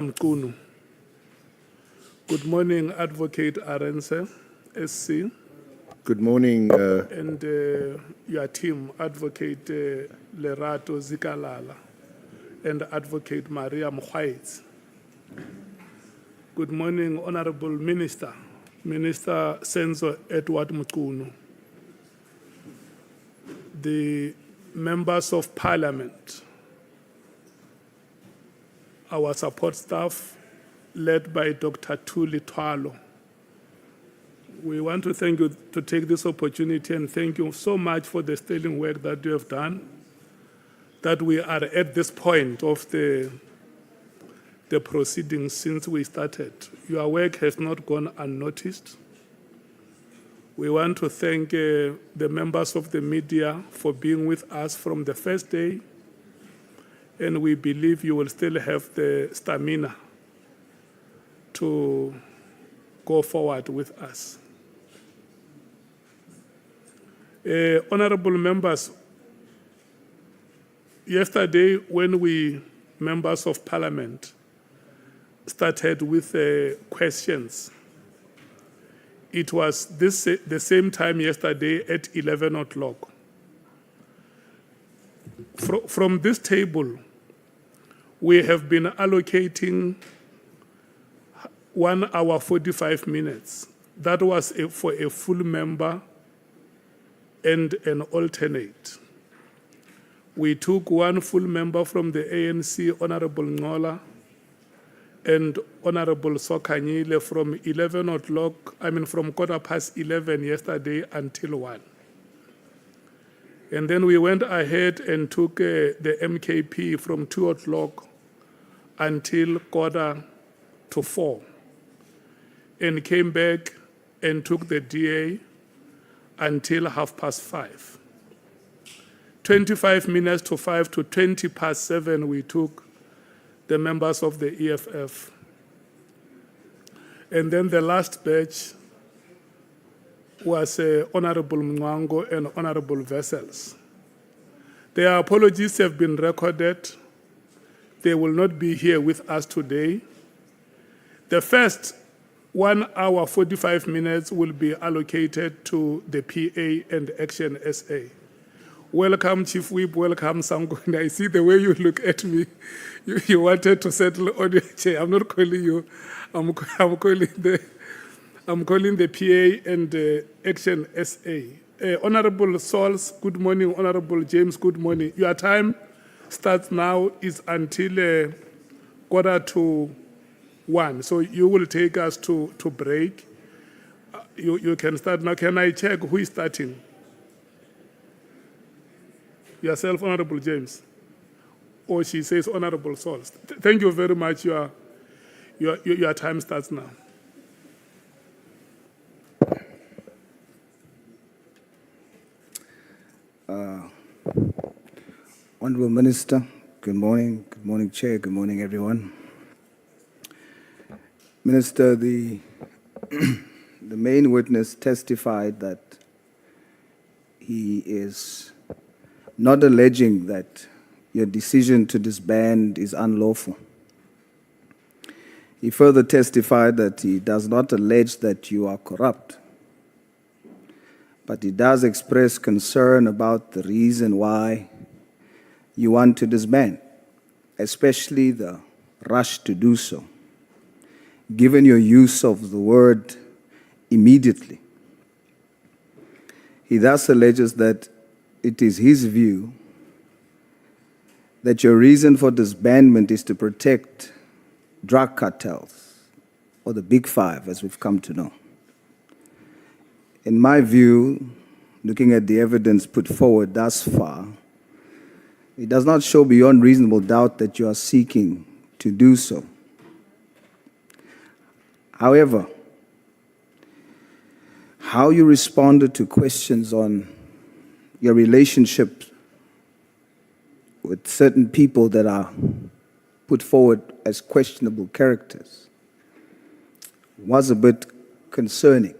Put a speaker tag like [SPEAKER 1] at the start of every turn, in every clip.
[SPEAKER 1] Mchunu. Good morning, Advocate Arense, SC.
[SPEAKER 2] Good morning.
[SPEAKER 1] And your team, Advocate Lerato Zikalala and Advocate Maria Mkhwanazi. Good morning, Honorable Minister, Minister Senzo Mchunu, the members of Parliament, our support staff, led by Dr. Thuli Twalo. We want to thank you to take this opportunity and thank you so much for the sterling work that you have done, that we are at this point of the proceedings since we started. Your work has not gone unnoticed. We want to thank the members of the media for being with us from the first day, and we believe you will still have the stamina to go forward with us. Honorable members, yesterday when we, members of Parliament, started with questions, it was the same time yesterday at 11 o'clock. From this table, we have been allocating 1 hour 45 minutes. That was for a full member and an alternate. We took 1 full member from the ANC, Honorable Nhlanhla, and Honorable Sokanyile from 11 o'clock, from 11:15 yesterday until 1. And then we went ahead and took the MKP from 2 o'clock until 3:45, and came back and took the DA until 5:30. 25 minutes to 5 to 7:20, we took the members of the EFF. And then the last batch was Honorable Mwango and Honorable Vessels. Their apologies have been recorded. They will not be here with us today. The first 1 hour 45 minutes will be allocated to the PA and Action SA. Welcome, Chief Whip. Welcome, Sangoni. I see the way you look at me. You wanted to settle on your chair. I'm not calling you. I'm calling the PA and Action SA. Honorable Sauls, good morning. Honorable James, good morning. Your time starts now, is until 1:45. So you will take us to break. You can start now. Can I check who is starting? Yourself, Honorable James. Or she says Honorable Sauls. Thank you very much. Your time starts now.
[SPEAKER 3] Honorable Minister, good morning. Good morning, Chair. Good morning, everyone. Minister, the main witness testified that he is not alleging that your decision to disband is unlawful. He further testified that he does not allege that you are corrupt, but he does express concern about the reason why you want to disband, especially the rush to do so, given your use of the word immediately. He thus alleges that it is his view that your reason for disbandment is to protect drug cartels, or the Big Five, as we've come to know. In my view, looking at the evidence put forward thus far, it does not show beyond reasonable doubt that you are seeking to do so. However, how you responded to questions on your relationship with certain people that are put forward as questionable characters was a bit concerning.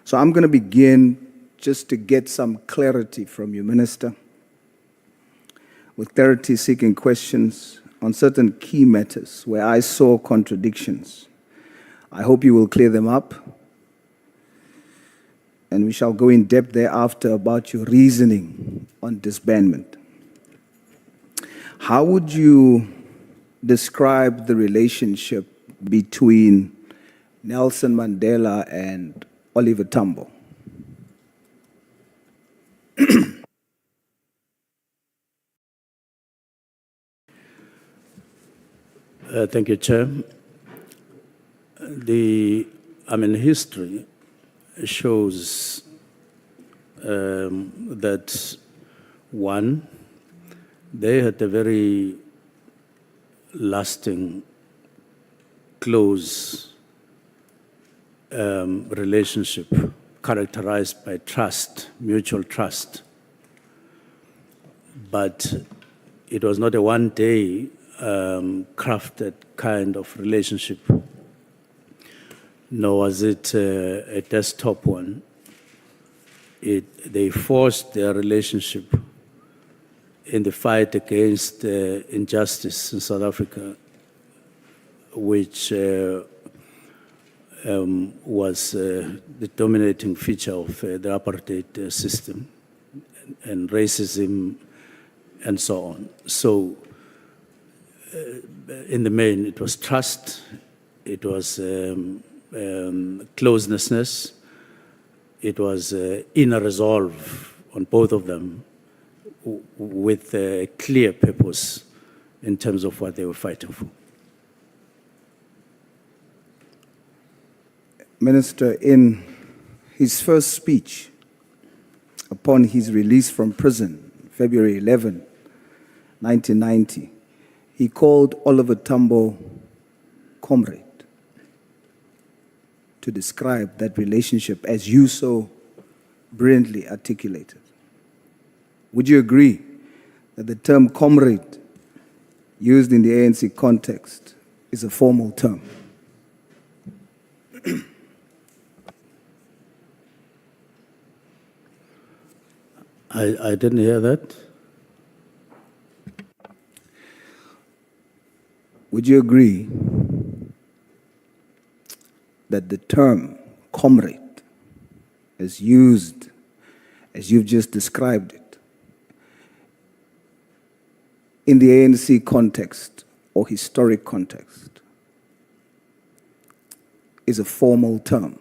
[SPEAKER 3] So I'm going to begin just to get some clarity from you, Minister, with clarity-seeking questions on certain key matters where I saw contradictions. I hope you will clear them up, and we shall go in depth thereafter about your reasoning on disbandment. How would you describe the relationship between Nelson Mandela and Oliver Tambo?
[SPEAKER 2] Thank you, Chair. History shows that, one, they had a very lasting, close relationship characterized by trust, mutual trust. But it was not a one-day crafted kind of relationship, nor was it a desktop one. They forged their relationship in the fight against injustice in South Africa, which was the dominating feature of the apartheid system and racism and so on. So, in the main, it was trust, it was closeness, it was inner resolve on both of them with a clear purpose in terms of what they were fighting for.
[SPEAKER 3] Minister, in his first speech upon his release from prison, February 11, 1990, he called Oliver Tambo comrade to describe that relationship as you so brilliantly articulated. Would you agree that the term comrade used in the ANC context is a formal term?
[SPEAKER 2] I didn't hear that.
[SPEAKER 3] Would you agree that the term comrade, as used, as you've just described it, in the ANC context or historic context, is a formal term?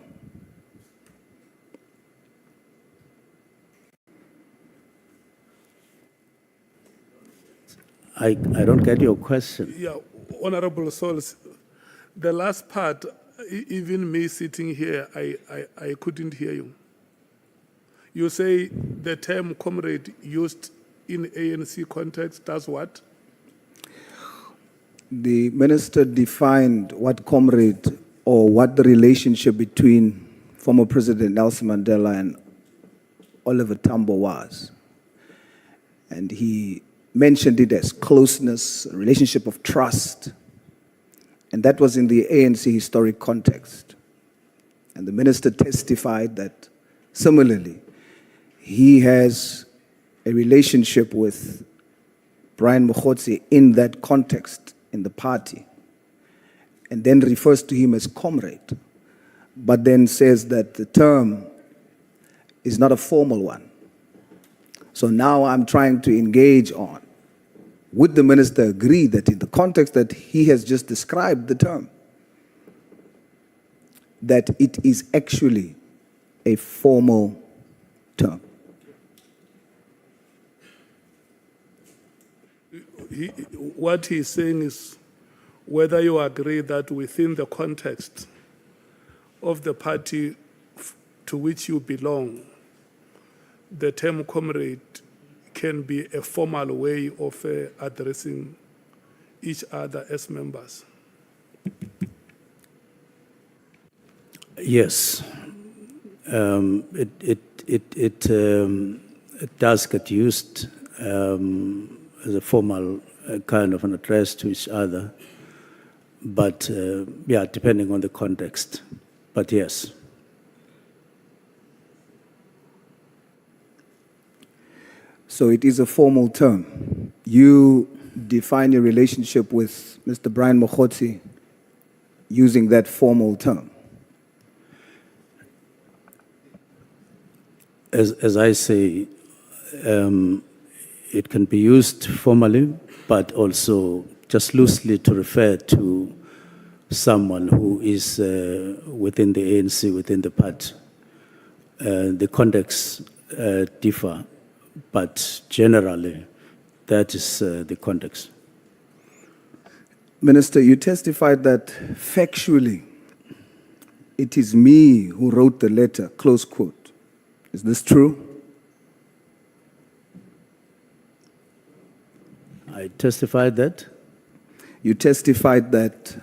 [SPEAKER 2] I don't get your question.
[SPEAKER 1] Yeah, Honorable Souls, the last part, even me sitting here, I couldn't hear you. You say the term comrade used in ANC context does what?
[SPEAKER 3] The minister defined what comrade or what the relationship between former President Nelson Mandela and Oliver Tambo was. And he mentioned it as closeness, a relationship of trust. And that was in the ANC historic context. And the minister testified that similarly, he has a relationship with Brian Mkhwanazi in that context in the party, and then refers to him as comrade, but then says that the term is not a formal one. So now I'm trying to engage on, would the minister agree that in the context that he has just described the term, that it is actually a formal term?
[SPEAKER 1] What he's saying is whether you agree that within the context of the party to which you belong, the term comrade can be a formal way of addressing each other as members.
[SPEAKER 2] Yes, it does get used as a formal kind of an address to each other, but yeah, depending on the context, but yes.
[SPEAKER 3] So it is a formal term. You define your relationship with Mr. Brian Mkhwanazi using that formal term?
[SPEAKER 2] As I say, it can be used formally, but also just loosely to refer to someone who is within the ANC, within the party. The contexts differ, but generally, that is the context.
[SPEAKER 3] Minister, you testified that factually, it is me who wrote the letter, close quote. Is this true?
[SPEAKER 2] I testified that.
[SPEAKER 3] You testified that,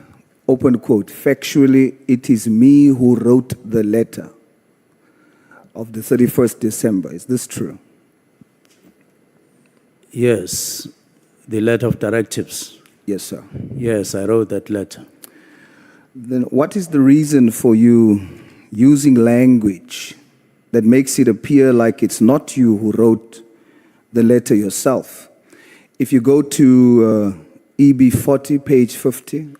[SPEAKER 3] open quote, factually, it is me who wrote the letter of the 31st December. Is this true?
[SPEAKER 2] Yes, the letter of directives.
[SPEAKER 3] Yes, sir.
[SPEAKER 2] Yes, I wrote that letter.
[SPEAKER 3] Then what is the reason for you using language that makes it appear like it's not you who wrote the letter yourself? If you go to EB 40, page 50,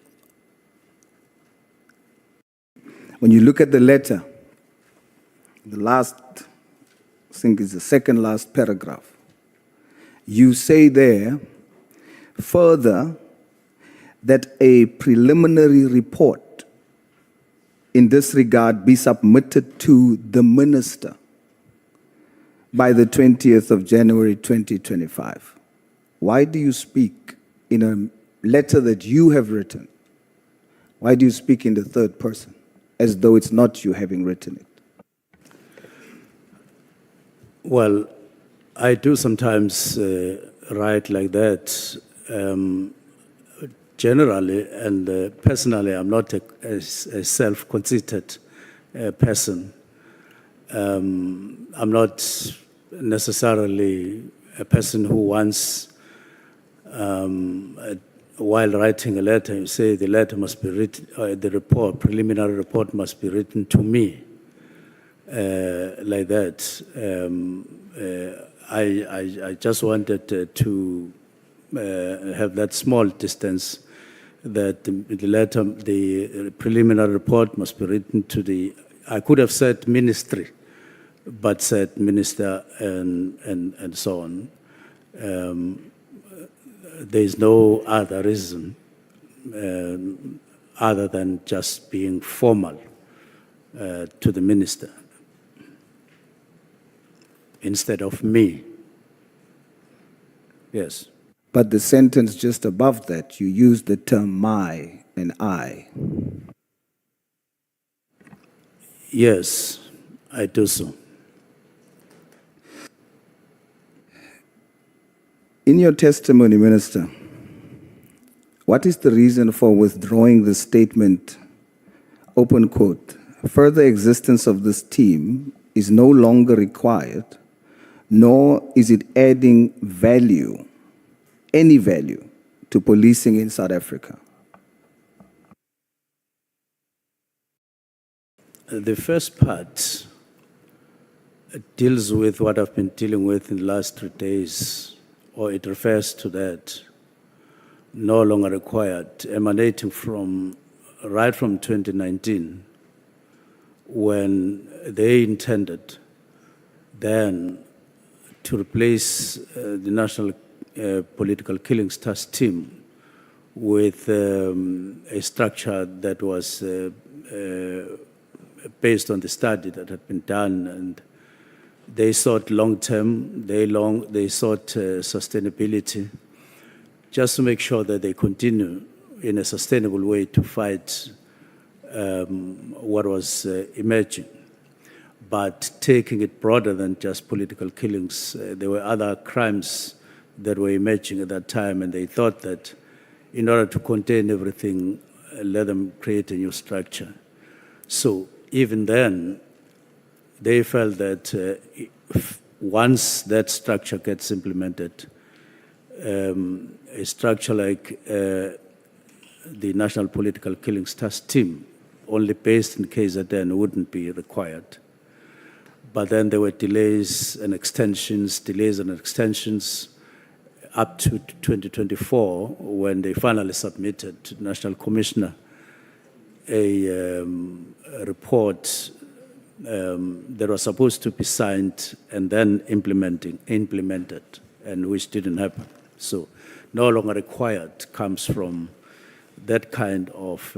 [SPEAKER 3] when you look at the letter, the last, I think it's the second last paragraph, you say there, further, that a preliminary report in this regard be submitted to the minister by the 20th of January 2025. Why do you speak in a letter that you have written? Why do you speak in the third person, as though it's not you having written it?
[SPEAKER 2] Well, I do sometimes write like that. Generally and personally, I'm not a self-conceited person. I'm not necessarily a person who wants, while writing a letter, you say the letter must be written, the report, preliminary report must be written to me, like that. I just wanted to have that small distance, that the letter, the preliminary report must be written to the, I could have said ministry, but said minister and so on. There is no other reason other than just being formal to the minister instead of me. Yes.
[SPEAKER 3] But the sentence just above that, you use the term my and I.
[SPEAKER 2] Yes, I do so.
[SPEAKER 3] In your testimony, Minister, what is the reason for withdrawing the statement, open quote, further existence of this team is no longer required, nor is it adding value, any value, to policing in South Africa?
[SPEAKER 2] The first part deals with what I've been dealing with in the last 3 days, or it refers to that, no longer required, emanating from, right from 2019, when they intended then to replace the National Political Killings Task Team with a structure that was based on the study that had been done, and they sought long-term, they sought sustainability, just to make sure that they continue in a sustainable way to fight what was emerging. But taking it broader than just political killings, there were other crimes that were emerging at that time, and they thought that in order to contain everything, let them create a new structure. So even then, they felt that once that structure gets implemented, a structure like the National Political Killings Task Team, only based in KZN, wouldn't be required. But then there were delays and extensions, up to 2024, when they finally submitted to the National Commissioner a report that was supposed to be signed and then implemented, and which didn't happen. So no longer required comes from that kind of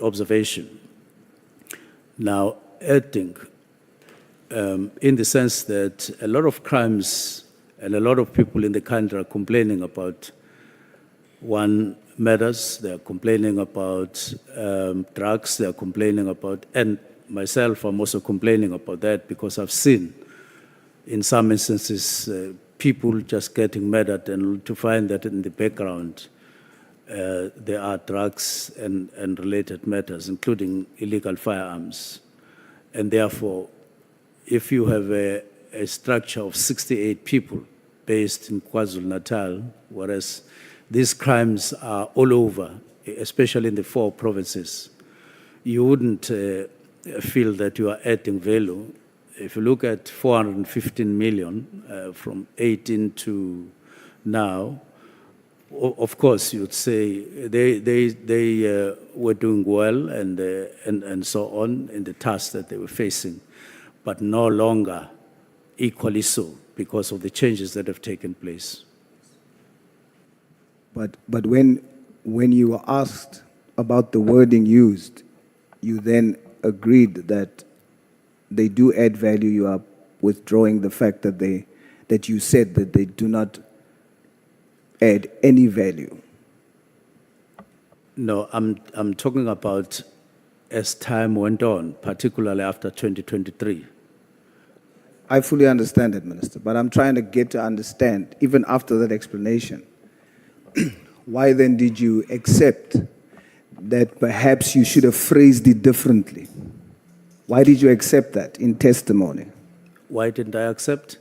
[SPEAKER 2] observation. Now, adding, in the sense that a lot of crimes and a lot of people in the country are complaining about matters, they are complaining about drugs, they are complaining about, and myself, I'm also complaining about that because I've seen in some instances people just getting murdered, and to find that in the background there are drugs and related matters, including illegal firearms. And therefore, if you have a structure of 68 people based in KwaZulu-Natal, whereas these crimes are all over, especially in the 4 provinces, you wouldn't feel that you are adding value. If you look at 415 million from 18 to now, of course you'd say they were doing well and so on in the tasks that they were facing, but no longer equally so because of the changes that have taken place.
[SPEAKER 3] But when you were asked about the wording used, you then agreed that they do add value. You are withdrawing the fact that you said that they do not add any value.
[SPEAKER 2] No, I'm talking about as time went on, particularly after 2023.
[SPEAKER 3] I fully understand it, Minister, but I'm trying to get to understand, even after that explanation, why then did you accept that perhaps you should have phrased it differently? Why did you accept that in testimony?
[SPEAKER 2] Why didn't I accept?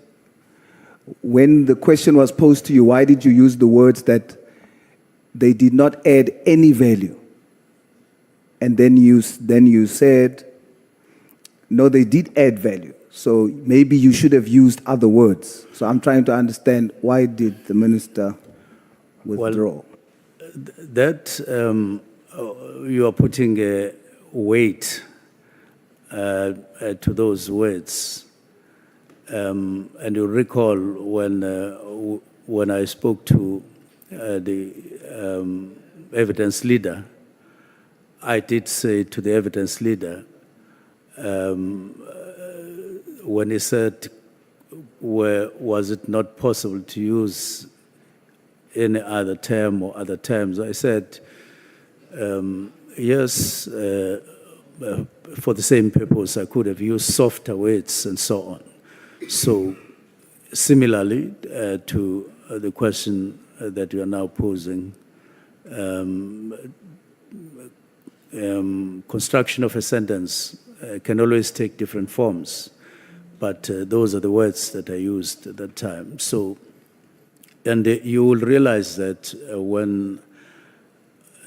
[SPEAKER 3] When the question was posed to you, why did you use the words that they did not add any value? And then you said, no, they did add value. So maybe you should have used other words. So I'm trying to understand, why did the minister withdraw?
[SPEAKER 2] Well, that you are putting a weight to those words. And you recall when I spoke to the evidence leader, I did say to the evidence leader, when he said, was it not possible to use any other term or other terms, I said, yes, for the same purpose, I could have used softer words and so on. So similarly to the question that you are now posing, construction of a sentence can always take different forms, but those are the words that I used at that time. So, and you will realize that when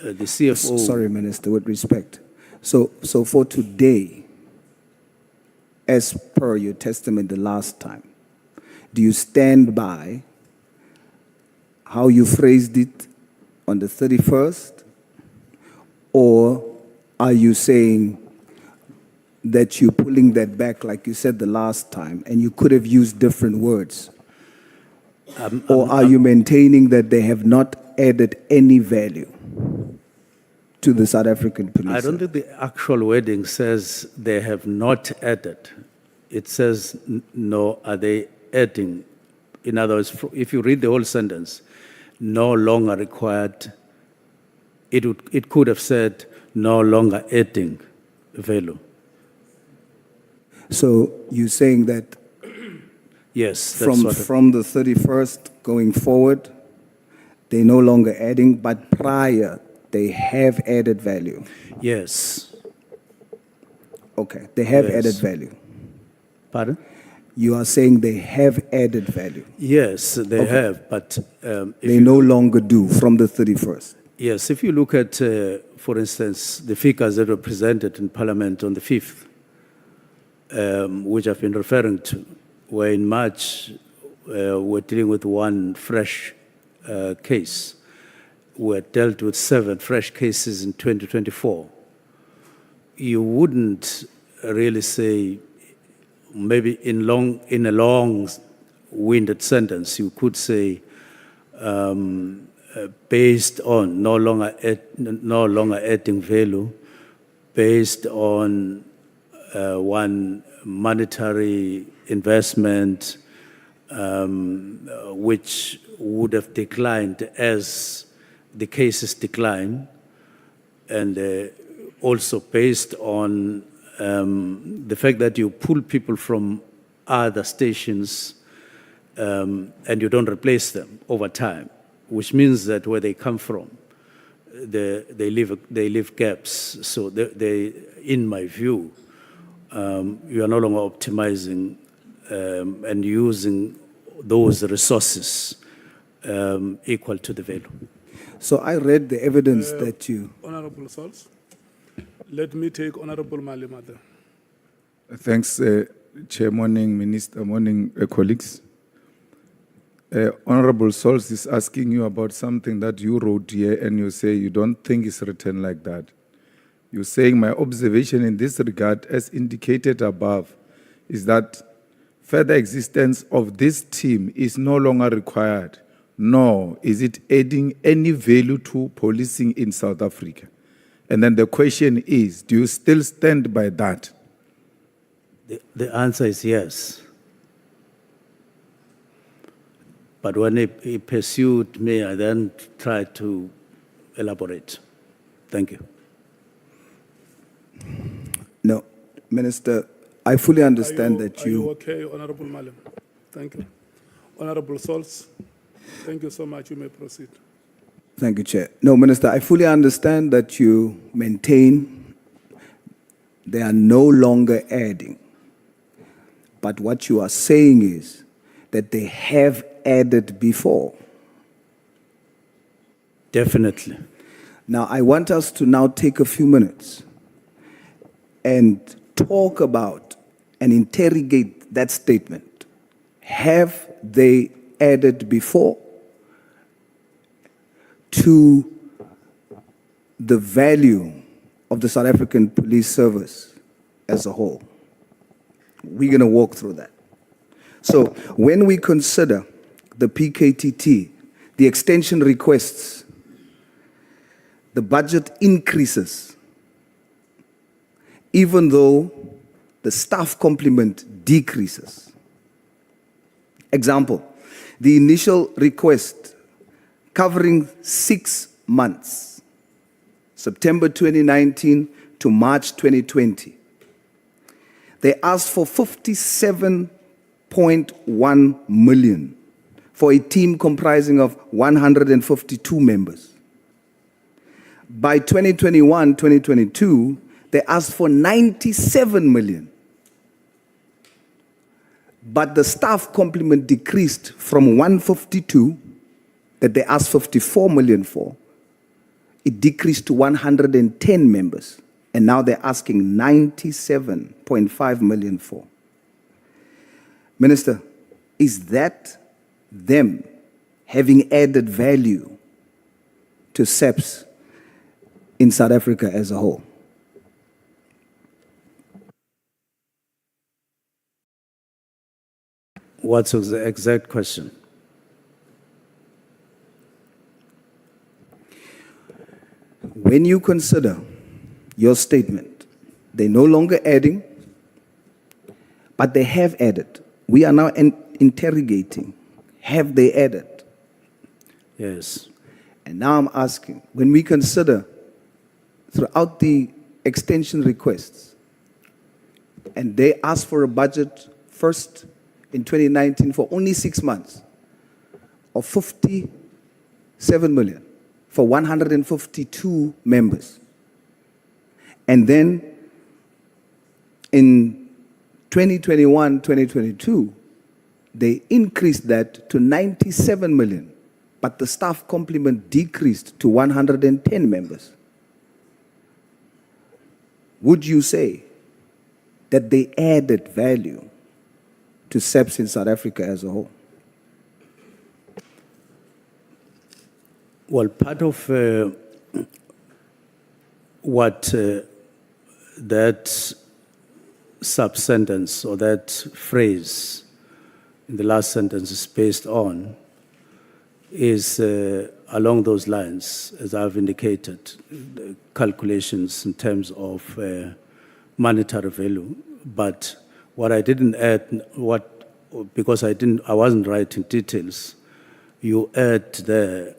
[SPEAKER 2] the CFO...
[SPEAKER 3] Sorry, Minister, with respect. So for today, as per your testimony the last time, do you stand by how you phrased it on the 31st? Or are you saying that you're pulling that back like you said the last time and you could have used different words? Or are you maintaining that they have not added any value to the South African police?
[SPEAKER 2] I don't think the actual wording says they have not added. It says, no, are they adding? In other words, if you read the whole sentence, no longer required, it could have said, no longer adding value.
[SPEAKER 3] So you're saying that
[SPEAKER 2] yes, that's
[SPEAKER 3] from the 31st going forward, they're no longer adding, but prior, they have added value?
[SPEAKER 2] Yes.
[SPEAKER 3] Okay, they have
[SPEAKER 2] Yes.
[SPEAKER 3] added value.
[SPEAKER 2] Pardon?
[SPEAKER 3] You are saying they have added value.
[SPEAKER 2] Yes, they
[SPEAKER 3] Okay.
[SPEAKER 2] have, but
[SPEAKER 3] They no longer do from the 31st.
[SPEAKER 2] yes, if you look at, for instance, the figures that were presented in Parliament on the 5th, which I've been referring to, where in March we're dealing with one fresh case. We dealt with 7 fresh cases in 2024. You wouldn't really say, maybe in a long-winded sentence, you could say, based on no longer adding value, based on one monetary investment, which would have declined as the cases decline, and also based on the fact that you pull people from other stations and you don't replace them over time, which means that where they come from, they leave gaps. So they, in my view, you are no longer optimizing and using those resources equal to the value.
[SPEAKER 3] So I read the evidence that you...
[SPEAKER 1] Honorable Sols, let me take Honorable Malimada.
[SPEAKER 4] Thanks, Chair. Morning, Minister. Morning, colleagues. Honorable Sols is asking you about something that you wrote here, and you say you don't think it's written like that. You're saying my observation in this regard, as indicated above, is that further existence of this team is no longer required, nor is it adding any value to policing in South Africa. And then the question is, do you still stand by that?
[SPEAKER 2] The answer is yes. But when he pursued me, I then tried to elaborate. Thank you.
[SPEAKER 3] No, Minister, I fully understand that
[SPEAKER 1] Are you okay, Honorable Malim? Thank you. Honorable Sols, thank you so much. You may proceed.
[SPEAKER 3] Thank you, Chair. No, Minister, I fully understand that you maintain they are no longer adding. But what you are saying is that they have added before.
[SPEAKER 2] Definitely.
[SPEAKER 3] Now, I want us to now take a few minutes and talk about and interrogate that statement. Have they added before to the value of the South African police service as a whole? We're going to walk through that. So when we consider the PKTT, the extension requests, the budget increases, even though the staff complement decreases. Example, the initial request covering 6 months, September 2019 to March 2020. They asked for 57.1 million for a team comprising of 152 members. By 2021-2022, they asked for 97 million. But the staff complement decreased from 152 that they asked 54 million for. It decreased to 110 members. And now they're asking 97.5 million for. Minister, is that them having added value to SEPs in South Africa as a whole?
[SPEAKER 2] What's the exact question?
[SPEAKER 3] When you consider your statement, they're no longer adding, but they have added. We are now interrogating, have they added?
[SPEAKER 2] Yes.
[SPEAKER 3] And now I'm asking, when we consider throughout the extension requests, and they asked for a budget first in 2019 for only 6 months of 57 million for 152 members. And then in 2021-2022, they increased that to 97 million, but the staff complement decreased to 110 members. Would you say that they added value to SEPs in South Africa as a whole?
[SPEAKER 2] Well, part of what that sub-sentence or that phrase in the last sentence is based on is along those lines, as I've indicated, the calculations in terms of monetary value. But what I didn't add, because I wasn't writing details, you add the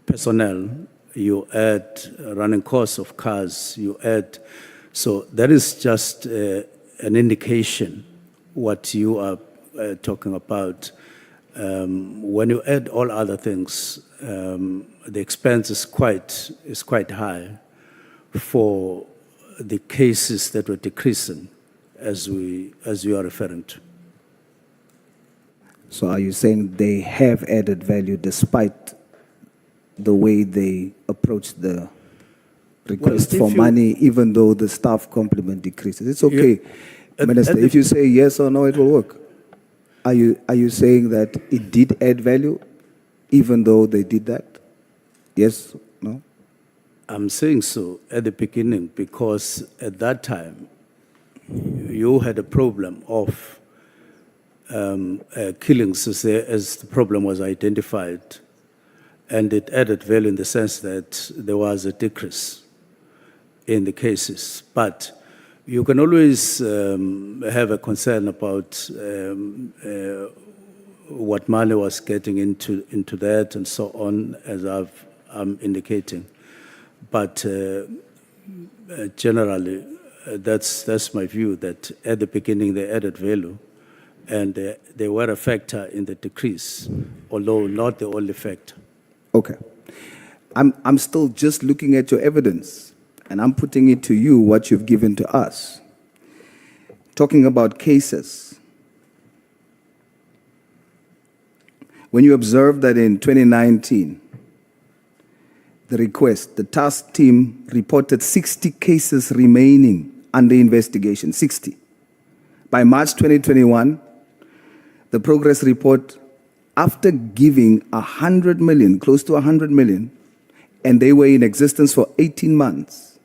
[SPEAKER 2] personnel, you add running costs of cars, you add, so that is just an indication what you are talking about. When you add all other things, the expense is quite high for the cases that were decreasing, as you are referring to.
[SPEAKER 3] So are you saying they have added value despite the way they approach the request
[SPEAKER 2] if
[SPEAKER 3] for
[SPEAKER 2] you-
[SPEAKER 3] money, even though the staff complement decreases? It's okay,
[SPEAKER 2] at
[SPEAKER 3] Minister.
[SPEAKER 2] the-
[SPEAKER 3] If you say yes or no, it will work. Are you saying that it did add value, even though they did that? Yes, no?
[SPEAKER 2] I'm saying so at the beginning because at that time you had a problem of killings as the problem was identified, and it added value in the sense that there was a decrease in the cases. But you can always have a concern about what money was getting into that and so on, as I'm indicating. But generally, that's my view, that at the beginning they added value and they were a factor in the decrease, although not the only factor.
[SPEAKER 3] Okay. I'm still just looking at your evidence, and I'm putting it to you what you've given to us. Talking about cases, when you observe that in 2019, the task team reported 60 cases remaining under investigation, 60. By March 2021, the progress report, after giving 100 million, close to 100 million, and they were in existence for 18 months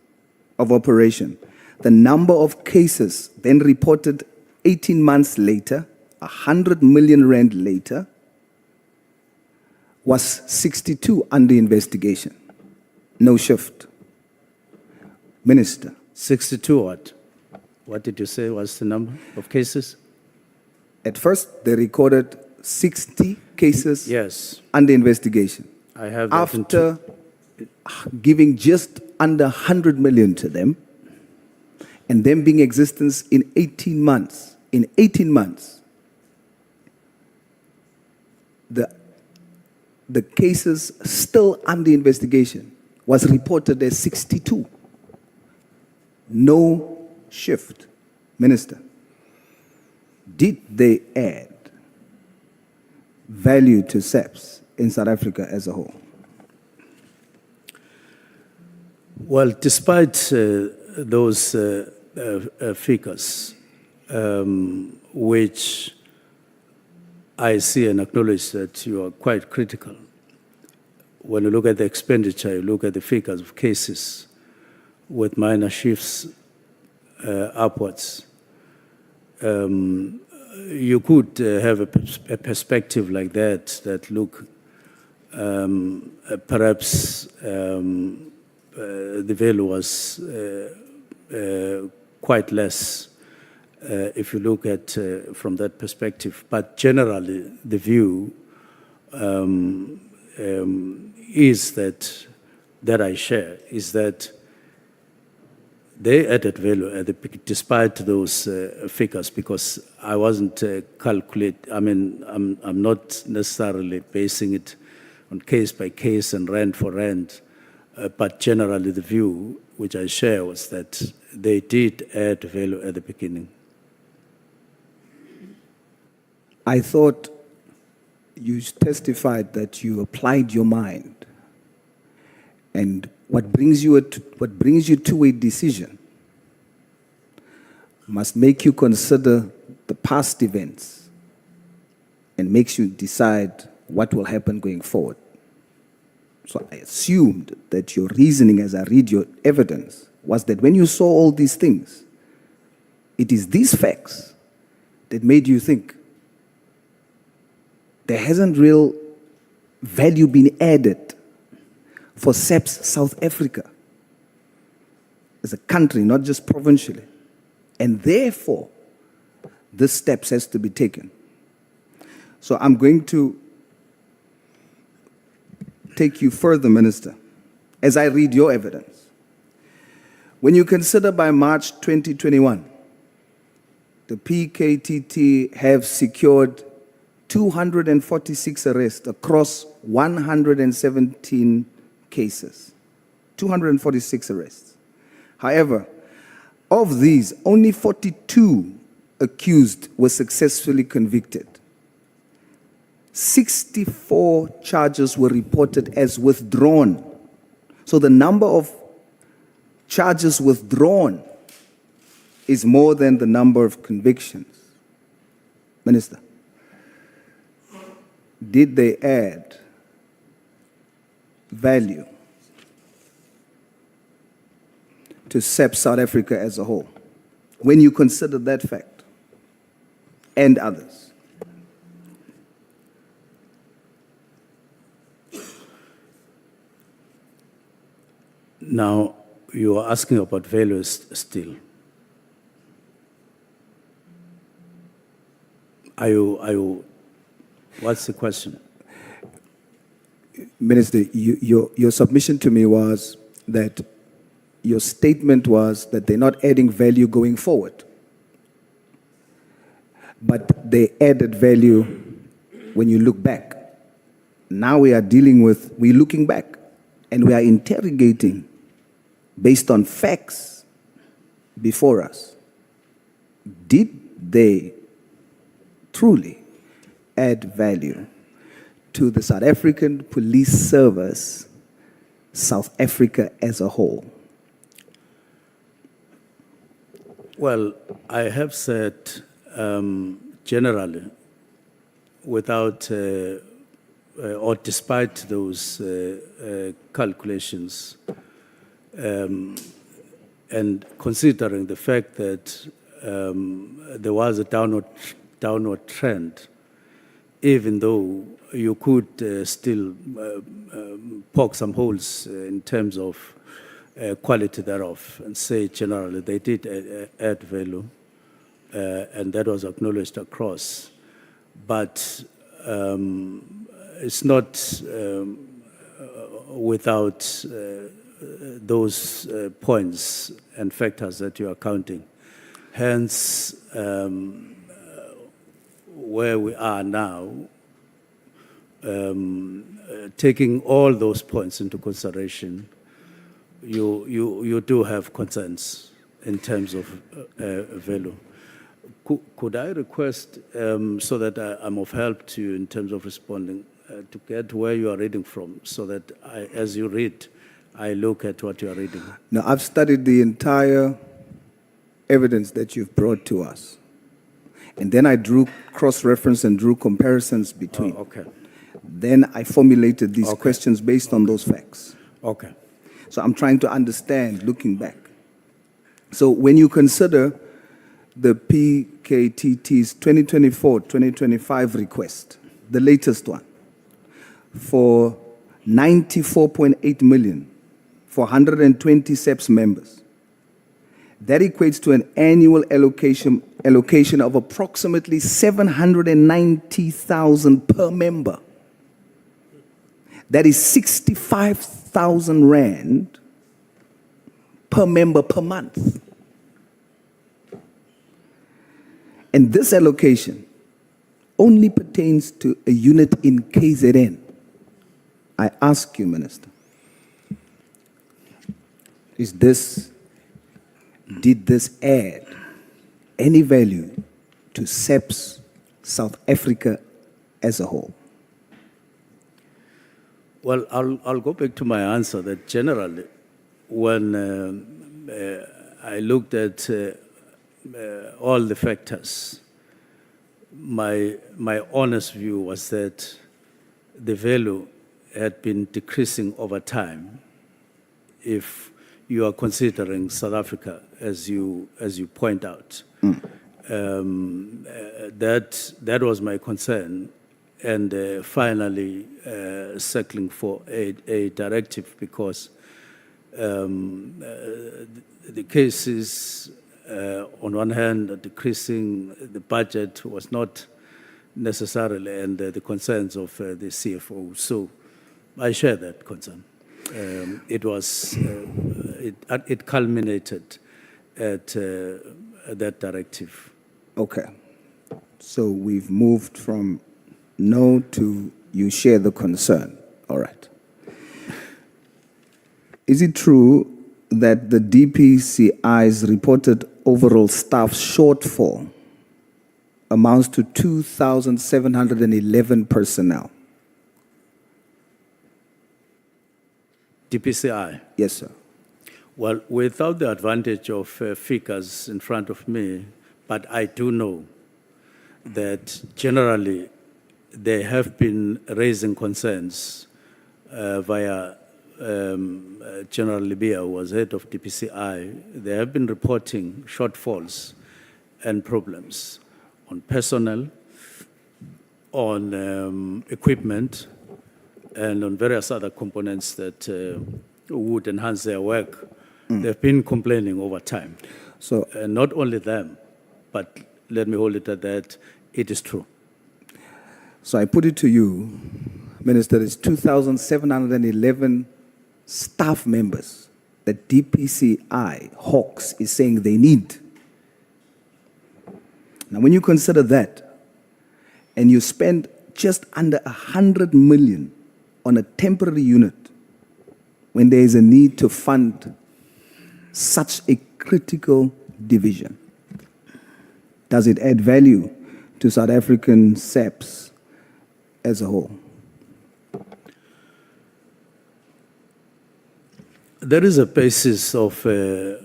[SPEAKER 3] of operation, the number of cases then reported 18 months later, 100 million rand later, was 62 under investigation. No shift. Minister,
[SPEAKER 2] 62 what? What did you say was the number of cases?
[SPEAKER 3] at first they recorded 60 cases
[SPEAKER 2] Yes,
[SPEAKER 3] under investigation.
[SPEAKER 2] I have that in
[SPEAKER 3] After giving just under 100 million to them, and them being in existence in 18 months, the cases still under investigation was reported as 62. No shift. Minister, did they add value to SAPS in South Africa as a whole?
[SPEAKER 2] Well, despite those figures, which I see and acknowledge that you are quite critical, when you look at the expenditure, you look at the figures of cases with minor shifts upwards, you could have a perspective like that look, perhaps the value was quite less if you look at from that perspective. But generally, the view is that I share is that they added value despite those figures, because I wasn't calculate. I mean, I'm not necessarily basing it on case by case and rand for rand, but generally the view which I share was that they did add value at the beginning.
[SPEAKER 3] I thought you testified that you applied your mind, and what brings you to a decision must make you consider the past events and makes you decide what will happen going forward. So I assumed that your reasoning as I read your evidence was that when you saw all these things, it is these facts that made you think there hasn't real value been added for SAPS South Africa as a country, not just provincially. And therefore, this steps has to be taken. So I'm going to take you further, Minister, as I read your evidence. When you consider by March 2021, the PKTT have secured 246 arrests across 117 cases. 246 arrests. However, of these, only 42 accused were successfully convicted. 64 charges were reported as withdrawn. So the number of charges withdrawn is more than the number of convictions. Minister, did they add value to SAPS South Africa as a whole, when you consider that fact and others?
[SPEAKER 2] Now, you are asking about values still. What's the question?
[SPEAKER 3] Minister, your submission to me was that your statement was that they're not adding value going forward, but they added value when you look back. Now we're looking back, and we are interrogating based on facts before us. Did they truly add value to the South African Police Service, South Africa as a whole?
[SPEAKER 2] Well, I have said generally, without or despite those calculations, and considering the fact that there was a downward trend, even though you could still poke some holes in terms of quality thereof, and say generally they did add value, and that was acknowledged across. But it's not without those points and factors that you are counting. Hence, where we are now, taking all those points into consideration, you do have concerns in terms of value. Could I request, so that I'm of help to you in terms of responding, to get where you are reading from, so that as you read, I look at what you are reading?
[SPEAKER 3] Now, I've studied the entire evidence that you've brought to us. And then I drew cross-reference and drew comparisons between.
[SPEAKER 2] Oh, okay.
[SPEAKER 3] Then I formulated these questions based on those facts.
[SPEAKER 2] Okay.
[SPEAKER 3] So I'm trying to understand, looking back. So when you consider the PKTT's 2024-2025 request, the latest one, for 94.8 million for 120 SAPS members, that equates to an annual allocation of approximately 790,000 per member. That is 65,000 rand per member per month. And this allocation only pertains to a unit in KZN. I ask you, Minister, did this add any value to SAPS South Africa as a whole?
[SPEAKER 2] Well, I'll go back to my answer that generally, when I looked at all the factors, my honest view was that the value had been decreasing over time, if you are considering South Africa, as you point out. That was my concern. And finally, circling for a directive, because the cases, on one hand, decreasing the budget was not necessarily, and the concerns of the CFO. So I share that concern. It culminated at that directive.
[SPEAKER 3] Okay. So we've moved from no to you share the concern. All right. Is it true that the DPCI's reported overall staff shortfall amounts to 2,711 personnel?
[SPEAKER 2] DPCI?
[SPEAKER 3] Yes, sir.
[SPEAKER 2] Well, without the advantage of figures in front of me, but I do know that generally they have been raising concerns via General Libya, who was head of DPCI. They have been reporting shortfalls and problems on personnel, on equipment, and on various other components that would enhance their work. They've been complaining over time.
[SPEAKER 3] So,
[SPEAKER 2] Not only them, but let me hold it at that, it is true.
[SPEAKER 3] so I put it to you, Minister, it's 2,711 staff members that DPCI, Hawks, is saying they need. Now, when you consider that, and you spend just under 100 million on a temporary unit, when there is a need to fund such a critical division, does it add value to South African SAPS as a whole?
[SPEAKER 2] There is a basis of an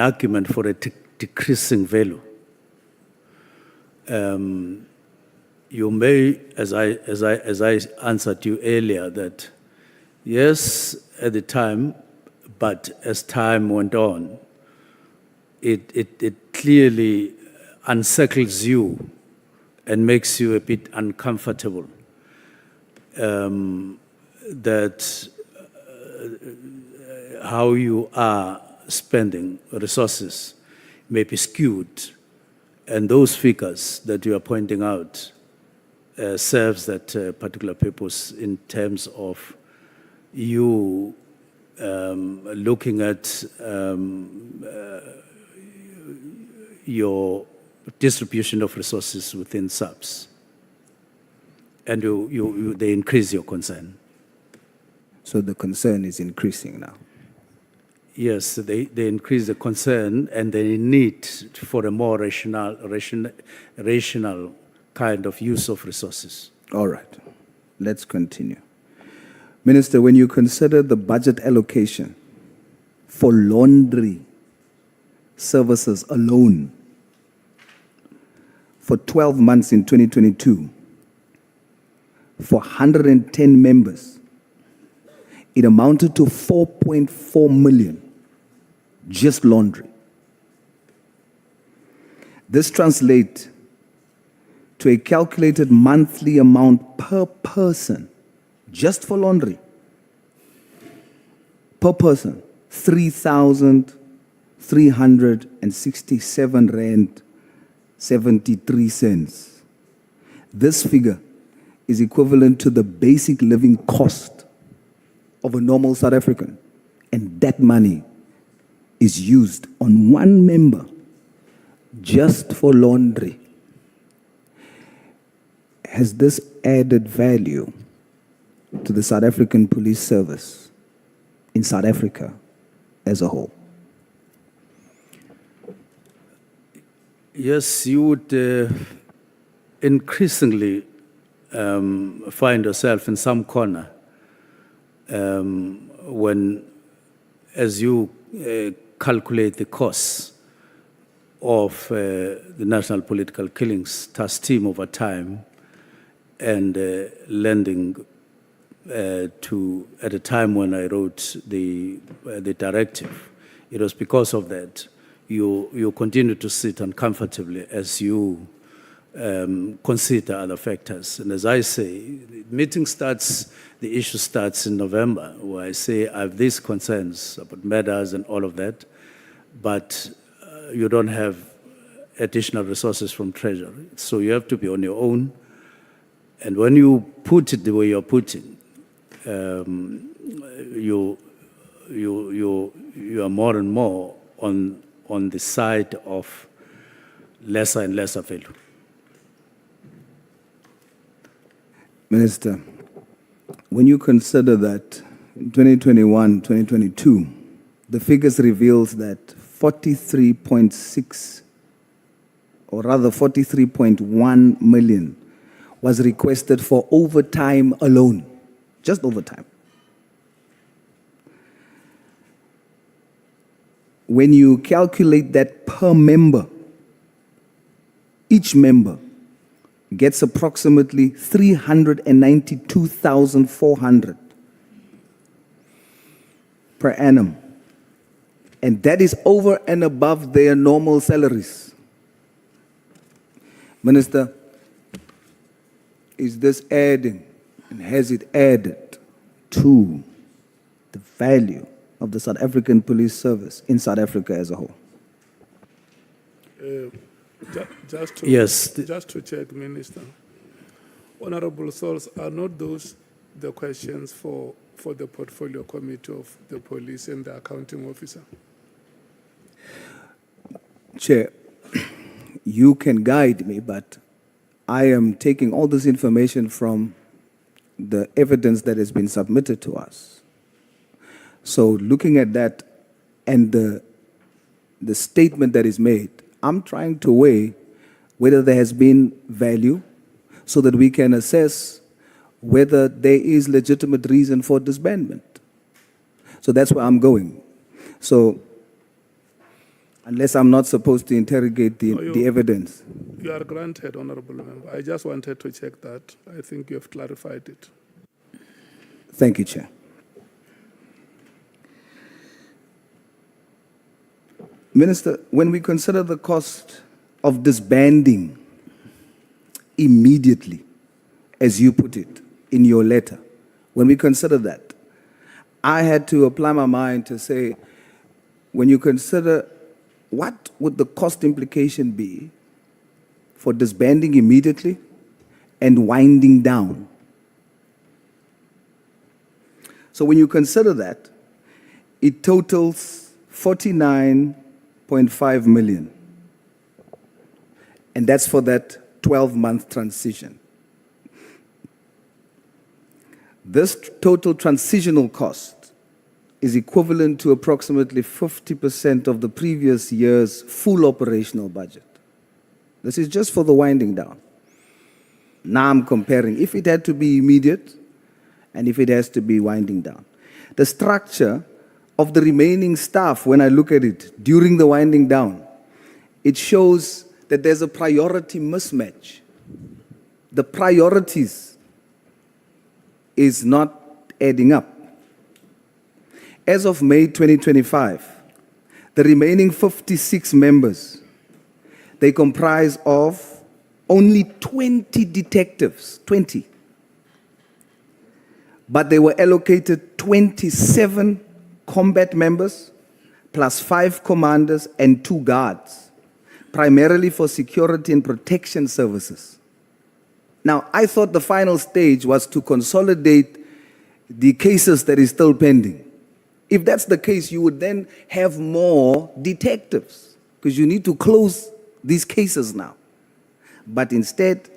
[SPEAKER 2] argument for a decreasing value. You may, as I answered you earlier, that yes, at the time, but as time went on, it clearly unsettles you and makes you a bit uncomfortable. That how you are spending resources may be skewed, and those figures that you are pointing out serves that particular purpose in terms of you looking at your distribution of resources within SAPS, and they increase your concern.
[SPEAKER 3] So the concern is increasing now.
[SPEAKER 2] Yes, they increase the concern and the need for a more rational kind of use of resources.
[SPEAKER 3] All right, let's continue. Minister, when you consider the budget allocation for laundry services alone for 12 months in 2022, for 110 members, it amounted to 4.4 million, just laundry. This translates to a calculated monthly amount per person, just for laundry, per person, 3,367 rand 73 cents. This figure is equivalent to the basic living cost of a normal South African, and that money is used on one member just for laundry. Has this added value to the South African police service in South Africa as a whole?
[SPEAKER 2] Yes, you would increasingly find yourself in some corner when, as you calculate the costs of the National Political Killings Task Team over time, and lending to, at a time when I wrote the directive, it was because of that. You continue to sit uncomfortably as you consider other factors. And as I say, the meeting starts, the issue starts in November, where I say I have these concerns about matters and all of that, but you don't have additional resources from Treasury. So you have to be on your own. And when you put it the way you're putting, you are more and more on the side of lesser and lesser value.
[SPEAKER 3] Minister, when you consider that in 2021, 2022, the figures reveals that 43.6, or rather 43.1 million was requested for overtime alone, just overtime. When you calculate that per member, each member gets approximately 392,400 per annum. And that is over and above their normal salaries. Minister, is this adding, and has it added to the value of the South African police service in South Africa as a whole?
[SPEAKER 1] Just to,
[SPEAKER 2] Yes.
[SPEAKER 1] Just to check, Minister. Honorable Souls, are not those the questions for the portfolio committee of the police and the accounting officer?
[SPEAKER 3] Chair, you can guide me, but I am taking all this information from the evidence that has been submitted to us. So looking at that and the statement that is made, I'm trying to weigh whether there has been value so that we can assess whether there is legitimate reason for disbandment. So that's where I'm going. So unless I'm not supposed to interrogate the evidence.
[SPEAKER 1] You are granted, Honorable Member. I just wanted to check that. I think you have clarified it.
[SPEAKER 3] Thank you, Chair. Minister, when we consider the cost of disbanding immediately, as you put it in your letter, when we consider that, I had to apply my mind to say, when you consider what would the cost implication be for disbanding immediately and winding down? So when you consider that, it totals 49.5 million. And that's for that 12-month transition. This total transitional cost is equivalent to approximately 50% of the previous year's full operational budget. This is just for the winding down. Now I'm comparing if it had to be immediate and if it has to be winding down. The structure of the remaining staff, when I look at it during the winding down, it shows that there's a priority mismatch. The priorities is not adding up. As of May 2025, the remaining 56 members, they comprise of only 20 detectives, 20. But they were allocated 27 combat members, plus 5 commanders and 2 guards, primarily for security and protection services. Now, I thought the final stage was to consolidate the cases that is still pending. If that's the case, you would then have more detectives, because you need to close these cases now. But instead,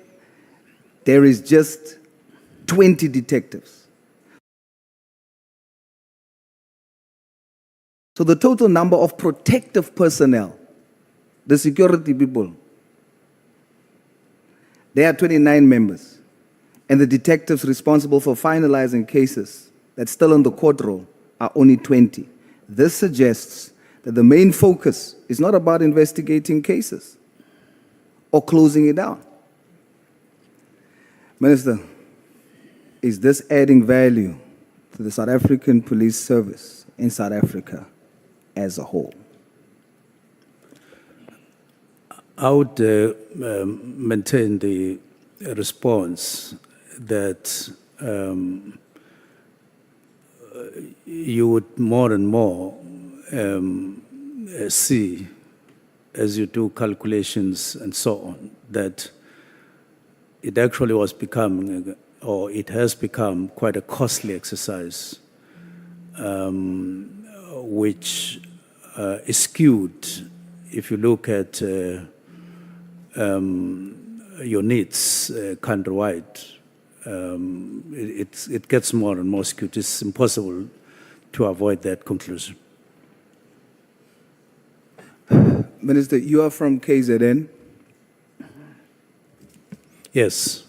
[SPEAKER 3] there is just 20 detectives. So the total number of protective personnel, the security people, there are 29 members. And the detectives responsible for finalizing cases that's still on the court roll are only 20. This suggests that the main focus is not about investigating cases or closing it down. Minister, is this adding value to the South African police service in South Africa as a whole?
[SPEAKER 2] I would maintain the response that you would more and more see, as you do calculations and so on, that it actually was becoming, or it has become, quite a costly exercise, which is skewed if you look at your needs countrywide. It gets more and more skewed. It's impossible to avoid that conclusion.
[SPEAKER 3] Minister, you are from KZN.
[SPEAKER 2] Yes,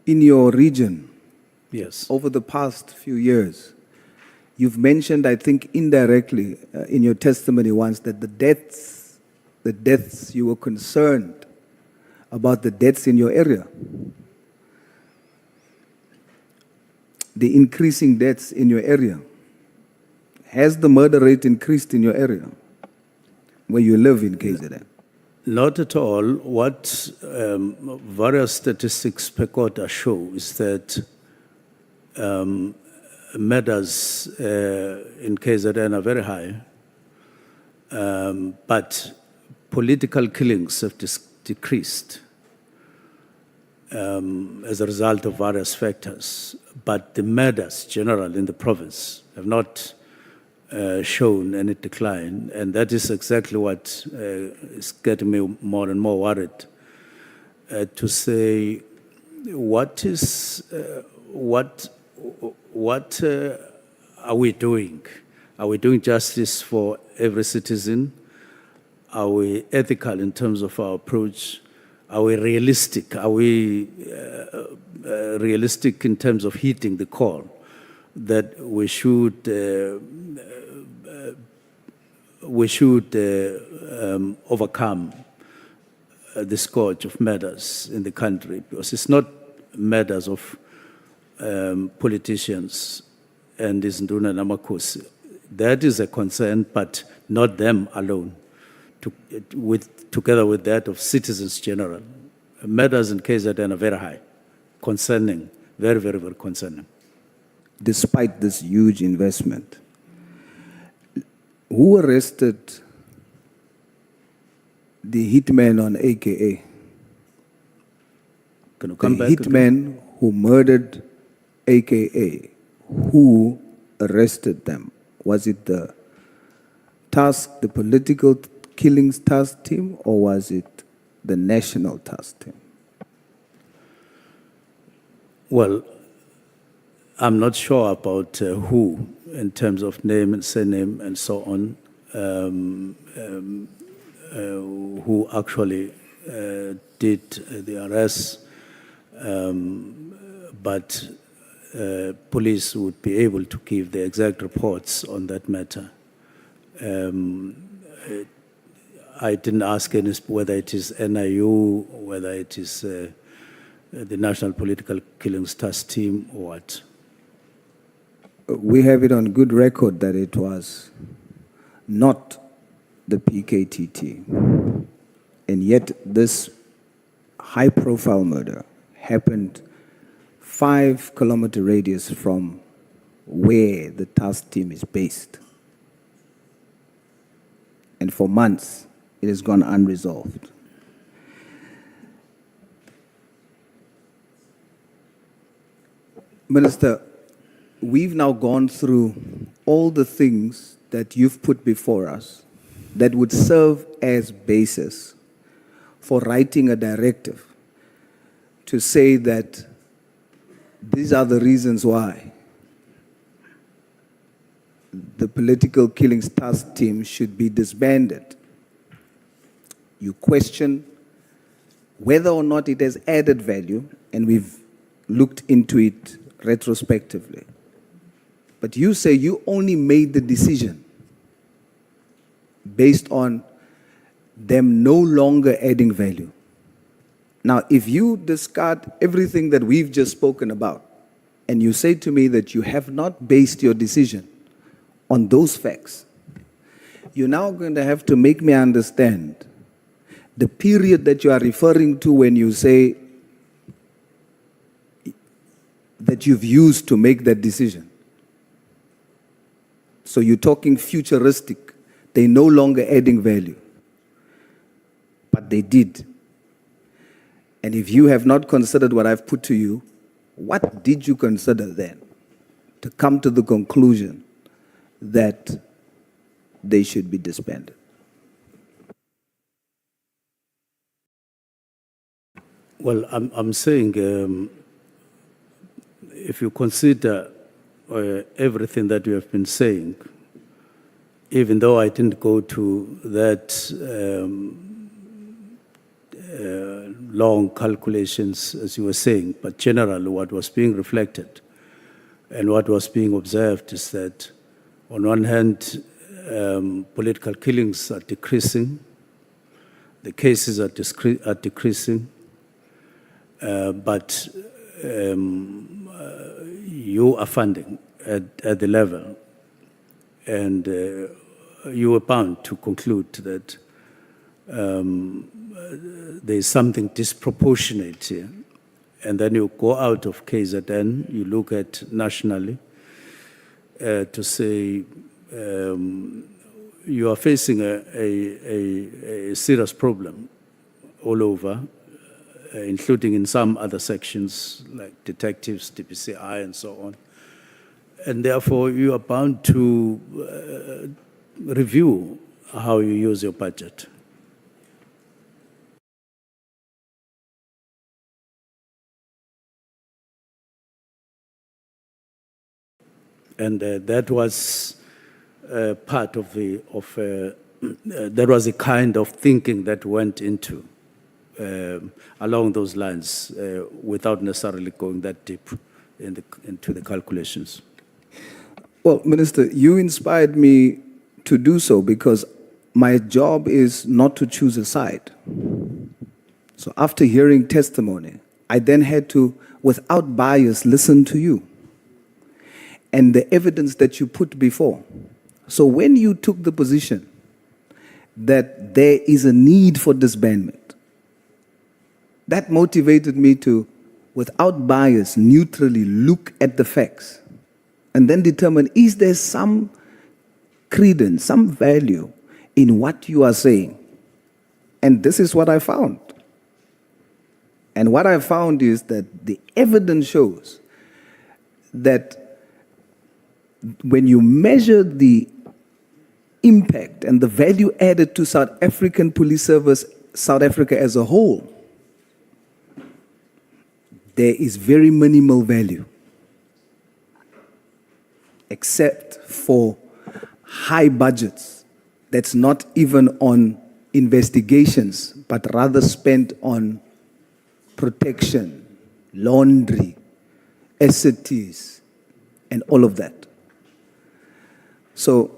[SPEAKER 3] In your region,
[SPEAKER 2] yes.
[SPEAKER 3] over the past few years, you've mentioned, I think indirectly, in your testimony once, that the deaths, you were concerned about the deaths in your area. The increasing deaths in your area. Has the murder rate increased in your area, where you live in KZN?
[SPEAKER 2] Not at all. What various statistics per quarter show is that murders in KZN are very high, but political killings have decreased as a result of various factors. But the murders general in the province have not shown any decline, and that is exactly what is getting me more and more worried. To say, what are we doing? Are we doing justice for every citizen? Are we ethical in terms of our approach? Are we realistic? Are we realistic in terms of hitting the call that we should overcome the scourge of murders in the country? Because it's not murders of politicians and Nduna Namakosi. That is a concern, but not them alone. Together with that of citizens general. Murders in KZN are very high, concerning, very, very, very concerning.
[SPEAKER 3] Despite this huge investment, who arrested the hitman on AKA?
[SPEAKER 2] Can you come
[SPEAKER 3] The
[SPEAKER 2] back?
[SPEAKER 3] hitman who murdered AKA, who arrested them? Was it the political killings task team, or was it the national task team?
[SPEAKER 2] Well, I'm not sure about who, in terms of name and surname and so on, who actually did the arrest, but police would be able to give the exact reports on that matter. I didn't ask whether it is NIU, whether it is the National Political Killings Task Team, or what.
[SPEAKER 3] We have it on good record that it was not the PKTT. And yet this high-profile murder happened 5-kilometer radius from where the task team is based. And for months, it has gone unresolved. Minister, we've now gone through all the things that you've put before us that would serve as basis for writing a directive to say that these are the reasons why the political killings task team should be disbanded. You question whether or not it has added value, and we've looked into it retrospectively. But you say you only made the decision based on them no longer adding value. Now, if you discard everything that we've just spoken about, and you say to me that you have not based your decision on those facts, you're now going to have to make me understand the period that you are referring to when you say that you've used to make that decision. So you're talking futuristic. They're no longer adding value. But they did. And if you have not considered what I've put to you, what did you consider then to come to the conclusion that they should be disbanded?
[SPEAKER 2] Well, I'm saying if you consider everything that you have been saying, even though I didn't go to that long calculations, as you were saying, but generally what was being reflected and what was being observed is that, on one hand, political killings are decreasing, the cases are decreasing, but you are funding at the level, and you were bound to conclude that there is something disproportionate here. And then you go out of KZN, you look at nationally to say you are facing a serious problem all over, including in some other sections like detectives, DPCI, and so on. And therefore, you are bound to review how you use your budget. And that was part of that was a kind of thinking that went into along those lines without necessarily going that deep into the calculations.
[SPEAKER 3] Well, Minister, you inspired me to do so because my job is not to choose a side. So after hearing testimony, I then had to, without bias, listen to you and the evidence that you put before. So when you took the position that there is a need for disbandment, that motivated me to, without bias, neutrally look at the facts and then determine, is there some credence, some value in what you are saying? And this is what I found. And what I found is that the evidence shows that when you measure the impact and the value added to South African police service, South Africa as a whole, there is very minimal value, except for high budgets that's not even on investigations, but rather spent on protection, laundry, SCTs, and all of that. So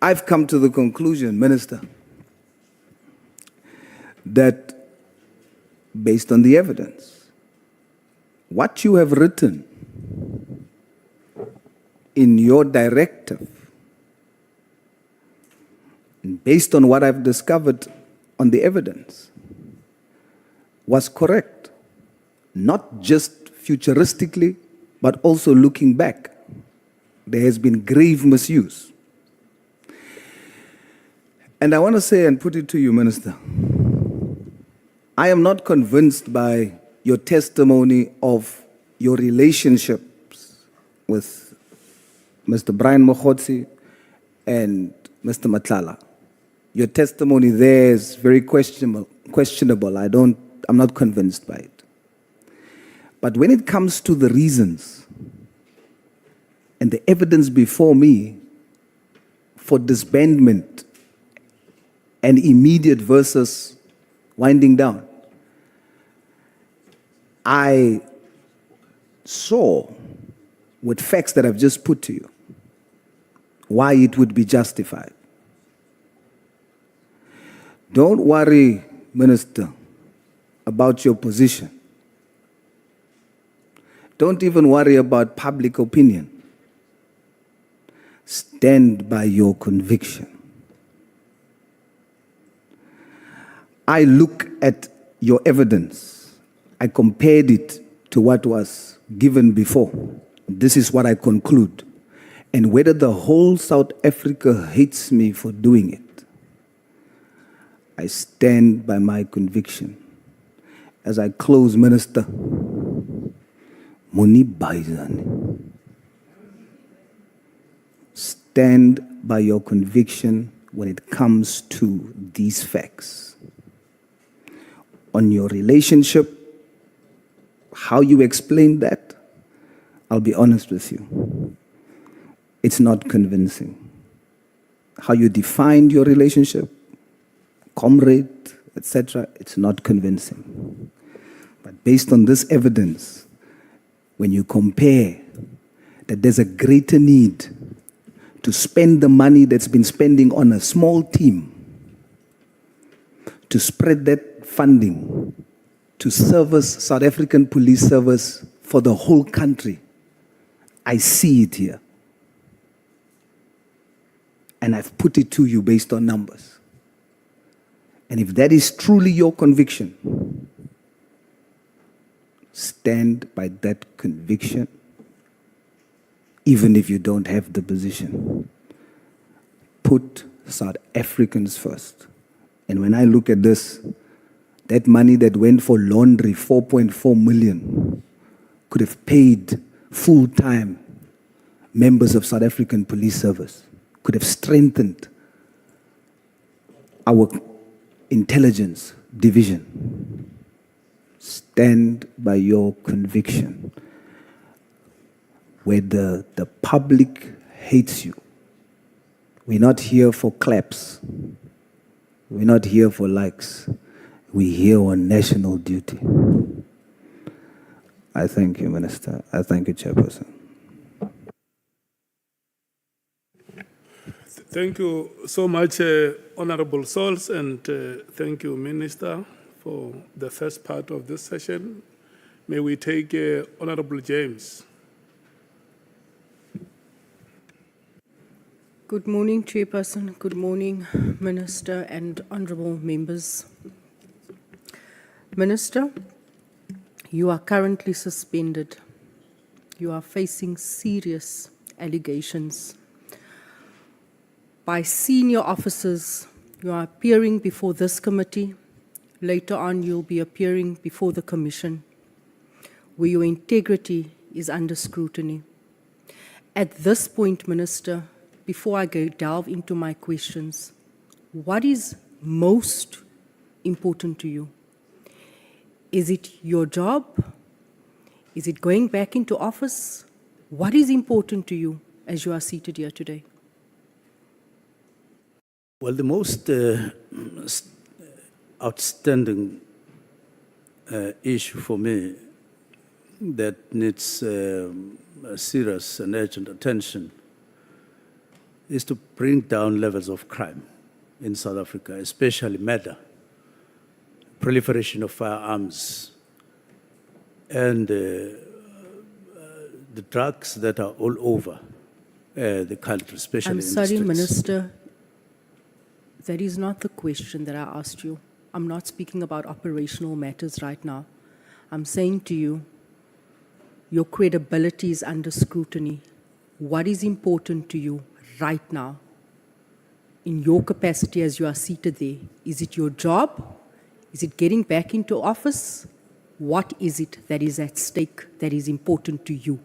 [SPEAKER 3] I've come to the conclusion, Minister, that based on the evidence, what you have written in your directive, and based on what I've discovered on the evidence, was correct, not just futuristically, but also looking back. There has been grave misuse. And I want to say and put it to you, Minister, I am not convinced by your testimony of your relationships with Mr. Brian Mkhwanazi and Mr. Nhlanhla. Your testimony there is very questionable. I'm not convinced by it. But when it comes to the reasons and the evidence before me for disbandment and immediate versus winding down, I saw with facts that I've just put to you why it would be justified. Don't worry, Minister, about your position. Don't even worry about public opinion. Stand by your conviction. I look at your evidence. I compared it to what was given before. This is what I conclude. And whether the whole South Africa hates me for doing it, I stand by my conviction. As I close, Minister, Muni Baizani, stand by your conviction when it comes to these facts. On your relationship, how you explain that, I'll be honest with you. It's not convincing. How you defined your relationship, comrade, etc., it's not convincing. But based on this evidence, when you compare that there's a greater need to spend the money that's been spending on a small team, to spread that funding to service South African police service for the whole country, I see it here. And I've put it to you based on numbers. And if that is truly your conviction, stand by that conviction, even if you don't have the position. Put South Africans first. And when I look at this, that money that went for laundry, 4.4 million, could have paid full-time members of South African police service, could have strengthened our intelligence division. Stand by your conviction. Whether the public hates you, we're not here for claps. We're not here for likes. We're here on national duty. I thank you, Minister. I thank you, Chairperson.
[SPEAKER 1] Thank you so much, Honorable Souls, and thank you, Minister, for the first part of this session. May we take Honorable James.
[SPEAKER 5] Good morning, Chairperson. Good morning, Minister and honourable members. Minister, you are currently suspended. You are facing serious allegations. By senior officers, you are appearing before this committee. Later on, you'll be appearing before the Commission, where your integrity is under scrutiny. At this point, Minister, before I delve into my questions, what is most important to you? Is it your job? Is it going back into office? What is important to you as you are seated here today?
[SPEAKER 2] Well, the most outstanding issue for me that needs serious and urgent attention is to bring down levels of crime in South Africa, especially murder, proliferation of firearms, and the drugs that are all over the country, especially
[SPEAKER 5] I'm
[SPEAKER 2] in
[SPEAKER 5] sorry,
[SPEAKER 2] the streets.
[SPEAKER 5] Minister, that is not the question that I asked you. I'm not speaking about operational matters right now. I'm saying to you, your credibility is under scrutiny. What is important to you right now, in your capacity as you are seated there? Is it your job? Is it getting back into office? What is it that is at stake that is important to you?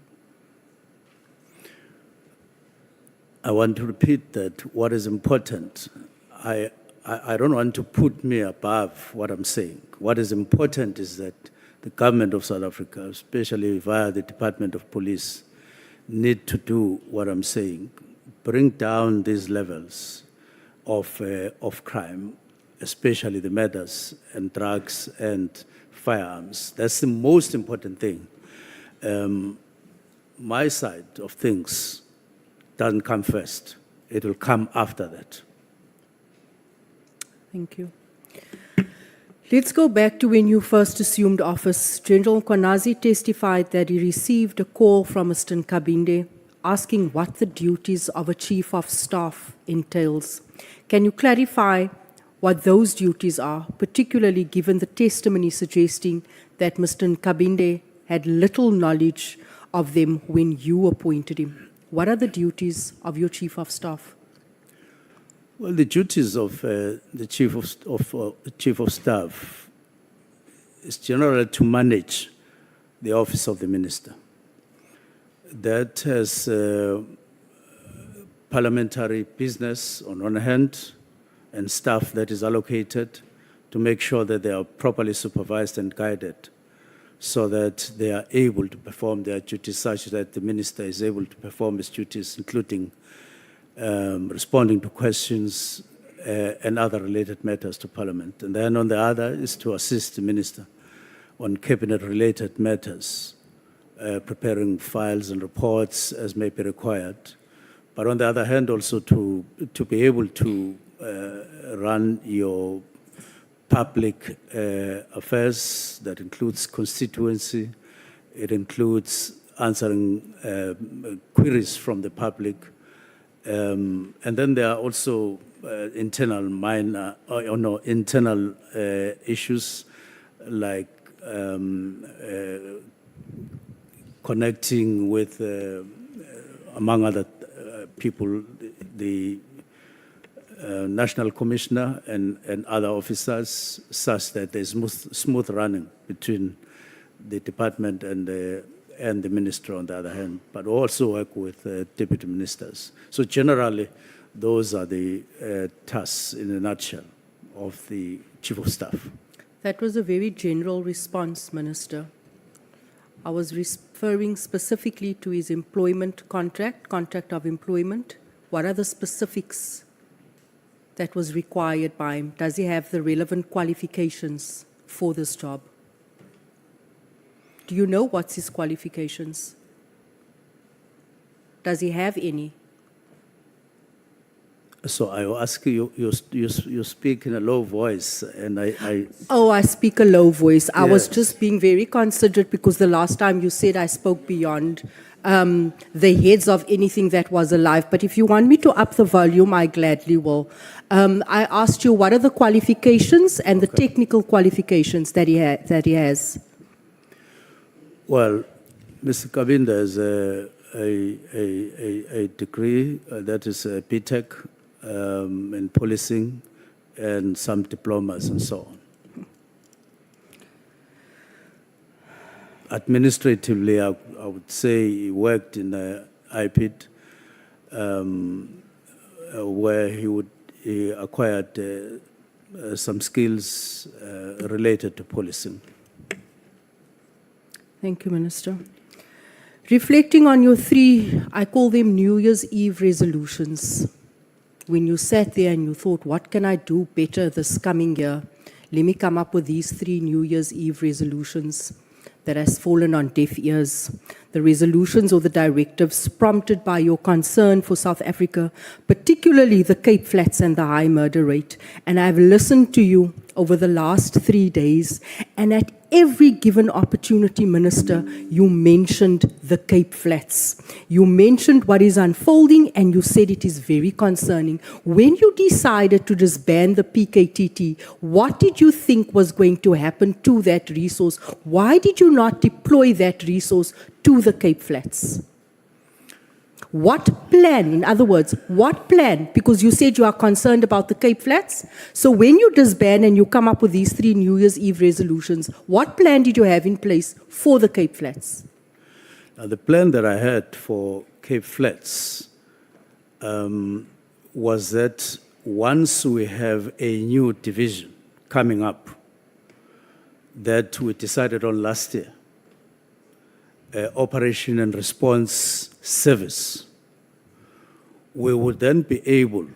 [SPEAKER 2] I want to repeat that what is important, I don't want to put me above what I'm saying. What is important is that the government of South Africa, especially via the Department of Police, need to do what I'm saying, bring down these levels of crime, especially the murders and drugs and firearms. That's the most important thing. My side of things doesn't come first. It will come after that.
[SPEAKER 5] Thank you. Let's go back to when you first assumed office. General Mkhwanazi testified that he received a call from Mr. Nkabinde asking what the duties of a chief of staff entails. Can you clarify what those duties are, particularly given the testimony suggesting that Mr. Nkabinde had little knowledge of them when you appointed him? What are the duties of your chief of staff?
[SPEAKER 2] Well, the duties of the chief of staff is generally to manage the office of the minister. That has parliamentary business on one hand and staff that is allocated to make sure that they are properly supervised and guided so that they are able to perform their duties such that the minister is able to perform his duties, including responding to questions and other related matters to Parliament. And then on the other is to assist the minister on cabinet-related matters, preparing files and reports as may be required. But on the other hand, also to be able to run your public affairs, that includes constituency, it includes answering queries from the public, and then there are also internal issues like connecting with, among other people, the National Commissioner and other officers, such that there's smooth running between the department and the minister on the other hand, but also work with deputy ministers. So generally, those are the tasks in a nutshell of the chief of staff.
[SPEAKER 5] That was a very general response, Minister. I was referring specifically to his employment contract of employment. What are the specifics that was required by him? Does he have the relevant qualifications for this job? Do you know what's his qualifications? Does he have any?
[SPEAKER 2] So I will ask you, you speak in a low voice, and I
[SPEAKER 5] Oh, I speak a low voice. I was
[SPEAKER 2] Yes.
[SPEAKER 5] just being very considerate because the last time you said I spoke beyond the heads of anything that was alive. But if you want me to up the volume, I gladly will. I asked you what are the qualifications and the technical qualifications that he has.
[SPEAKER 2] Well, Mr. Kabinda has a degree that is a BTech in policing and some diplomas and so on. Administratively, I would say he worked in the IPID where he acquired some skills related to policing.
[SPEAKER 5] Thank you, Minister. Reflecting on your three, I call them New Year's Eve resolutions. When you sat there and you thought, what can I do better this coming year? Let me come up with these three New Year's Eve resolutions that has fallen on deaf ears. The resolutions or the directives prompted by your concern for South Africa, particularly the Cape Flats and the high murder rate. And I've listened to you over the last 3 days, and at every given opportunity, Minister, you mentioned the Cape Flats. You mentioned what is unfolding, and you said it is very concerning. When you decided to disband the PKTT, what did you think was going to happen to that resource? Why did you not deploy that resource to the Cape Flats? What plan, in other words, what plan? Because you said you are concerned about the Cape Flats. So when you disband and you come up with these three New Year's Eve resolutions, what plan did you have in place for the Cape Flats?
[SPEAKER 2] Now, the plan that I had for Cape Flats was that once we have a new division coming up that we decided on last year, Operation and Response Service, we would then be able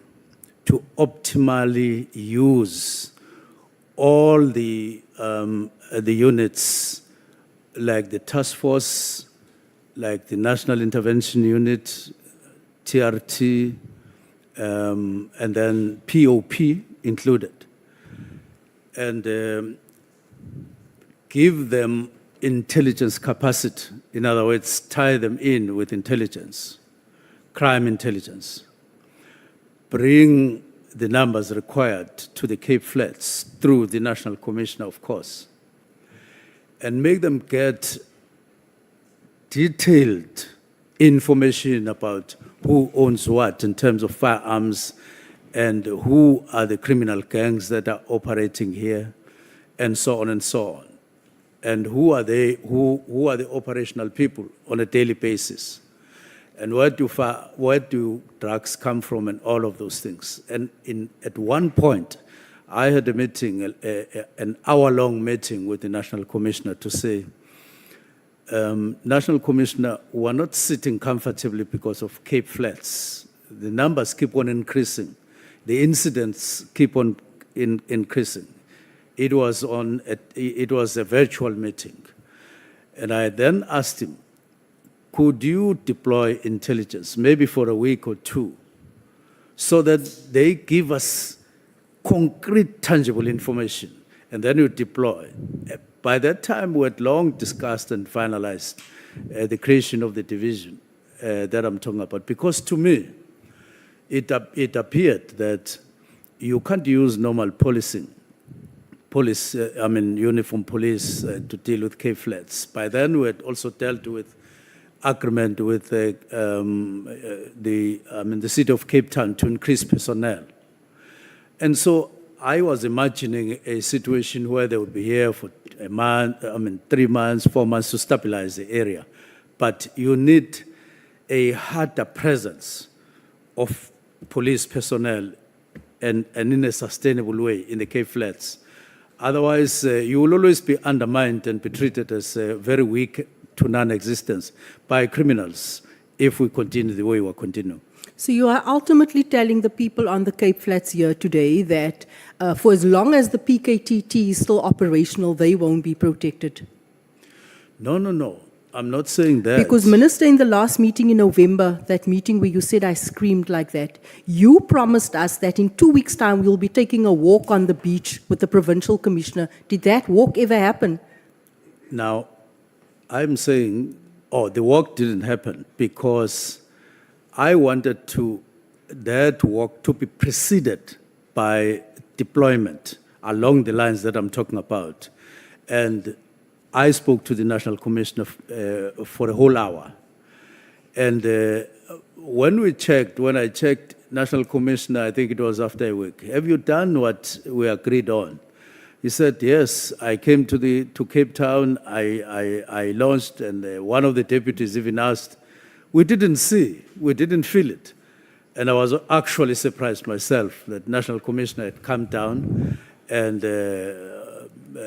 [SPEAKER 2] to optimally use all the units like the task force, like the National Intervention Unit, TRT, and then POP included. and give them intelligence capacity. In other words, tie them in with intelligence, crime intelligence. Bring the numbers required to the Cape Flats through the National Commissioner, of course, and make them get detailed information about who owns what in terms of firearms and who are the criminal gangs that are operating here, and so on and so on. And who are the operational people on a daily basis, and where do drugs come from, and all of those things. And at one point, I had a meeting, an hour-long meeting with the National Commissioner to say, National Commissioner, we're not sitting comfortably because of Cape Flats. The numbers keep on increasing. The incidents keep on increasing. It was a virtual meeting. And I then asked him, could you deploy intelligence, maybe for a week or two, so that they give us concrete, tangible information, and then you deploy. By that time, we had long discussed and finalized the creation of the division that I'm talking about, because to me, it appeared that you can't use normal policing, uniform police to deal with Cape Flats. By then, we had also dealt with agreement with the city of Cape Town to increase personnel. And so I was imagining a situation where they would be here for a month, 3 months, 4 months to stabilize the area. But you need a harder presence of police personnel and in a sustainable way in the Cape Flats. Otherwise, you will always be undermined and be treated as very weak to non-existence by criminals if we continue the way we're continuing.
[SPEAKER 5] So you are ultimately telling the people on the Cape Flats here today that for as long as the PKTT is still operational, they won't be protected?
[SPEAKER 2] No. I'm not saying that.
[SPEAKER 5] Because Minister, in the last meeting in November, that meeting where you said I screamed like that, you promised us that in 2 weeks' time we'll be taking a walk on the beach with the Provincial Commissioner. Did that walk ever happen?
[SPEAKER 2] Now, I'm saying, the walk didn't happen because I wanted that walk to be preceded by deployment along the lines that I'm talking about. And I spoke to the National Commissioner for a whole hour. And when I checked, National Commissioner, I think it was after a week, have you done what we agreed on? He said, yes, I came to Cape Town, I launched, and one of the deputies even asked, we didn't feel it. And I was actually surprised myself that National Commissioner had come down and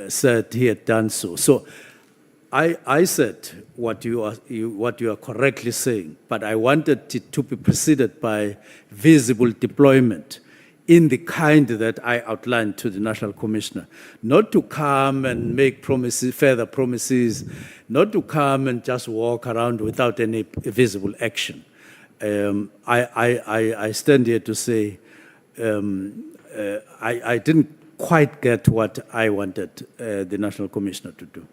[SPEAKER 2] said he had done so. So I said what you are correctly saying, but I wanted it to be preceded by visible deployment in the kind that I outlined to the National Commissioner. Not to come and make promises, further promises, not to come and just walk around without any visible action. I stand here to say I didn't quite get what I wanted the National Commissioner to do.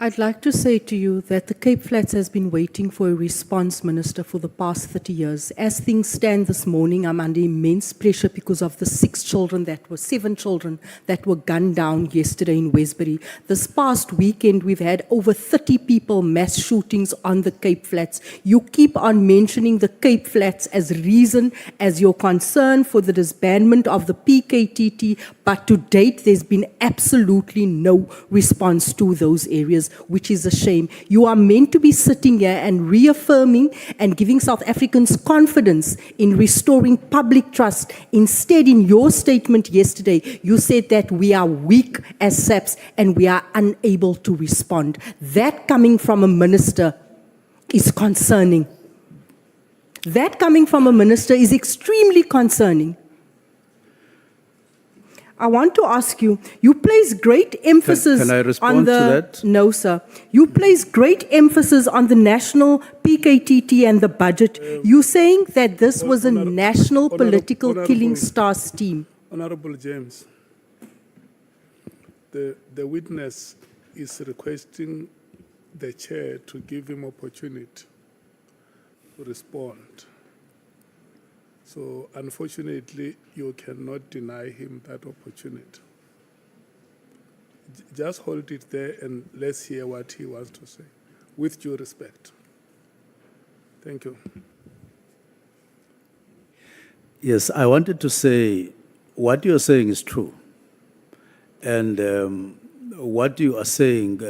[SPEAKER 5] I'd like to say to you that the Cape Flats has been waiting for a response, Minister, for the past 30 years. As things stand this morning, I'm under immense pressure because of the 7 children that were gunned down yesterday in Westbury. This past weekend, we've had over 30 people mass shootings on the Cape Flats. You keep on mentioning the Cape Flats as reason, as your concern for the disbandment of the PKTT, but to date, there's been absolutely no response to those areas, which is a shame. You are meant to be sitting here and reaffirming and giving South Africans confidence in restoring public trust. Instead, in your statement yesterday, you said that we are weak as SAPS and we are unable to respond. That coming from a minister is concerning. That coming from a minister is extremely concerning. I want to ask you, you place great emphasis
[SPEAKER 2] Can I respond
[SPEAKER 5] on the...
[SPEAKER 2] to that?
[SPEAKER 5] No, sir. You place great emphasis on the national PKTT and the budget. You're saying that this was a national political killing star scheme.
[SPEAKER 1] Honorable James, the witness is requesting the chair to give him opportunity to respond. So unfortunately, you cannot deny him that opportunity. Just hold it there and let's hear what he wants to say, with due respect. Thank you.
[SPEAKER 2] Yes, I wanted to say what you're saying is true. And what you are saying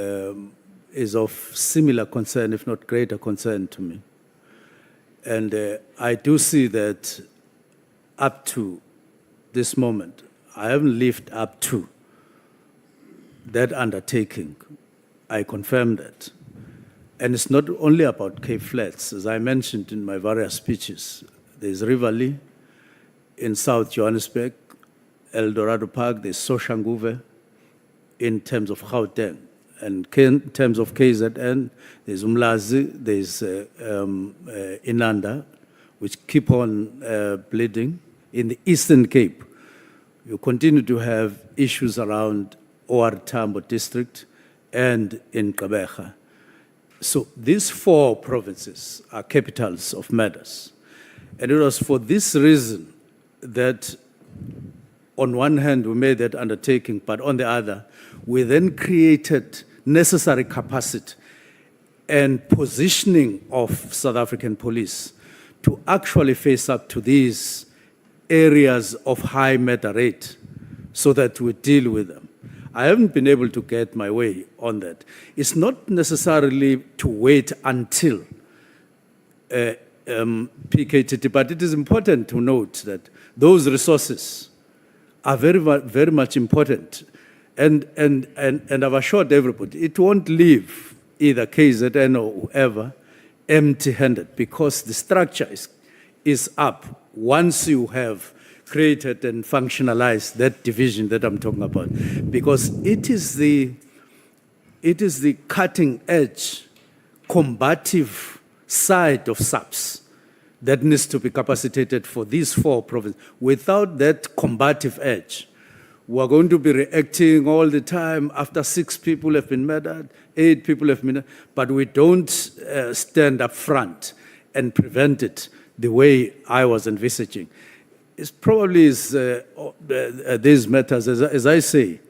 [SPEAKER 2] is of similar concern, if not greater concern to me. And I do see that up to this moment, I haven't lived up to that undertaking. I confirm that. And it's not only about Cape Flats. As I mentioned in my various speeches, there's Riverlea in South Johannesburg, El Dorado Park, there's Soshanguve in terms of Gauteng. And in terms of KZN, there's Umlazi, there's Inanda, which keep on bleeding. In the Eastern Cape, you continue to have issues around OR Tambo district and in Gqeberha. So these 4 provinces are capitals of matters. And it was for this reason that on one hand we made that undertaking, but on the other, we then created necessary capacity and positioning of South African police to actually face up to these areas of high murder rate so that we deal with them. I haven't been able to get my way on that. It's not necessarily to wait until PKTT, but it is important to note that those resources are very, very much important. And I've assured everybody, it won't leave either KZN or whoever empty-handed, because the structure is up once you have created and functionalized that division that I'm talking about, because it is the cutting edge, combative side of SAPS that needs to be capacitated for these 4 provinces. Without that combative edge, we're going to be reacting all the time after 6 people have been murdered, 8 people have been murdered, but we don't stand up front and prevent it the way I was envisaging. It probably is these matters, as I say,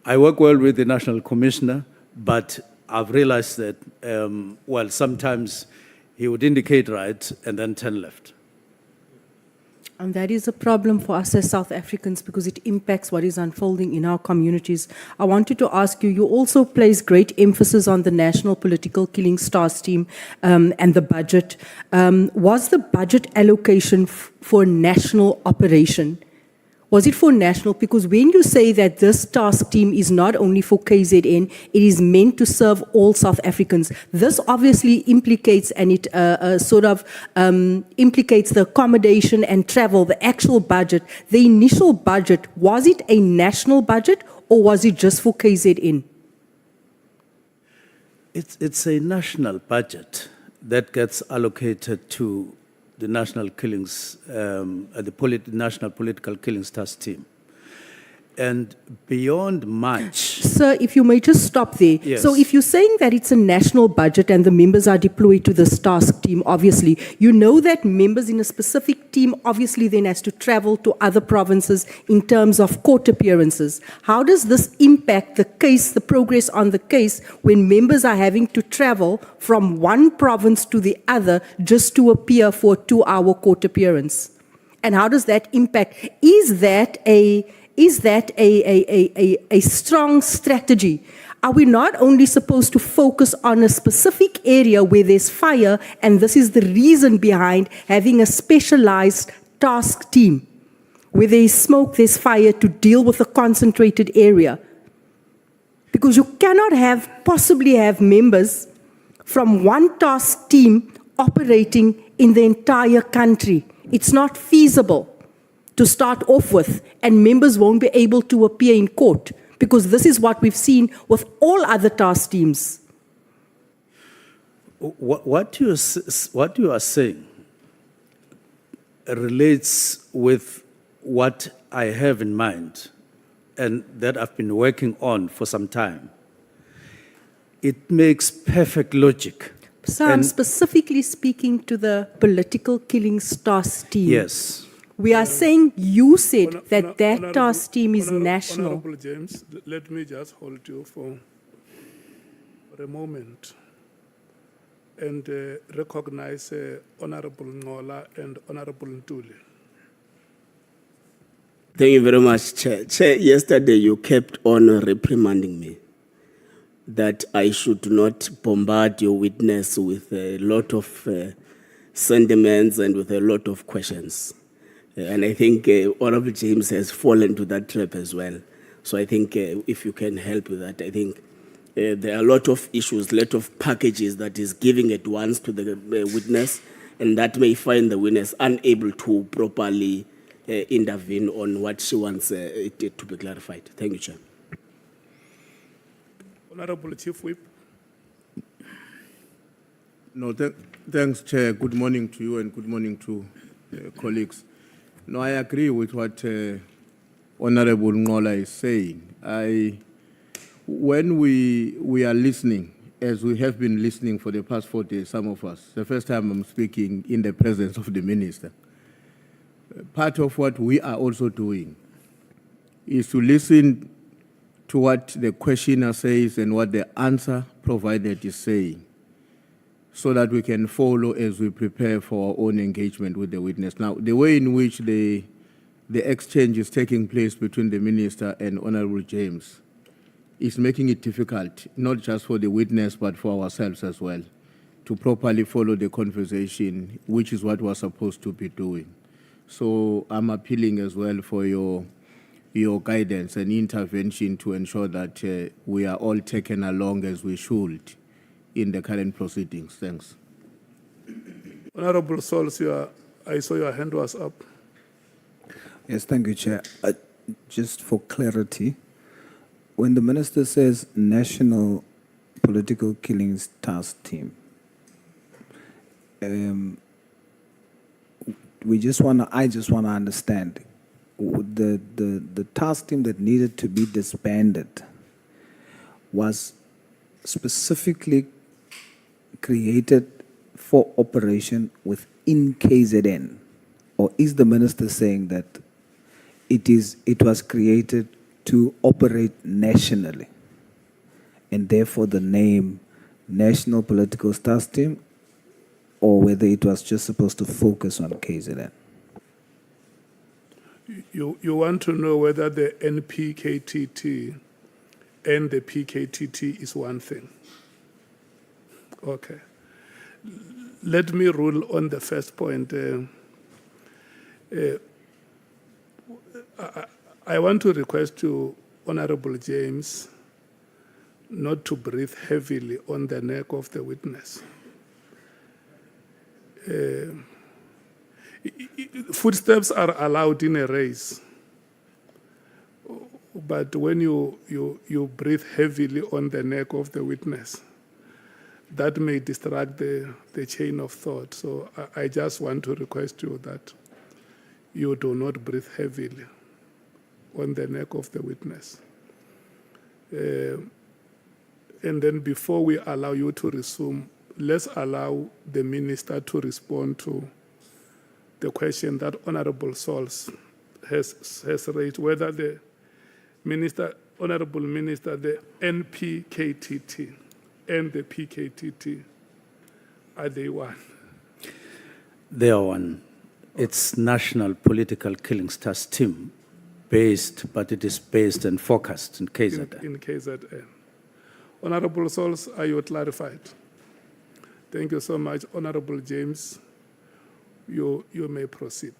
[SPEAKER 2] I work well with the National Commissioner, but I've realized that, well, sometimes he would indicate right and then turn left.
[SPEAKER 5] And that is a problem for us as South Africans because it impacts what is unfolding in our communities. I wanted to ask you, you also place great emphasis on the National Political Killings Task Team and the budget. Was the budget allocation for national operation? Was it for national? Because when you say that this task team is not only for KZN, it is meant to serve all South Africans. This obviously implicates, and it implicates the accommodation and travel, the actual budget. The initial budget, was it a national budget or was it just for KZN?
[SPEAKER 2] It's a national budget that gets allocated to the National Killings, National Political Killings Task Team. And beyond March...
[SPEAKER 5] Sir, if you may just stop there.
[SPEAKER 2] Yes.
[SPEAKER 5] So if you're saying that it's a national budget and the members are deployed to this task team, obviously, you know that members in a specific team obviously then has to travel to other provinces in terms of court appearances. How does this impact the case, the progress on the case, when members are having to travel from one province to the other just to appear for a 2-hour court appearance? And how does that impact? Is that a strong strategy? Are we not only supposed to focus on a specific area where there's fire, and this is the reason behind having a specialized task team, where there's smoke, there's fire, to deal with a concentrated area? Because you cannot possibly have members from one task team operating in the entire country. It's not feasible to start off with, and members won't be able to appear in court, because this is what we've seen with all other task teams.
[SPEAKER 2] What you are saying relates with what I have in mind and that I've been working on for some time, it makes perfect logic.
[SPEAKER 5] So I'm
[SPEAKER 2] And-
[SPEAKER 5] specifically speaking to the political killings task team.
[SPEAKER 2] Yes.
[SPEAKER 5] We are saying you said
[SPEAKER 1] Honor-
[SPEAKER 5] that
[SPEAKER 1] honor-
[SPEAKER 5] that
[SPEAKER 1] honorable-
[SPEAKER 5] task team is
[SPEAKER 1] honor-
[SPEAKER 5] national.
[SPEAKER 1] Honorable James, let me just hold you for a moment and recognize Honorable Nhlanhla and Honorable Ntuli.
[SPEAKER 6] Thank you very much, Chair. Chair, yesterday you kept on reprimanding me that I should not bombard your witness with a lot of sentiments and with a lot of questions. And I think Honorable James has fallen to that trap as well. So I think if you can help with that, I think there are a lot of issues, a lot of packages that is giving at once to the witness, and that may find the witness unable to properly intervene on what she wants it to be clarified. Thank you, Chair.
[SPEAKER 1] Honorable Chief Whip.
[SPEAKER 7] No, thanks, Chair. Good morning to you and good morning to colleagues. No, I agree with what Honorable Nhlanhla is saying. When we are listening, as we have been listening for the past 4 days, some of us, the first time I'm speaking in the presence of the Minister, part of what we are also doing is to listen to what the questioner says and what the answer provided is saying, so that we can follow as we prepare for our own engagement with the witness. Now, the way in which the exchange is taking place between the Minister and Honorable James is making it difficult, not just for the witness, but for ourselves as well, to properly follow the conversation, which is what we're supposed to be doing. So I'm appealing as well for your guidance and intervention to ensure that we are all taken along as we should in the current proceedings. Thanks.
[SPEAKER 1] Honorable Sols, I saw your hand was up.
[SPEAKER 3] Yes, thank you, Chair. Just for clarity, when the Minister says National Political Killings Task Team, I just want to understand the task team that needed to be disbanded was specifically created for operation within KZN, or is the Minister saying that it was created to operate nationally, and therefore the name National Political Task Team, or whether it was just supposed to focus on KZN?
[SPEAKER 1] You want to know whether the NPKTT and the PKTT is one thing. Okay. Let me rule on the first point. I want to request to Honorable James not to breathe heavily on the neck of the witness. Footsteps are allowed in a race, but when you breathe heavily on the neck of the witness, that may distract the chain of thought. So I just want to request you that you do not breathe heavily on the neck of the witness. And then before we allow you to resume, let's allow the Minister to respond to the question that Honorable Sols has raised, whether the Honorable Minister, the NPKTT and the PKTT, are they one?
[SPEAKER 2] They are one. It's National Political Killings Task Team, but it is based and focused in KZN.
[SPEAKER 1] In KZN. Honorable Sols, are you clarified? Thank you so much. Honorable James, you may proceed.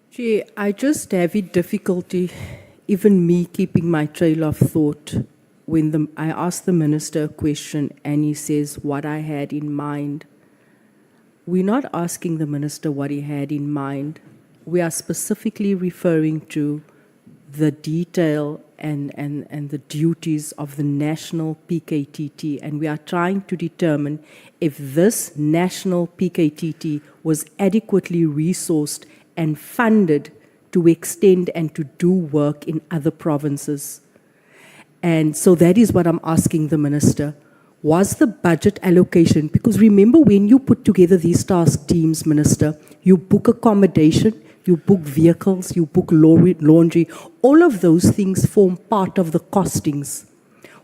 [SPEAKER 5] Chair, I just have a difficulty, even me keeping my trail of thought, when I ask the Minister a question and he says what I had in mind. We're not asking the Minister what he had in mind. We are specifically referring to the detail and the duties of the national PKTT, and we are trying to determine if this national PKTT was adequately resourced and funded to extend and to do work in other provinces. And so that is what I'm asking the minister. Was the budget allocation, because remember when you put together these task teams, Minister, you book accommodation, you book vehicles, you book laundry, all of those things form part of the costings.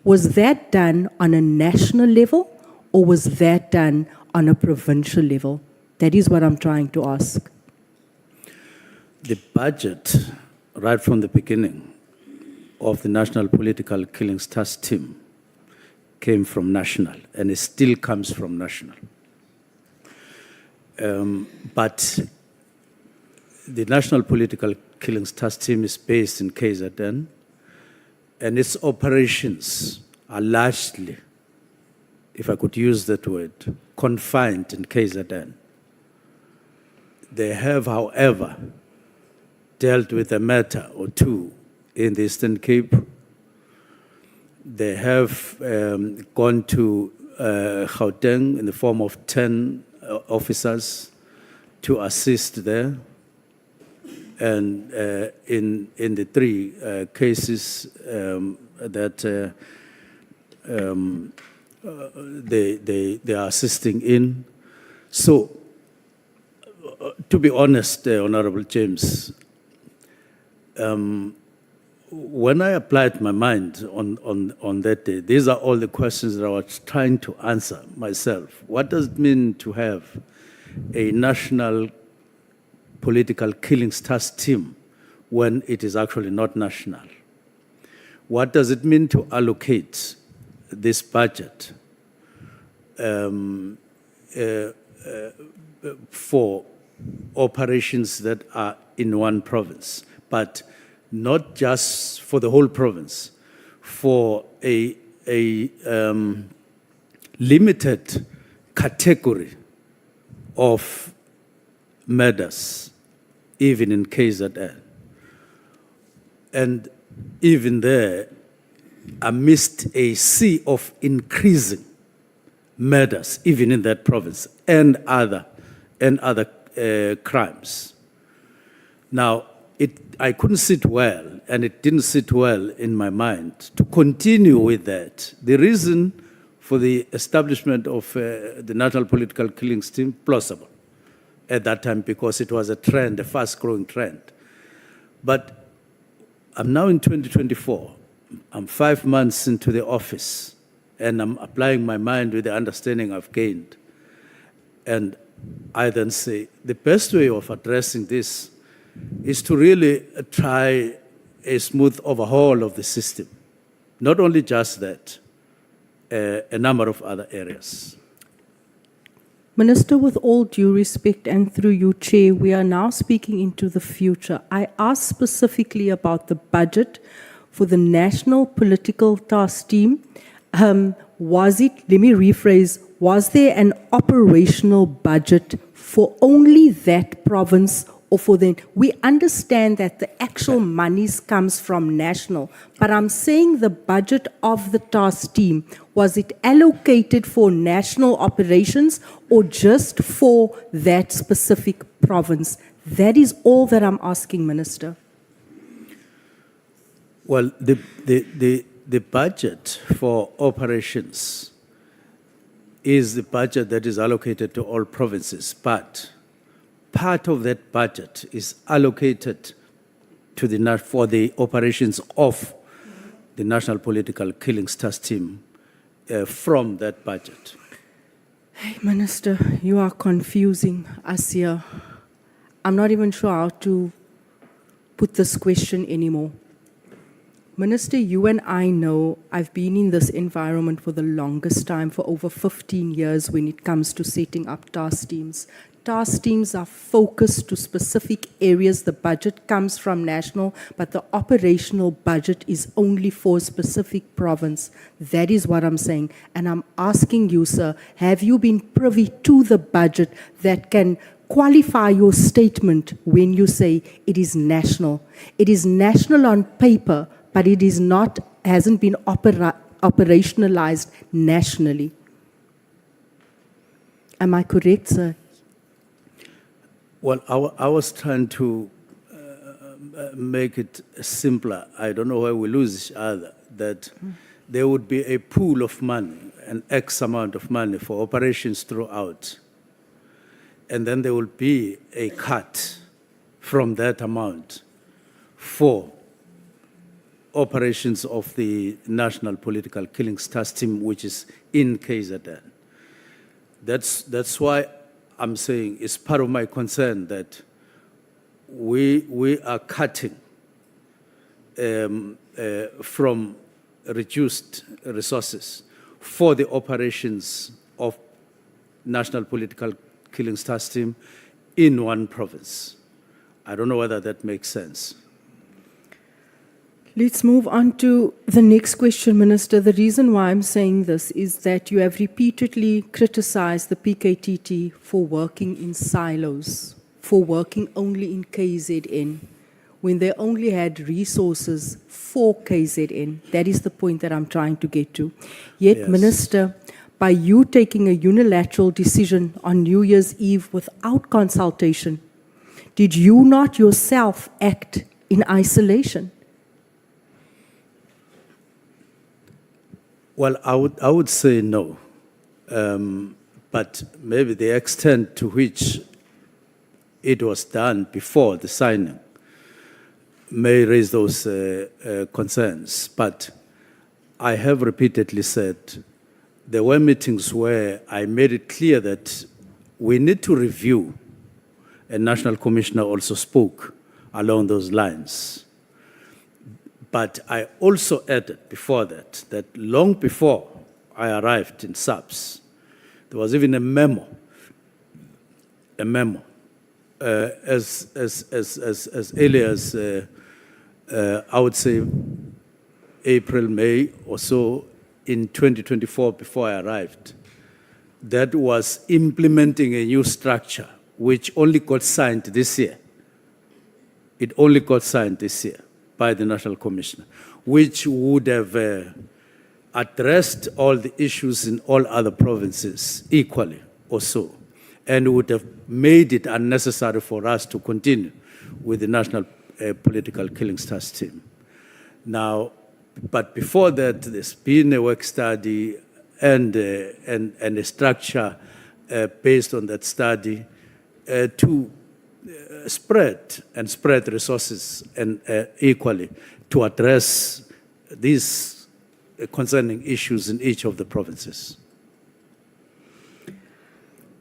[SPEAKER 5] Was that done on a national level or was that done on a provincial level? That is what I'm trying to ask.
[SPEAKER 2] The budget, right from the beginning of the National Political Killings Task Team, came from national, and it still comes from national. But the National Political Killings Task Team is based in KZN, and its operations are largely, if I could use that word, confined in KZN. They have, however, dealt with a matter or two in the Eastern Cape. They have gone to Gauteng in the form of 10 officers to assist there. And in the three cases that they are assisting in. So, to be honest, Honorable James, when I applied my mind on that day, these are all the questions that I was trying to answer myself. What does it mean to have a national political killings task team when it is actually not national? What does it mean to allocate this budget for operations that are in one province, but not just for the whole province, for a limited category of murders, even in KZN? And even there, amidst a sea of increasing murders, even in that province, and other crimes. Now, I couldn't sit well, and it didn't sit well in my mind to continue with that. The reason for the establishment of the National Political Killings Team, plausible at that time, because it was a trend, a fast-growing trend. But I'm now in 2024. I'm 5 months into the office, and I'm applying my mind with the understanding I've gained. And I then say, the best way of addressing this is to really try a smooth overhaul of the system. Not only just that, a number of other areas.
[SPEAKER 5] Minister, with all due respect and through you, Chair, we are now speaking into the future. I asked specifically about the budget for the National Political Task Team. Was there an operational budget for only that province or for the, we understand that the actual monies comes from national, but I'm saying the budget of the task team, was it allocated for national operations or just for that specific province? That is all that I'm asking, Minister.
[SPEAKER 2] Well, the budget for operations is the budget that is allocated to all provinces, but part of that budget is allocated to for the operations of the National Political Killings Task Team from that budget.
[SPEAKER 5] Hey, Minister, you are confusing us here. I'm not even sure how to put this question anymore. Minister, you and I know I've been in this environment for the longest time, for over 15 years when it comes to setting up task teams. Task teams are focused to specific areas. The budget comes from national, but the operational budget is only for a specific province. That is what I'm saying. And I'm asking you, sir, have you been privy to the budget that can qualify your statement when you say it is national. It is national on paper, but it is not, hasn't been operationalized nationally. Am I correct, sir?
[SPEAKER 2] Well, I was trying to make it simpler. I don't know why we lose each other, that there would be a pool of money, an X amount of money for operations throughout. And then there will be a cut from that amount for operations of the National Political Killings Task Team, which is in KZN. That's why I'm saying it's part of my concern that we are cutting from reduced resources for the operations of National Political Killings Task Team in one province. I don't know whether that makes sense.
[SPEAKER 5] Let's move on to the next question, Minister. The reason why I'm saying this is that you have repeatedly criticized the PKTT for working in silos, for working only in KZN, when they only had resources for KZN. That is the point that I'm trying to get to. Yet,
[SPEAKER 2] Yes.
[SPEAKER 5] Minister, by you taking a unilateral decision on New Year's Eve without consultation, did you not yourself act in isolation?
[SPEAKER 2] Well, I would say no, but maybe the extent to which it was done before the signing may raise those concerns. But I have repeatedly said there were meetings where I made it clear that we need to review, and National Commissioner also spoke along those lines. But I also added before that long before I arrived in SAPS, there was even a memo, as early as, I would say, April, May or so in 2024 before I arrived, that was implementing a new structure which only got signed this year. It only got signed this year by the National Commissioner, which would have addressed all the issues in all other provinces equally or so, and would have made it unnecessary for us to continue with the National Political Killings Task Team. Now, but before that, there's been a work study and a structure based on that study to spread resources and equally to address these concerning issues in each of the provinces.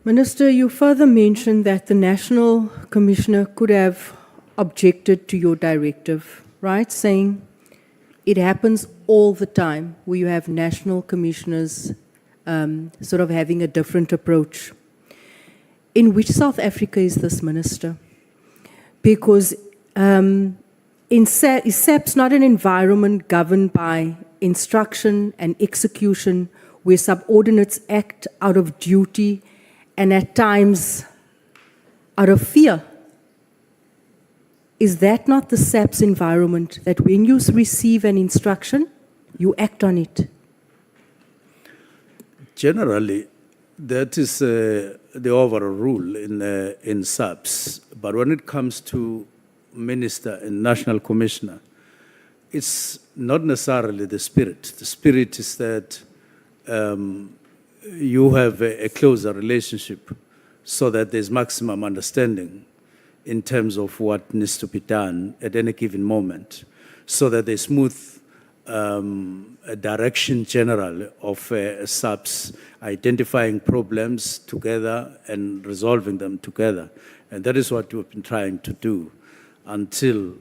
[SPEAKER 5] Minister, you further mentioned that the National Commissioner could have objected to your directive, right? Saying it happens all the time where you have national commissioners sort of having a different approach. In which South Africa is this, Minister? Because is SAPS not an environment governed by instruction and execution where subordinates act out of duty and at times out of fear? Is that not the SAPS environment, that when you receive an instruction, you act on it?
[SPEAKER 2] Generally, that is the overall rule in SAPS. But when it comes to minister and national commissioner, it's not necessarily the spirit. The spirit is that you have a closer relationship so that there's maximum understanding in terms of what needs to be done at any given moment, so that there's smooth direction general of SAPS, identifying problems together and resolving them together. And that is what we've been trying to do until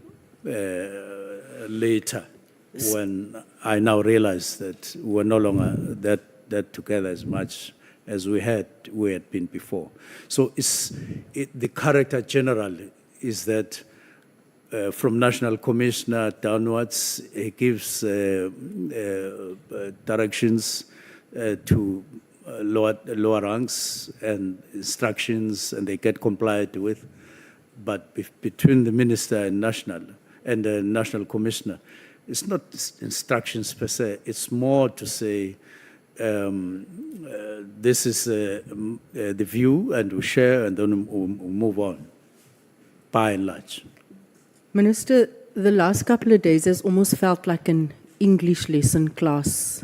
[SPEAKER 2] later, when I now realize that we're no longer that together as much as we had been before. So the character generally is that from National Commissioner downwards, he gives directions to lower ranks and instructions, and they get complied with. But between the minister and the national commissioner, it's not instructions per se. It's more to say this is the view, and we share, and then we'll move on. By and large.
[SPEAKER 5] Minister, the last couple of days has almost felt like an English lesson class.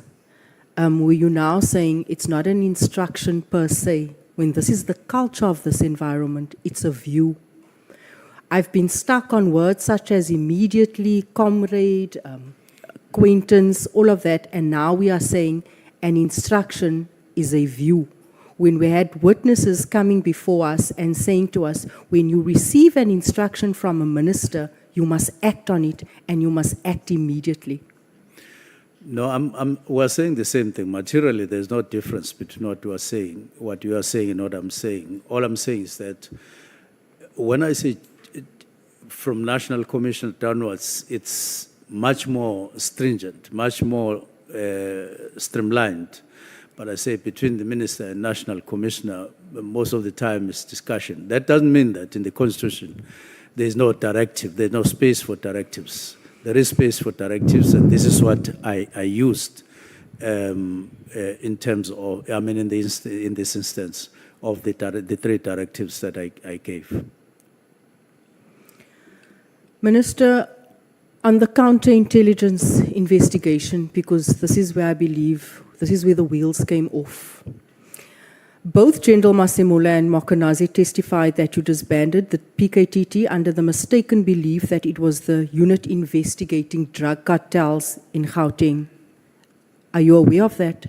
[SPEAKER 5] Where you're now saying it's not an instruction per se, when this is the culture of this environment, it's a view. I've been stuck on words such as immediately, comrade, acquaintance, all of that, and now we are saying an instruction is a view. When we had witnesses coming before us and saying to us, when you receive an instruction from a minister, you must act on it and you must act immediately.
[SPEAKER 2] No, we're saying the same thing. Materially, there's no difference between what you are saying and what I'm saying. All I'm saying is that when I say from National Commission downwards, it's much more stringent, much more streamlined. But I say between the minister and national commissioner, most of the time it's discussion. That doesn't mean that in the Constitution there's no directive, there's no space for directives. There is space for directives, and this is what I used in terms of, in this instance, of the 3 directives that I gave.
[SPEAKER 5] Minister, on the counterintelligence investigation, because this is where I believe, this is where the wheels came off. Both General Masemola and Mkhwanazi testified that you disbanded the PKTT under the mistaken belief that it was the unit investigating drug cartels in Gauteng. Are you aware of that?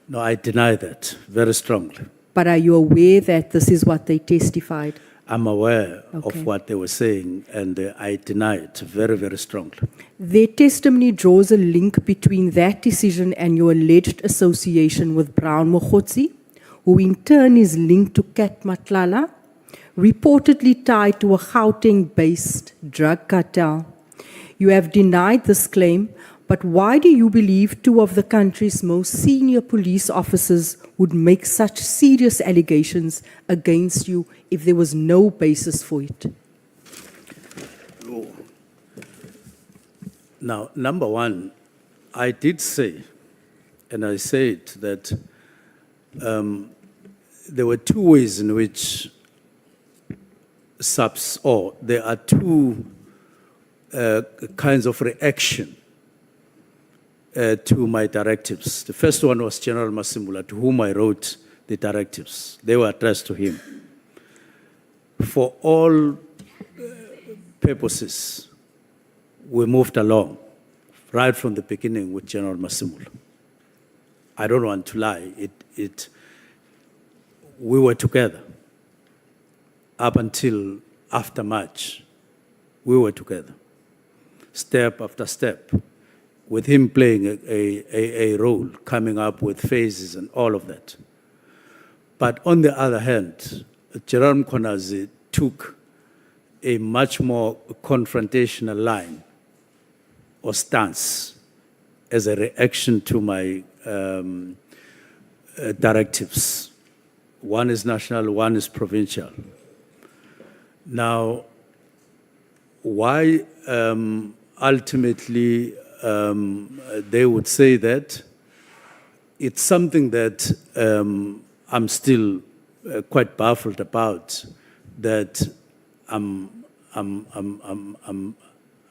[SPEAKER 2] No, I deny that very strongly.
[SPEAKER 5] But are you aware that this is what they testified?
[SPEAKER 2] I'm aware
[SPEAKER 5] Okay.
[SPEAKER 2] of what they were saying, and I deny it very, very strongly.
[SPEAKER 5] Their testimony draws a link between that decision and your alleged association with Brown Mkhwanazi, who in turn is linked to Nhlanhla, reportedly tied to a Gauteng-based drug cartel. You have denied this claim, but why do you believe 2 of the country's most senior police officers would make such serious allegations against you if there was no basis for it?
[SPEAKER 2] Now, number one, I did say, and I said that there were 2 ways in which there are 2 kinds of reaction to my directives. The first one was General Masemola, to whom I wrote the directives. They were addressed to him. For all purposes, we moved along right from the beginning with General Masemola. I don't want to lie. We were together up until after March. We were together, step after step, with him playing a role, coming up with phases and all of that. But on the other hand, General Mkhwanazi took a much more confrontational line or stance as a reaction to my directives. One is national, one is provincial. Now, why ultimately they would say that, it's something that I'm still quite baffled about, that I'm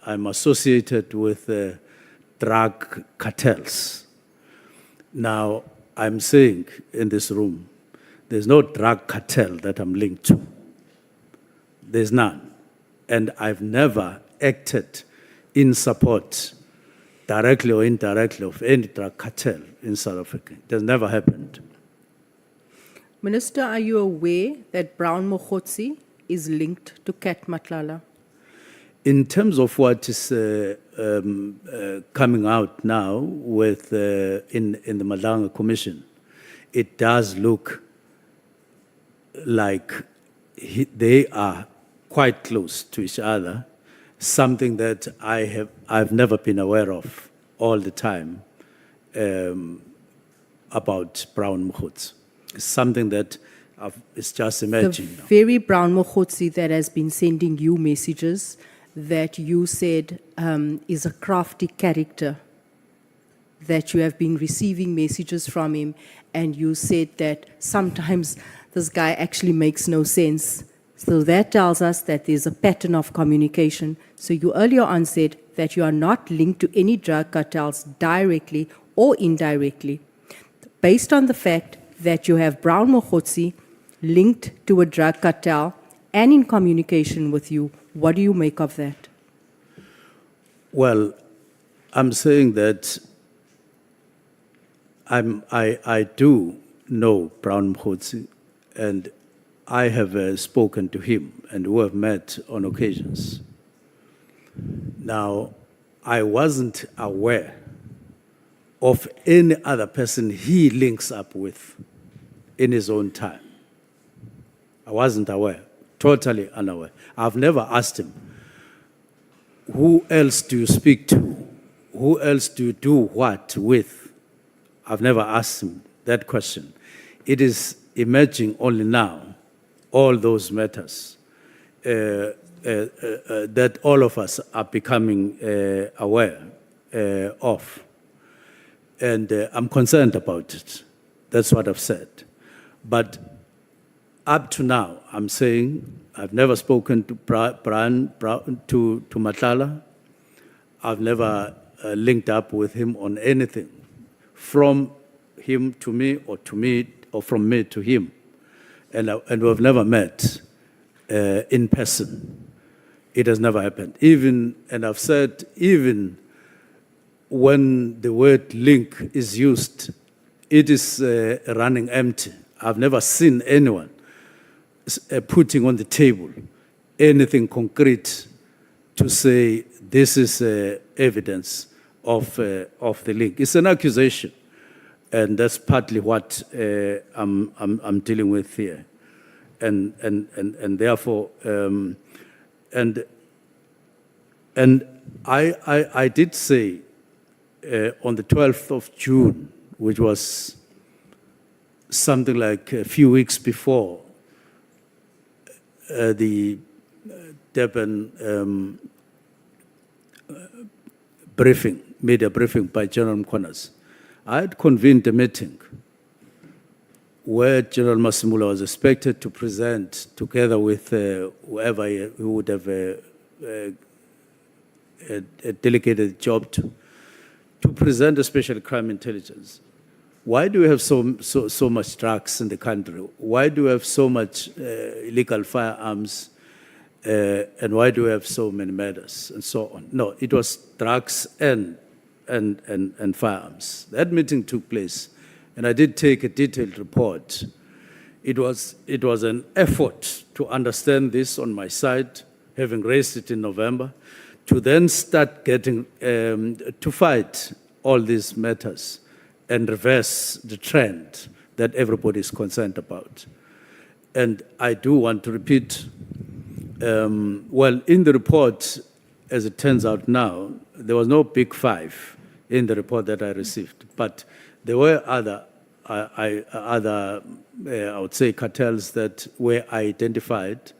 [SPEAKER 2] associated with drug cartels. Now, I'm saying in this room, there's no drug cartel that I'm linked to. There's none. And I've never acted in support, directly or indirectly, of any drug cartel in South Africa. It has never happened.
[SPEAKER 5] Minister, are you aware that Brown Mkhwanazi is linked to Nhlanhla?
[SPEAKER 2] In terms of what is coming out now with in the Nhlanhla Commission, it does look like they are quite close to each other, something that I've never been aware of all the time. about Brown Mkhwanazi. It's something that it's just emerging
[SPEAKER 5] The
[SPEAKER 2] now.
[SPEAKER 5] very Brown Mkhwanazi that has been sending you messages that you said is a crafty character, that you have been receiving messages from him, and you said that sometimes this guy actually makes no sense. So that tells us that there's a pattern of communication. So you earlier on said that you are not linked to any drug cartels directly or indirectly. Based on the fact that you have Brown Mkhwanazi linked to a drug cartel and in communication with you, what do you make of that?
[SPEAKER 2] Well, I'm saying that I do know Brown Mkhwanazi, and I have spoken to him, and we have met on occasions. Now, I wasn't aware of any other person he links up with in his own time. I wasn't aware, totally unaware. I've never asked him, who else do you speak to? Who else do you do what with? I've never asked him that question. It is emerging only now, all those matters, that all of us are becoming aware of. And I'm concerned about it. That's what I've said. But up to now, I'm saying I've never spoken to to Nhlanhla. I've never linked up with him on anything, from him to me, or from me to him. And we've never met in person. It has never happened. And I've said, even when the word link is used, it is running empty. I've never seen anyone putting on the table anything concrete to say this is evidence of the link. It's an accusation, and that's partly what I'm dealing with here, and therefore, and I did say on the 12th of June, which was something like a few weeks before the Durban media briefing by General Mkhwanazi, I had convened a meeting where General Masemola was expected to present, together with whoever he would have delegated the job to present a special crime intelligence. Why do we have so much drugs in the country? Why do we have so much illegal firearms? And why do we have so many murders and so on? No, it was drugs and firearms. That meeting took place, and I did take a detailed report. It was an effort to understand this on my side, having raised it in November, to then start getting to fight all these matters and reverse the trend that everybody is concerned about. And I do want to repeat, well, in the report, as it turns out now, there was no big five in the report that I received, but there were other, I would say, cartels that were identified,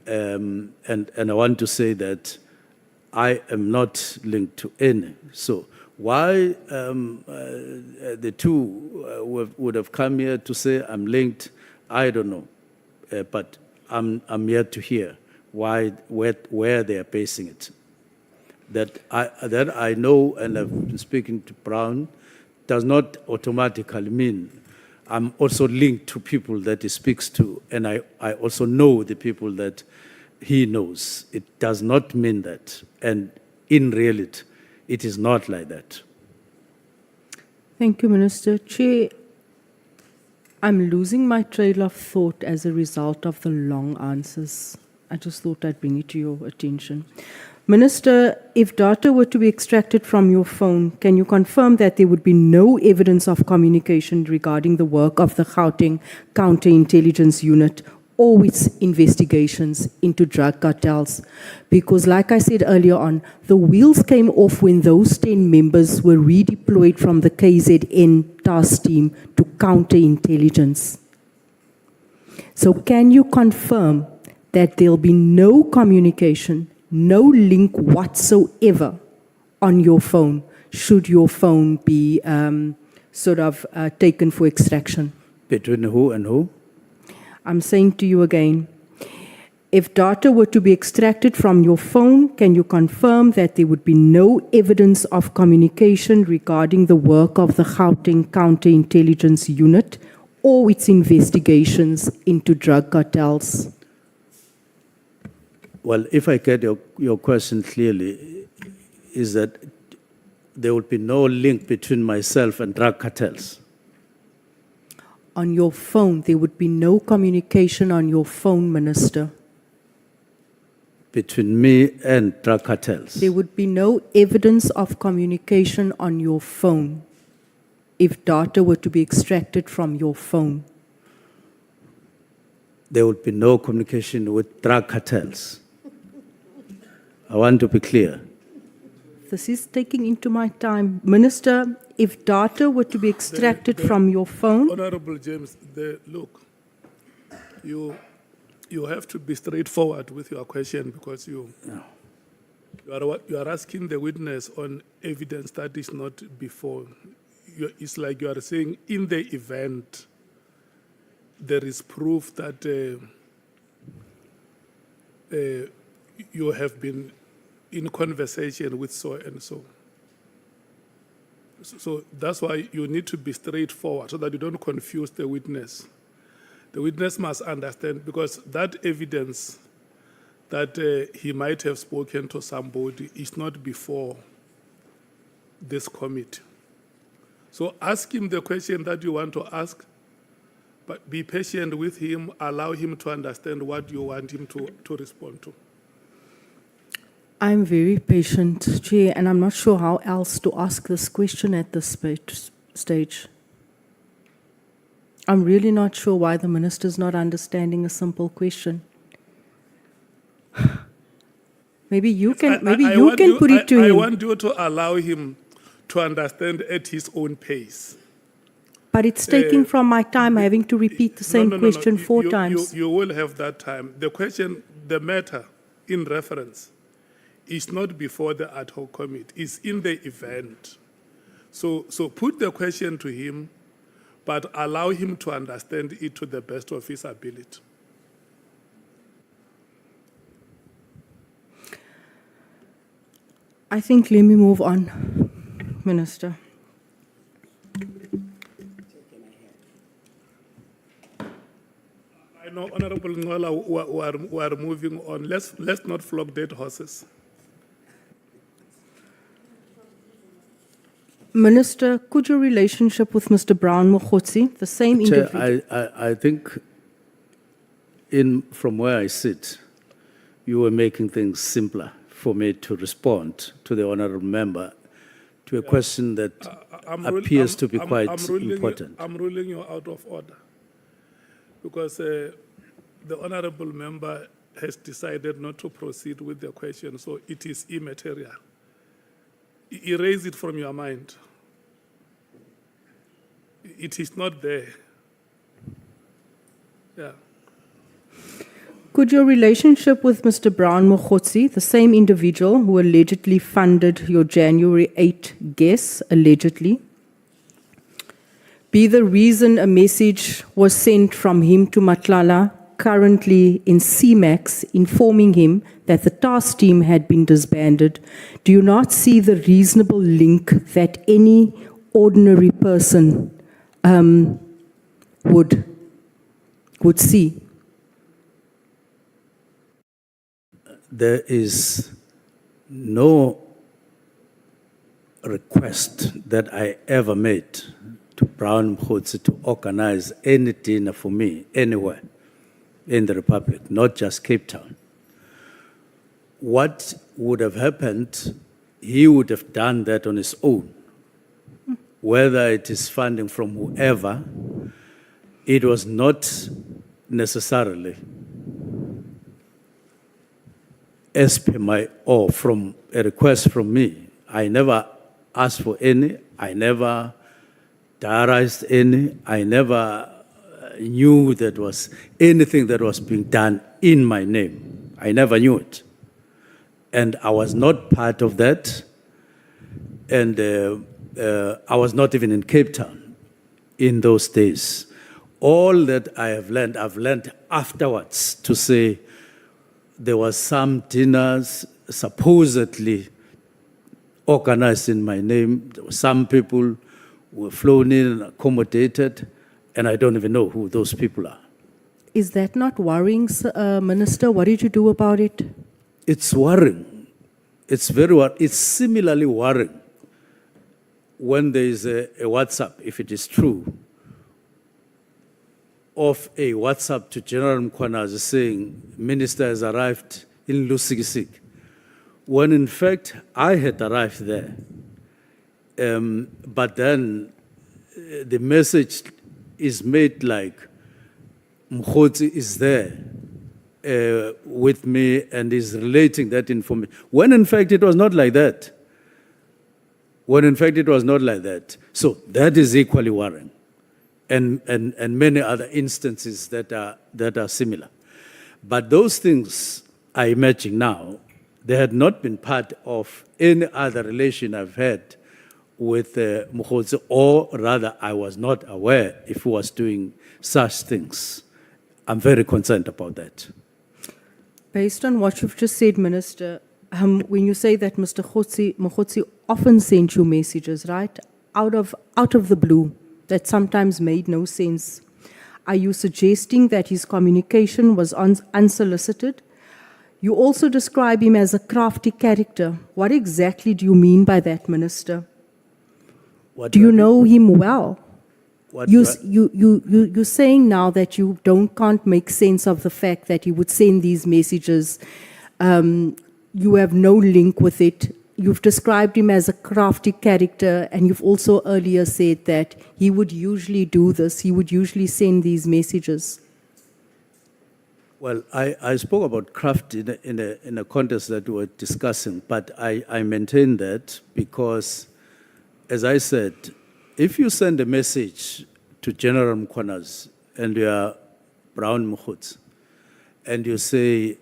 [SPEAKER 2] and I want to say that I am not linked to any. So why the two would have come here to say I'm linked, I don't know, but I'm yet to hear where they are basing it. That I know, and I've been speaking to Brown, does not automatically mean I'm also linked to people that he speaks to, and I also know the people that he knows. It does not mean that, and in reality, it is not like that.
[SPEAKER 5] Thank you, Minister. Chair, I'm losing my trail of thought as a result of the long answers. I just thought I'd bring it to your attention. Minister, if data were to be extracted from your phone, can you confirm that there would be no evidence of communication regarding the work of the Gauteng Counterintelligence Unit or its investigations into drug cartels. Because like I said earlier on, the wheels came off when those 10 members were redeployed from the KZN task team to counterintelligence. So can you confirm that there'll be no communication, no link whatsoever on your phone, should your phone be taken for extraction?
[SPEAKER 2] Between who and who?
[SPEAKER 5] I'm saying to you again, if data were to be extracted from your phone, can you confirm that there would be no evidence of communication regarding the work of the Gauteng Counterintelligence Unit or its investigations into drug cartels?
[SPEAKER 2] Well, if I get your question clearly, is that there would be no link between myself and drug cartels?
[SPEAKER 5] On your phone, there would be no communication on your phone, Minister.
[SPEAKER 2] Between me and drug cartels?
[SPEAKER 5] There would be no evidence of communication on your phone if data were to be extracted from your phone.
[SPEAKER 2] There would be no communication with drug cartels. I want to be clear.
[SPEAKER 5] This is taking into my time. Minister, if data were to be extracted from your phone,
[SPEAKER 1] Honorable James, look, you have to be straightforward with your question because you are asking the witness on evidence that is not before. It's like you are saying in the event there is proof that you have been in conversation with so and so. So that's why you need to be straightforward so that you don't confuse the witness. The witness must understand, because that evidence that he might have spoken to somebody is not before this committee. So ask him the question that you want to ask, but be patient with him, allow him to understand what you want him to respond to.
[SPEAKER 5] I'm very patient, Chair, and I'm not sure how else to ask this question at this stage. I'm really not sure why the Minister's not understanding a simple question. Maybe you can put it to him.
[SPEAKER 1] I want you to allow him to understand at his own pace.
[SPEAKER 5] But it's taking from my time, having to repeat the same question four times.
[SPEAKER 1] You will have that time. The question, the matter in reference is not before the ad hoc committee, it's in the event. So put the question to him, but allow him to understand it to the best of his ability.
[SPEAKER 5] I think let me move on, Minister.
[SPEAKER 1] I know, Honorable Nhlanhla, who are moving on. Let's not flog dead horses.
[SPEAKER 5] Minister, could your relationship with Mr. Brown Mkhwanazi, the same individual?
[SPEAKER 2] Chair, I think from where I sit, you were making things simpler for me to respond to the honourable member to a question that appears to be quite important.
[SPEAKER 1] I'm ruling you out of order because the honourable member has decided not to proceed with the question, so it is immaterial. Erase it from your mind. It is not there. Yeah.
[SPEAKER 5] Could your relationship with Mr. Brown Mkhwanazi, the same individual who allegedly funded your January 8 guess, allegedly, be the reason a message was sent from him to Nhlanhla, currently in CMAX, informing him that the task team had been disbanded? Do you not see the reasonable link that any ordinary person would see?
[SPEAKER 2] There is no request that I ever made to Brown Mkhwanazi to organize any dinner for me anywhere in the Republic, not just Cape Town. What would have happened, he would have done that on his own. Whether it is funding from whoever, it was not necessarily as per my, or from a request from me. I never asked for any, I never diarized any, I never knew that was anything that was being done in my name. I never knew it. And I was not part of that. And I was not even in Cape Town in those days. All that I have learned, I've learned afterwards to say there was some dinners supposedly organized in my name. There were some people were flown in and accommodated, and I don't even know who those people are.
[SPEAKER 5] Is that not worrying, Minister? What did you do about it?
[SPEAKER 2] It's worrying. It's very worrying. It's similarly worrying when there is a WhatsApp, if it is true, of a WhatsApp to General Mkhwanazi saying, Minister has arrived in Lusikisik, when in fact I had arrived there. But then the message is made like Mkhwanazi is there with me and is relating that information, when in fact it was not like that. When in fact it was not like that. So that is equally worrying. And many other instances that are similar. But those things, I imagine now, they had not been part of any other relation I've had with Mkhwanazi, or rather I was not aware if he was doing such things. I'm very concerned about that.
[SPEAKER 5] Based on what you've just said, Minister, when you say that Mr. Mkhwanazi often sent you messages, right, out of the blue, that sometimes made no sense, are you suggesting that his communication was unsolicited? You also describe him as a crafty character. What exactly do you mean by that, Minister? Do you know him well? You're saying now that you can't make sense of the fact that he would send these messages. You have no link with it. You've described him as a crafty character, and you've also earlier said that he would usually do this. He would usually send these messages.
[SPEAKER 2] Well, I spoke about craft in a context that we were discussing, but I maintain that because, as I said, if you send a message to General Mkhwanazi and you are Brown Mkhwanazi, and you say,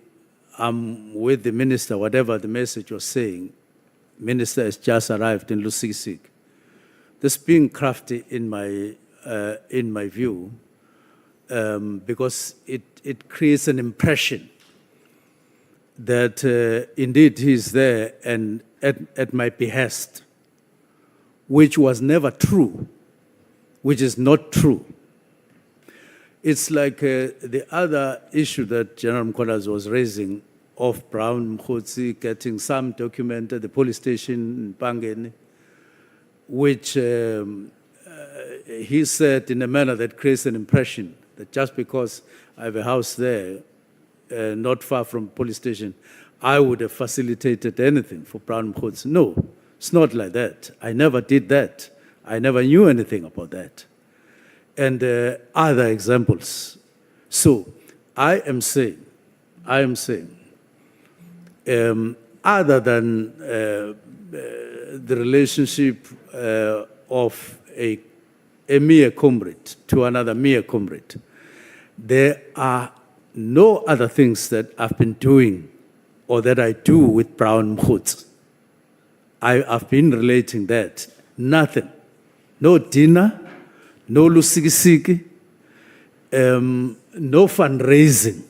[SPEAKER 2] I'm with the minister, whatever the message was saying, Minister has just arrived in Lusikisik. This being crafty in my view, because it creates an impression that indeed he's there and at my behest, which was never true, which is not true. It's like the other issue that General Mkhwanazi was raising of Brown Mkhwanazi getting some document at the police station in Pangeni, which he said in a manner that creates an impression that just because I have a house there, not far from police station, I would have facilitated anything for Brown Mkhwanazi. No, it's not like that. I never did that. I never knew anything about that. And other examples. So I am saying, other than the relationship of a mere comrade to another mere comrade, there are no other things that I've been doing or that I do with Brown Mkhwanazi. I've been relating that. Nothing. No dinner, no lusikisiki, no fundraising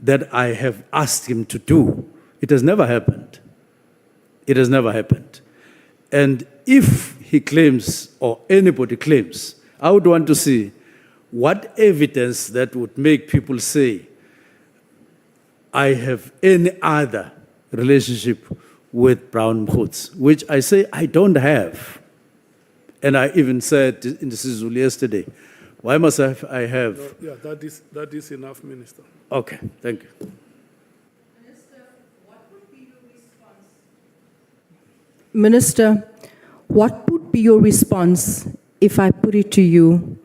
[SPEAKER 2] that I have asked him to do. It has never happened. It has never happened. And if he claims, or anybody claims, I would want to see what evidence that would make people say, I have any other relationship with Brown Mkhwanazi, which I say I don't have. And I even said in the Sizulu yesterday, why must I have?
[SPEAKER 1] Yeah, that is enough, Minister.
[SPEAKER 2] Okay, thank you.
[SPEAKER 5] Minister, what would be your response? Minister, what would be your response if I put it to you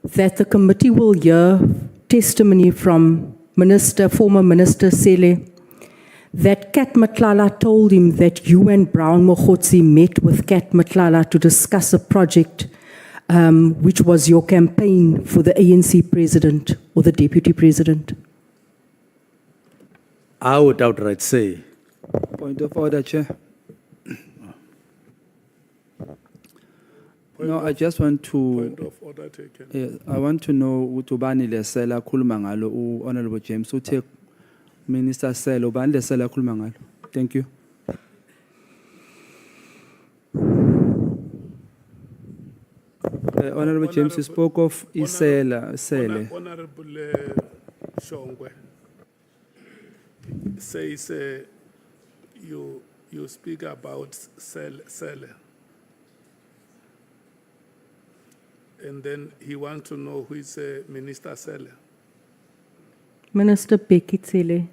[SPEAKER 5] that the committee will hear testimony from former Minister Sele, that Kat Nhlanhla told him that you and Brown Mkhwanazi met with Kat Nhlanhla to discuss a project which was your campaign for the ANC president or the deputy president?
[SPEAKER 2] I would outright say,
[SPEAKER 3] Point of order, Chair. No, I just want to.
[SPEAKER 1] Point of order taken.
[SPEAKER 3] I want to know utubani lesela khuluma ngalo Honorable James uthe Minister Sele ubani lesela khuluma ngalo. Thank you. Honorable James, you spoke of Isela Sele.
[SPEAKER 1] Honorable Shongwe says you speak about Sele. And then he wants to know who is Minister Sele.
[SPEAKER 5] Minister Bekitsele,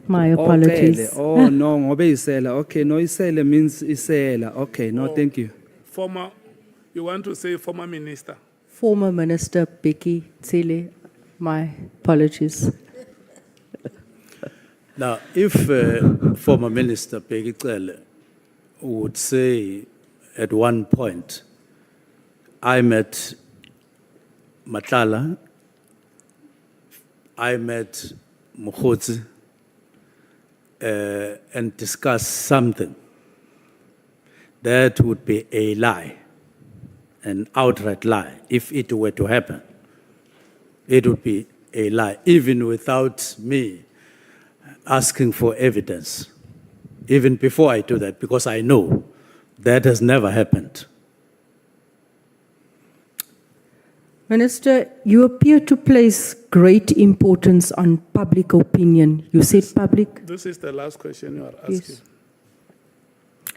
[SPEAKER 5] my apologies.
[SPEAKER 3] Oh no, ngobe Isela. Okay, no Isela means Isela. Okay, no, thank you.
[SPEAKER 1] You want to say former minister?
[SPEAKER 5] Former Minister Bekitsele, my apologies.
[SPEAKER 2] now, if former Minister Bekitsele would say at one point, I met Nhlanhla, I met Mkhwanazi, and discussed something, that would be a lie, an outright lie. If it were to happen, it would be a lie, even without me asking for evidence, even before I do that, because I know that has never happened.
[SPEAKER 5] Minister, you appear to place great importance on public opinion. You said public?
[SPEAKER 1] This is the last question you are asking.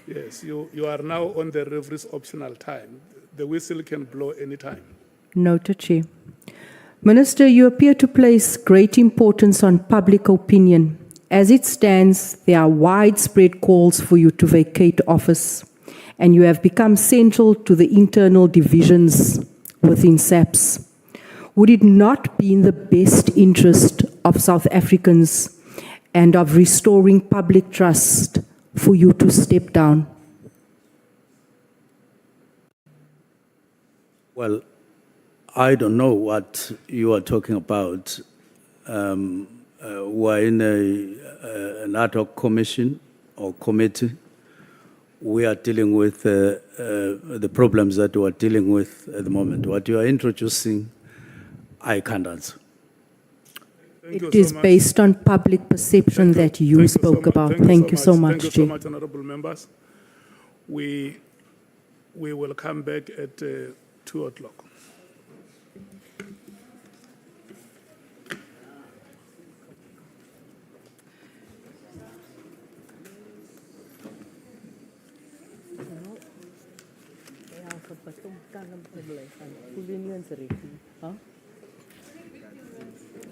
[SPEAKER 1] Yes, you are now on the referee's optional time. The whistle can blow anytime.
[SPEAKER 5] Noted, Chair. Minister, you appear to place great importance on public opinion. As it stands, there are widespread calls for you to vacate office, and you have become central to the internal divisions within SAPS. Would it not be in the best interest of South Africans and of restoring public trust for you to step down?
[SPEAKER 2] Well, I don't know what you are talking about. We're in an ad hoc commission or committee. We are dealing with the problems that we are dealing with at the moment. What you are introducing, I can't answer.
[SPEAKER 1] Thank
[SPEAKER 5] It is based on public perception that you spoke about. Thank you so much,
[SPEAKER 1] Thank you so
[SPEAKER 5] Chair.
[SPEAKER 1] much, honorable members. We will come back at 2 o'clock.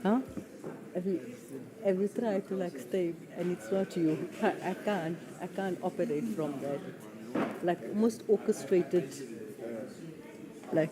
[SPEAKER 5] Huh? Have you tried to like stay and it's not you? I can't operate from that. Like almost orchestrated, like.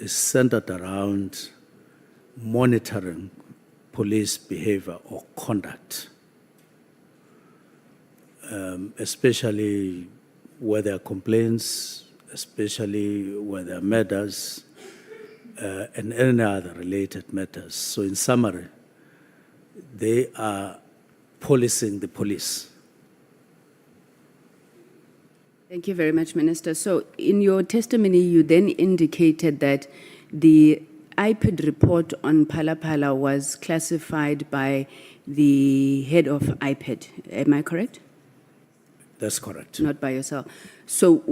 [SPEAKER 2] is centered around monitoring police behavior or conduct, especially where there are complaints, especially where there are murders, and any other related matters. So in summary, they are policing the police.
[SPEAKER 8] Thank you very much, Minister. So in your testimony, you then indicated that the IPID report on Phala was classified by the head of IPID. Am I correct?
[SPEAKER 2] That's correct.
[SPEAKER 8] Not by yourself. So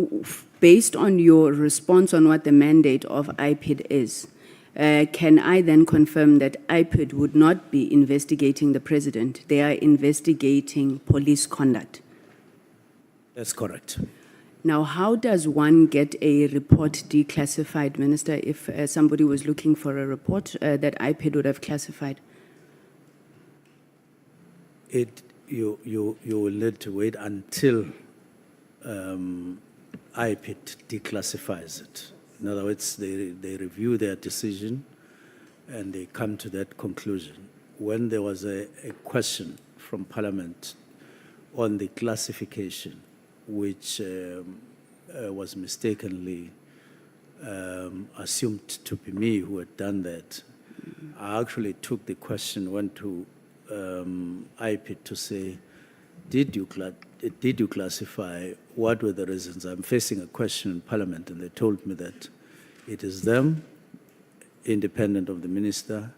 [SPEAKER 8] based on your response on what the mandate of IPID is, can I then confirm that IPID would not be investigating the president? They are investigating police conduct.
[SPEAKER 2] That's correct.
[SPEAKER 8] Now, how does one get a report declassified, Minister, if somebody was looking for a report that IPID would have classified?
[SPEAKER 2] You will need to wait until IPID declassifies it. In other words, they review their decision and they come to that conclusion. When there was a question from Parliament on the classification, which was mistakenly assumed to be me who had done that, I actually took the question, went to IPID to say, did you classify? What were the reasons? I'm facing a question in Parliament, and they told me that it is them, independent of the minister,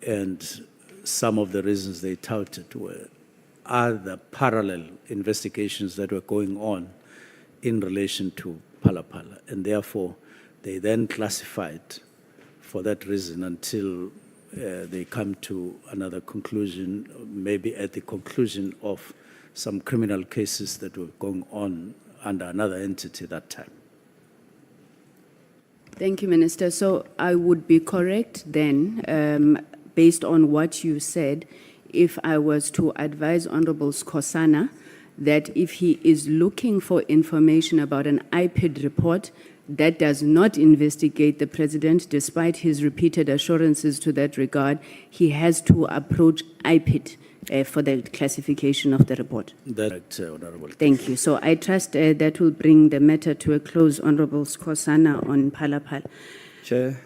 [SPEAKER 2] and some of the reasons they touted were other parallel investigations that were going on in relation to Phala, and therefore they then classified for that reason until they come to another conclusion, maybe at the conclusion of some criminal cases that were going on under another entity that time.
[SPEAKER 8] Thank you, Minister. So I would be correct then, based on what you said, if I was to advise Honorable Skhosana that if he is looking for information about an IPID report that does not investigate the president, despite his repeated assurances to that regard, he has to approach IPID for the classification of the report.
[SPEAKER 2] That's Honorable.
[SPEAKER 8] Thank you. So I trust that will bring the matter to a close, Honorable Skhosana on Phala.
[SPEAKER 9] Chair,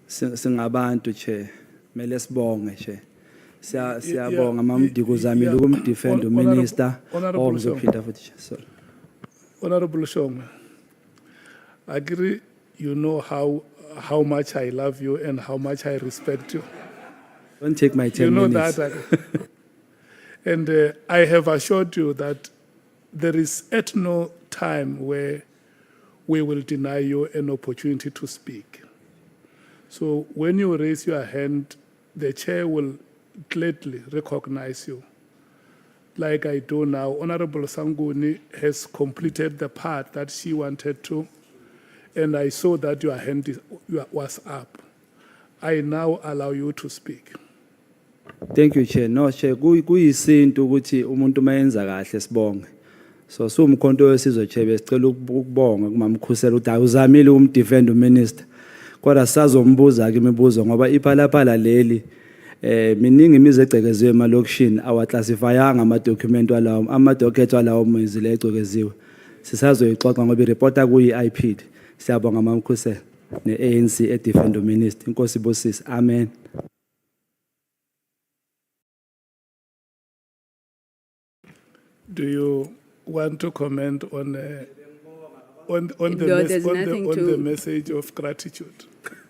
[SPEAKER 9] singabantu Chair, mele sibonge Chair. Siyabonga mamdiko zamile ukumdefend uminister ongizophinda futhi Chair. Sorry.
[SPEAKER 1] Honorable Shongwe, I agree, you know how much I love you and how much I respect you.
[SPEAKER 9] Don't take my 10 minutes.
[SPEAKER 1] You know that. And I have assured you that there is at no time where we will deny you an opportunity to speak. So when you raise your hand, the chair will gladly recognize you. Like I do now, Honorable Sanguni has completed the part that she wanted to, and I saw that your hand was up. I now allow you to speak.
[SPEAKER 9] Thank you, Chair. No, Chair, kuyisinto ukuthi umuntu mayenza kahle sibonge. So umkhonto wesizwe Chair besicela ukubonga kumamkhusela ukuthi awuzamile umdefend uminister. Kodwa sazombuza ke imibuzo ngoba iphala leli miningi imize egcekeziwe emalokishini awaclassifyanga ama-document walawo ama-docket walawo mizile egcekeziwe. Sisazoyixoxa ngoba ireporta kuyi-IPID. Siyabonga mamkhusela ne-ANC edefend uminister. Inkosi ibusise. Amen.
[SPEAKER 1] Do you want to comment on the message of gratitude?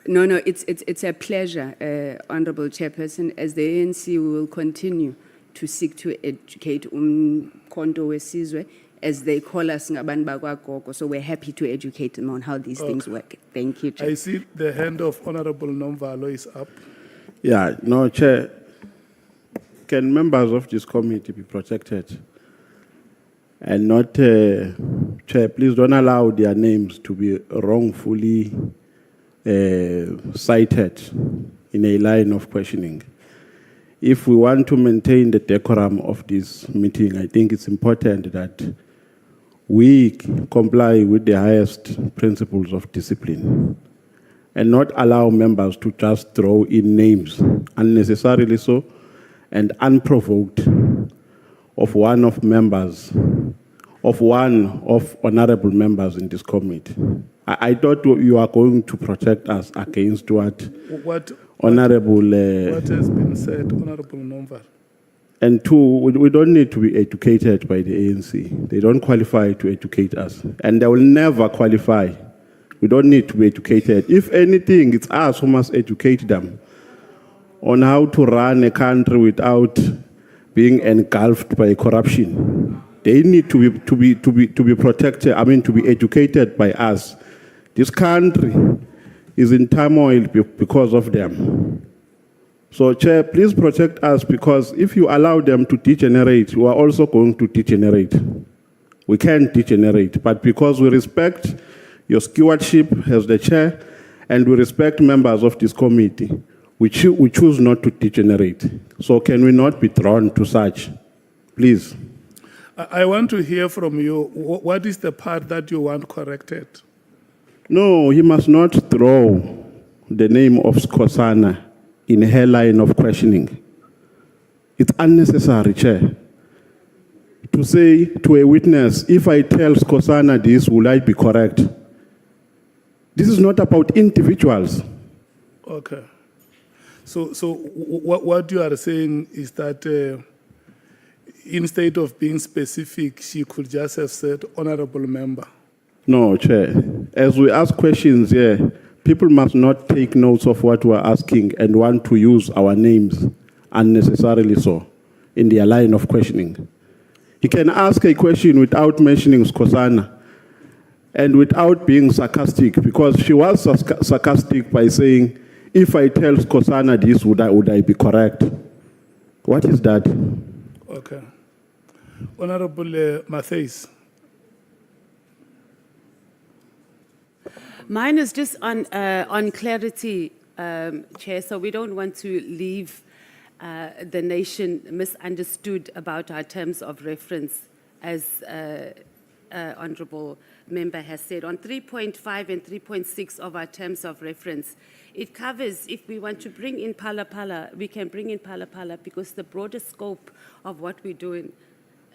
[SPEAKER 8] No, it's a pleasure, Honorable Chairperson. As the ANC, we will continue to seek to educate Umkhonto wesizwe, as they call us ngabantu bakwagogo. So we're happy to educate them on how these things work. Thank you, Chair.
[SPEAKER 1] I see the hand of Honorable Nomvalo is up.
[SPEAKER 10] Yeah, no, Chair. Can members of this committee be protected? And not, Chair, please don't allow their names to be wrongfully cited in a line of questioning. If we want to maintain the decorum of this meeting, I think it's important that we comply with the highest principles of discipline. and not allow members to just throw in names unnecessarily so and unprovoked of one of honorable members in this committee. I thought you are going to protect us against what honorable.
[SPEAKER 1] What has been said, Honorable Nomvar?
[SPEAKER 10] And two, we don't need to be educated by the ANC. They don't qualify to educate us, and they will never qualify. We don't need to be educated. If anything, it's us who must educate them on how to run a country without being engulfed by corruption. They need to be protected. I mean, to be educated by us. This country is in turmoil because of them. So, Chair, please protect us, because if you allow them to degenerate, you are also going to degenerate. We can't degenerate, but because we respect your stewardship as the Chair and we respect members of this committee, we choose not to degenerate. So can we not be drawn to such? Please.
[SPEAKER 1] I want to hear from you. What is the part that you want corrected?
[SPEAKER 10] No, he must not throw the name of Skosana in her line of questioning. It's unnecessary, Chair. To say to a witness, if I tell Skosana this, will I be correct? This is not about individuals.
[SPEAKER 1] Okay. So what you are saying is that instead of being specific, she could just have said honorable member.
[SPEAKER 10] No, Chair. As we ask questions here, people must not take notes of what we're asking and want to use our names unnecessarily so in their line of questioning. He can ask a question without mentioning Skosana and without being sarcastic, because she was sarcastic by saying, if I tell Skosana this, would I be correct? What is that?
[SPEAKER 1] Okay. Honorable Matheus.
[SPEAKER 11] Mine is just on clarity, Chair, so we don't want to leave the nation misunderstood about our terms of reference, as Honourable Member has said. On 3.5 and 3.6 of our terms of reference, it covers, if we want to bring in Phala Phala, we can bring in Phala Phala, because the broader scope of what we're doing,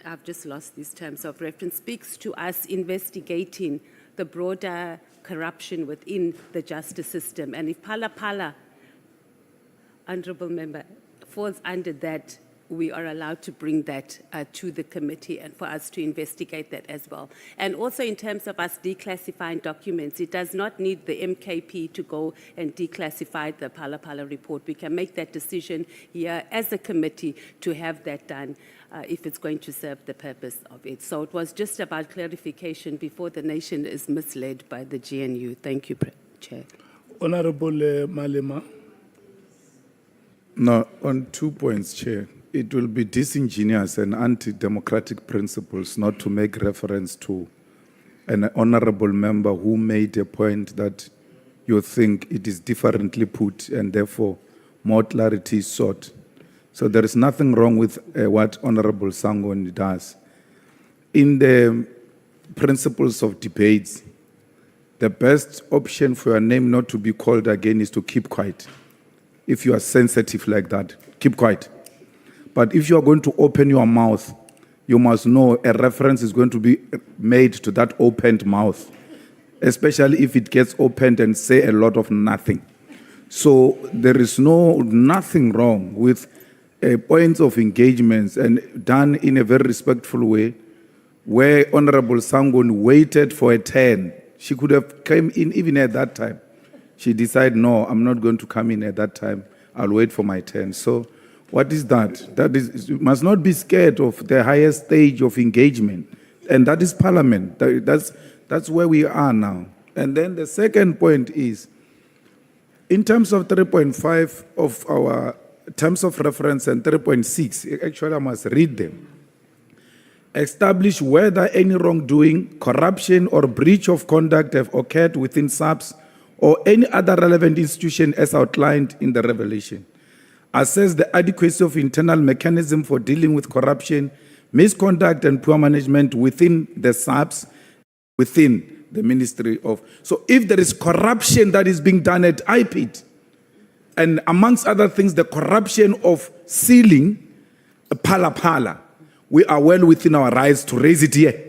[SPEAKER 11] I've just lost these terms of reference, speaks to us investigating the broader corruption within the justice system. And if Phala Phala, Honourable Member, falls under that, we are allowed to bring that to the committee and for us to investigate that as well. And also in terms of us declassifying documents, it does not need the MKP to go and declassify the Phala Phala report. We can make that decision here as a committee to have that done if it's going to serve the purpose of it. So it was just about clarification before the nation is misled by the GNU. Thank you, Chair.
[SPEAKER 1] Honorable Malema.
[SPEAKER 4] No, on 2 points, Chair. It will be disingenuous and anti-democratic principles not to make reference to an honorable member who made a point that you think it is differently put and therefore more clarity is sought. So there is nothing wrong with what Honorable Sangoni does. In the principles of debates, the best option for your name not to be called again is to keep quiet. If you are sensitive like that, keep quiet. But if you are going to open your mouth, you must know a reference is going to be made to that opened mouth, especially if it gets opened and say a lot of nothing. So there is nothing wrong with points of engagements and done in a very respectful way, where Honorable Sangon waited for a turn. She could have come in even at that time. She decided, no, I'm not going to come in at that time. I'll wait for my turn. So what is that? That is, you must not be scared of the highest stage of engagement. And that is Parliament. That's where we are now. And then the second point is, in terms of 3.5 of our terms of reference and 3.6, actually I must read them. Establish whether any wrongdoing, corruption, or breach of conduct have occurred within SAPS or any other relevant institution as outlined in the revelation. Assess the adequacy of internal mechanism for dealing with corruption, misconduct, and poor management within the SAPS, the Ministry of. So if there is corruption that is being done at IPID, and amongst other things, the corruption of sealing Phala, we are well within our rights to raise it here.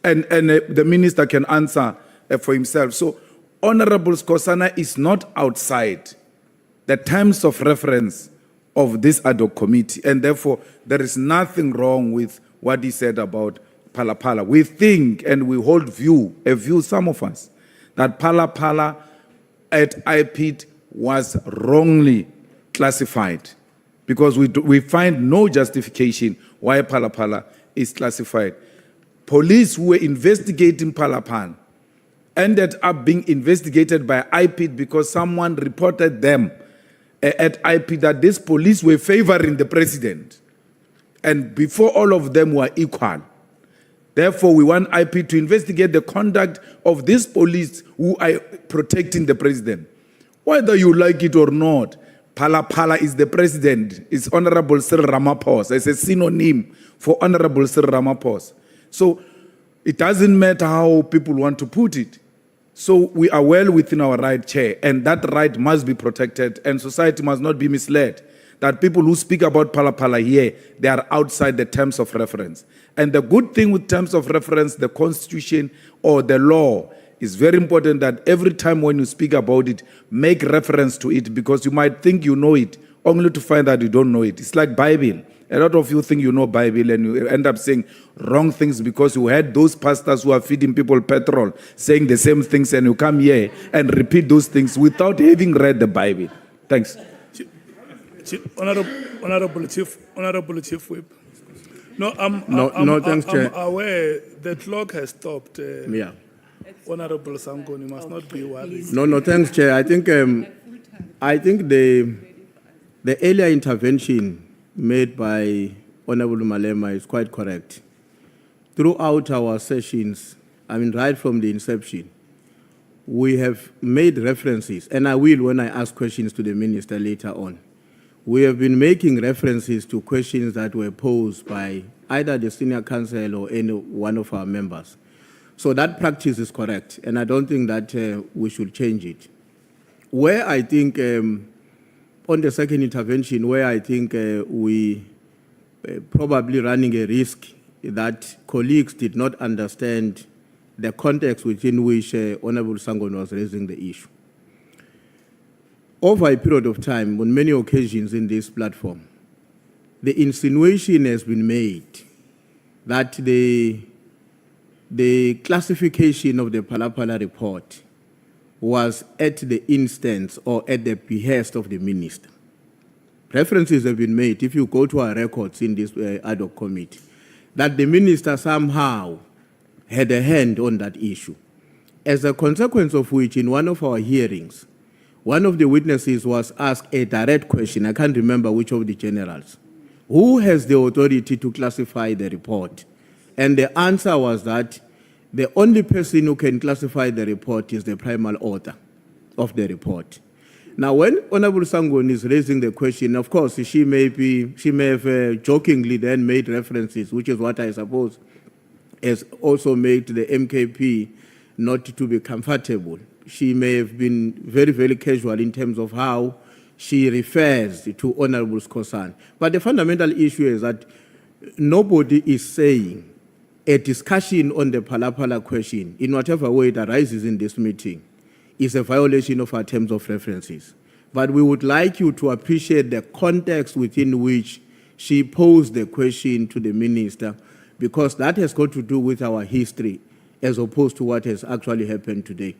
[SPEAKER 4] And the minister can answer for himself. So Honorable Skosana is not outside the terms of reference of this ad hoc committee, and therefore there is nothing wrong with what he said about Phala. We think and we hold a view, some of us, that Phala at IPID was wrongly classified, because we find no justification why Phala is classified. Police who were investigating Phala ended up being investigated by IPID because someone reported them at IPID that these police were favoring the president. And before all of them were equal. Therefore, we want IPID to investigate the conduct of these police who are protecting the president. Whether you like it or not, Phala is the president, is Honorable Cyril Ramaphosa. It's a synonym for Honorable Cyril Ramaphosa. So it doesn't matter how people want to put it. So we are well within our right, Chair, and that right must be protected, and society must not be misled that people who speak about Phala here, they are outside the terms of reference. And the good thing with terms of reference, the Constitution or the law, is very important that every time when you speak about it, make reference to it, because you might think you know it, only to find that you don't know it. It's like Bible. A lot of you think you know Bible and you end up saying wrong things because you had those pastors who are feeding people petrol, saying the same things, and you come here and repeat those things without having read the Bible. Thanks.
[SPEAKER 1] Honorable Chief Whip. No,
[SPEAKER 7] thanks, Chair.
[SPEAKER 1] I'm aware the clock has stopped.
[SPEAKER 7] Yeah.
[SPEAKER 1] Honorable Sangoni, you must not be worried.
[SPEAKER 7] No, thanks, Chair. I think the earlier intervention made by Honorable Malema is quite correct. Throughout our sessions, right from the inception, we have made references, and I will when I ask questions to the minister later on. We have been making references to questions that were posed by either the senior counsel or any one of our members. So that practice is correct, and I don't think that we should change it. Where I think, on the second intervention, where I think we probably running a risk that colleagues did not understand the context within which Honorable Sangon was raising the issue. Over a period of time, on many occasions in this platform, the insinuation has been made that the classification of the Phala report was at the instance or at the behest of the minister. References have been made, if you go to our records in this ad hoc committee, that the minister somehow had a hand on that issue. As a consequence of which, in one of our hearings, one of the witnesses was asked a direct question, I can't remember which of the generals, who has the authority to classify the report? And the answer was that the only person who can classify the report is the primary author of the report. Now, when Honorable Sangon is raising the question, of course, she may have jokingly then made references, which is what I suppose has also made the MKP not to be comfortable. She may have been very, very casual in terms of how she refers to Honorable Skosana. But the fundamental issue is that nobody is saying a discussion on the Phala question, in whatever way it arises in this meeting, is a violation of our terms of references. But we would like you to appreciate the context within which she posed the question to the minister, because that has got to do with our history as opposed to what has actually happened today.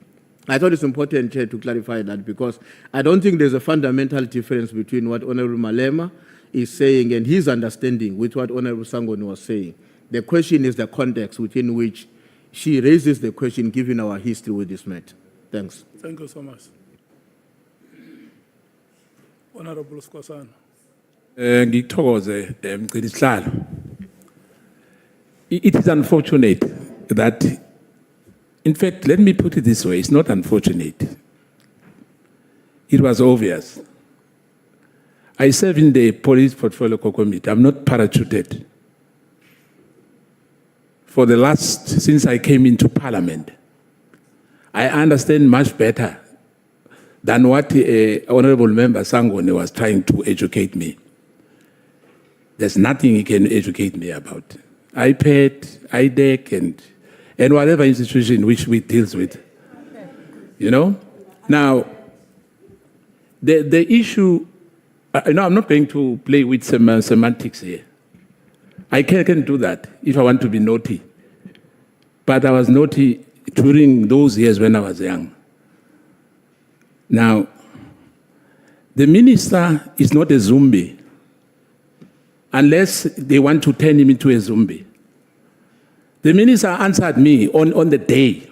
[SPEAKER 7] I thought it's important, Chair, to clarify that, because I don't think there's a fundamental difference between what Honorable Malema is saying and his understanding with what Honorable Sangon was saying. The question is the context within which she raises the question, given our history with this matter. Thanks.
[SPEAKER 1] Thank you so much. Honorable Skosana.
[SPEAKER 12] Ngithokoze Mcikisihlalo. It is unfortunate that, in fact, let me put it this way, it's not unfortunate. It was obvious. I serve in the Police Portfolio Committee. I'm not parachuted. Since I came into Parliament, I understand much better than what Honorable Member Sangone was trying to educate me. There's nothing he can educate me about. iPad, IDEC, and whatever institution which we deals with. You know? Now, the issue, I'm not going to play with some semantics here. I can do that if I want to be naughty. But I was naughty during those years when I was young. Now, the minister is not a zombie unless they want to turn him into a zombie. The minister answered me on the day.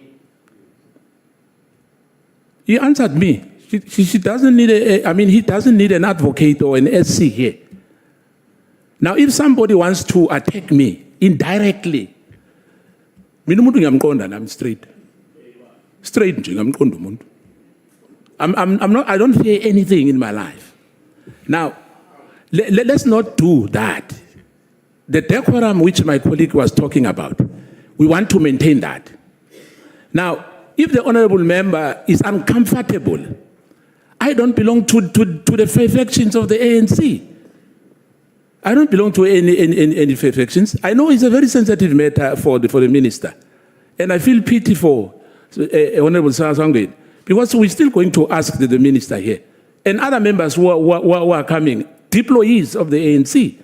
[SPEAKER 12] He answered me. She doesn't need he doesn't need an advocate or an SC here. Now, if somebody wants to attack me indirectly, I'm straight. Straight, I'm not, I don't fear anything in my life. Now, let's not do that. The decorum which my colleague was talking about, we want to maintain that. Now, if the honorable member is uncomfortable, I don't belong to the factions of the ANC. I don't belong to any factions. I know it's a very sensitive matter for the minister. And I feel pity for Honorable Sangwe, because we're still going to ask the minister here. And other members who are coming, employees of the ANC.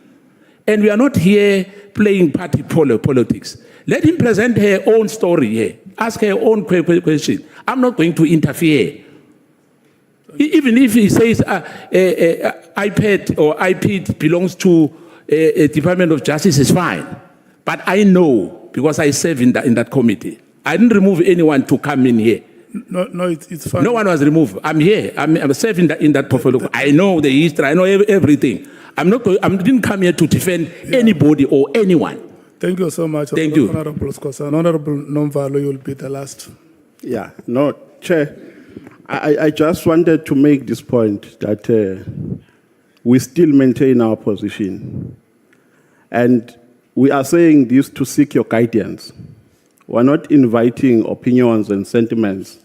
[SPEAKER 12] And we are not here playing party politics. Let him present her own story here. Ask her own question. I'm not going to interfere. Even if he says iPad or iPad belongs to a Department of Justice, is fine. But I know, because I serve in that committee, I didn't remove anyone to come in here.
[SPEAKER 1] No, it's fine.
[SPEAKER 12] No one was removed. I'm here. I'm serving in that portfolio. I know the history. I know everything. I didn't come here to defend anybody or anyone.
[SPEAKER 1] Thank you so much.
[SPEAKER 12] Thank you.
[SPEAKER 1] Honorable Scosan. Honorable Nomvalo, you'll be the last.
[SPEAKER 10] Yeah, no, Chair, I just wanted to make this point that we still maintain our position. And we are saying this to seek your guidance. We're not inviting opinions and sentiments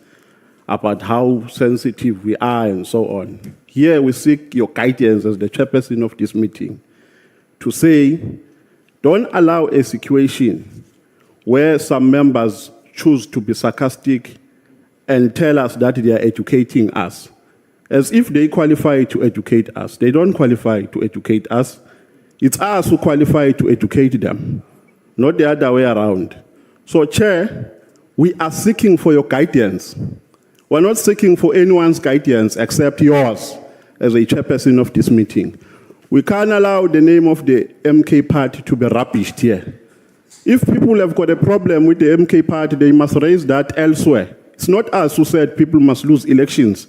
[SPEAKER 10] about how sensitive we are and so on. Here we seek your guidance as the chairperson of this meeting to say, don't allow a situation where some members choose to be sarcastic and tell us that they are educating us, as if they qualify to educate us. They don't qualify to educate us. It's us who qualify to educate them, not the other way around. So, Chair, we are seeking for your guidance. We're not seeking for anyone's guidance except yours as a chairperson of this meeting. We can't allow the name of the MK party to be rubbished here. If people have got a problem with the MK party, they must raise that elsewhere. It's not us who said people must lose elections.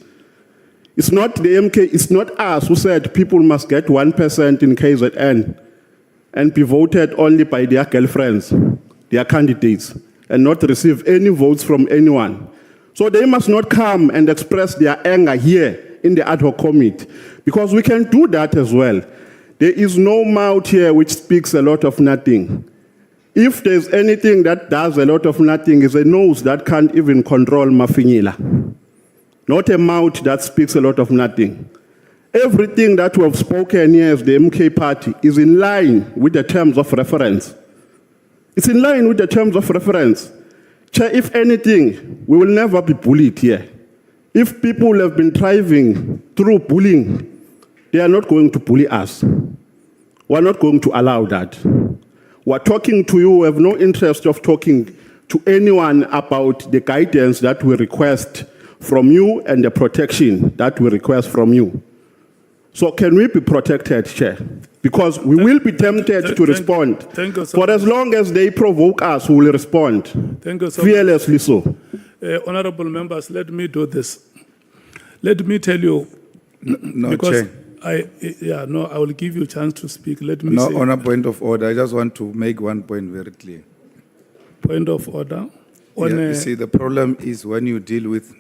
[SPEAKER 10] It's not the MK, it's not us who said people must get 1% in KZN and be voted only by their girlfriends, their candidates, and not receive any votes from anyone. So they must not come and express their anger here in the ad hoc committee, because we can do that as well. There is no mouth here which speaks a lot of nothing. If there's anything that does a lot of nothing, is a nose that can't even control Mafinyila. Not a mouth that speaks a lot of nothing. Everything that we have spoken here as the MK party is in line with the terms of reference. It's in line with the terms of reference. Chair, if anything, we will never be bullied here. If people have been thriving through bullying, they are not going to bully us. We're not going to allow that. We're talking to you. We have no interest of talking to anyone about the guidance that we request from you and the protection that we request from you. So can we be protected, Chair? Because we will be tempted to respond.
[SPEAKER 1] Thank you so
[SPEAKER 10] For as long as they provoke us, we will respond.
[SPEAKER 1] Thank you so
[SPEAKER 10] Fearlessly so.
[SPEAKER 1] Honorable members, let me do this. Let me tell you,
[SPEAKER 4] No,
[SPEAKER 1] because
[SPEAKER 4] Chair.
[SPEAKER 1] I will give you a chance to speak. Let me
[SPEAKER 4] No,
[SPEAKER 1] say
[SPEAKER 4] on a point of order, I just want to make one point very clear.
[SPEAKER 1] point of order.
[SPEAKER 4] Yeah, you see, the problem is when you deal with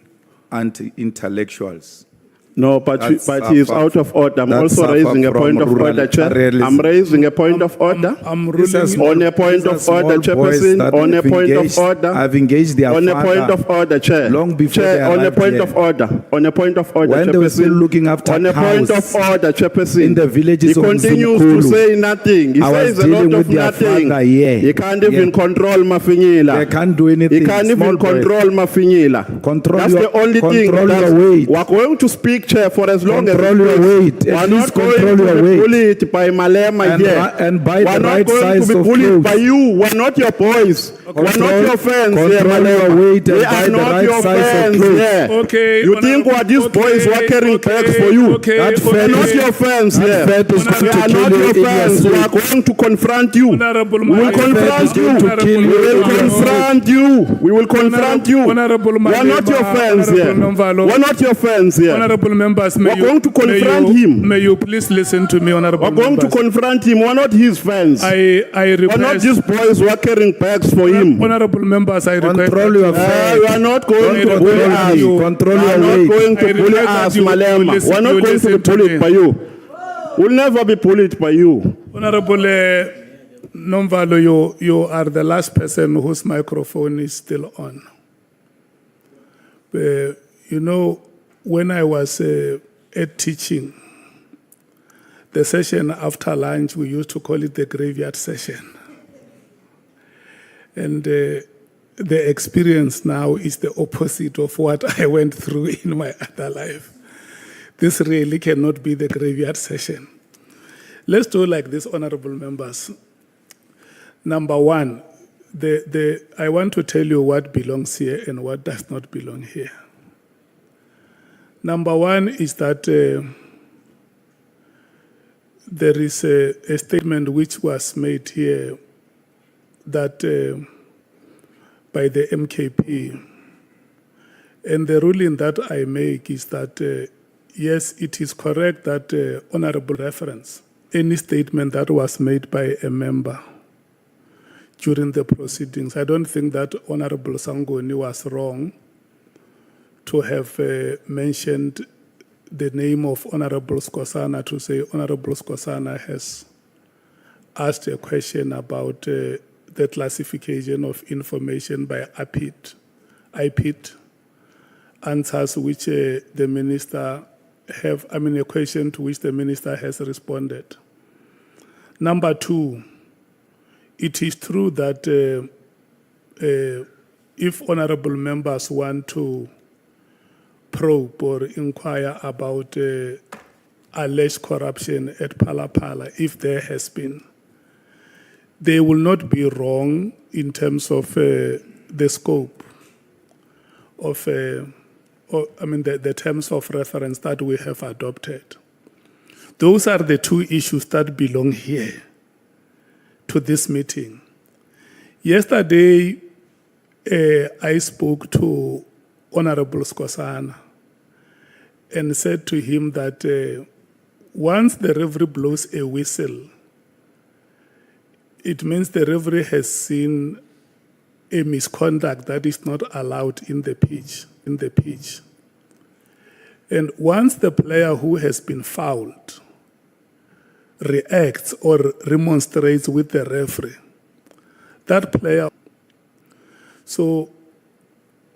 [SPEAKER 4] anti-intellectuals,
[SPEAKER 10] No, but he is out of order. I'm
[SPEAKER 4] That's
[SPEAKER 10] also raising a
[SPEAKER 4] from
[SPEAKER 10] point of
[SPEAKER 4] rural
[SPEAKER 10] order, Chair.
[SPEAKER 4] arealism.
[SPEAKER 10] I'm raising a point of order.
[SPEAKER 1] I'm
[SPEAKER 4] These are
[SPEAKER 1] ruling.
[SPEAKER 4] small-
[SPEAKER 10] On a point
[SPEAKER 4] these are
[SPEAKER 10] of
[SPEAKER 4] small
[SPEAKER 10] order,
[SPEAKER 4] boys
[SPEAKER 10] Chairperson,
[SPEAKER 4] that
[SPEAKER 10] on a
[SPEAKER 4] have
[SPEAKER 10] point of
[SPEAKER 4] engaged-
[SPEAKER 10] order.
[SPEAKER 4] have engaged their
[SPEAKER 10] On a
[SPEAKER 4] father
[SPEAKER 10] point of order, Chair.
[SPEAKER 4] long before
[SPEAKER 10] Chair,
[SPEAKER 4] they
[SPEAKER 10] on a
[SPEAKER 4] arrived
[SPEAKER 10] point
[SPEAKER 4] here.
[SPEAKER 10] of order. On a point of order,
[SPEAKER 4] When they were still
[SPEAKER 10] Chairperson.
[SPEAKER 4] looking after
[SPEAKER 10] On a point
[SPEAKER 4] cows
[SPEAKER 10] of order, Chairperson.
[SPEAKER 4] in the villages
[SPEAKER 10] he
[SPEAKER 4] of
[SPEAKER 10] continues
[SPEAKER 4] Mkhwanazi.
[SPEAKER 10] to say nothing. He
[SPEAKER 4] I was
[SPEAKER 10] says a
[SPEAKER 4] dealing
[SPEAKER 10] lot of
[SPEAKER 4] with their
[SPEAKER 10] nothing.
[SPEAKER 4] father here.
[SPEAKER 10] He can't even
[SPEAKER 4] Yeah.
[SPEAKER 10] control Mafinyila.
[SPEAKER 4] They can't do anything.
[SPEAKER 10] He can't
[SPEAKER 4] Small
[SPEAKER 10] even
[SPEAKER 4] boys.
[SPEAKER 10] control Mafinyila.
[SPEAKER 4] Control
[SPEAKER 10] That's
[SPEAKER 4] your-
[SPEAKER 10] the only thing.
[SPEAKER 4] control
[SPEAKER 10] That's-
[SPEAKER 4] your weight.
[SPEAKER 10] We're going to speak, Chair, for as long
[SPEAKER 4] Control
[SPEAKER 10] as it
[SPEAKER 4] your
[SPEAKER 10] takes.
[SPEAKER 4] weight.
[SPEAKER 10] We're
[SPEAKER 4] At
[SPEAKER 10] not
[SPEAKER 4] least
[SPEAKER 10] going
[SPEAKER 4] control
[SPEAKER 10] to
[SPEAKER 4] your
[SPEAKER 10] be
[SPEAKER 4] weight.
[SPEAKER 10] bullied by Malema
[SPEAKER 4] And
[SPEAKER 10] here.
[SPEAKER 4] ri- and buy
[SPEAKER 10] We're
[SPEAKER 4] the
[SPEAKER 10] not
[SPEAKER 4] right
[SPEAKER 10] going
[SPEAKER 4] size
[SPEAKER 10] to be
[SPEAKER 4] of
[SPEAKER 10] bullied
[SPEAKER 4] clothes.
[SPEAKER 10] by you. We're not your boys. We're not
[SPEAKER 4] Control-
[SPEAKER 10] your fans here,
[SPEAKER 4] control your
[SPEAKER 10] Malema.
[SPEAKER 4] weight and
[SPEAKER 10] We
[SPEAKER 4] buy
[SPEAKER 10] are
[SPEAKER 4] the
[SPEAKER 10] not
[SPEAKER 4] right
[SPEAKER 10] your
[SPEAKER 4] size of
[SPEAKER 10] fans
[SPEAKER 4] clothes.
[SPEAKER 10] here.
[SPEAKER 1] Okay,
[SPEAKER 10] You think what these boys were carrying bags for you?
[SPEAKER 1] Okay,
[SPEAKER 4] That
[SPEAKER 1] okay.
[SPEAKER 10] We are not
[SPEAKER 4] is-
[SPEAKER 10] your fans
[SPEAKER 4] that
[SPEAKER 10] here.
[SPEAKER 4] fat is
[SPEAKER 10] We
[SPEAKER 4] going to
[SPEAKER 10] are
[SPEAKER 4] kill
[SPEAKER 10] not
[SPEAKER 4] you
[SPEAKER 10] your
[SPEAKER 4] in your
[SPEAKER 10] fans. We
[SPEAKER 4] sleep.
[SPEAKER 10] are going to confront you.
[SPEAKER 1] Honorable
[SPEAKER 10] We will
[SPEAKER 1] Malema.
[SPEAKER 10] confront you.
[SPEAKER 1] Honorable
[SPEAKER 4] kill you
[SPEAKER 10] We will
[SPEAKER 1] Malema.
[SPEAKER 10] confront you. We will confront you.
[SPEAKER 1] Honorable
[SPEAKER 10] We are not
[SPEAKER 1] Malema,
[SPEAKER 10] your fans
[SPEAKER 1] Honorable
[SPEAKER 10] here.
[SPEAKER 1] Nomvalo.
[SPEAKER 10] We are not your fans here.
[SPEAKER 1] Honorable members,
[SPEAKER 10] We're going to confront
[SPEAKER 1] may you,
[SPEAKER 10] him.
[SPEAKER 1] May you please listen to me, honorable
[SPEAKER 10] We're going to
[SPEAKER 1] members.
[SPEAKER 10] confront him. We're not his fans.
[SPEAKER 1] I
[SPEAKER 10] We're not
[SPEAKER 1] request,
[SPEAKER 10] these boys who are carrying bags for him.
[SPEAKER 1] honorable members, I request
[SPEAKER 4] Control
[SPEAKER 1] that
[SPEAKER 4] your
[SPEAKER 1] you-
[SPEAKER 4] affairs.
[SPEAKER 10] We are not going to
[SPEAKER 1] Control
[SPEAKER 10] bully
[SPEAKER 1] your
[SPEAKER 10] us.
[SPEAKER 1] weight.
[SPEAKER 4] Control
[SPEAKER 10] We are
[SPEAKER 4] your
[SPEAKER 10] not
[SPEAKER 4] weight.
[SPEAKER 10] going
[SPEAKER 1] I
[SPEAKER 10] to bully
[SPEAKER 1] request that
[SPEAKER 10] us,
[SPEAKER 1] you
[SPEAKER 10] Malema.
[SPEAKER 1] listen-
[SPEAKER 10] We're not
[SPEAKER 1] you
[SPEAKER 10] going to be
[SPEAKER 1] listen to
[SPEAKER 10] bullied
[SPEAKER 1] me.
[SPEAKER 10] by you. We'll never be bullied by you.
[SPEAKER 1] Honorable Nomvalo, you are the last person whose microphone is still on. You know, when I was at teaching, the session after lunch, we used to call it the graveyard session. And the experience now is the opposite of what I went through in my other life. This really cannot be the graveyard session. Let's do like this, honorable members. Number one, I want to tell you what belongs here and what does not belong here. Number one is that there is a statement which was made here that by the MKP. And the ruling that I make is that, yes, it is correct that honorable reference, any statement that was made by a member during the proceedings. I don't think that Honorable Sangoni was wrong to have mentioned the name of Honorable Skosana, to say Honorable Skosana has asked a question about the classification of information by IPIT, answers which the minister a question to which the minister has responded. Number two, it is true that if honorable members want to probe or inquire about alleged corruption at Phala, if there has been, they will not be wrong in terms of the scope of, the terms of reference that we have adopted. Those are the two issues that belong here to this meeting. Yesterday, I spoke to Honorable Skosana and said to him that once the referee blows a whistle, it means the referee has seen a misconduct that is not allowed in the pitch. And once the player who has been fouled reacts or remonstrates with the referee, that player. So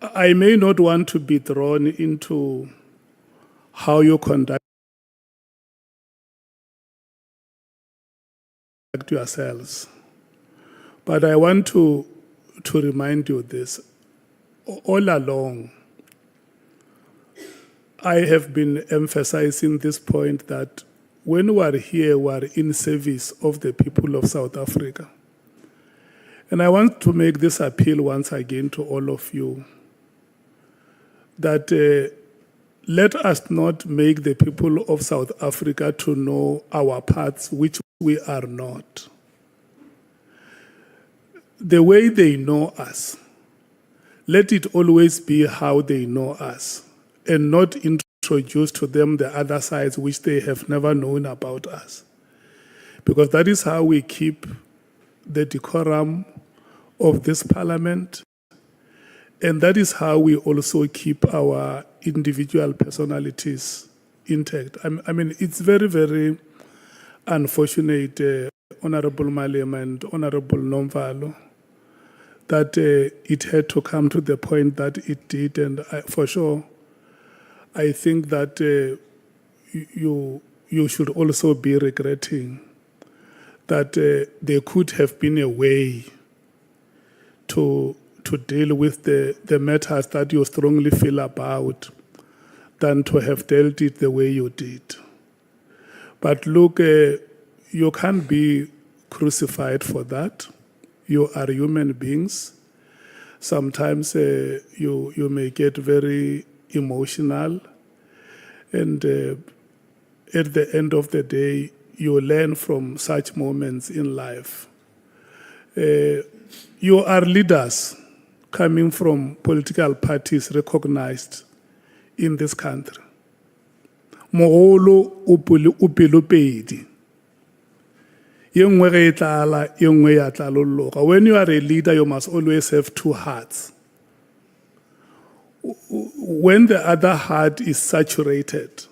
[SPEAKER 1] I may not want to be thrown into how you conduct yourselves, but I want to remind you this. All along, I have been emphasizing this point that when we are here, we are in service of the people of South Africa. And I want to make this appeal once again to all of you, that let us not make the people of South Africa to know our parts, which we are not. The way they know us, let it always be how they know us, and not introduce to them the other sides which they have never known about us. Because that is how we keep the decorum of this parliament, and that is how we also keep our individual personalities intact. I mean, it's very, very unfortunate, Honorable Malema and Honorable Nomvalo, that it had to come to the point that it did. And for sure, I think that you should also be regretting that there could have been a way to deal with the matters that you strongly feel about than to have dealt it the way you did. But look, you can't be crucified for that. You are human beings. Sometimes you may get very emotional, and at the end of the day, you learn from such moments in life. You are leaders coming from political parties recognized in this country. Mogolo o pelopedi. When you are a leader, you must always have two hearts. When the other heart is saturated,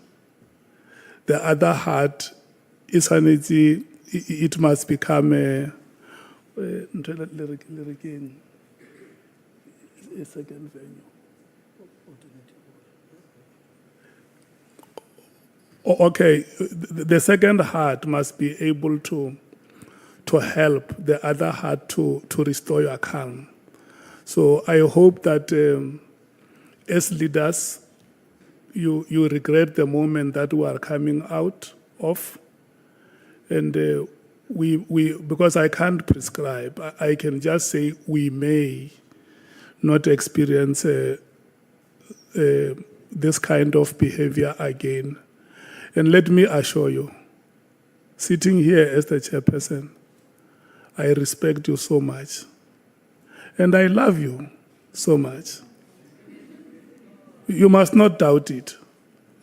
[SPEAKER 1] the other heart is it must become a second venue. Okay, the second heart must be able to help the other heart to restore your calm. So I hope that as leaders, you regret the moment that we are coming out of, and we because I can't prescribe, I can just say we may not experience this kind of behavior again. And let me assure you, sitting here as the chairperson, I respect you so much. And I love you so much. You must not doubt it.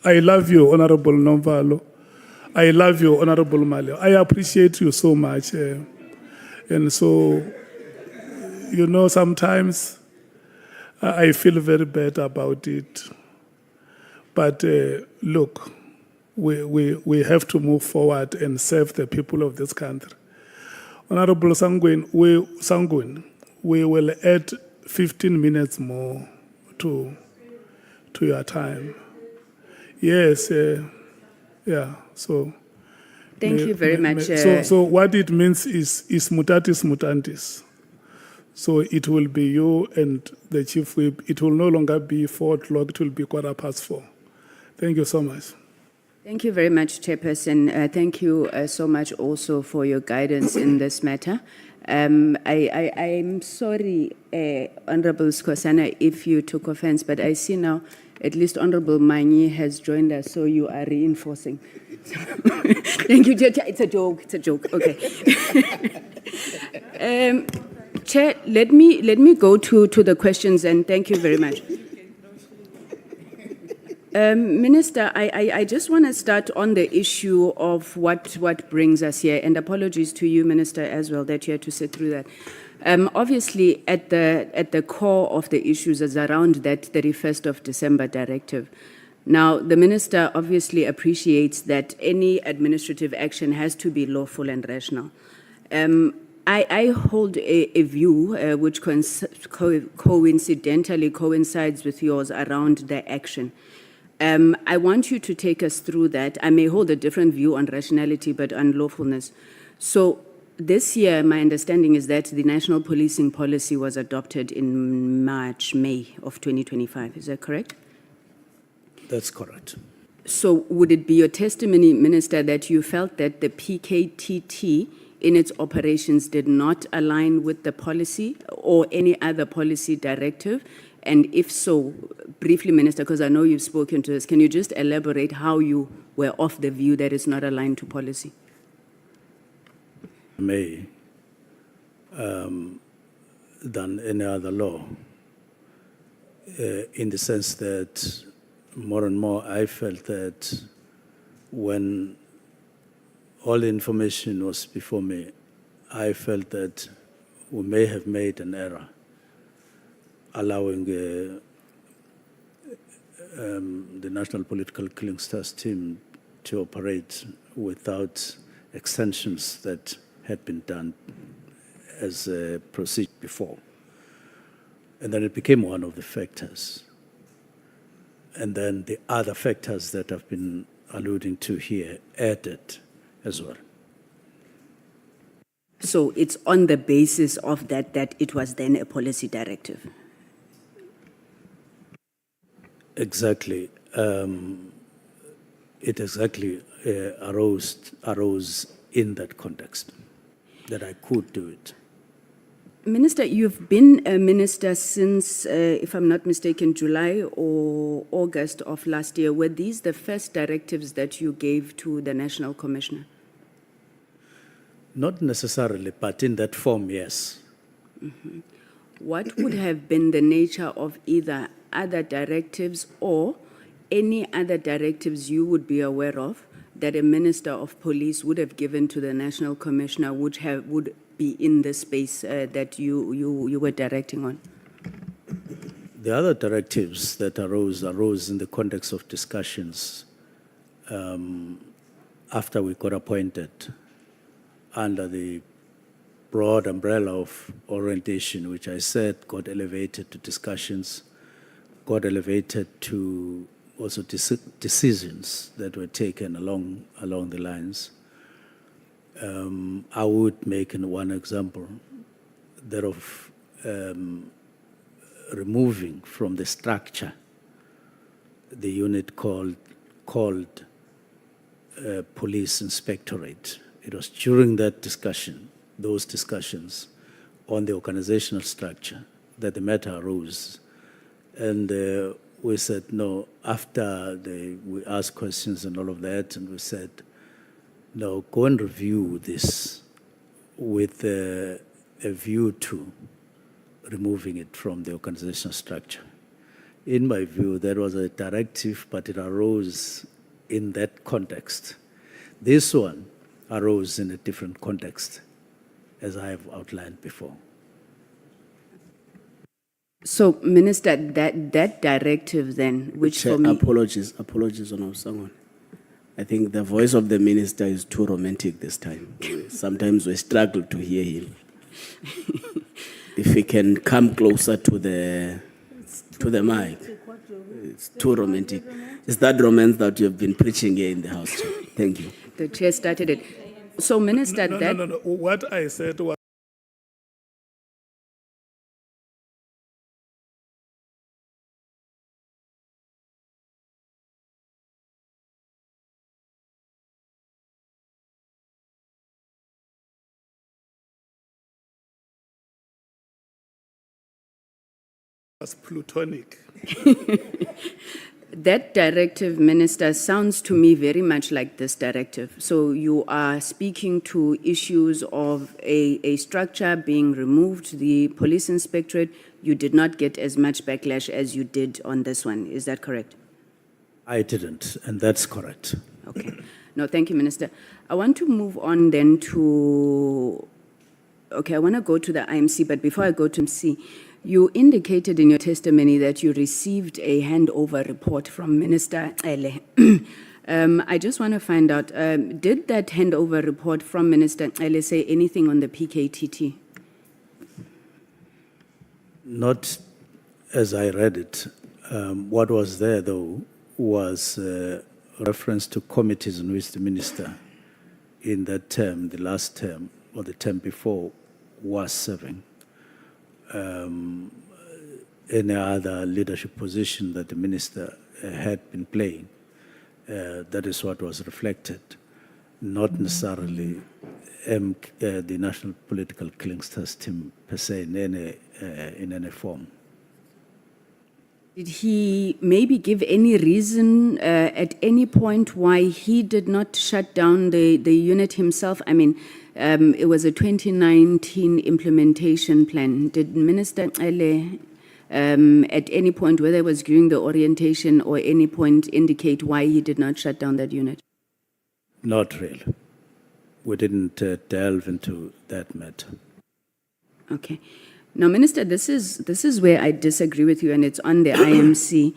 [SPEAKER 1] I love you, Honorable Nomvalo. I love you, Honorable Maleo. I appreciate you so much. And so, you know, sometimes I feel very bad about it. But look, we have to move forward and serve the people of this country. Honorable Sangwin, we will add 15 minutes more to your time. Yes, yeah, so.
[SPEAKER 8] Thank you very much.
[SPEAKER 1] So what it means is mutatis mutandis. So it will be you and the chief whip. It will no longer be 4 o'clock, it will be 4:15. Thank you so much.
[SPEAKER 8] Thank you very much, Chairperson. Thank you so much also for your guidance in this matter. I'm sorry, Honorable Skosana, if you took offense, but I see now at least Honorable Manyi has joined us, so you are reinforcing. Thank you, Chair. It's a joke, okay. Chair, let me go to the questions, and thank you very much. Minister, I just want to start on the issue of what brings us here, and apologies to you, Minister, as well, that you had to sit through that. Obviously, at the core of the issues is around that 31st of December directive. Now, the Minister obviously appreciates that any administrative action has to be lawful and rational. I hold a view which coincidentally coincides with yours around the action. I want you to take us through that. I may hold a different view on rationality, but on lawfulness. So this year, my understanding is that the national policing policy was adopted in May of 2025. Is that correct?
[SPEAKER 2] That's correct.
[SPEAKER 8] So would it be your testimony, Minister, that you felt that the PKTT in its operations did not align with the policy or any other policy directive? And if so, briefly, Minister, because I know you've spoken to us, can you just elaborate how you were of the view that it's not aligned to policy?
[SPEAKER 2] May, than any other law, in the sense that more and more I felt that when all the information was before me, I felt that we may have made an error allowing the National Political Killing Stars team to operate without extensions that had been done as a procedure before. And then it became one of the factors. And then the other factors that I've been alluding to here added as well.
[SPEAKER 8] So it's on the basis of that it was then a policy directive.
[SPEAKER 2] Exactly. It exactly arose in that context that I could do it.
[SPEAKER 8] Minister, you've been a minister since, if I'm not mistaken, July or August of last year. Were these the first directives that you gave to the National Commissioner?
[SPEAKER 2] Not necessarily, but in that form, yes.
[SPEAKER 8] Mm-hmm. What would have been the nature of either other directives or any other directives you would be aware of that a Minister of Police would have given to the National Commissioner would be in the space that you were directing on?
[SPEAKER 2] The other directives that arose in the context of discussions after we got appointed under the broad umbrella of orientation, which I said got elevated to discussions, got elevated to also decisions that were taken along the lines. I would make one example, that of removing from the structure the unit called Police Inspectorate. It was during that discussion, those discussions on the organizational structure, that the matter arose. And we said, no, after we asked questions and all of that, and we said, no, go and review this with a view to removing it from the organizational structure. In my view, that was a directive, but it arose in that context. This one arose in a different context, as I have outlined before.
[SPEAKER 8] So, Minister, that directive then, which
[SPEAKER 6] Chair,
[SPEAKER 8] for me...
[SPEAKER 6] apologies on our song. I think the voice of the minister is too romantic this time. Sometimes we struggle to hear him. If he can come closer to the mic. It's too romantic. It's that romance that you've been preaching here in the House, Chair. Thank you.
[SPEAKER 8] The chair started it. So, Minister,
[SPEAKER 1] No. What I said was, plutonic.
[SPEAKER 8] That directive, Minister, sounds to me very much like this directive. So you are speaking to issues of a structure being removed, the police inspectorate. You did not get as much backlash as you did on this one. Is that correct?
[SPEAKER 2] I didn't, and that's correct.
[SPEAKER 8] Okay. No, thank you, Minister. I want to move on then to... Okay, I want to go to the IMC, but before I go to IMC, you indicated in your testimony that you received a handover report from Minister Ele. I just want to find out, did that handover report from Minister Ele say anything on the PKTT?
[SPEAKER 2] Not as I read it. What was there, though, was reference to committees in which the minister in that term, the last term, or the term before, was serving. Any other leadership position that the minister had been playing. That is what was reflected, not necessarily the National Political Killing Stars team per se in any form.
[SPEAKER 8] Did he maybe give any reason at any point why he did not shut down the unit himself? I mean, it was a 2019 implementation plan. Did Minister Ele at any point, whether it was during the orientation or any point, indicate why he did not shut down that unit?
[SPEAKER 2] Not really. We didn't delve into that matter.
[SPEAKER 8] Okay. Now, Minister, this is where I disagree with you, and it's on the IMC.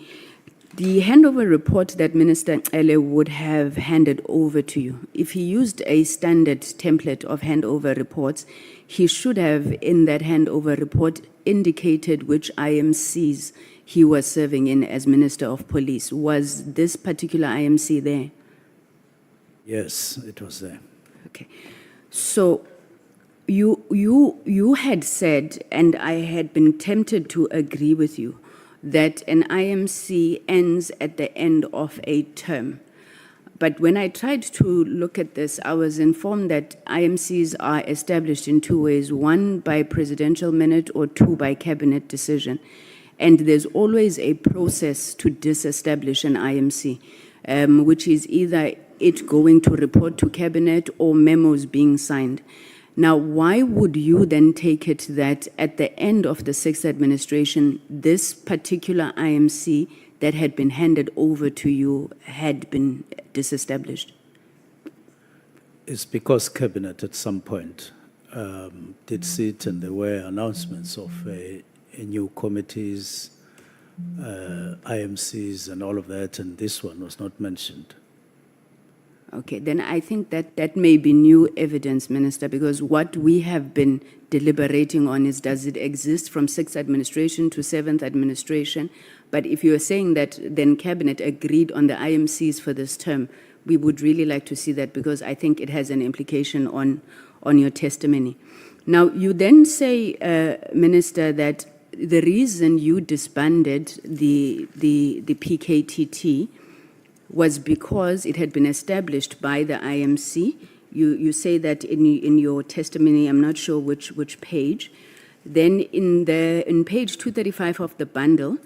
[SPEAKER 8] The handover report that Minister Nhlanhla would have handed over to you, if he used a standard template of handover reports, he should have in that handover report indicated which IMCs he was serving in as Minister of Police. Was this particular IMC there?
[SPEAKER 2] Yes, it was there.
[SPEAKER 8] Okay. So you had said, and I had been tempted to agree with you, that an IMC ends at the end of a term. But when I tried to look at this, I was informed that IMCs are established in two ways, one by presidential minute or two by cabinet decision. And there's always a process to disestablish an IMC, which is either it going to report to cabinet or memos being signed. Now, why would you then take it that at the end of the sixth administration, this particular IMC that had been handed over to you had been disestablished?
[SPEAKER 2] It's because cabinet at some point did sit and there were announcements of new committees, IMCs and all of that, and this one was not mentioned.
[SPEAKER 8] Okay, then I think that may be new evidence, Minister, because what we have been deliberating on is, does it exist from sixth administration to seventh administration? But if you are saying that then cabinet agreed on the IMCs for this term, we would really like to see that, because I think it has an implication on your testimony. Now, you then say, Minister, that the reason you disbanded the PKTT was because it had been established by the IMC. You say that in your testimony, I'm not sure which page. Then in page 235 of the bundle,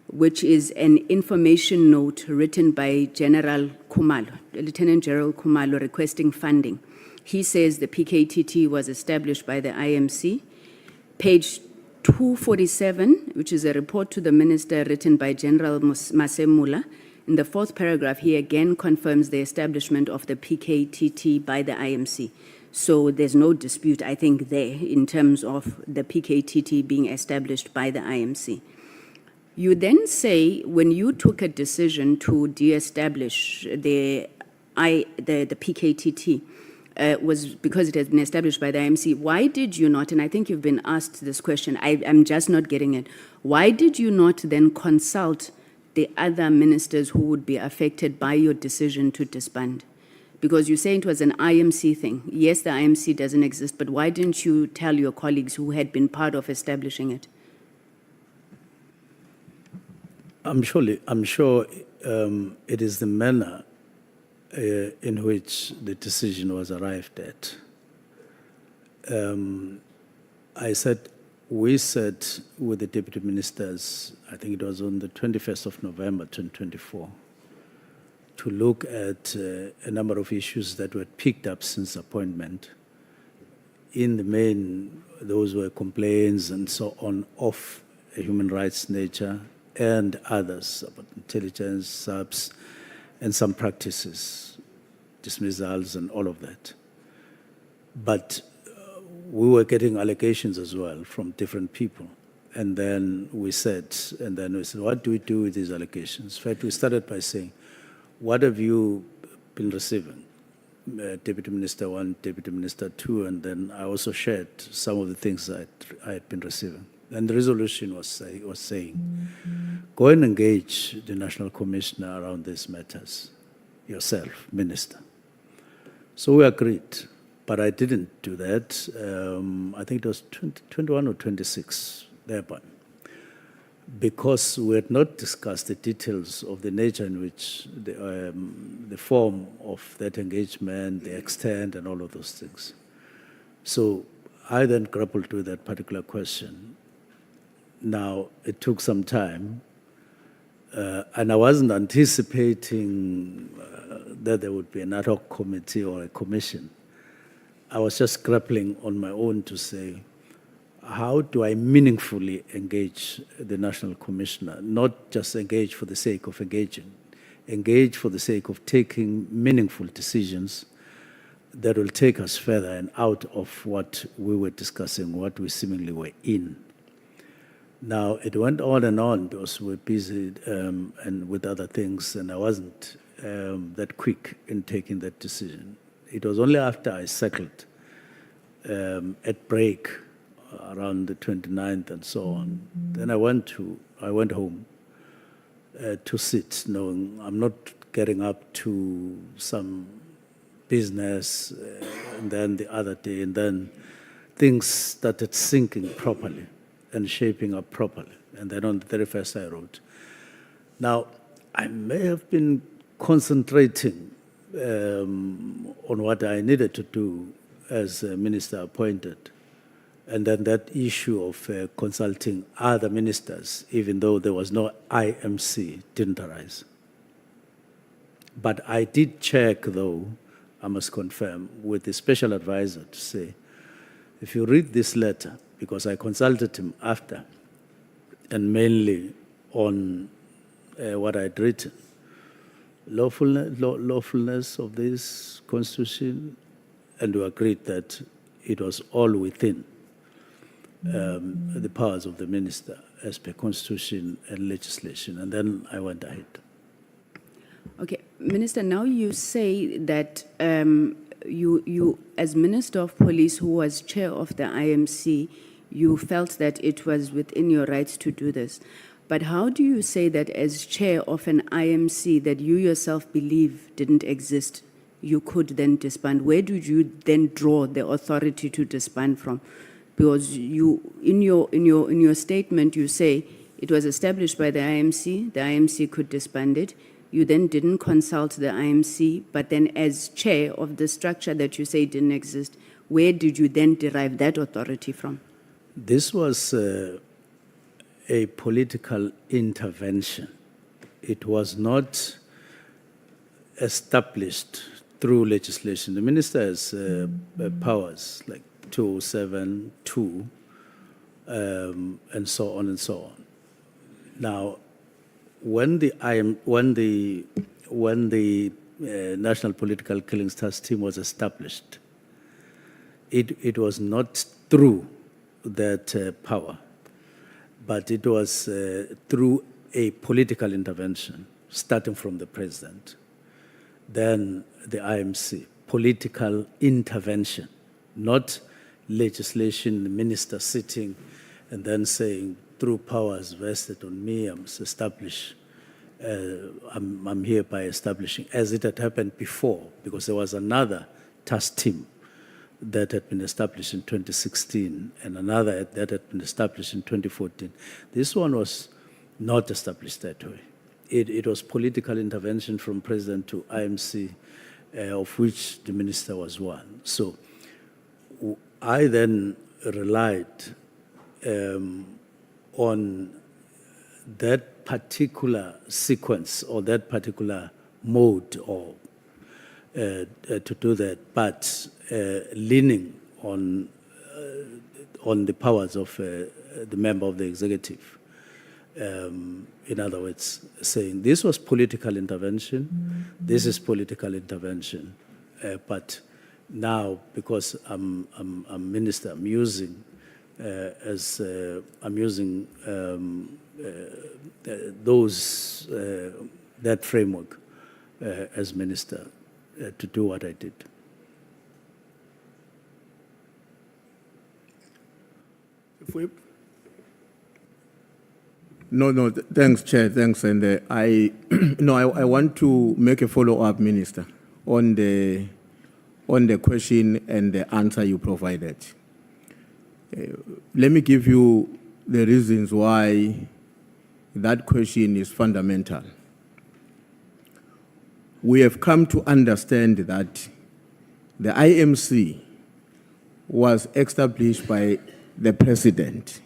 [SPEAKER 8] which is an information note written by General Khumalo, Lieutenant General Khumalo, requesting funding. He says the PKTT was established by the IMC. Page 247, which is a report to the minister written by General Masemola. In the fourth paragraph, he again confirms the establishment of the PKTT by the IMC. So there's no dispute, I think, there in terms of the PKTT being established by the IMC. You then say, when you took a decision to de-establish the PKTT, was because it has been established by the IMC. Why did you not, and I think you've been asked this question, I'm just not getting it, why did you not then consult the other ministers who would be affected by your decision to disband? Because you're saying it was an IMC thing. Yes, the IMC doesn't exist, but why didn't you tell your colleagues who had been part of establishing it?
[SPEAKER 2] I'm sure it is the manner in which the decision was arrived at. We said with the deputy ministers, I think it was on the 21st of November 2024, to look at a number of issues that were picked up since appointment. In the main, those were complaints and so on of a human rights nature, and others about intelligence, subs, and some practices, dismissals and all of that. But we were getting allegations as well from different people. And then we said, what do we do with these allegations? In fact, we started by saying, what have you been receiving? Deputy Minister 1, Deputy Minister 2, and then I also shared some of the things that I had been receiving. And the resolution was saying, go and engage the National Commissioner around these matters, yourself, Minister. So we agreed, but I didn't do that. I think it was 21 or 26, thereby, because we had not discussed the details of the nature in which the form of that engagement, the extent, and all of those things. So I then grappled with that particular question. Now, it took some time, and I wasn't anticipating that there would be an ad hoc committee or a commission. I was just grappling on my own to say, how do I meaningfully engage the National Commissioner? Not just engage for the sake of engaging, engage for the sake of taking meaningful decisions that will take us further and out of what we were discussing, what we seemingly were in. Now, it went on and on because we were busy and with other things, and I wasn't that quick in taking that decision. It was only after I settled at break around the 29th and so on. Then I went home to sit, knowing I'm not getting up to some business, and then the other day, and then things started sinking properly and shaping up properly. And then on the 31st, I wrote. Now, I may have been concentrating on what I needed to do as a minister appointed. And then that issue of consulting other ministers, even though there was no IMC, didn't arise. But I did check, though, I must confirm, with the special advisor to say, if you read this letter, because I consulted him after, and mainly on what I'd written, lawfulness of this constitution, and we agreed that it was all within the powers of the minister as per constitution and legislation, and then I went ahead.
[SPEAKER 8] Okay, Minister, now you say that you, as Minister of Police, who was chair of the IMC, you felt that it was within your rights to do this. But how do you say that as chair of an IMC that you yourself believe didn't exist, you could then disband? Where did you then draw the authority to disband from? Because you, in your statement, you say it was established by the IMC could disband it. You then didn't consult the IMC, but then as chair of the structure that you say didn't exist, where did you then derive that authority from?
[SPEAKER 2] This was a political intervention. It was not established through legislation. The minister has powers like 207, 2, and so on and so on. Now, when the National Political Killings Task Team was established, it was not through that power, but it was through a political intervention, starting from the president, then the IMC, political intervention, not legislation, the minister sitting and then saying, through powers vested on me, I must establish, I'm hereby establishing, as it had happened before, because there was another task team that had been established in 2016 and another that had been established in 2014. This one was not established that way. It was political intervention from president to IMC, of which the minister was one. So I then relied on that particular sequence or that particular mode or to do that, but leaning on the powers of the member of the executive. In other words, saying this was political intervention, this is political intervention, but now because I'm minister, I'm using those that framework as minister to do what I did.
[SPEAKER 1] If we
[SPEAKER 7] No, thanks, Chair, thanks. And I want to make a follow-up, Minister, on the question and the answer you provided. Let me give you the reasons why that question is fundamental. We have come to understand that the IMC was established by the President,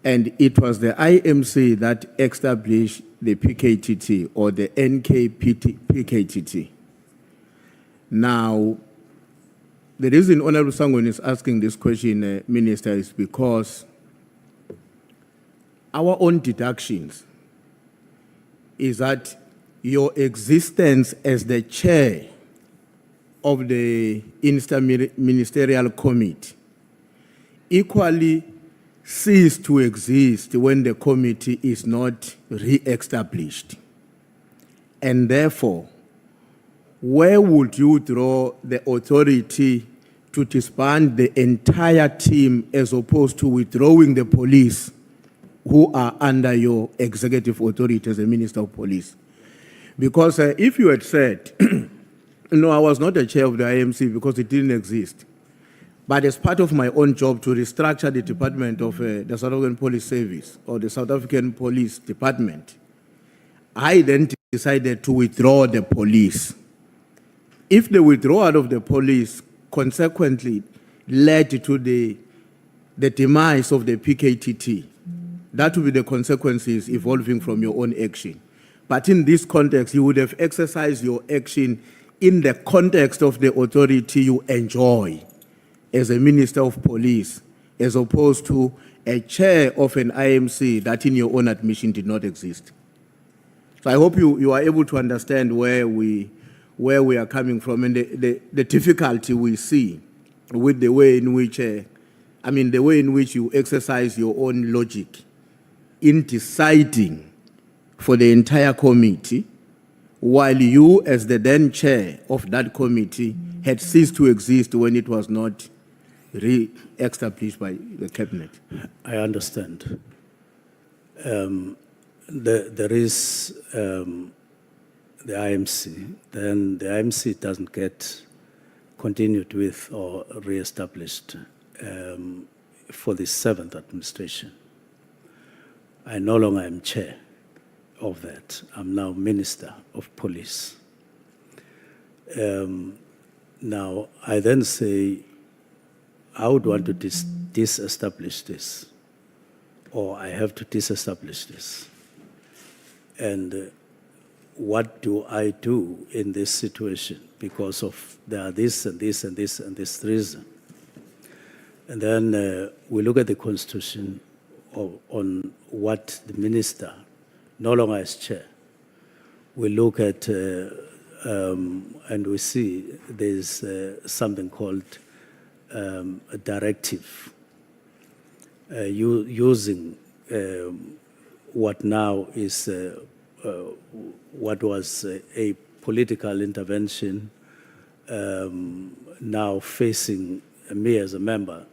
[SPEAKER 7] and it was the IMC that established the PKTT or the PKTT. Now, the reason Honorable Sangweni is asking this question, Minister, is because our own deductions is that your existence as the chair of the Inter-Ministerial Committee equally cease to exist when the committee is not re-established? And therefore, where would you draw the authority to disband the entire team as opposed to withdrawing the police who are under your executive authority as a Minister of Police? Because if you had said, no, I was not the chair of the IMC because it didn't exist, but as part of my own job to restructure the department of the South African Police Service or the South African Police Department, I then decided to withdraw the police. If the withdrawal of the police consequently led to the demise of the PKTT, that would be the consequences evolving from your own action. But in this context, you would have exercised your action in the context of the authority you enjoy as a Minister of Police, as opposed to a chair of an IMC that in your own admission did not exist. So I hope you are able to understand where we are coming from and the difficulty we see with the way in which, the way in which you exercise your own logic in deciding for the entire committee, while you, as the then chair of that committee, had ceased to exist when it was not re-established by the cabinet.
[SPEAKER 2] I understand. There is the IMC, then the IMC doesn't get continued with or re-established for the 7th administration. I no longer am chair of that. I'm now Minister of Police. Now, I then say, I would want to disestablish this, or I have to disestablish this. And what do I do in this situation? Because of there are this and this and this and this reason. And then we look at the Constitution on what the minister, no longer as chair, we look at and we see there's something called a directive using what now is what was a political intervention now facing me as a member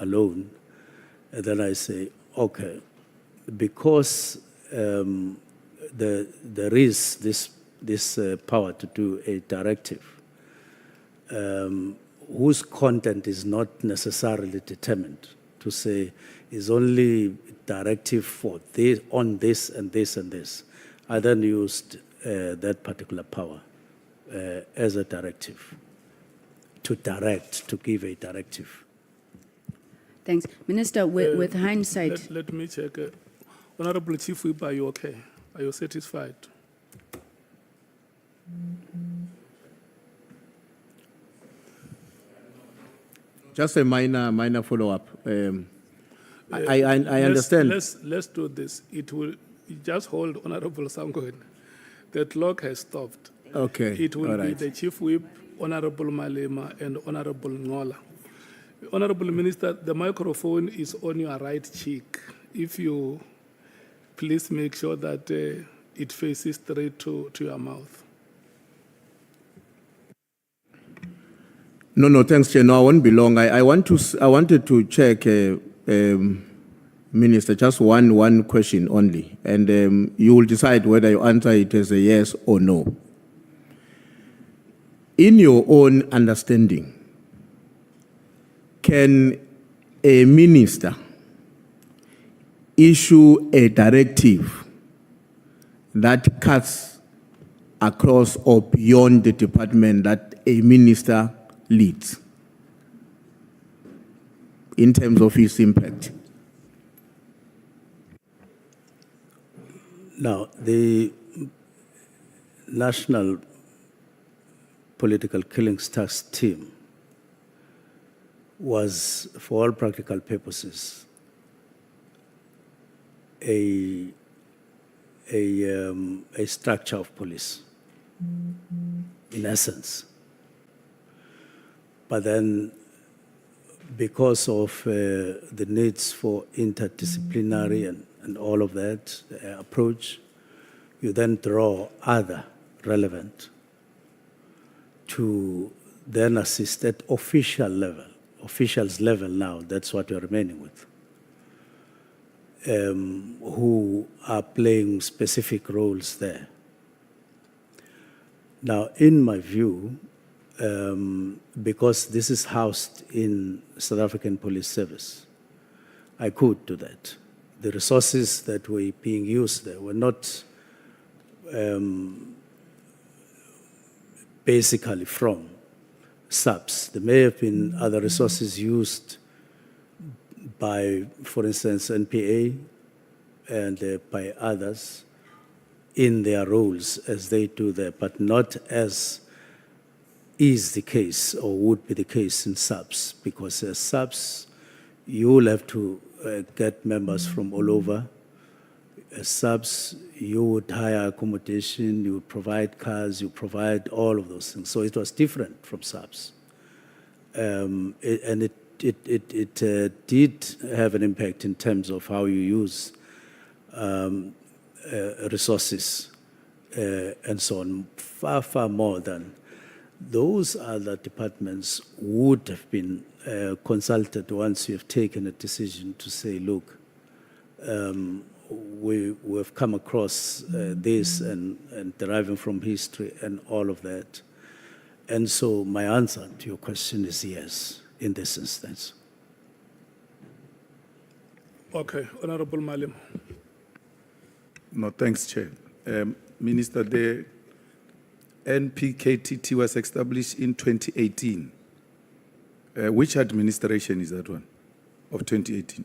[SPEAKER 2] alone. And then I say, okay, because there is this power to do a directive whose content is not necessarily determined, to say is only directive for this, on this and this and this. I then used that particular power as a directive, to direct, to give a directive.
[SPEAKER 8] Thanks. Minister, with hindsight.
[SPEAKER 1] Let me check. Honorable Chief Whip, are you okay? Are you satisfied?
[SPEAKER 7] Just a minor follow-up. I understand.
[SPEAKER 1] Let's do this. It will just hold, Honorable Sangwen. The clock has stopped.
[SPEAKER 7] Okay.
[SPEAKER 1] It will
[SPEAKER 7] all
[SPEAKER 1] be
[SPEAKER 7] right.
[SPEAKER 1] the Chief Whip, Honorable Malema, and Honorable Nhlanhla. Honorable Minister, the microphone is on your right cheek. If you please make sure that it faces straight to your mouth.
[SPEAKER 7] No, thanks, Chair. No, I won't be long. I wanted to check, Minister, just one question only, and you will decide whether you answer it as a yes or no. In your own understanding, can a minister issue a directive that cuts across or beyond the department that a minister leads in terms of its impact?
[SPEAKER 2] Now, the National Political Killings Task Team was, for all practical purposes, a structure of police, in essence. But then, because of the needs for interdisciplinary and all of that approach, you then draw other relevant to then assist at officials level now, that's what you're remaining with, who are playing specific roles there. Now, in my view, because this is housed in South African Police Service, I could do that. The resources that were being used there were not basically from subs. There may have been other resources used by, for instance, NPA and by others in their roles as they do there, but not as is the case or would be the case in subs, because as subs, you will have to get members from all over. As subs, you would hire accommodation, you would provide cars, you provide all of those things. So it was different from subs. And it did have an impact in terms of how you use resources and so on, far, far more than those other departments would have been consulted once you have taken a decision to say, look, we have come across this and deriving from history and all of that. And so my answer to your question is yes, in this instance.
[SPEAKER 1] Okay, Honorable Malim.
[SPEAKER 4] No, thanks, Chair. Minister, the NPKTT was established in 2018. Which administration is that one of 2018?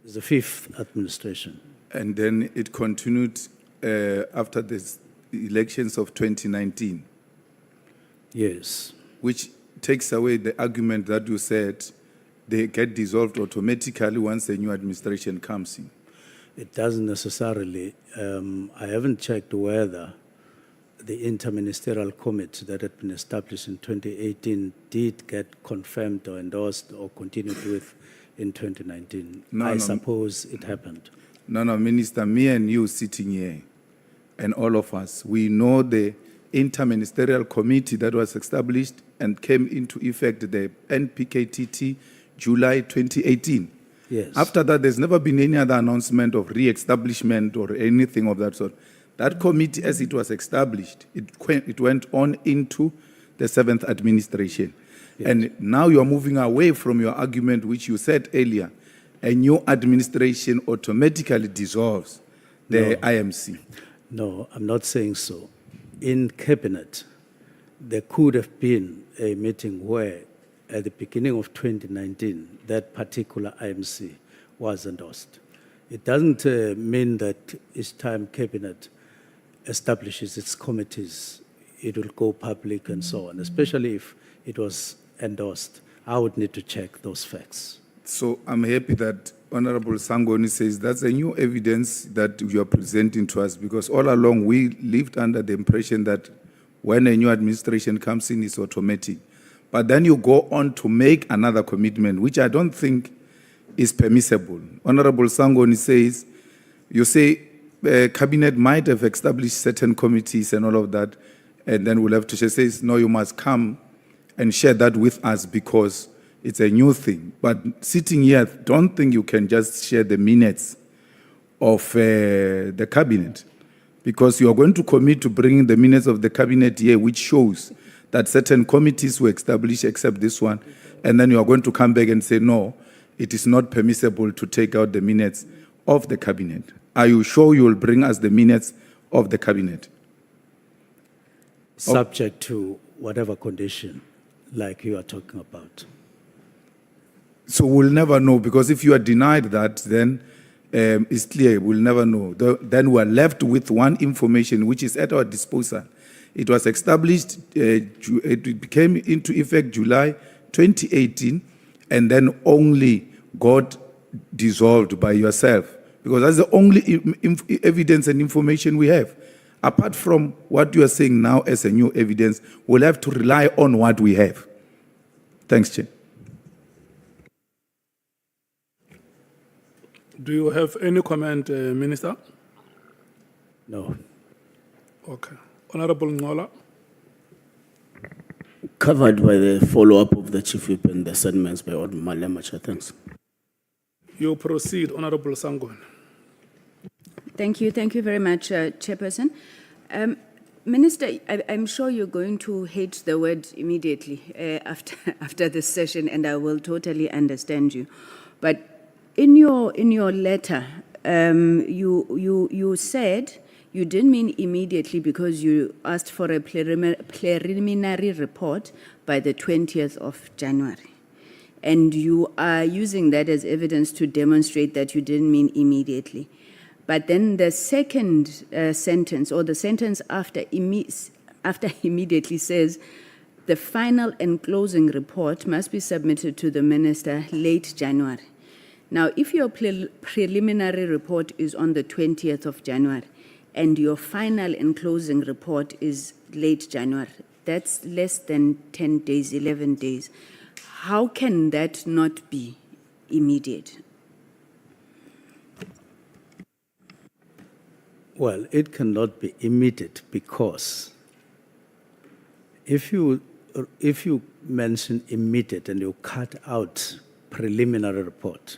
[SPEAKER 2] It's the 5th administration.
[SPEAKER 4] And then it continued after the elections of 2019.
[SPEAKER 2] Yes.
[SPEAKER 4] Which takes away the argument that you said they get dissolved automatically once a new administration comes in.
[SPEAKER 2] It doesn't necessarily. I haven't checked whether the Inter-Ministerial Committee that had been established in 2018 did get confirmed or endorsed or continued with in 2019. I suppose it happened.
[SPEAKER 4] No, Minister, me and you sitting here, and all of us, we know the Inter-Ministerial Committee that was established and came into effect, the NPKTT, July 2018.
[SPEAKER 2] Yes.
[SPEAKER 4] After that, there's never been any other announcement of re-establishment or anything of that sort. That committee, as it was established, it went on into the 7th administration.
[SPEAKER 2] Yes.
[SPEAKER 4] And now you're moving away from your argument, which you said earlier. A new administration automatically dissolves the IMC.
[SPEAKER 2] No, I'm not saying so. In Cabinet, there could have been a meeting where, at the beginning of 2019, that particular IMC was endorsed. It doesn't mean that each time Cabinet establishes its committees, it will go public and so on, especially if it was endorsed. I would need to check those facts.
[SPEAKER 4] So I'm happy that Honorable Sangoni says that's a new evidence that you are presenting to us, because all along we lived under the impression that when a new administration comes in, it's automatic. But then you go on to make another commitment, which I don't think is permissible. Honorable Sangoni says, you say Cabinet might have established certain committees and all of that, and then we'll have to say, says, no, you must come and share that with us because it's a new thing. But sitting here, don't think you can just share the minutes of the Cabinet, because you are going to commit to bringing the minutes of the Cabinet here, which shows that certain committees were established except this one, and then you are going to come back and say, no, it is not permissible to take out the minutes of the Cabinet. Are you sure you will bring us the minutes of the Cabinet?
[SPEAKER 2] Subject to whatever condition, like you are talking about.
[SPEAKER 4] So we'll never know, because if you are denied that, then it's clear, we'll never know. Then we are left with one information which is at our disposal. It was established, it came into effect July 2018, and then only got dissolved by yourself, because that's the only evidence and information we have. Apart from what you are saying now as a new evidence, we'll have to rely on what we have. Thanks, Chair.
[SPEAKER 1] Do you have any comment, Minister?
[SPEAKER 2] No.
[SPEAKER 1] Okay. Honorable Nhlanhla.
[SPEAKER 6] Covered by the follow-up of the Chief Whip and the sentiments by Honorable Malema. Thanks.
[SPEAKER 1] You proceed, Honorable Sangon.
[SPEAKER 8] Thank you very much, Chairperson. Minister, I'm sure you're going to hate the word immediately after this session, and I will totally understand you. But in your letter, you said you didn't mean immediately because you asked for a preliminary report by the 20th of January. And you are using that as evidence to demonstrate that you didn't mean immediately. But then the second sentence, or the sentence after immediately, says the final and closing report must be submitted to the minister late January. Now, if your preliminary report is on the 20th of January and your final and closing report is late January, that's less than 10 days, 11 days. How can that not be immediate?
[SPEAKER 2] Well, it cannot be immediate because if you mention immediate and you cut out preliminary report,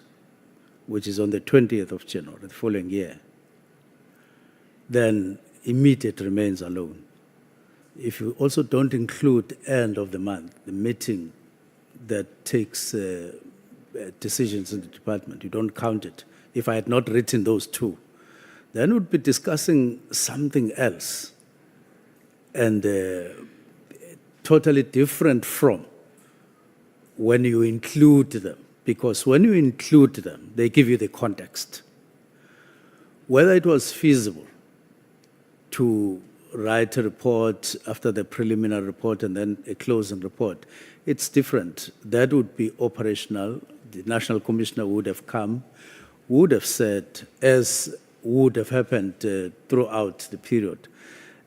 [SPEAKER 2] which is on the 20th of January, the following year, then immediate remains alone. If you also don't include end of the month, the meeting that takes decisions in the department, you don't count it. If I had not written those two, then we'd be discussing something else and totally different from when you include them. Because when you include them, they give you the context. Whether it was feasible to write a report after the preliminary report and then a closing report, it's different. That would be operational. The National Commissioner would have come, would have said, as would have happened throughout the period,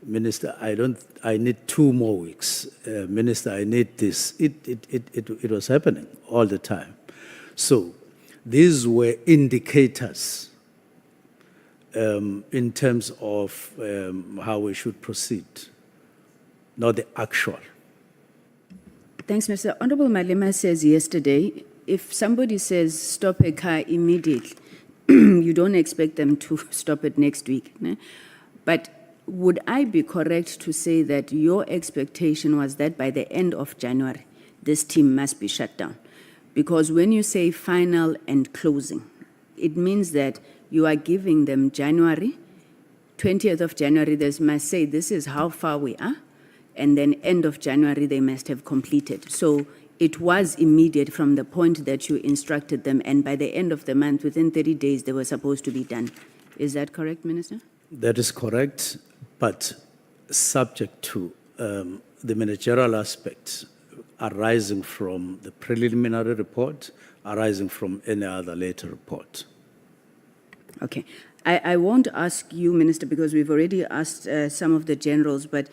[SPEAKER 2] Minister, I need 2 more weeks. Minister, I need this. It was happening all the time. So these were indicators in terms of how we should proceed, not the actual.
[SPEAKER 8] Thanks, Mr. Honorable Malema says yesterday, if somebody says stop a car immediately, you don't expect them to stop it next week. Ne? But would I be correct to say that your expectation was that by the end of January, this team must be shut down? Because when you say final and closing, it means that you are giving them January, 20th of January, they must say this is how far we are, and then end of January, they must have completed. So it was immediate from the point that you instructed them, and by the end of the month, within 30 days, they were supposed to be done. Is that correct, Minister?
[SPEAKER 2] That is correct, but subject to the managerial aspects arising from the preliminary report, arising from any other later report.
[SPEAKER 8] Okay. I won't ask you, Minister, because we've already asked some of the generals, but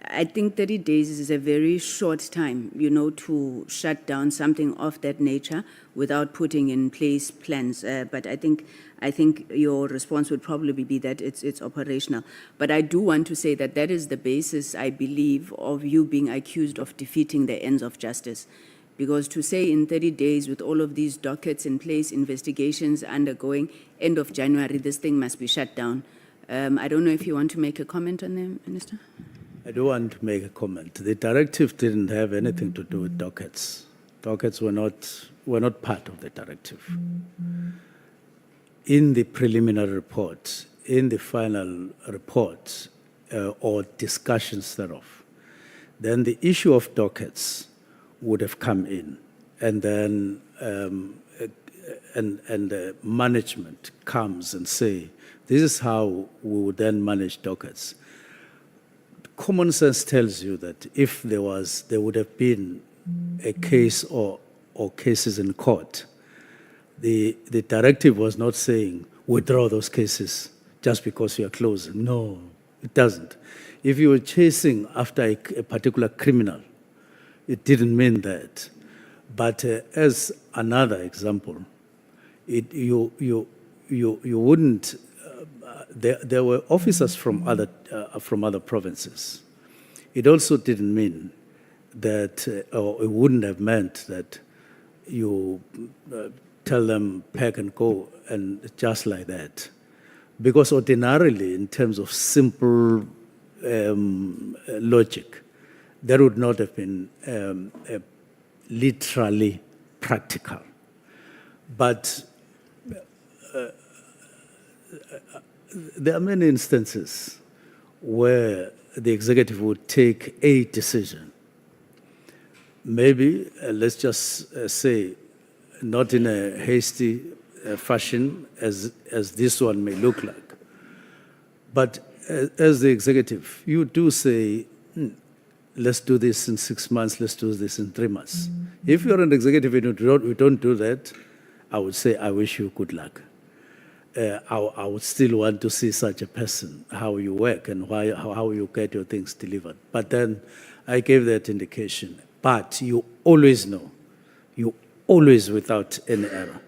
[SPEAKER 8] I think 30 days is a very short time, you know, to shut down something of that nature without putting in place plans. But I think your response would probably be that it's operational. But I do want to say that that is the basis, I believe, of you being accused of defeating the ends of justice. Because to say in 30 days with all of these dockets in place, investigations undergoing, end of January, this thing must be shut down. I don't know if you want to make a comment on that, Minister?
[SPEAKER 2] I do want to make a comment. The directive didn't have anything to do with dockets. Dockets were not part of the directive. In the preliminary report, in the final report, or discussions thereof, then the issue of dockets would have come in, and then management comes and say, this is how we would then manage dockets. Common sense tells you that if there would have been a case or cases in court, the directive was not saying withdraw those cases just because you are closing. No, it doesn't. If you were chasing after a particular criminal, it didn't mean that. But as another example, you you wouldn't. There were officers from other provinces. It also didn't mean that, or it wouldn't have meant that you tell them pack and go and just like that. Because ordinarily, in terms of simple logic, that would not have been literally practical. But there are many instances where the executive would take a decision. Maybe, let's just say, not in a hasty fashion as this one may look like. But as the executive, you do say, let's do this in 6 months, let's do this in 3 months. If you're an executive and you don't do that, I would say, I wish you good luck. I would still want to see such a person, how you work and how you get your things delivered. But then I gave that indication. But you always know, you always without any error,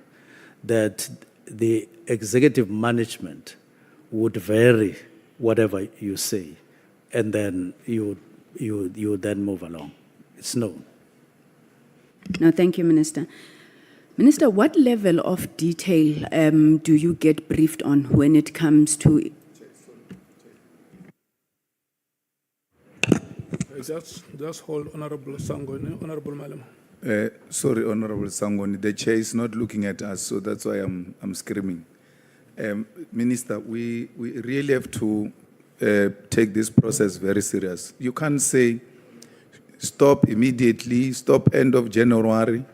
[SPEAKER 2] that the executive management would vary whatever you say, and then you then move along. It's known.
[SPEAKER 8] No, thank you, Minister. Minister, what level of detail do you get briefed on when it comes to...
[SPEAKER 1] Just hold Honorable Sangoni, Honorable Malema.
[SPEAKER 4] Sorry, Honorable Sangoni, the chair is not looking at us, so that's why I'm screaming. Minister, we really have to take this process very serious. You can't say stop immediately, stop end of January.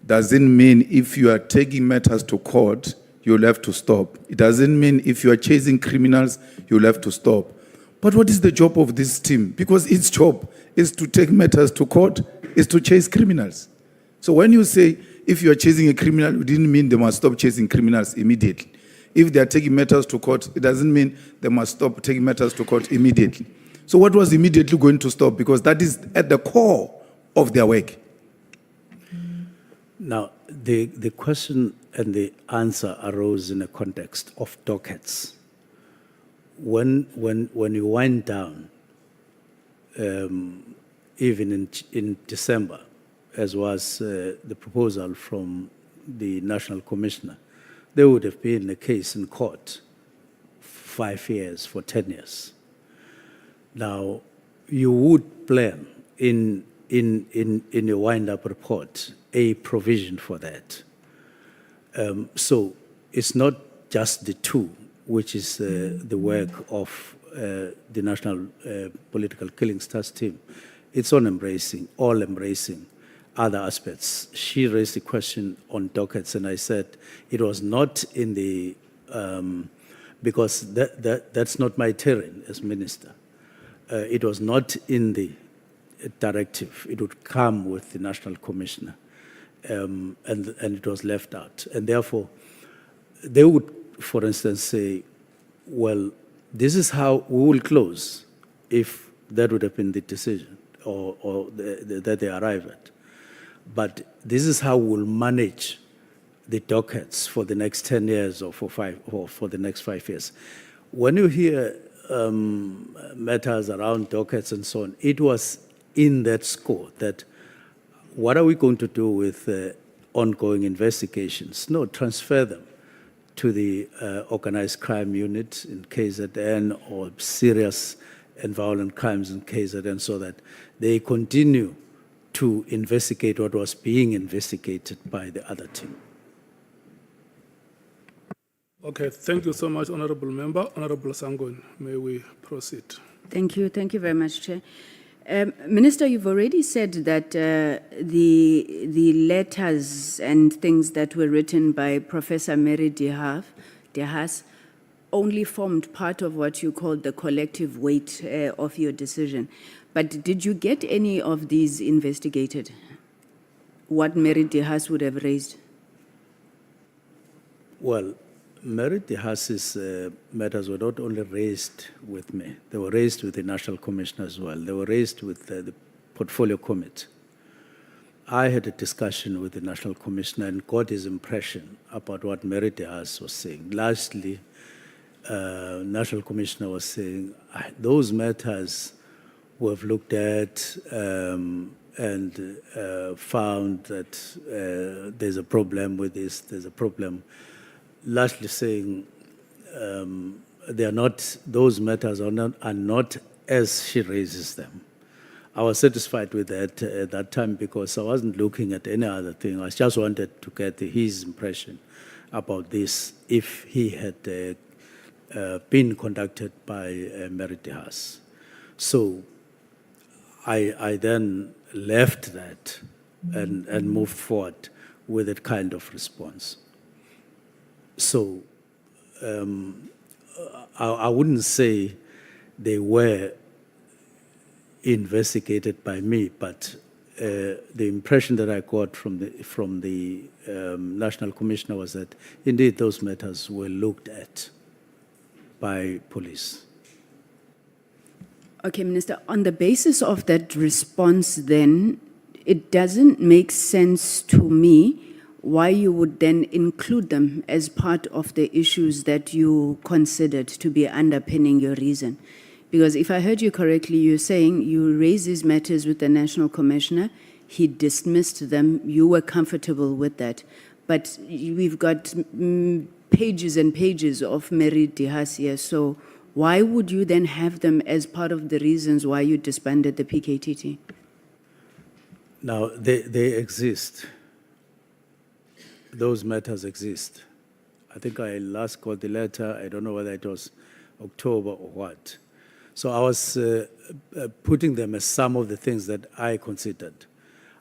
[SPEAKER 4] Doesn't mean if you are taking matters to court, you'll have to stop. It doesn't mean if you are chasing criminals, you'll have to stop. But what is the job of this team? Because its job is to take matters to court, is to chase criminals. So when you say if you are chasing a criminal, it didn't mean they must stop chasing criminals immediately. If they are taking matters to court, it doesn't mean they must stop taking matters to court immediately. So what was immediately going to stop? Because that is at the core of their work.
[SPEAKER 2] Now, the question and the answer arose in a context of dockets. When you wind down, even in December, as was the proposal from the National Commissioner, there would have been a case in court 5 years, for 10 years. Now, you would plan in your wind-up report a provision for that. So it's not just the two, which is the work of the National Political Killings Task Team. It's all embracing other aspects. She raised the question on dockets, and I said it was not in the, because that's not my terrain as minister. It was not in the directive. It would come with the National Commissioner, and it was left out. And therefore, they would, for instance, say, well, this is how we will close, if that would have been the decision or that they arrive at. But this is how we'll manage the dockets for the next 10 years or for the next 5 years. When you hear matters around dockets and so on, it was in that score that what are we going to do with ongoing investigations? No, transfer them to the organized crime unit in KZN or serious and violent crimes in KZN, so that they continue to investigate what was being investigated by the other team.
[SPEAKER 1] Okay, thank you so much, Honorable Member. Honorable Sangoni, may we proceed?
[SPEAKER 8] Thank you very much, Chair. Minister, you've already said that the letters and things that were written by Professor Mary de Haas only formed part of what you called the collective weight of your decision. But did you get any of these investigated? What Mary de Haas would have raised?
[SPEAKER 2] Well, Mary de Haas's matters were not only raised with me, they were raised with the National Commissioner as well. They were raised with the Portfolio Committee. I had a discussion with the National Commissioner and got his impression about what Mary Dehas was saying. Lastly, National Commissioner was saying, those matters we have looked at and found that there's a problem with this, there's a problem. Lastly saying, they are not, those matters are not as she raises them. I was satisfied with that at that time because I wasn't looking at any other thing. I just wanted to get his impression about this if he had been conducted by Mary Dehas. So I then left that and moved forward with that kind of response. So I wouldn't say they were investigated by me, but the impression that I got from the National Commissioner was that indeed those matters were looked at by police.
[SPEAKER 8] Okay, Minister, on the basis of that response then, it doesn't make sense to me why you would then include them as part of the issues that you considered to be underpinning your reason. Because if I heard you correctly, you're saying you raised these matters with the National Commissioner, he dismissed them, you were comfortable with that. But we've got pages and pages of Mary Dehas here, so why would you then have them as part of the reasons why you disbanded the PKTT?
[SPEAKER 2] Now, they exist. Those matters exist. I think I last got the letter, I don't know whether it was October or what. So I was putting them as some of the things that I considered.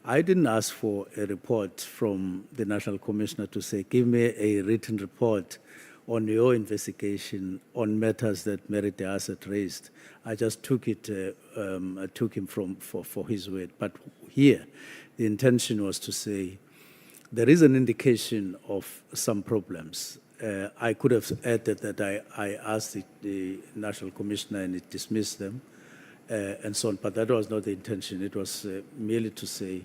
[SPEAKER 2] I didn't ask for a report from the National Commissioner to say, give me a written report on your investigation on matters that Mary Dehas had raised. I just took it, I took him for his word. But here, the intention was to say, there is an indication of some problems. I could have added that I asked the National Commissioner and it dismissed them and so on, but that was not the intention. It was merely to say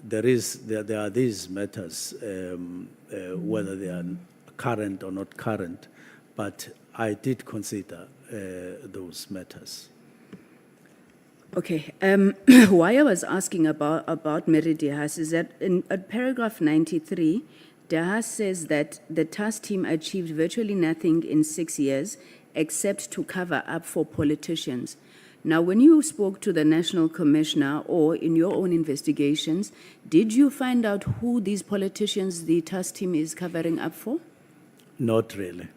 [SPEAKER 2] there are these matters, whether they are current or not current, but I did consider those matters.
[SPEAKER 8] Okay. Why I was asking about Mary Dehas is that in paragraph 93, Dehas says that the task team achieved virtually nothing in 6 years except to cover up for politicians. Now, when you spoke to the National Commissioner or in your own investigations, did you find out who these politicians the task team is covering up for?
[SPEAKER 2] Not really.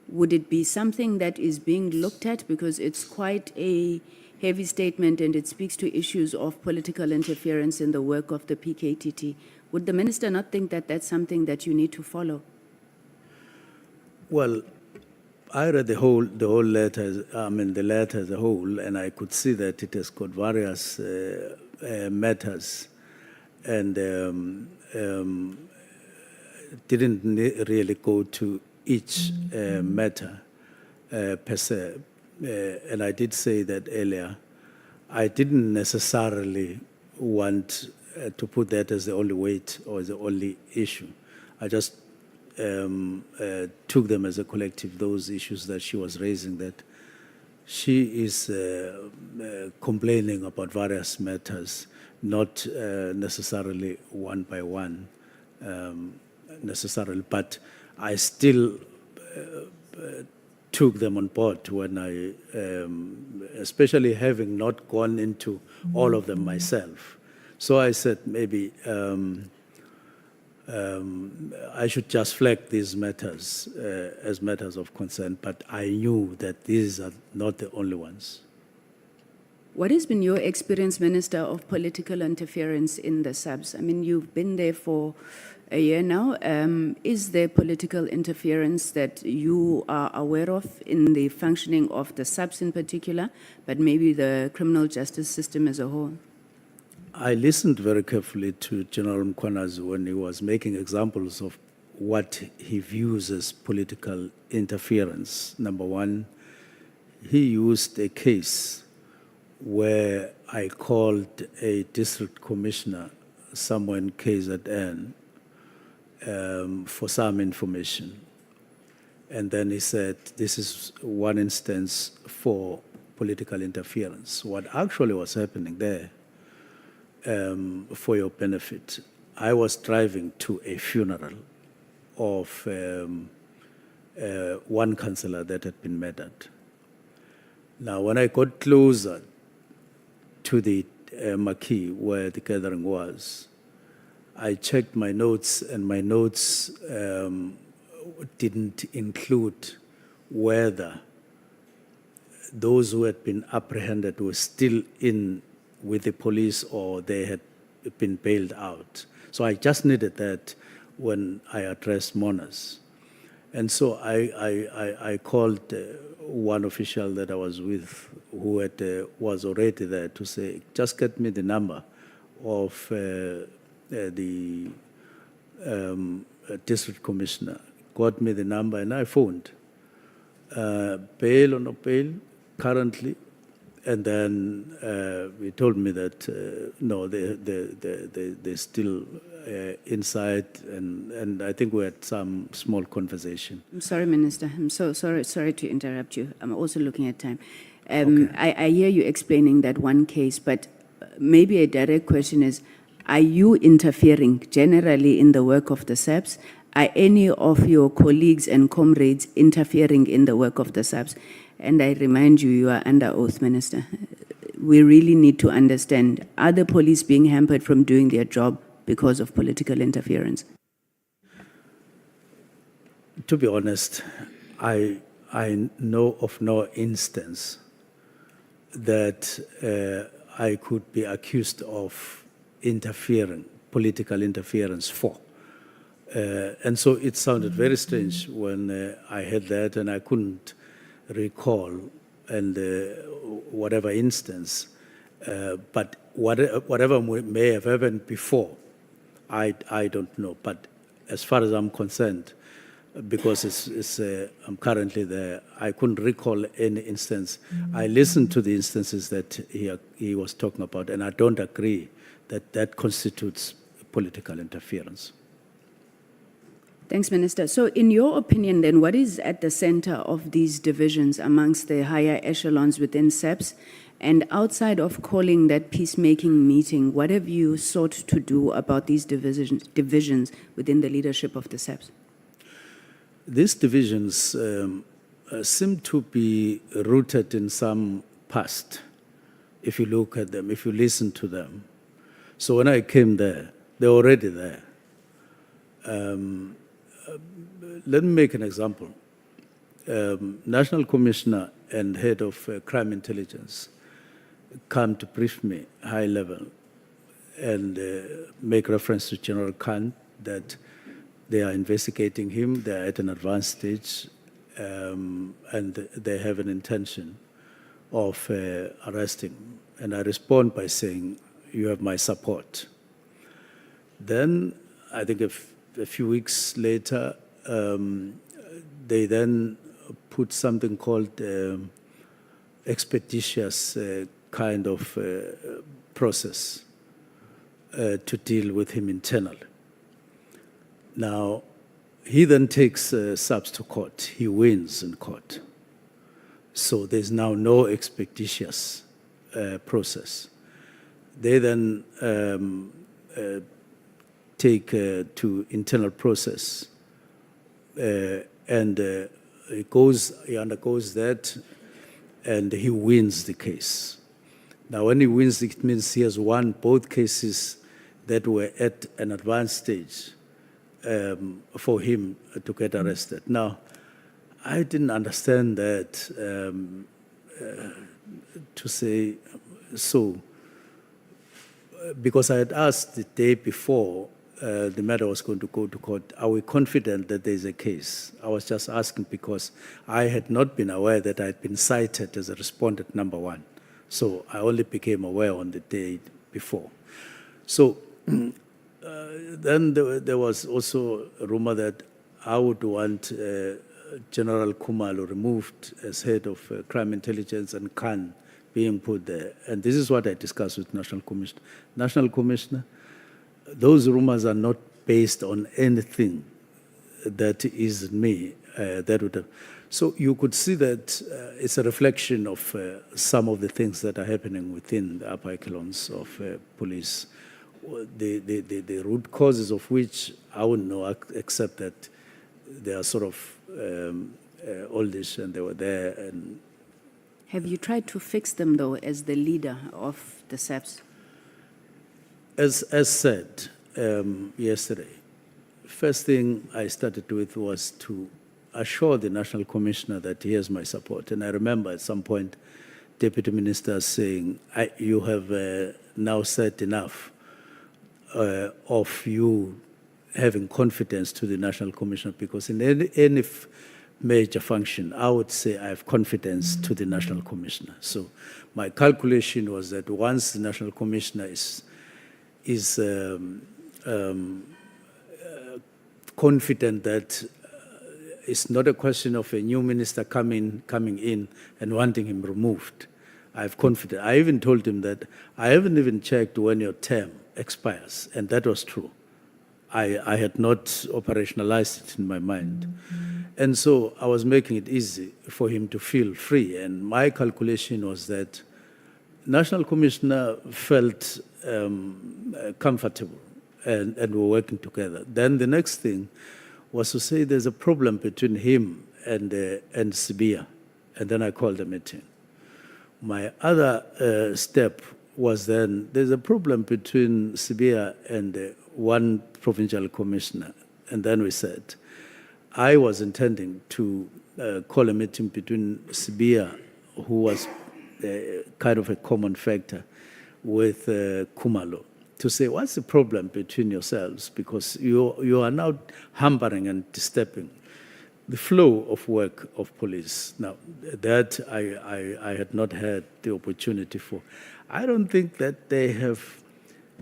[SPEAKER 8] Would it be something that is being looked at? Because it's quite a heavy statement and it speaks to issues of political interference in the work of the PKTT. Would the minister not think that that's something that you need to follow?
[SPEAKER 2] Well, I read the whole letter, the letter as a whole, and I could see that it has got various matters and didn't really go to each matter per se. And I did say that earlier, I didn't necessarily want to put that as the only weight or the only issue. I just took them as a collective, those issues that she was raising, that she is complaining about various matters, not necessarily one by one, necessarily, but I still took them on board when I, especially having not gone into all of them myself. So I said maybe I should just flag these matters as matters of concern, but I knew that these are not the only ones.
[SPEAKER 8] What has been your experience, Minister, of political interference in the subs? I mean, you've been there for a year now. Is there political interference that you are aware of in the functioning of the subs in particular, but maybe the criminal justice system as a whole?
[SPEAKER 2] I listened very carefully to General Mkhwanazi when he was making examples of what he views as political interference. Number one, he used a case where I called a district commissioner somewhere in KZN for some information. And then he said, this is one instance for political interference. What actually was happening there, for your benefit, I was driving to a funeral of one councillor that had been murdered. Now, when I got closer to the marquee where the gathering was, I checked my notes, and my notes didn't include whether those who had been apprehended were still in with the police or they had been bailed out. So I just needed that when I addressed mourners. And so I called one official that I was with who was already there to say, just get me the number of the district commissioner. Got me the number and I phoned. Bail or no bail, currently. And then he told me that, no, they're still inside, and I think we had some small conversation.
[SPEAKER 8] I'm sorry, Minister. I'm so sorry to interrupt you. I'm also looking at time.
[SPEAKER 2] Okay.
[SPEAKER 8] I hear you explaining that one case, but maybe a direct question is, are you interfering generally in the work of the SAPS? Are any of your colleagues and comrades interfering in the work of the SAPS? And I remind you, you are under oath, Minister. We really need to understand, are the police being hampered from doing their job because of political interference?
[SPEAKER 2] To be honest, I know of no instance that I could be accused of interfering, political interference for. And so it sounded very strange when I heard that, and I couldn't recall and whatever instance, but whatever may have happened before, I don't know. But as far as I'm concerned, because I'm currently there, I couldn't recall any instance. I listened to the instances that he was talking about, and I don't agree that that constitutes political interference.
[SPEAKER 8] Thanks, Minister. So in your opinion then, what is at the center of these divisions amongst the higher echelons within SAPS? And outside of calling that peacemaking meeting, what have you sought to do about these divisions within the leadership of the SAPS?
[SPEAKER 2] These divisions seem to be rooted in some past, if you look at them, if you listen to them. So when I came there, they were already there. Let me make an example. National Commissioner and Head of Crime Intelligence come to brief me, high level, and make reference to General Khan that they are investigating him, they are at an advanced stage, and they have an intention of arresting him. And I respond by saying, you have my support. Then, I think a few weeks later, they then put something called expeditious kind of process to deal with him internally. Now, he then takes SAPS to court. He wins in court. So there's now no expeditious process. They then take to internal process, and he undergoes that, and he wins the case. Now, when he wins, it means he has won both cases that were at an advanced stage for him to get arrested. Now, I didn't understand that to say so, because I had asked the day before the matter was going to go to court, are we confident that there's a case? I was just asking because I had not been aware that I had been cited as a respondent number one. So I only became aware on the day before. So then there was also a rumor that I would want General Khumalo removed as head of crime intelligence and Khan being put there. And this is what I discussed with National Commissioner. National Commissioner, those rumors are not based on anything that is me. That would have, so you could see that it's a reflection of some of the things that are happening within the upper echelons of police. The root causes of which I wouldn't know, except that they are sort of oldish and they were there. And
[SPEAKER 8] Have you tried to fix them, though, as the leader of the SAPS?
[SPEAKER 2] as said yesterday, first thing I started with was to assure the National Commissioner that he has my support. And I remember at some point, Deputy Minister saying, you have now said enough of you having confidence to the National Commissioner, because in any major function, I would say I have confidence to the National Commissioner. So my calculation was that once the National Commissioner is confident that it's not a question of a new minister coming in and wanting him removed. I have confidence. I even told him that I haven't even checked when your term expires, and that was true. I had not operationalized it in my mind. And so I was making it easy for him to feel free. And my calculation was that National Commissioner felt comfortable and were working together. Then the next thing was to say there's a problem between him and Sibia. And then I called a meeting. My other step was then there's a problem between Sibia and one provincial commissioner. And then we said, I was intending to call a meeting between Sibia, who was kind of a common factor, with Khumalo, to say, what's the problem between yourselves? Because you are now hampering and disturbing the flow of work of police. Now, that I had not had the opportunity for. I don't think that they have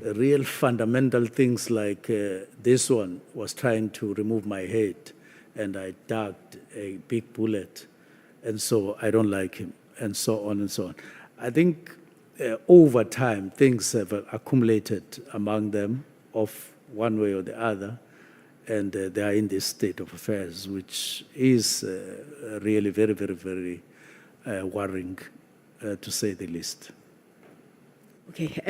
[SPEAKER 2] real fundamental things like this one was trying to remove my head and I dug a big bullet, and so I don't like him, and so on and so on. I think over time, things have accumulated among them of one way or the other, and they are in this state of affairs, which is really very, very, very worrying, to say the least.
[SPEAKER 8] Okay,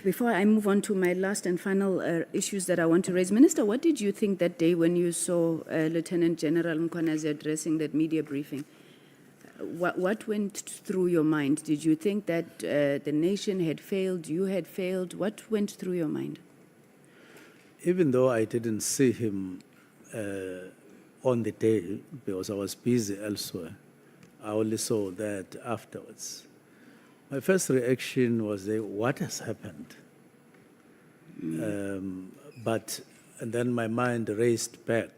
[SPEAKER 8] before I move on to my last and final issues that I want to raise, Minister, what did you think that day when you saw Lieutenant General Mkhwanazi addressing that media briefing? What went through your mind? Did you think that the nation had failed, you had failed? What went through your mind?
[SPEAKER 2] Even though I didn't see him on the day because I was busy elsewhere, I only saw that afterwards. My first reaction was, what has happened? But and then my mind raced back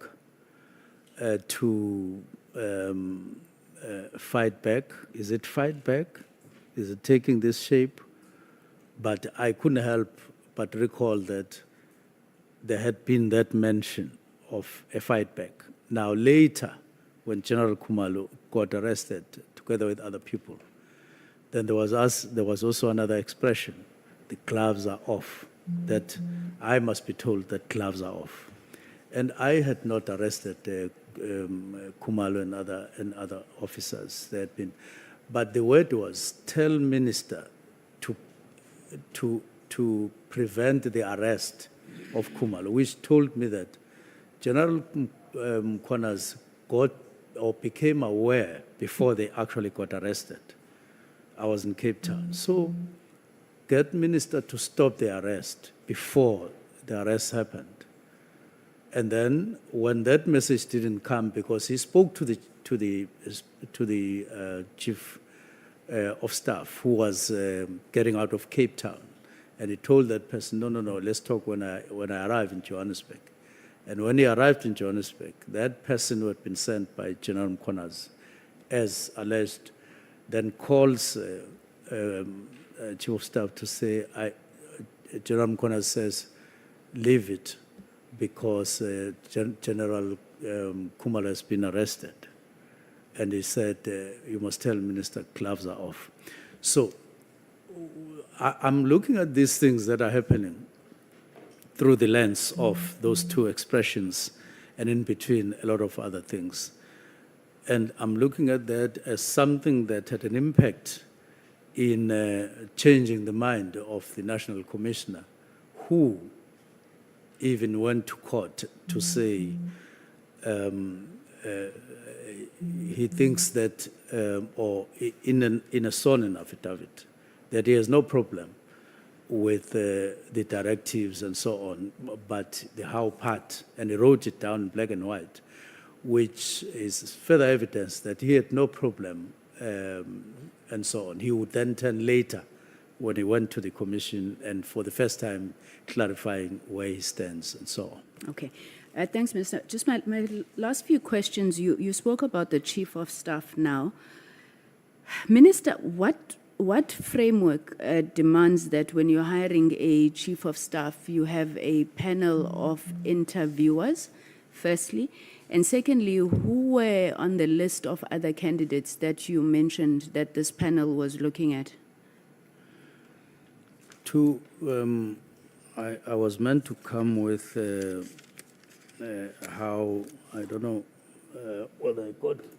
[SPEAKER 2] to fight back. Is it fight back? Is it taking this shape? But I couldn't help but recall that there had been that mention of a fight back. Now later, when General Khumalo got arrested together with other people, then there was also another expression, the gloves are off, that I must be told that gloves are off. And I had not arrested Khumalo and other officers. They had been, but the word was, tell minister to prevent the arrest of Khumalo, which told me that General Mkhwanazi got or became aware before they actually got arrested. I was in Cape Town. So get minister to stop the arrest before the arrest happened. And then when that message didn't come, because he spoke to the chief of staff who was getting out of Cape Town, and he told that person, no, let's talk when I arrive in Johannesburg. And when he arrived in Johannesburg, that person who had been sent by General Mkhwanazi, as alleged, then calls chief of staff to say, General Mkhwanazi says, leave it because General Khumalo has been arrested. And he said, you must tell minister gloves are off. So I'm looking at these things that are happening, through the lens of those two expressions, and in between a lot of other things. And I'm looking at that as something that had an impact in changing the mind of the National Commissioner, who even went to court to say he thinks that, or in a sworn affidavit, that he has no problem with the directives and so on, but the how part, and he wrote it down in black and white, which is further evidence that he had no problem and so on. He would then turn later when he went to the commission and for the first time clarifying where he stands and so on.
[SPEAKER 8] Okay. Thanks, Minister. Just my last few questions. You spoke about the Chief of Staff now. Minister, what framework demands that when you're hiring a Chief of Staff, you have a panel of interviewers, firstly? And secondly, who were on the list of other candidates that you mentioned that this panel was looking at?
[SPEAKER 2] I was meant to come with how, I don't know whether I got it.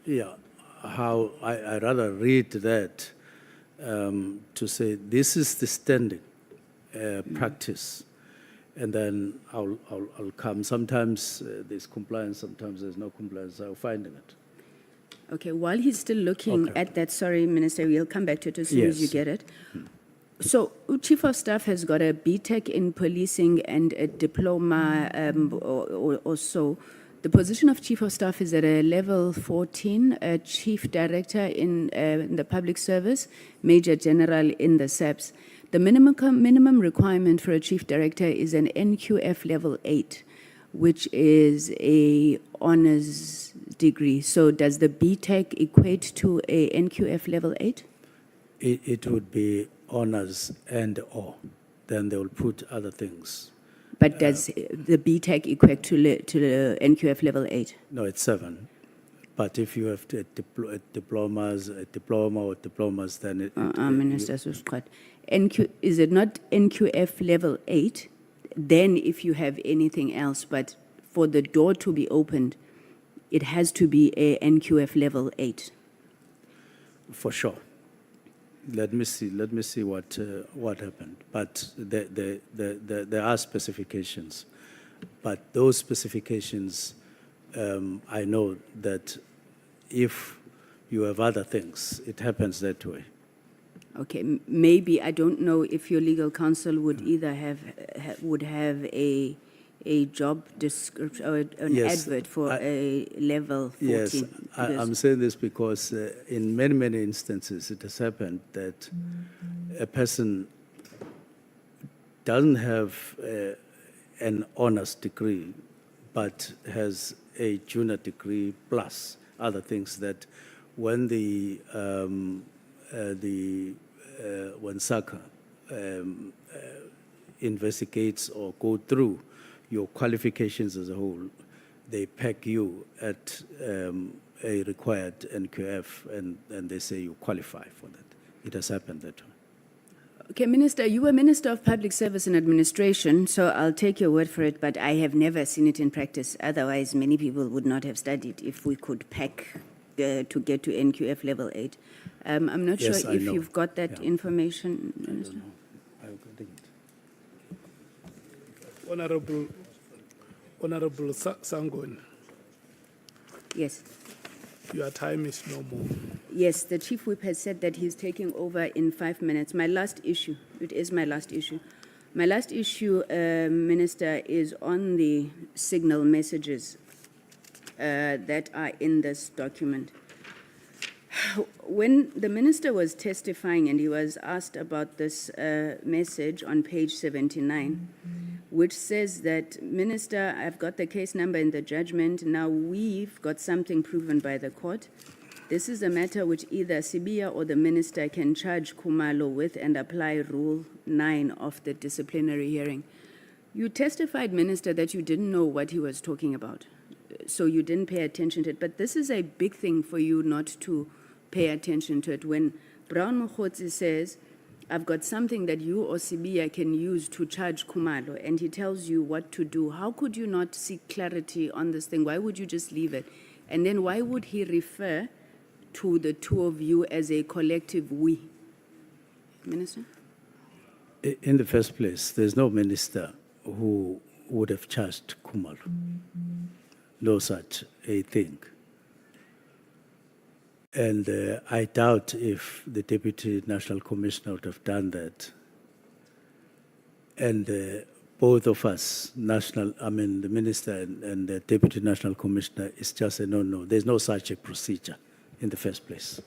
[SPEAKER 2] Yeah, how I rather read that to say this is the standing practice. And then I'll come. Sometimes there's compliance, sometimes there's no compliance. I'll find it.
[SPEAKER 8] Okay, while he's still looking at that, sorry, Minister, we'll come back to it as soon as you get it. So, Chief of Staff has got a BTEC in policing and a diploma or so. The position of Chief of Staff is at a level 14, a Chief Director in the Public Service, Major General in the SAPS. The minimum requirement for a Chief Director is an NQF level 8, which is a honors degree. So does the BTEC equate to a NQF level 8?
[SPEAKER 2] It would be honors and or. Then they will put other things.
[SPEAKER 8] But does the BTEC equate to the NQF level 8?
[SPEAKER 2] No, it's 7. But if you have a diploma or diplomas, then it...
[SPEAKER 8] Minister Susquat, is it not NQF level 8? Then if you have anything else, but for the door to be opened, it has to be a NQF level 8.
[SPEAKER 2] For sure. Let me see what happened. But there are specifications. But those specifications, I know that if you have other things, it happens that way.
[SPEAKER 8] Okay, maybe, I don't know if your legal counsel would either have a job description or an advert for a level 14.
[SPEAKER 2] Yes, I'm saying this because in many instances it has happened that a person doesn't have an honors degree, but has a junior degree plus other things that when when SACA investigates or go through your qualifications as a whole, they peg you at a required NQF and they say you qualify for that. It has happened that way.
[SPEAKER 8] Okay, Minister, you were Minister of Public Service and Administration, so I'll take your word for it, but I have never seen it in practice. Otherwise, many people would not have studied if we could pack to get to NQF level 8. I'm not sure if you've got that information, Minister.
[SPEAKER 2] I don't know. I didn't.
[SPEAKER 1] Honorable Sangon,
[SPEAKER 8] Yes.
[SPEAKER 1] your time is no more.
[SPEAKER 8] Yes, the Chief Whip has said that he's taking over in 5 minutes. My last issue, it is my last issue. My last issue, Minister, is on the signal messages that are in this document. When the Minister was testifying and he was asked about this message on page 79, which says that, Minister, I've got the case number in the judgment. Now we've got something proven by the court. This is a matter which either Sibia or the Minister can charge Khumalo with and apply Rule 9 of the disciplinary hearing. You testified, Minister, that you didn't know what he was talking about, so you didn't pay attention to it. But this is a big thing for you not to pay attention to it. When Brown Mkhwanazi says, I've got something that you or Sibia can use to charge Kumalo, and he tells you what to do. How could you not seek clarity on this thing? Why would you just leave it? And then why would he refer to the two of you as a collective we? Minister?
[SPEAKER 2] In the first place, there's no minister who would have charged Kumalo. No such a thing. And I doubt if the Deputy National Commissioner would have done that. And both of us, the Minister and the Deputy National Commissioner, is just a no. There's no such a procedure in the first place.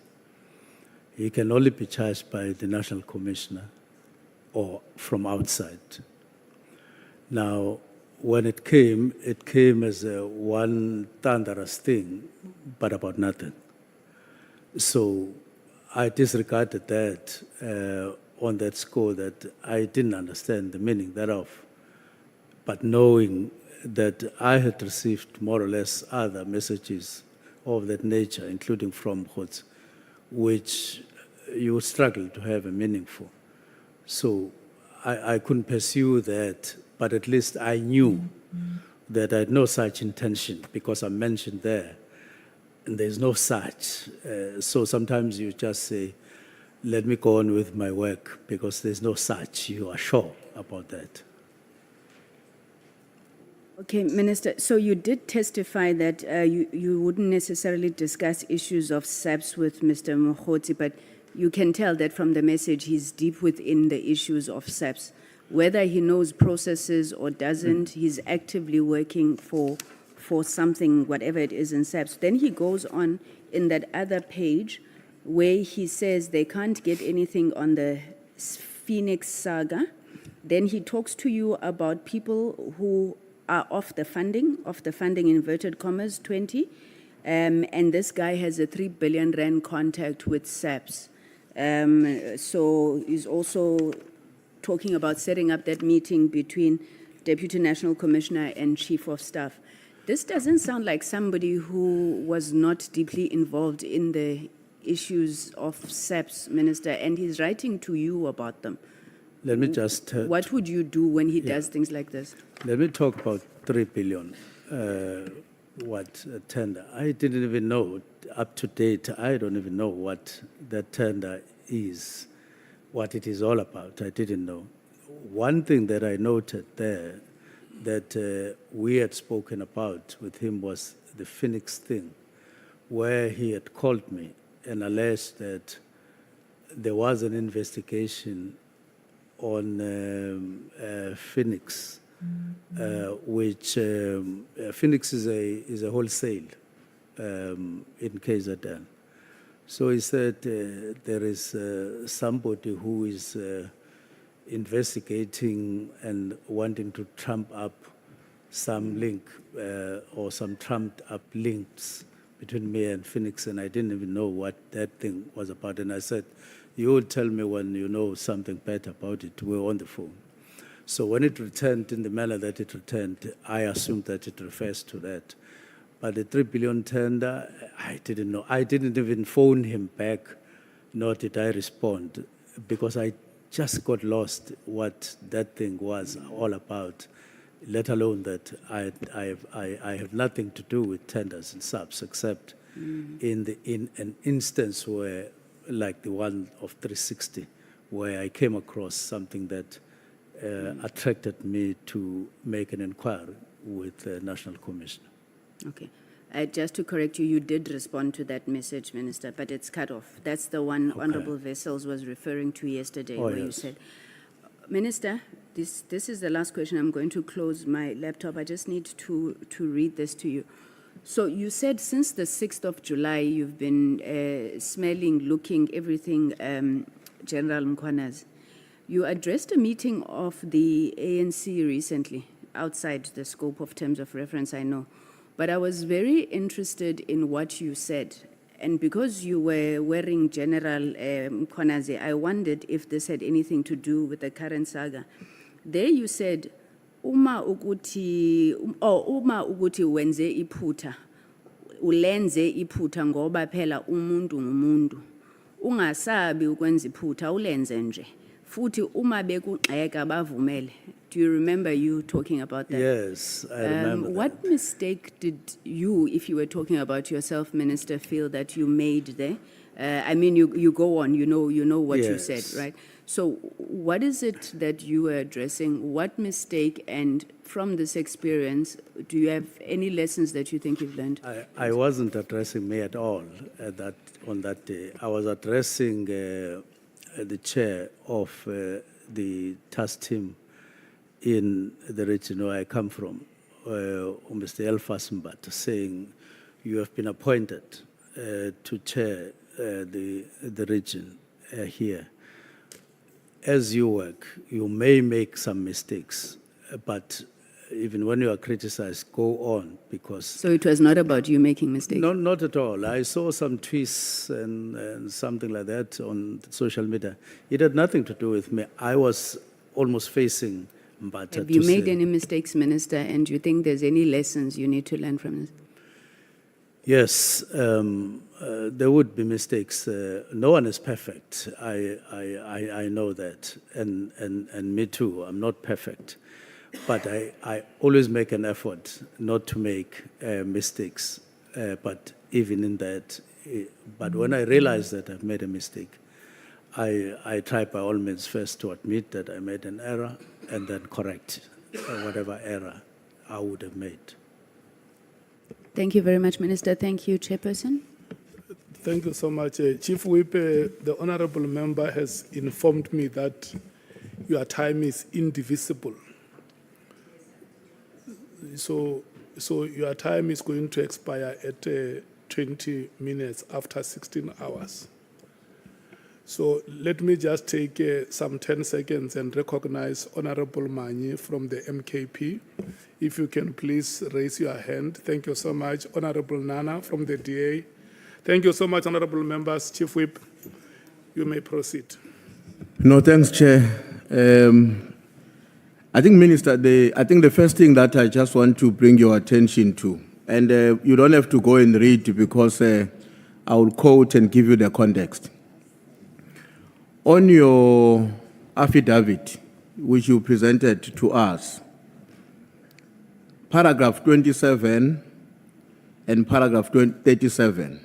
[SPEAKER 2] He can only be charged by the National Commissioner or from outside. Now, when it came as one thunderous thing, but about nothing. So I disregarded that on that score, that I didn't understand the meaning thereof. But knowing that I had received more or less other messages of that nature, including from Mkhwanazi, which you would struggle to have a meaningful. So I couldn't pursue that, but at least I knew that I had no such intention, because I mentioned there, and there's no such. So sometimes you just say, let me go on with my work, because there's no such. You are sure about that.
[SPEAKER 8] Okay, Minister, so you did testify that you wouldn't necessarily discuss issues of SAPS with Mr. Mkhwanazi, but you can tell that from the message he's deep within the issues of SAPS. Whether he knows processes or doesn't, he's actively working for something, whatever it is in SAPS. Then he goes on in that other page where he says they can't get anything on the Phoenix saga. Then he talks to you about people who are off the funding inverted commas, 20. And this guy has a 3 billion rand contact with SAPS. So he's also talking about setting up that meeting between Deputy National Commissioner and Chief of Staff. This doesn't sound like somebody who was not deeply involved in the issues of SAPS, Minister, and he's writing to you about them.
[SPEAKER 2] Let me just...
[SPEAKER 8] what would you do when he does things like this?
[SPEAKER 2] Let me talk about 3 billion, tender. I didn't even know, up to date, I don't even know what that tender is, what it is all about. I didn't know. One thing that I noted there that we had spoken about with him was the Phoenix thing, where he had called me and alleged that there was an investigation on Phoenix, which Phoenix is a wholesale in KZN. So he said there is somebody who is investigating and wanting to trump up some link or some trumped up links between me and Phoenix, and I didn't even know what that thing was about. And I said, you will tell me when you know something better about it. We were on the phone. So when it returned in the manner that it returned, I assumed that it refers to that. But the 3 billion tender, I didn't know. I didn't even phone him back, nor did I respond, because I just got lost what that thing was all about, let alone that I have nothing to do with tenders and subs, except in an instance where, like the one of 360, where I came across something that attracted me to make an inquiry with the National Commissioner.
[SPEAKER 8] Okay. Just to correct you, you did respond to that message, Minister, but it's cut off. That's the one Honorable Vessels was referring to yesterday, where you said, Minister, this is the last question. I'm going to close my laptop. I just need to read this to you. So you said since the 6th of July, you've been smelling, looking, everything, General Mkhwanazi. You addressed a meeting of the ANC recently, outside the scope of terms of reference, I know. But I was very interested in what you said. And because you were wearing General Mkhwanazi, I wondered if this had anything to do with the current saga. There you said, uma uguti wenze iphutha, ulenze iphutha ngoba phela umuntu ngumuntu. Ungasabi ukwenza iphutha, ulenze nje. Futhi uma bekugxeka bavumele. Do you remember you talking about that?
[SPEAKER 2] Yes, I remember.
[SPEAKER 8] What mistake did you, if you were talking about yourself, Minister, feel that you made there? I mean, you go on, you know what you said,
[SPEAKER 2] Yes.
[SPEAKER 8] right? So what is it that you were addressing? What mistake? And from this experience, do you have any lessons that you think you've learned?
[SPEAKER 2] I wasn't addressing me at all on that day. I was addressing the chair of the task team in the region where I come from, Mr. Elfas Mbata, saying, you have been appointed to chair the region here. As you work, you may make some mistakes, but even when you are criticized, go on, because...
[SPEAKER 8] So it was not about you making mistakes?
[SPEAKER 2] No, not at all. I saw some tweets and something like that on social media. It had nothing to do with me. I was almost facing Mbata.
[SPEAKER 8] Have you made any mistakes, Minister, and do you think there's any lessons you need to learn from this?
[SPEAKER 2] Yes, there would be mistakes. No one is perfect. I know that, and me too. I'm not perfect, but I always make an effort not to make mistakes. But even in that, but when I realize that I've made a mistake, I try by all means first to admit that I made an error and then correct whatever error I would have made.
[SPEAKER 8] Thank you very much, Minister. Thank you, Chairperson.
[SPEAKER 1] Thank you so much. Chief Whip, the honorable member has informed me that your time is indivisible. So your time is going to expire at 20 minutes after 16 hours. So let me just take some 10 seconds and recognize Honorable Mani from the MKP. If you can please raise your hand. Thank you so much. Honorable Nana from the DA. Thank you so much, honorable members. Chief Whip, you may proceed.
[SPEAKER 7] No, thanks, Chair. I think, Minister, I think the first thing that I just want to bring your attention to, and you don't have to go and read because I will quote and give you the context. On your affidavit, which you presented to us, paragraph 27 and paragraph 37.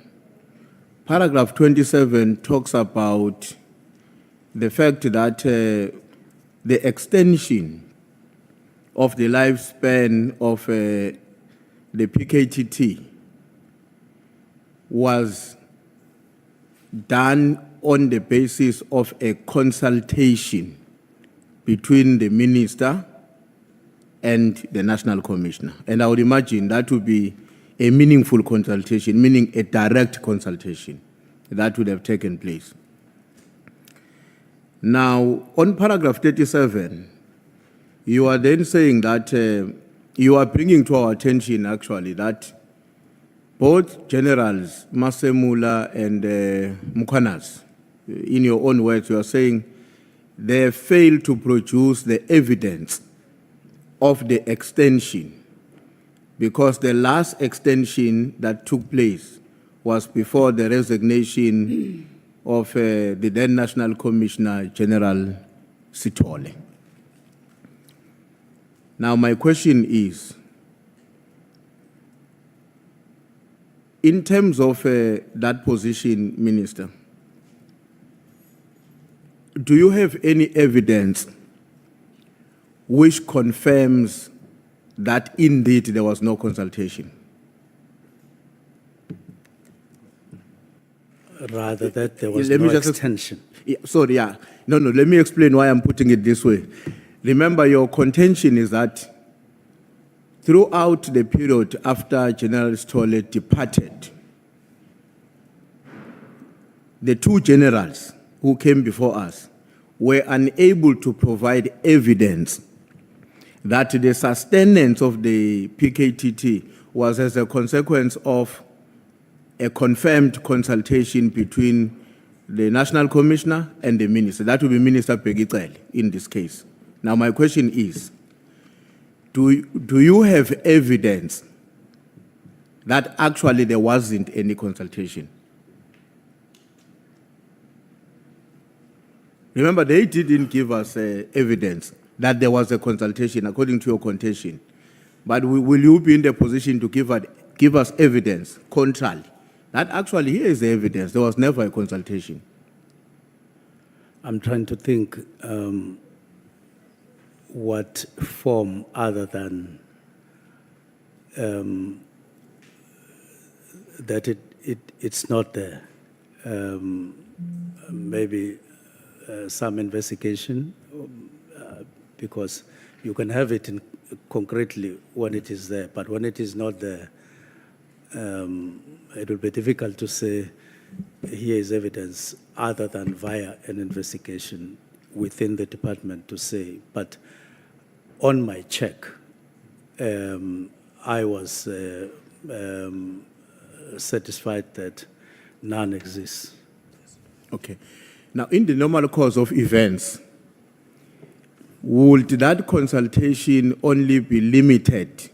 [SPEAKER 7] Paragraph 27 talks about the fact that the extension of the lifespan of the PKTT was done on the basis of a consultation between the minister and the National Commissioner. And I would imagine that would be a meaningful consultation, meaning a direct consultation that would have taken place. Now, on paragraph 37, you are then saying that you are bringing to our attention, actually, that both generals, Masemola and Mkhwanazi, in your own words, you are saying they have failed to produce the evidence of the extension, because the last extension that took place was before the resignation of the then National Commissioner General Sithole. Now, my question is, in terms of that position, Minister, do you have any evidence which confirms that indeed there was no consultation?
[SPEAKER 2] Rather that there was no extension.
[SPEAKER 7] Sorry, yeah. No, let me explain why I'm putting it this way. Remember, your contention is that throughout the period after General Sithole departed, the two generals who came before us were unable to provide evidence that the sustenance of the PKTT was as a consequence of a confirmed consultation between the National Commissioner and the Minister. That would be Minister Pegicel in this case. Now, my question is, do you have evidence that actually there wasn't any consultation? Remember, they didn't give us evidence that there was a consultation according to your contention. But will you be in the position to give us evidence contrary? That actually here is the evidence. There was never a consultation.
[SPEAKER 2] I'm trying to think what form other than that it's not there. Maybe some investigation, because you can have it in concretely when it is there, but when it is not there, it will be difficult to say here is evidence other than via an investigation within the department to say. But on my check, I was satisfied that none exists.
[SPEAKER 7] Okay. Now, in the normal course of events, would that consultation only be limited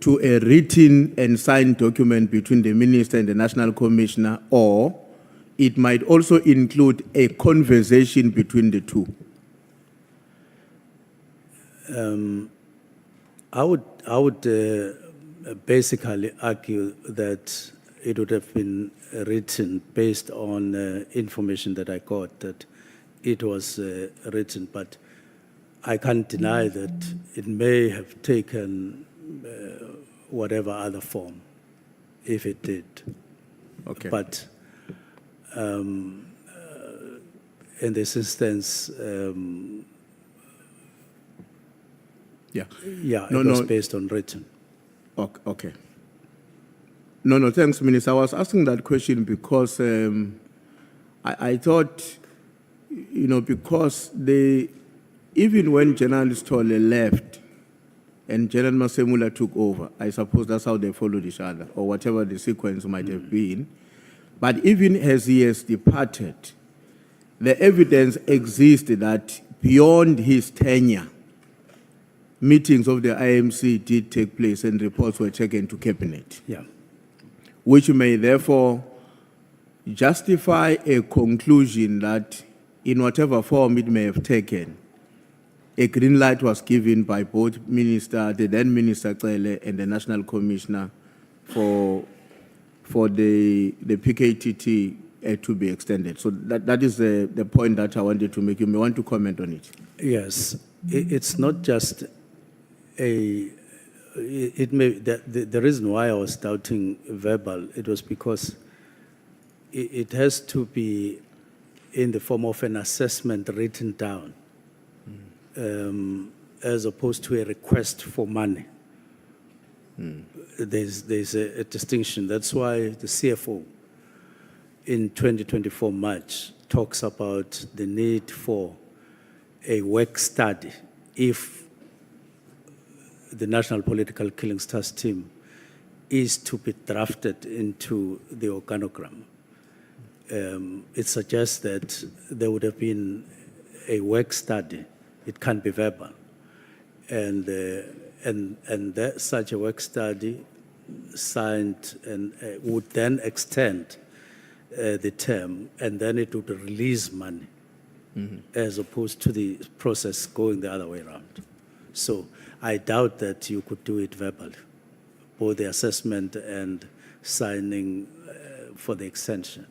[SPEAKER 7] to a written and signed document between the minister and the national commissioner, or it might also include a conversation between the two?
[SPEAKER 2] I would basically argue that it would have been written based on information that I got, that it was written, but I can't deny that it may have taken whatever other form, if it did.
[SPEAKER 7] Okay.
[SPEAKER 2] But in this instance,
[SPEAKER 7] Yeah.
[SPEAKER 2] yeah,
[SPEAKER 7] No,
[SPEAKER 2] it was
[SPEAKER 7] no.
[SPEAKER 2] based on written.
[SPEAKER 7] Okay. No, thanks, Minister. I was asking that question because I thought, because even when General Stolle left and General Masemola took over, I suppose that's how they followed each other, or whatever the sequence might have been. But even as he has departed, the evidence exists that beyond his tenure, meetings of the IMC did take place and reports were taken to cabinet,
[SPEAKER 2] Yeah.
[SPEAKER 7] which may therefore justify a conclusion that in whatever form it may have taken, a green light was given by both the then Minister Cele and the National Commissioner for the PKTT to be extended. So that is the point that I wanted to make. You may want to comment on it.
[SPEAKER 2] Yes, it's not just the reason why I was doubting verbal, it was because it has to be in the form of an assessment written down, as opposed to a request for money. There's a distinction. That's why the CFO in 2024 March talks about the need for a work study if the National Political Killings Task Team is to be drafted into the organogram. It suggests that there would have been a work study. It can't be verbal. And such a work study signed and would then extend the term, and then it would release money, as opposed to the process going the other way around. So I doubt that you could do it verbally, both the assessment and signing for the extension.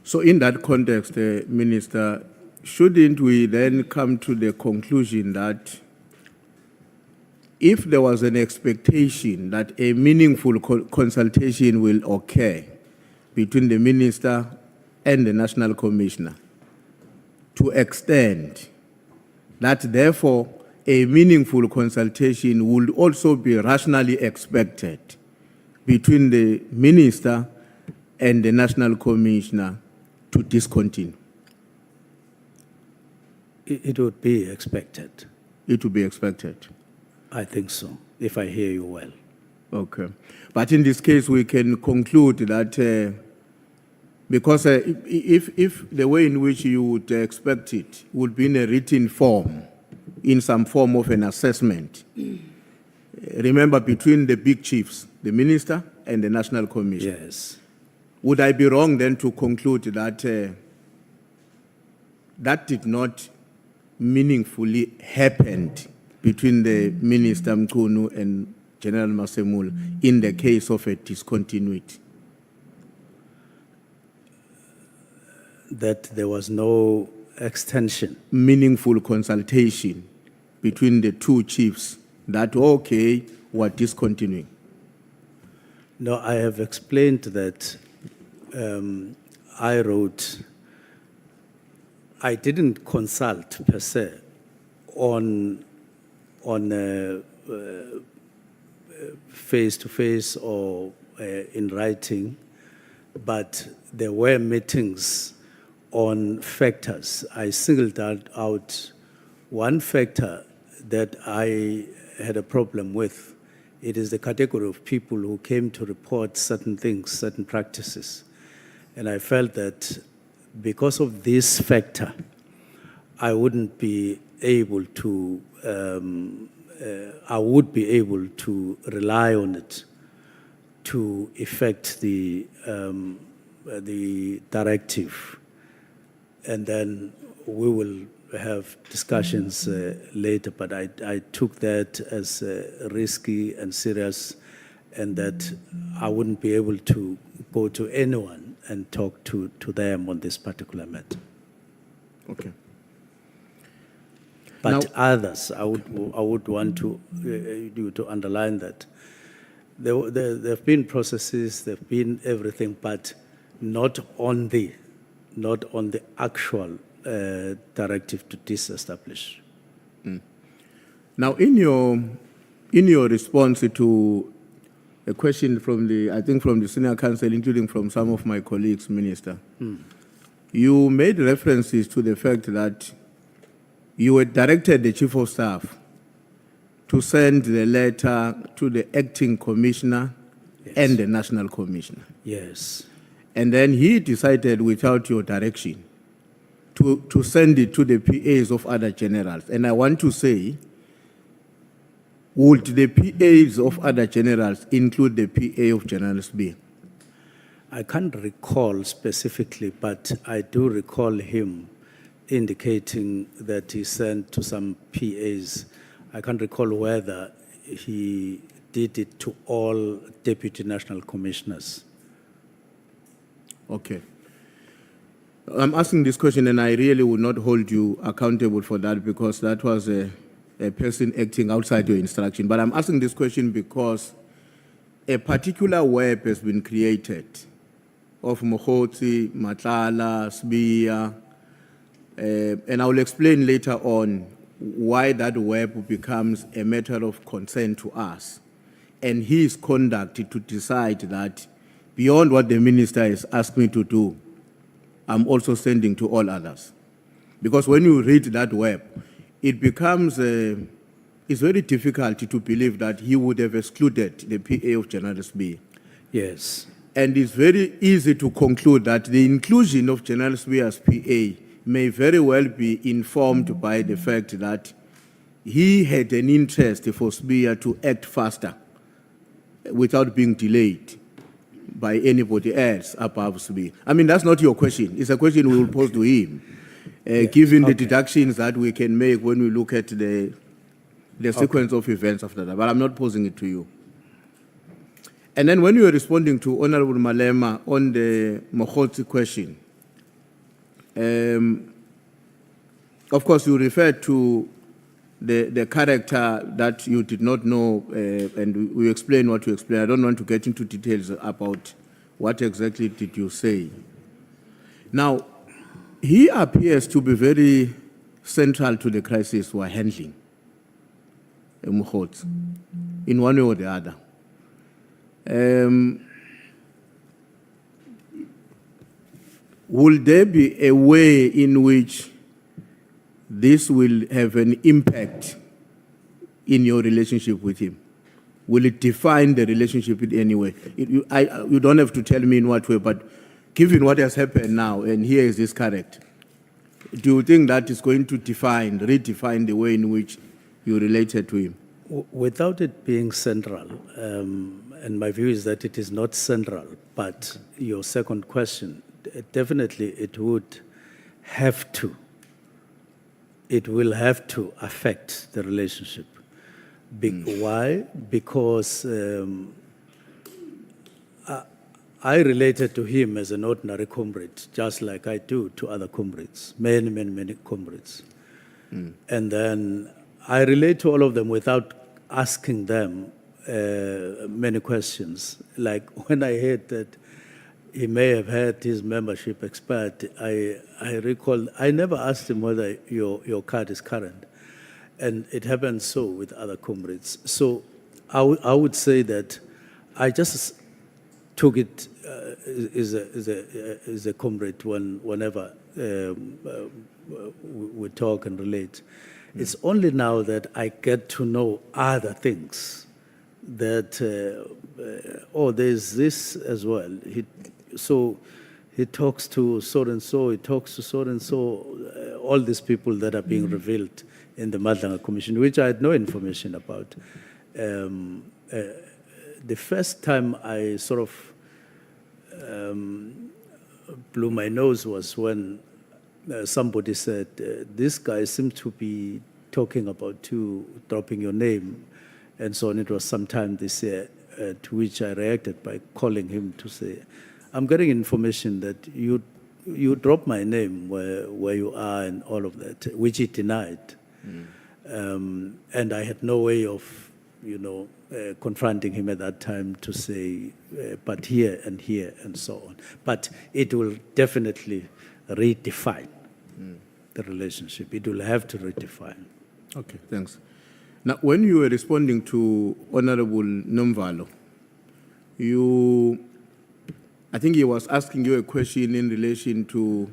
[SPEAKER 7] So in that context, Minister, shouldn't we then come to the conclusion that if there was an expectation that a meaningful consultation will occur between the Minister and the National Commissioner to extend, that therefore a meaningful consultation would also be rationally expected between the Minister and the National Commissioner to discontinue?
[SPEAKER 2] It would be expected.
[SPEAKER 7] It would be expected.
[SPEAKER 2] I think so, if I hear you well.
[SPEAKER 7] Okay. But in this case, we can conclude that because if the way in which you would expect it would be in a written form, in some form of an assessment, remember, between the big chiefs, the Minister and the National Commission.
[SPEAKER 2] Yes.
[SPEAKER 7] Would I be wrong then to conclude that that did not meaningfully happen between the Minister Mchunu and General Masemola in the case of a discontinuity?
[SPEAKER 2] That there was no extension.
[SPEAKER 7] Meaningful consultation between the two chiefs that, okay, we're discontinuing.
[SPEAKER 2] No, I have explained that I didn't consult per se on face-to-face or in writing, but there were meetings on factors. I singled out one factor that I had a problem with. It is the category of people who came to report certain things, certain practices. And I felt that because of this factor, I wouldn't be able to, I would be able to rely on it to effect the directive. And then we will have discussions later, but I took that as risky and serious, and that I wouldn't be able to go to anyone and talk to them on this particular matter.
[SPEAKER 7] Okay.
[SPEAKER 2] But
[SPEAKER 7] Now-
[SPEAKER 2] others, I would want to you to underline that there have been processes, there have been everything, but not on the actual directive to disestablish.
[SPEAKER 7] Now, in your response to a question from the senior counsel, including from some of my colleagues, Minister, you made references to the fact that you had directed the Chief of Staff to send the letter to the acting commissioner and the national commissioner.
[SPEAKER 2] Yes.
[SPEAKER 7] And then he decided, without your direction, to send it to the PAs of other generals. And I want to say, would the PAs of other generals include the PA of General Sibia?
[SPEAKER 2] I can't recall specifically, but I do recall him indicating that he sent to some PAs. I can't recall whether he did it to all deputy national commissioners.
[SPEAKER 7] Okay. I'm asking this question, and I really would not hold you accountable for that, because that was a person acting outside your instruction. But I'm asking this question because a particular web has been created of Mkhwanazi, Nhlanhla, Sibia, and I will explain later on why that web becomes a matter of concern to us, and his conduct to decide that beyond what the minister has asked me to do, I'm also sending to all others. Because when you read that web, it becomes, it's very difficult to believe that he would have excluded the PA of General Sibia.
[SPEAKER 2] Yes.
[SPEAKER 7] And it's very easy to conclude that the inclusion of General Sibia's PA may very well be informed by the fact that he had an interest for Sibia to act faster without being delayed by anybody else above Sibia. I mean, that's not your question. It's a question we will pose to him, given the deductions that we can make when we look at the sequence of events after that. But I'm not posing it to you. And then when you were responding to Honorable Malema on the Mkhwanazi question, of course, you referred to the character that you did not know, and we explained what you explained. I don't want to get into details about what exactly did you say. Now, he appears to be very central to the crisis we're handling, Mkhwanazi, in one way or the other. Will there be a way in which this will have an impact in your relationship with him? Will it define the relationship in any way? You don't have to tell me in what way, but given what has happened now, and here is this character, do you think that is going to redefine the way in which you related to him?
[SPEAKER 2] Without it being central, and my view is that it is not central, but your second question, definitely it would have to it will have to affect the relationship. Why? Because I related to him as an ordinary comrade, just like I do to other comrades, many comrades. And then I relate to all of them without asking them many questions. Like when I heard that he may have had his membership expired, I recall, I never asked him whether your card is current. And it happened so with other comrades. So I would say that I just took it as a comrade whenever we talk and relate. It's only now that I get to know other things that, there's this as well. He talks to so-and-so, he talks to so-and-so, all these people that are being revealed in the Nhlanhla Commission, which I had no information about. The first time I sort of blew my nose was when somebody said, this guy seems to be talking about you dropping your name, and so on. It was sometime this year, to which I reacted by calling him to say, I'm getting information that you dropped my name where you are and all of that, which he denied. And I had no way of, confronting him at that time to say, but here and so on. But it will definitely redefine the relationship. It will have to redefine.
[SPEAKER 7] Okay, thanks. Now, when you were responding to Honorable Nomvalo, I think he was asking you a question in relation to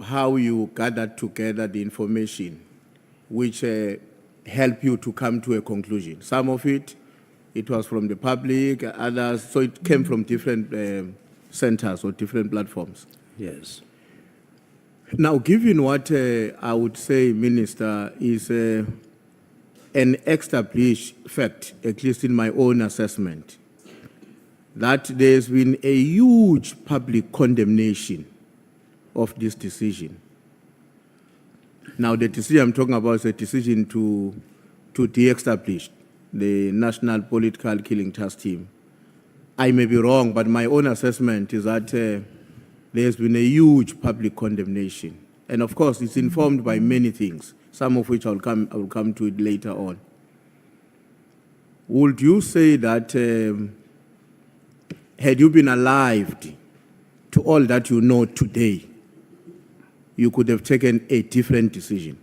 [SPEAKER 7] how you gathered together the information which help you to come to a conclusion. Some of it was from the public, others, so it came from different centers or different platforms.
[SPEAKER 2] Yes.
[SPEAKER 7] Now, given what I would say, Minister, is an established fact, at least in my own assessment, that there's been a huge public condemnation of this decision. Now, the decision I'm talking about is a decision to de-establish the National Political Killing Task Team. I may be wrong, but my own assessment is that there's been a huge public condemnation. And of course, it's informed by many things, some of which I will come to it later on. Would you say that had you been alive to all that you know today, you could have taken a different decision?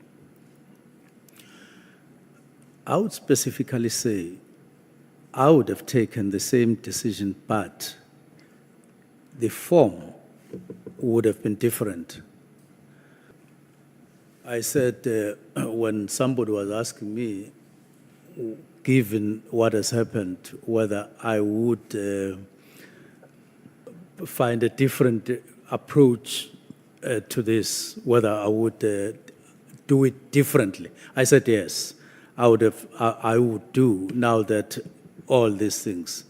[SPEAKER 2] I would specifically say I would have taken the same decision, but the form would have been different. I said when somebody was asking me, given what has happened, whether I would find a different approach to this, whether I would do it differently. I said yes, I would do, now that all these things,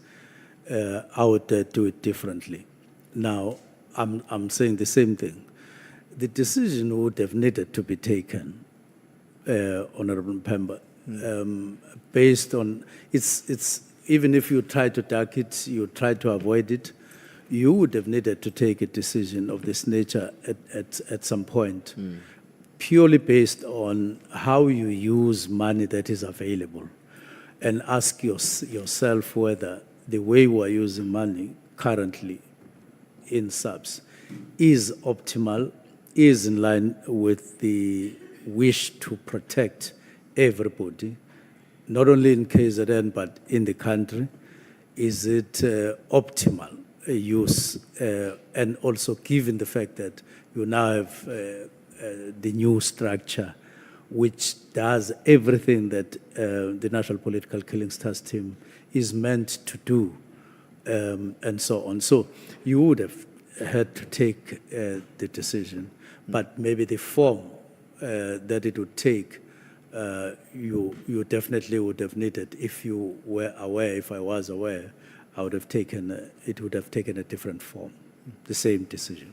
[SPEAKER 2] I would do it differently. Now, I'm saying the same thing. The decision would have needed to be taken, Honorable Mpemba, based on, it's even if you try to duck it, you try to avoid it, you would have needed to take a decision of this nature at some point, purely based on how you use money that is available, and ask yourself whether the way we are using money currently in subs is optimal, is in line with the wish to protect everybody, not only in KZN, but in the country. Is it optimal use, and also given the fact that you now have the new structure which does everything that the National Political Killings Task Team is meant to do, and so on. So you would have had to take the decision, but maybe the form that it would take, you definitely would have needed, if you were aware, if I was aware, I would have taken, it would have taken a different form, the same decision.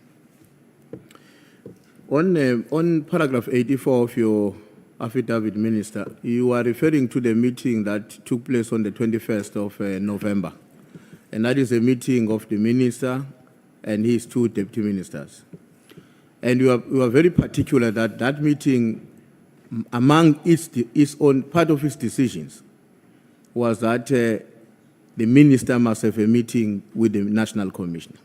[SPEAKER 7] On paragraph 84 of your affidavit, Minister, you are referring to the meeting that took place on the 21st of November. And that is a meeting of the minister and his two deputy ministers. And you are very particular that that meeting, among its own part of its decisions, was that the minister must have a meeting with the National Commissioner.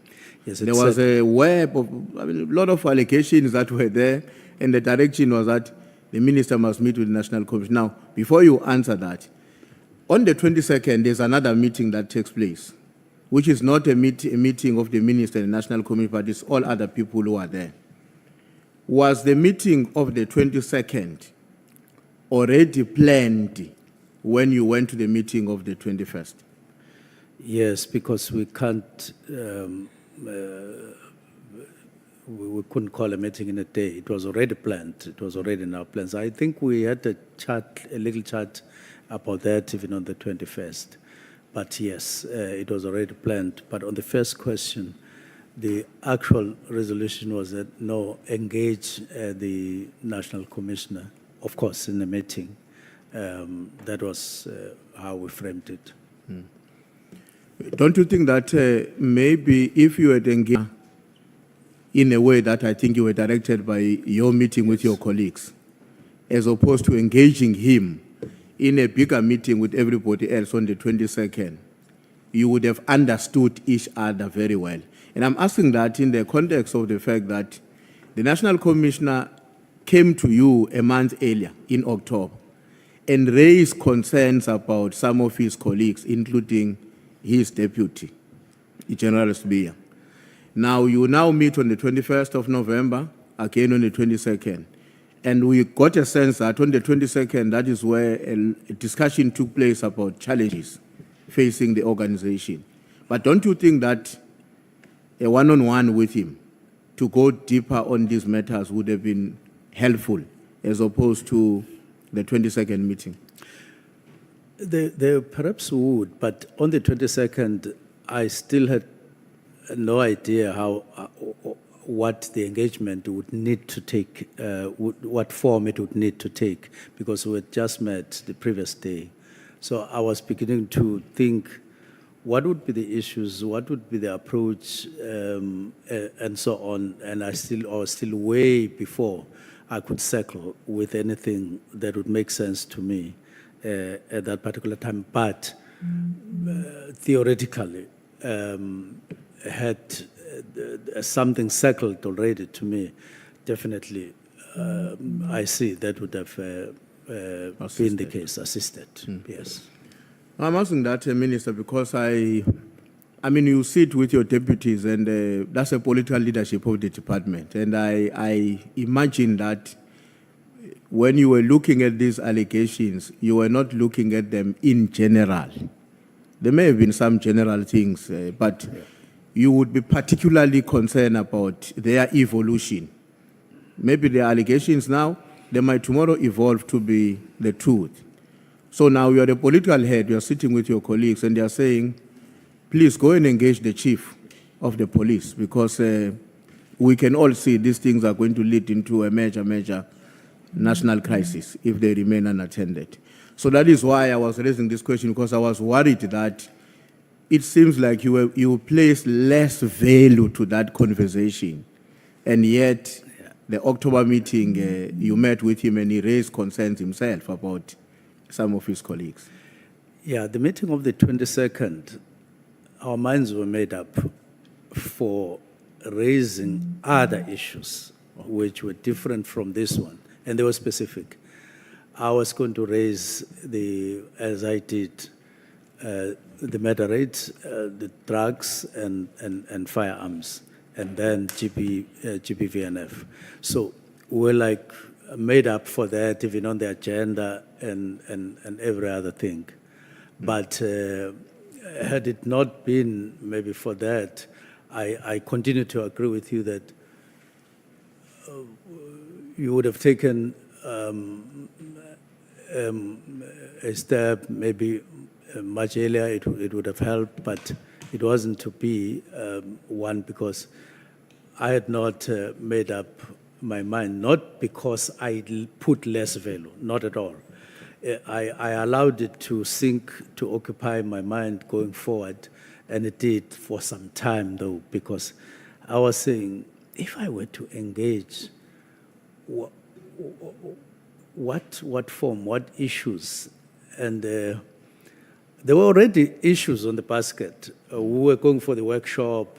[SPEAKER 2] Yes,
[SPEAKER 7] There was a web of, a lot of allegations that were there, and the direction was that the minister must meet with the National Commission. Now, before you answer that, on the 22nd, there's another meeting that takes place, which is not a meeting of the minister and the National Commission, but it's all other people who are there. Was the meeting of the 22nd already planned when you went to the meeting of the 21st?
[SPEAKER 2] Yes, because we can't, we couldn't call a meeting in a day. It was already planned. It was already in our plans. I think we had a little chat about that even on the 21st. But yes, it was already planned. But on the first question, the actual resolution was that no, engage the National Commissioner, of course, in the meeting. That was how we framed it.
[SPEAKER 7] Don't you think that maybe if you had engaged in a way that I think you were directed by your meeting with your colleagues, as opposed to engaging him in a bigger meeting with everybody else on the 22nd, you would have understood each other very well? And I'm asking that in the context of the fact that the National Commissioner came to you a month earlier in October and raised concerns about some of his colleagues, including his deputy, General Sbia. Now, you now meet on the 21st of November, again on the 22nd. And we got a sense that on the 22nd, that is where a discussion took place about challenges facing the organization. But don't you think that a one-on-one with him to go deeper on these matters would have been helpful as opposed to the 22nd meeting?
[SPEAKER 2] They perhaps would, but on the 22nd, I still had no idea how, what the engagement would need to take, what form it would need to take, because we had just met the previous day. So I was beginning to think, what would be the issues, what would be the approach, and so on. And I was still way before I could circle with anything that would make sense to me at that particular time. But theoretically, had something circled already to me, definitely, I see that would have been the case, assisted, yes.
[SPEAKER 7] I'm asking that, Minister, because I mean, you sit with your deputies, and that's a political leadership of the department. And I imagine that when you were looking at these allegations, you were not looking at them in general. There may have been some general things, but you would be particularly concerned about their evolution. Maybe the allegations now, they might tomorrow evolve to be the truth. So now you are the political head, you are sitting with your colleagues, and they are saying, please go and engage the chief of the police, because we can all see these things are going to lead into a major national crisis if they remain unattended. So that is why I was raising this question, because I was worried that it seems like you place less value to that conversation, and yet the October meeting, you met with him and he raised concerns himself about some of his colleagues.
[SPEAKER 2] Yeah, the meeting of the 22nd, our minds were made up for raising other issues which were different from this one, and they were specific. I was going to raise as I did, the murder rates, the drugs and firearms, and then GBVNF. So we're like made up for that, even on the agenda and every other thing. But had it not been maybe for that, I continue to agree with you that you would have taken a step maybe much earlier. It would have helped, but it wasn't to be one, because I had not made up my mind, not because I put less value, not at all. I allowed it to sink, to occupy my mind going forward, and it did for some time though, because I was saying, if I were to engage, what form, what issues? And there were already issues on the basket. We were going for the workshop,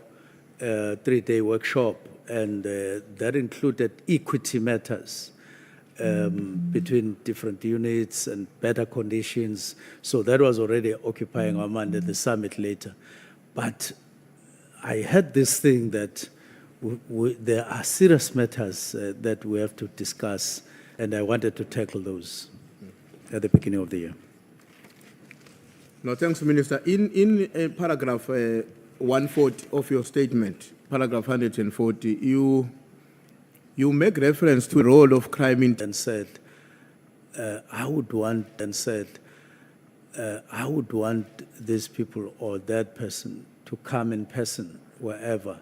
[SPEAKER 2] 3-day workshop, and that included equity matters between different units and better conditions. So that was already occupying our mind at the summit later. But I had this thing that there are serious matters that we have to discuss, and I wanted to tackle those at the beginning of the year.
[SPEAKER 7] No, thanks, Minister. In paragraph 140 of your statement, paragraph 140, you make reference to the role of crime in
[SPEAKER 2] And said, I would want these people or that person to come in person wherever,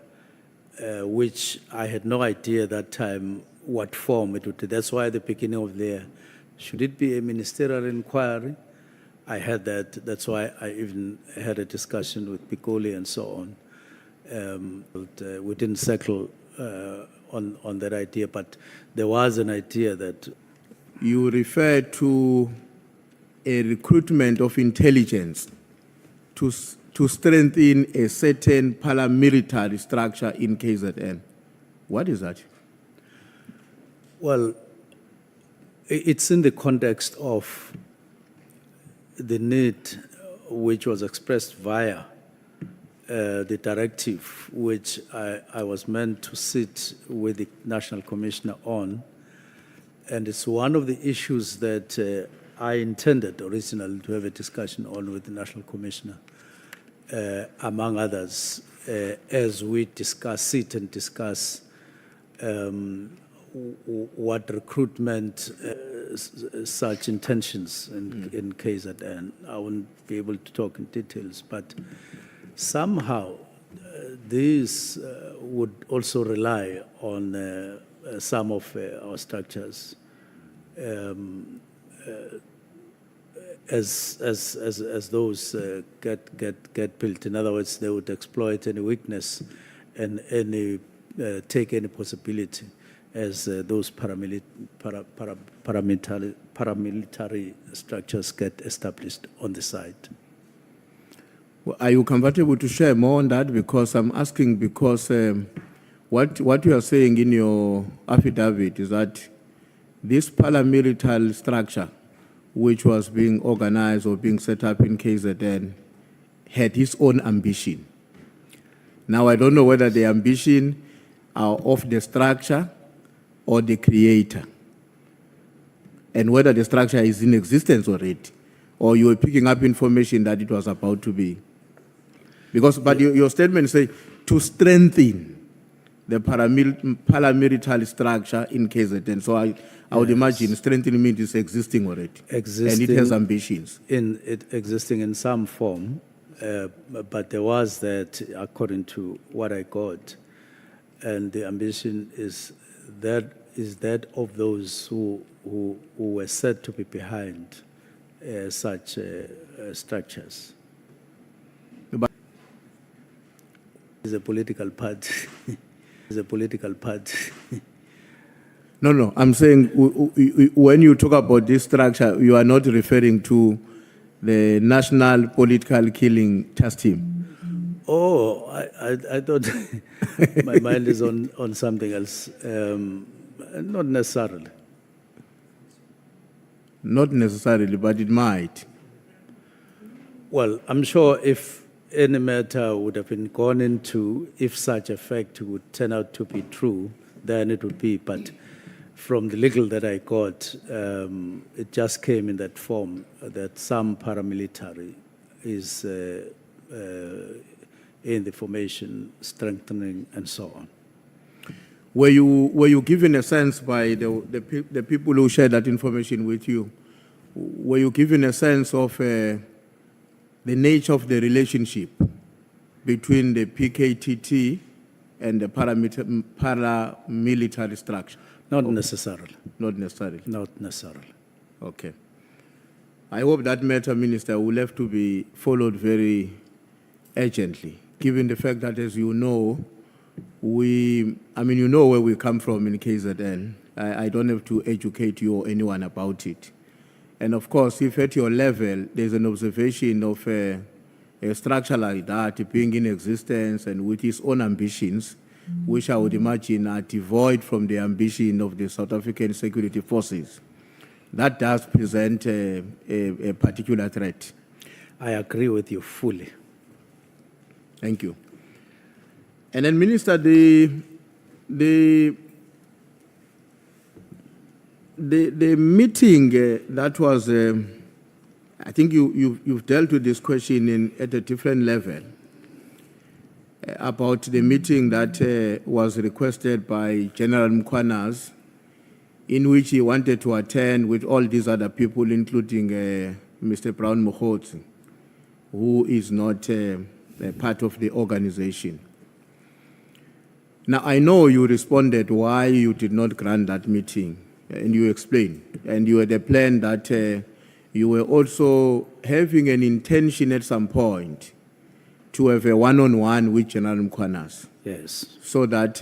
[SPEAKER 2] which I had no idea at that time what form it would take. That's why at the beginning of the year, should it be a ministerial inquiry? I had that. That's why I even had a discussion with Pikoli and so on. But, we didn't settle on that idea, but there was an idea that
[SPEAKER 7] you refer to a recruitment of intelligence to strengthen a certain paramilitary structure in KZN. What is that?
[SPEAKER 2] Well, it's in the context of the need which was expressed via the directive, which I was meant to sit with the National Commissioner on. And it's one of the issues that I intended originally to have a discussion on with the National Commissioner, among others, as we sit and discuss what recruitment, such intentions in KZN. I won't be able to talk in details, but somehow these would also rely on some of our structures as those get built. In other words, they would exploit any weakness and take any possibility as those paramilitary structures get established on the site.
[SPEAKER 7] Well, are you comfortable to share more on that? Because I'm asking because what you are saying in your affidavit is that this paramilitary structure, which was being organized or being set up in KZN, had its own ambition. Now, I don't know whether the ambition are of the structure or the creator, and whether the structure is in existence already, or you were picking up information that it was about to be. Because, but your statement says to strengthen the paramilitary structure in KZN. So I would imagine strengthening means it's existing already, and it has ambitions.
[SPEAKER 2] Existing in some form, but there was that, according to what I got, and the ambition is that of those who were said to be behind such structures. It's a political party. It's a political party.
[SPEAKER 7] No, I'm saying when you talk about this structure, you are not referring to the National Political Killing Task Team.
[SPEAKER 2] Oh, I thought my mind is on something else. Not necessarily.
[SPEAKER 7] Not necessarily, but it might.
[SPEAKER 2] Well, I'm sure if any matter would have been gone into, if such a fact would turn out to be true, then it would be. But from the legal that I got, it just came in that form that some paramilitary is in the formation, strengthening, and so on.
[SPEAKER 7] Were you given a sense by the people who shared that information with you? Were you given a sense of the nature of the relationship between the PKTT and the paramilitary structure?
[SPEAKER 2] Not necessarily.
[SPEAKER 7] Not necessarily.
[SPEAKER 2] Not necessarily.
[SPEAKER 7] Okay. I hope that matter, Minister, will have to be followed very urgently, given the fact that, as you know, you know where we come from in KZN. I don't have to educate you or anyone about it. And of course, if at your level, there's an observation of a structure like that being in existence and with its own ambitions, which I would imagine are devoid from the ambition of the South African security forces, that does present a particular threat.
[SPEAKER 2] I agree with you fully.
[SPEAKER 7] Thank you. And then, Minister, the meeting that was, I think you've dealt with this question at a different level, about the meeting that was requested by General Mkhwanazi, in which he wanted to attend with all these other people, including Mr. Brown Mkhwanazi, who is not a part of the organization. Now, I know you responded why you did not grant that meeting, and you explained, and you had a plan that you were also having an intention at some point to have a one-on-one with General Mkhwanazi.
[SPEAKER 2] Yes.
[SPEAKER 7] So that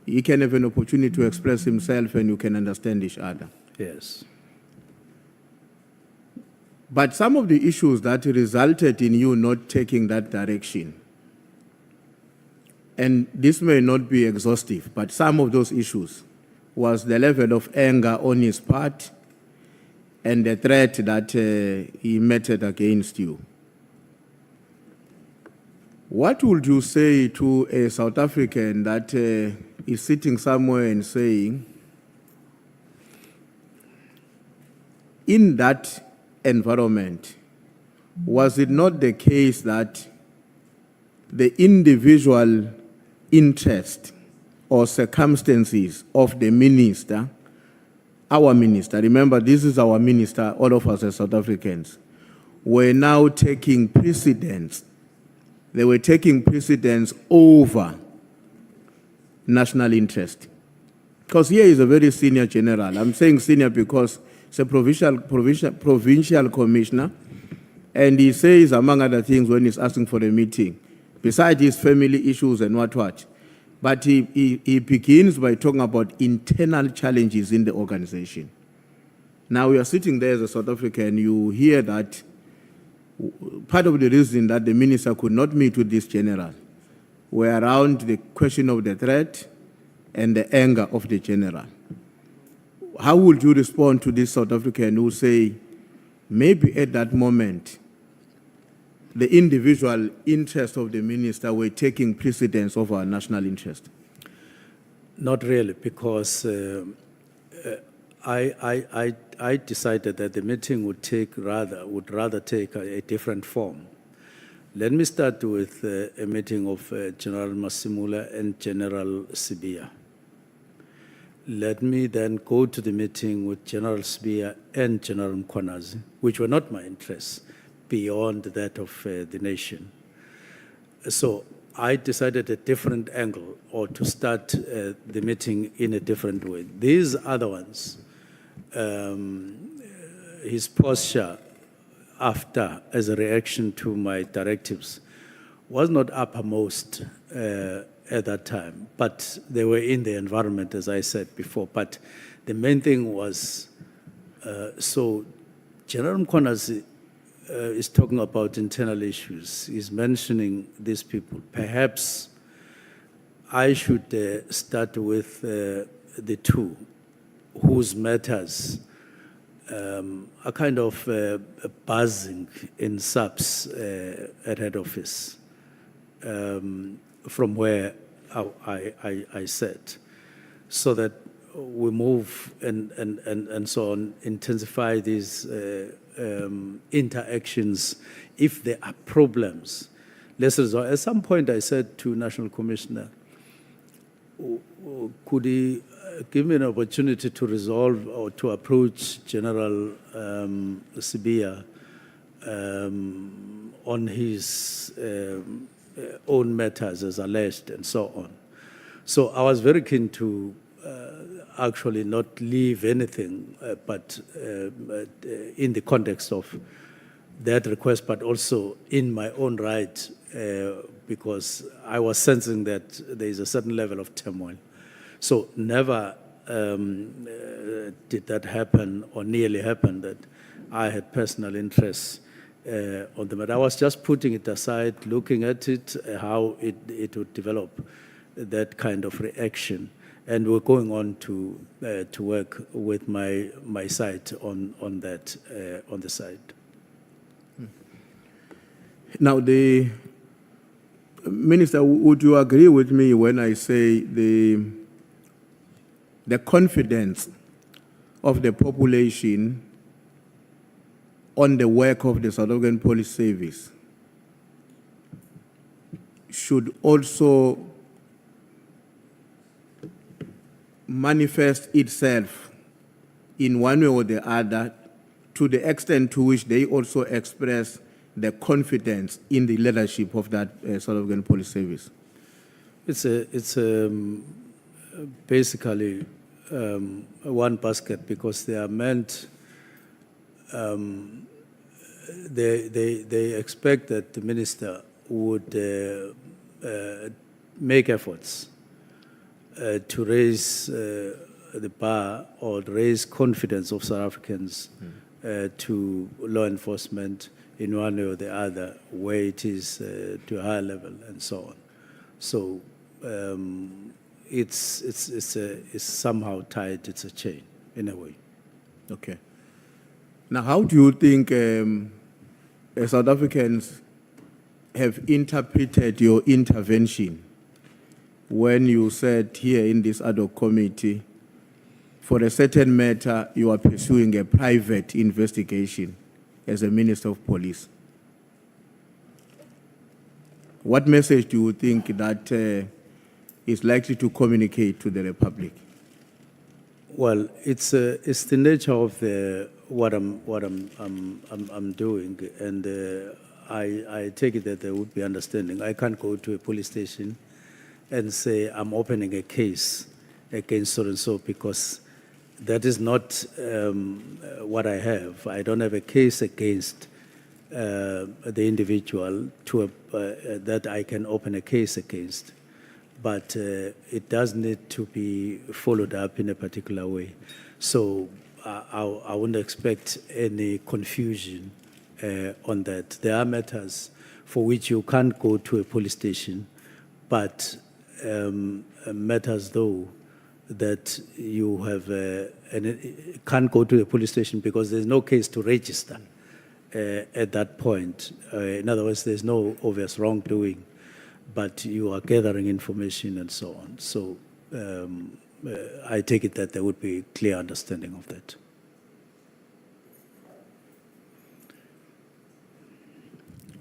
[SPEAKER 7] he can have an opportunity to express himself and you can understand each other.
[SPEAKER 2] Yes.
[SPEAKER 7] But some of the issues that resulted in you not taking that direction, and this may not be exhaustive, but some of those issues was the level of anger on his part and the threat that he meted against you. What would you say to a South African that is sitting somewhere and saying, in that environment, was it not the case that the individual interest or circumstances of the minister, our minister, remember this is our minister, all of us as South Africans, were now taking precedence? They were taking precedence over national interest. Because here is a very senior general. I'm saying senior because it's a provincial commissioner, and he says, among other things, when he's asking for a meeting, besides his family issues and what, but he begins by talking about internal challenges in the organization. Now, we are sitting there as a South African, you hear that part of the reason that the minister could not meet with this general were around the question of the threat and the anger of the general. How would you respond to this South African who say, maybe at that moment, the individual interests of the minister were taking precedence over our national interest?
[SPEAKER 2] Not really, because I decided that the meeting would rather take a different form. Let me start with a meeting of General Masemola and General Sibiya. Let me then go to the meeting with General Sibiya and General Mkhwanazi, which were not my interests, beyond that of the nation. So I decided a different angle, or to start the meeting in a different way. These other ones, his posture after, as a reaction to my directives, was not uppermost at that time, but they were in the environment, as I said before. But the main thing was, so General Mkhwanazi is talking about internal issues. He's mentioning these people. Perhaps I should start with the two whose matters are kind of buzzing in subs at head office from where I sat, so that we move and so on, intensify these interactions. If there are problems, let's resolve. At some point I said to National Commissioner, could he give me an opportunity to resolve or to approach General Sibiya on his own matters as alleged and so on. So I was very keen to actually not leave anything, but in the context of that request, but also in my own right, because I was sensing that there is a certain level of turmoil. So never did that happen or nearly happen that I had personal interests on the matter. I was just putting it aside, looking at it, how it would develop, that kind of reaction. And we're going on to work with my side on that, on the side.
[SPEAKER 7] Now, the Minister, would you agree with me when I say the confidence of the population on the work of the South African Police Service should also manifest itself in one way or the other, to the extent to which they also express the confidence in the leadership of that South African Police Service?
[SPEAKER 2] It's basically one basket, because they are meant. They expect that the minister would make efforts to raise the bar or raise confidence of South Africans to law enforcement in one way or the other, where it is to a higher level and so on. So it's somehow tied. It's a chain in a way.
[SPEAKER 7] Okay. Now, how do you think South Africans have interpreted your intervention when you said here in this ad hoc committee, for a certain matter, you are pursuing a private investigation as a Minister of Police? What message do you think that is likely to communicate to the Republic?
[SPEAKER 2] Well, it's the nature of what I'm doing, and I take it that there would be understanding. I can't go to a police station and say I'm opening a case against so and so, because that is not what I have. I don't have a case against the individual that I can open a case against. But it does need to be followed up in a particular way. So I wouldn't expect any confusion on that. There are matters for which you can't go to a police station, but matters though that you have can't go to the police station because there's no case to register at that point. In other words, there's no obvious wrongdoing, but you are gathering information and so on. So I take it that there would be clear understanding of that.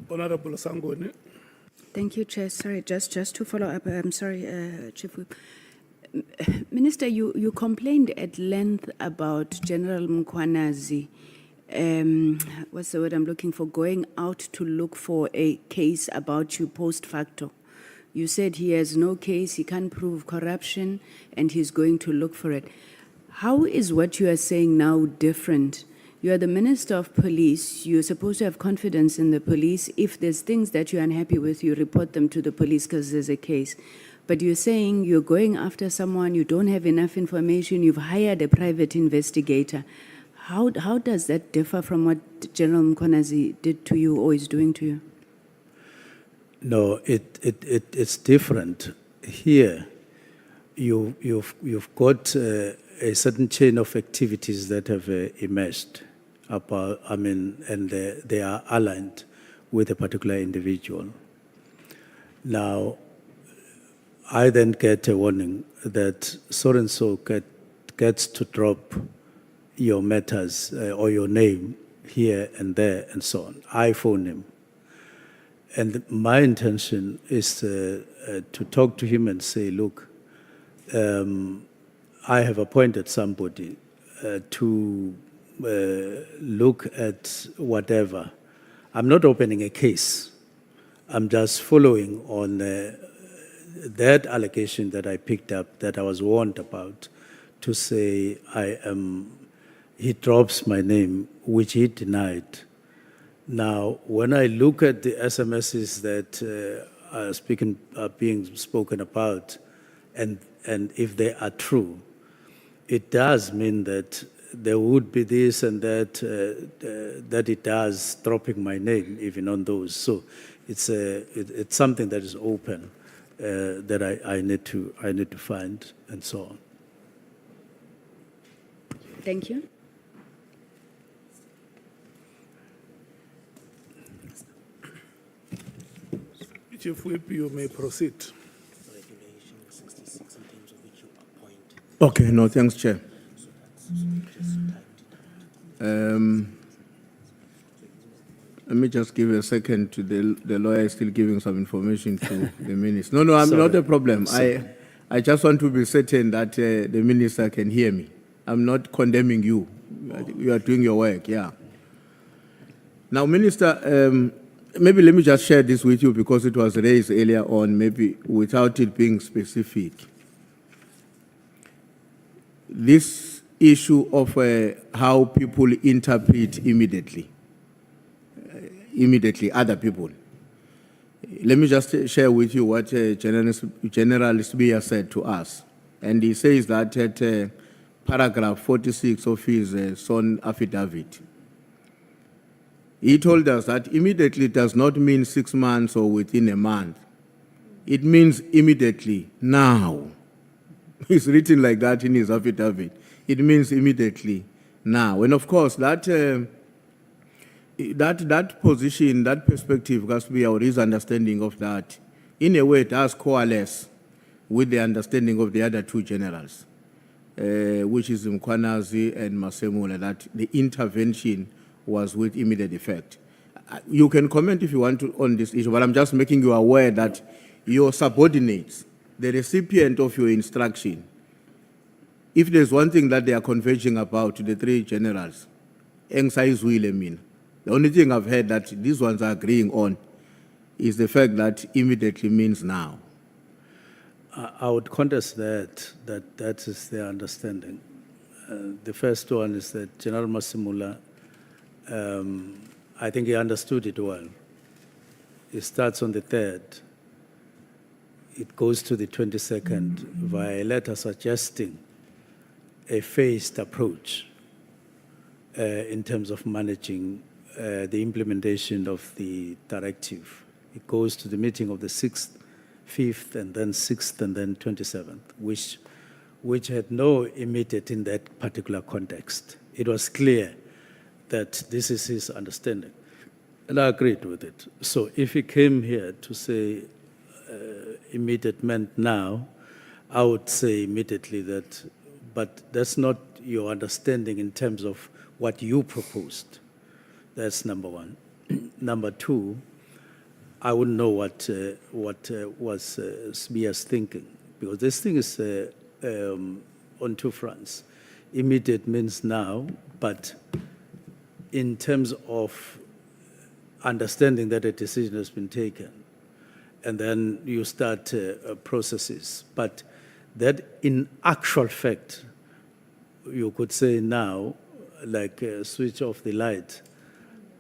[SPEAKER 1] Honorable Sangoni.
[SPEAKER 8] Thank you, Chair. Sorry, just to follow up. I'm sorry, Chief Whip. Minister, you complained at length about General Mkhwanazi. What's the word I'm looking for? Going out to look for a case about you post facto. You said he has no case, he can't prove corruption, and he's going to look for it. How is what you are saying now different? You are the Minister of Police. You're supposed to have confidence in the police. If there's things that you're unhappy with, you report them to the police because there's a case. But you're saying you're going after someone, you don't have enough information, you've hired a private investigator. How does that differ from what General Mkhwanazi did to you or is doing to you?
[SPEAKER 2] No, it's different. Here, you've got a certain chain of activities that have emerged about, and they are aligned with a particular individual. Now, I then get a warning that so-and-so gets to drop your matters or your name here and there and so on. I phone him. And my intention is to talk to him and say, look, I have appointed somebody to look at whatever. I'm not opening a case. I'm just following on that allegation that I picked up, that I was warned about, to say he drops my name, which he denied. Now, when I look at the SMSs that are being spoken about, and if they are true, it does mean that there would be this and that, that it does dropping my name even on those. So it's something that is open that I need to find and so on.
[SPEAKER 8] Thank you.
[SPEAKER 1] Chief Whip, you may proceed.
[SPEAKER 7] Okay, no, thanks, Chair. Let me just give a second to the lawyer is still giving some information to the minister. No, I'm
[SPEAKER 2] Sorry.
[SPEAKER 7] not a problem.
[SPEAKER 2] Sorry.
[SPEAKER 7] I just want to be certain that the minister can hear me. I'm not condemning you. You are doing your work, yeah. Now, Minister, maybe let me just share this with you because it was raised earlier on, maybe without it being specific. This issue of how people interpret immediately other people. Let me just share with you what General Sbiya said to us. And he says that at paragraph 46 of his sworn affidavit, he told us that immediately does not mean 6 months or within a month. It means immediately, now. It's written like that in his affidavit. It means immediately, now. And of course, that position, that perspective has to be our understanding of that. In a way, it does coalesce with the understanding of the other two generals, which is Mkhwanazi and Masemola, that the intervention was with immediate effect. You can comment if you want to on this issue, but I'm just making you aware that your subordinates, the recipient of your instruction, if there's one thing that they are converging about to the three generals, the only thing I've heard that these ones are agreeing on is the fact that immediately means now.
[SPEAKER 2] I would contest that is their understanding. The first one is that General Masemola, I think he understood it well. It starts on the 3rd. It goes to the 22nd via a letter suggesting a phased approach in terms of managing the implementation of the directive. It goes to the meeting of the 6th, 5th, and then 6th, and then 27th, which had no immediate in that particular context. It was clear that this is his understanding, and I agreed with it. So if he came here to say immediate meant now, I would say immediately that, but that's not your understanding in terms of what you proposed. That's number one. Number two, I wouldn't know what was Sbiya's thinking, because this thing is on two fronts. Immediate means now, but in terms of understanding that a decision has been taken, and then you start processes. But that in actual fact, you could say now, like switch off the light,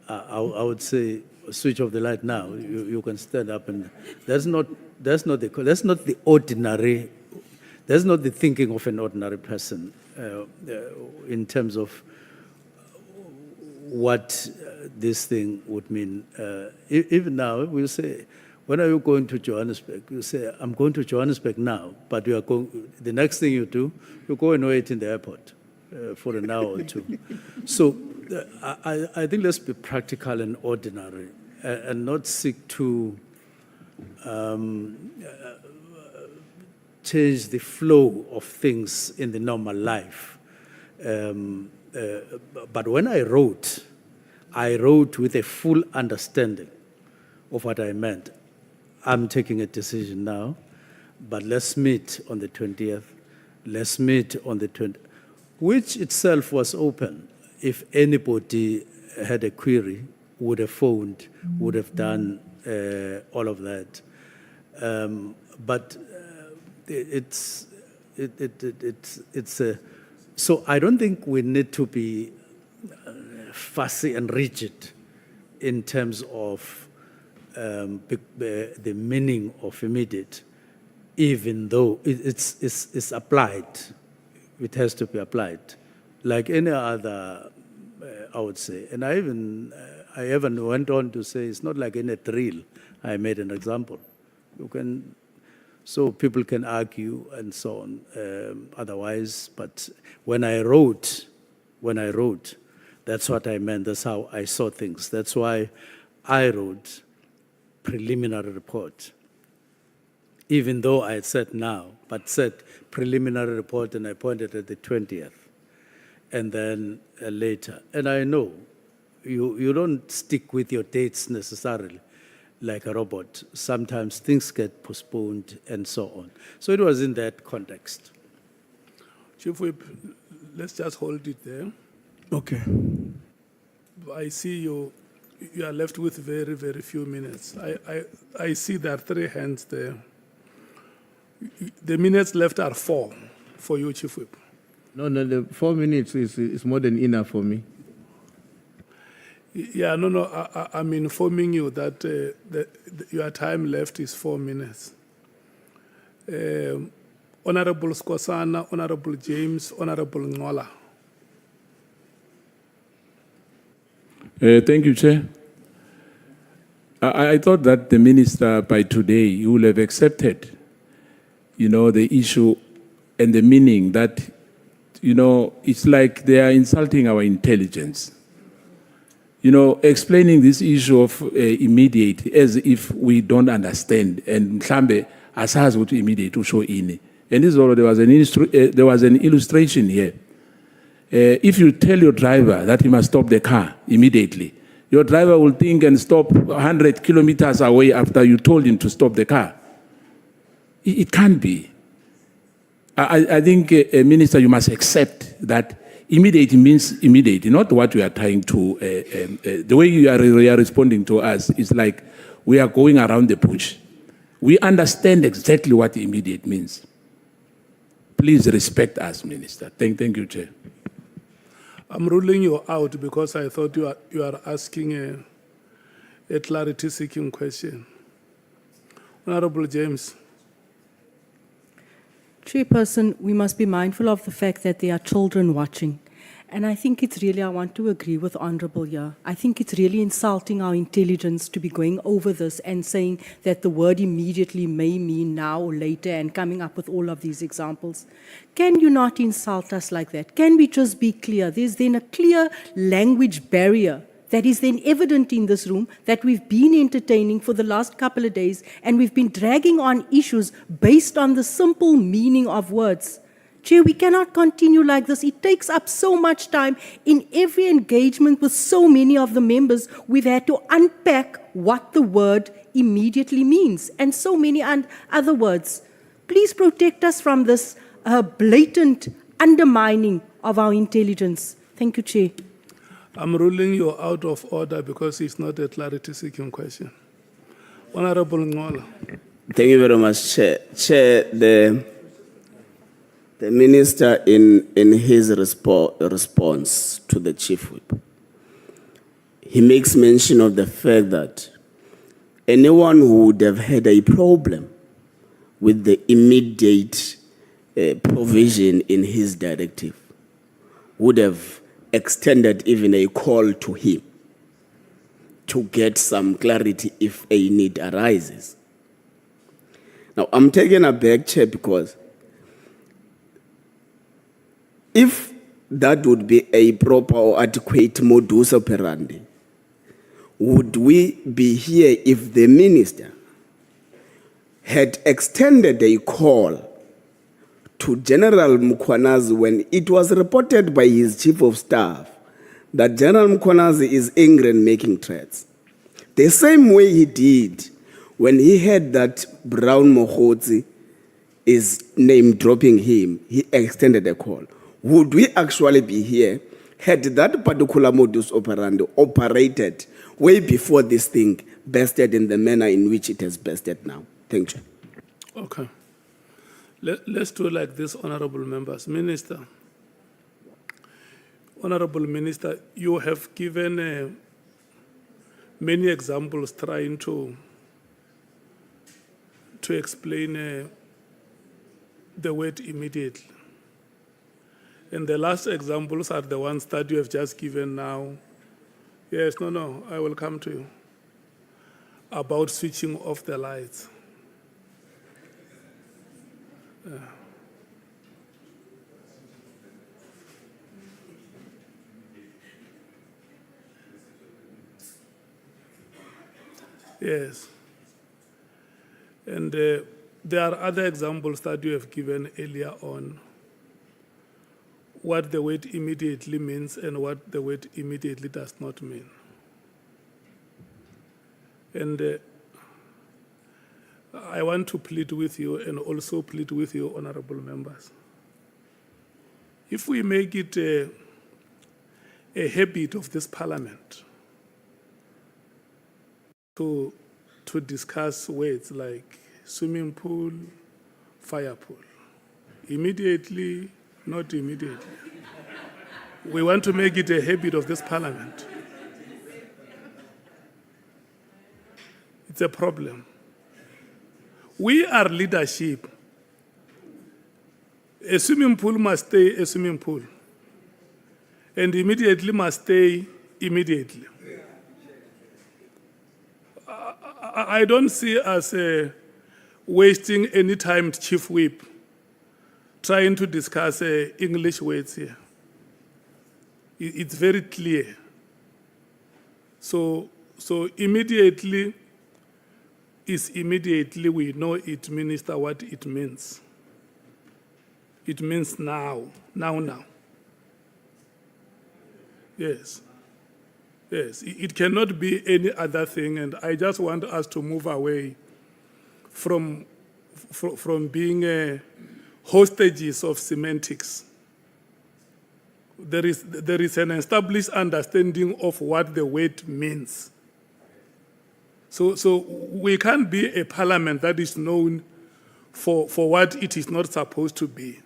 [SPEAKER 2] I would say switch off the light now. You can stand up, and that's not the ordinary. That's not the thinking of an ordinary person in terms of what this thing would mean. Even now, we'll say, when are you going to Johannesburg? You say, I'm going to Johannesburg now, but you are going. The next thing you do, you go and wait in the airport for an hour or two. So I think let's be practical and ordinary and not seek to change the flow of things in the normal life. But when I wrote with a full understanding of what I meant. I'm taking a decision now, but let's meet on the 20th. Let's meet on the 20th, which itself was open. If anybody had a query, would have phoned, would have done all of that. but so I don't think we need to be fussy and rigid in terms of the meaning of immediate, even though it's applied. It has to be applied, like any other, I would say. And I even went on to say it's not like in a drill. I made an example. So people can argue and so on. Otherwise, but when I wrote, that's what I meant. That's how I saw things. That's why I wrote preliminary report. Even though I had said now, but said preliminary report, and I pointed at the 20th, and then later. And I know you don't stick with your dates necessarily like a robot. Sometimes things get postponed and so on. So it was in that context.
[SPEAKER 1] Chief Whip, let's just hold it there.
[SPEAKER 7] Okay.
[SPEAKER 1] I see you are left with very, very few minutes. I see there are 3 hands there. The minutes left are 4 for you, Chief Whip.
[SPEAKER 7] No, the 4 minutes is more than enough for me.
[SPEAKER 1] Yeah, no, I'm informing you that, your time left is 4 minutes. Honorable Skosana, Honorable James, Honorable Nhlanhla.
[SPEAKER 12] Thank you, Chair. I thought that the minister by today, you will have accepted, the issue and the meaning that, it's like they are insulting our intelligence. Explaining this issue of immediate as if we don't understand. And Mhlambe asazi ukuthi immediate usho ini. And this is all, there was an illustration here. If you tell your driver that he must stop the car immediately, your driver will think and stop 100 kilometers away after you told him to stop the car. It can't be. I think, Minister, you must accept that immediate means immediate, not what we are trying to, the way you are responding to us is like we are going around the bush. We understand exactly what immediate means. Please respect us, Minister. Thank you, Chair.
[SPEAKER 1] I'm ruling you out because I thought you are asking a clarity-seeking question. Honorable James.
[SPEAKER 5] Chairperson, we must be mindful of the fact that there are children watching. And I think it's really, I want to agree with Honorable here. I think it's really insulting our intelligence to be going over this and saying that the word immediately may mean now or later and coming up with all of these examples. Can you not insult us like that? Can we just be clear? There's then a clear language barrier that is then evident in this room that we've been entertaining for the last couple of days, and we've been dragging on issues based on the simple meaning of words. Chair, we cannot continue like this. It takes up so much time. In every engagement with so many of the members, we've had to unpack what the word immediately means, and so many other words. Please protect us from this blatant undermining of our intelligence. Thank you, Chair.
[SPEAKER 1] I'm ruling you out of order because it's not a clarity-seeking question. Honorable Nhlanhla.
[SPEAKER 6] Thank you very much, Chair. Chair, the Minister in his response to the Chief Whip, he makes mention of the fact that anyone who would have had a problem with the immediate provision in his directive would have extended even a call to him to get some clarity if a need arises. Now, I'm taken aback, Chair, because if that would be a proper or adequate modus operandi, would we be here if the Minister had extended a call to General Mkhwanazi when it was reported by his Chief of Staff that General Mkhwanazi is angry and making threats? The same way he did when he heard that Brown Mokgotsi is name-dropping him, he extended a call. Would we actually be here had that particular modus operandi operated way before this thing bested in the manner in which it has bested now? Thank you.
[SPEAKER 1] Okay. Let's do like this, honorable members. Minister, Honorable Minister, you have given many examples trying to explain the word immediately. And the last examples are the ones that you have just given now. Yes, no, I will come to you. About switching off the lights. Yes. And there are other examples that you have given earlier on, what the word immediately means and what the word immediately does not mean. And I want to plead with you and also plead with you, honorable members. If we make it a habit of this parliament to discuss words like swimming pool, fire pool, immediately, not immediately. We want to make it a habit of this parliament. It's a problem. We are leadership. A swimming pool must stay a swimming pool. And immediately must stay immediately. I don't see us wasting any time, Chief Whip, trying to discuss English words here. It's very clear. So immediately is immediately, we know it, Minister, what it means. It means now. Yes. Yes, it cannot be any other thing, and I just want us to move away from being hostages of semantics. There is an established understanding of what the word means. So we can't be a parliament that is known for what it is not supposed to be.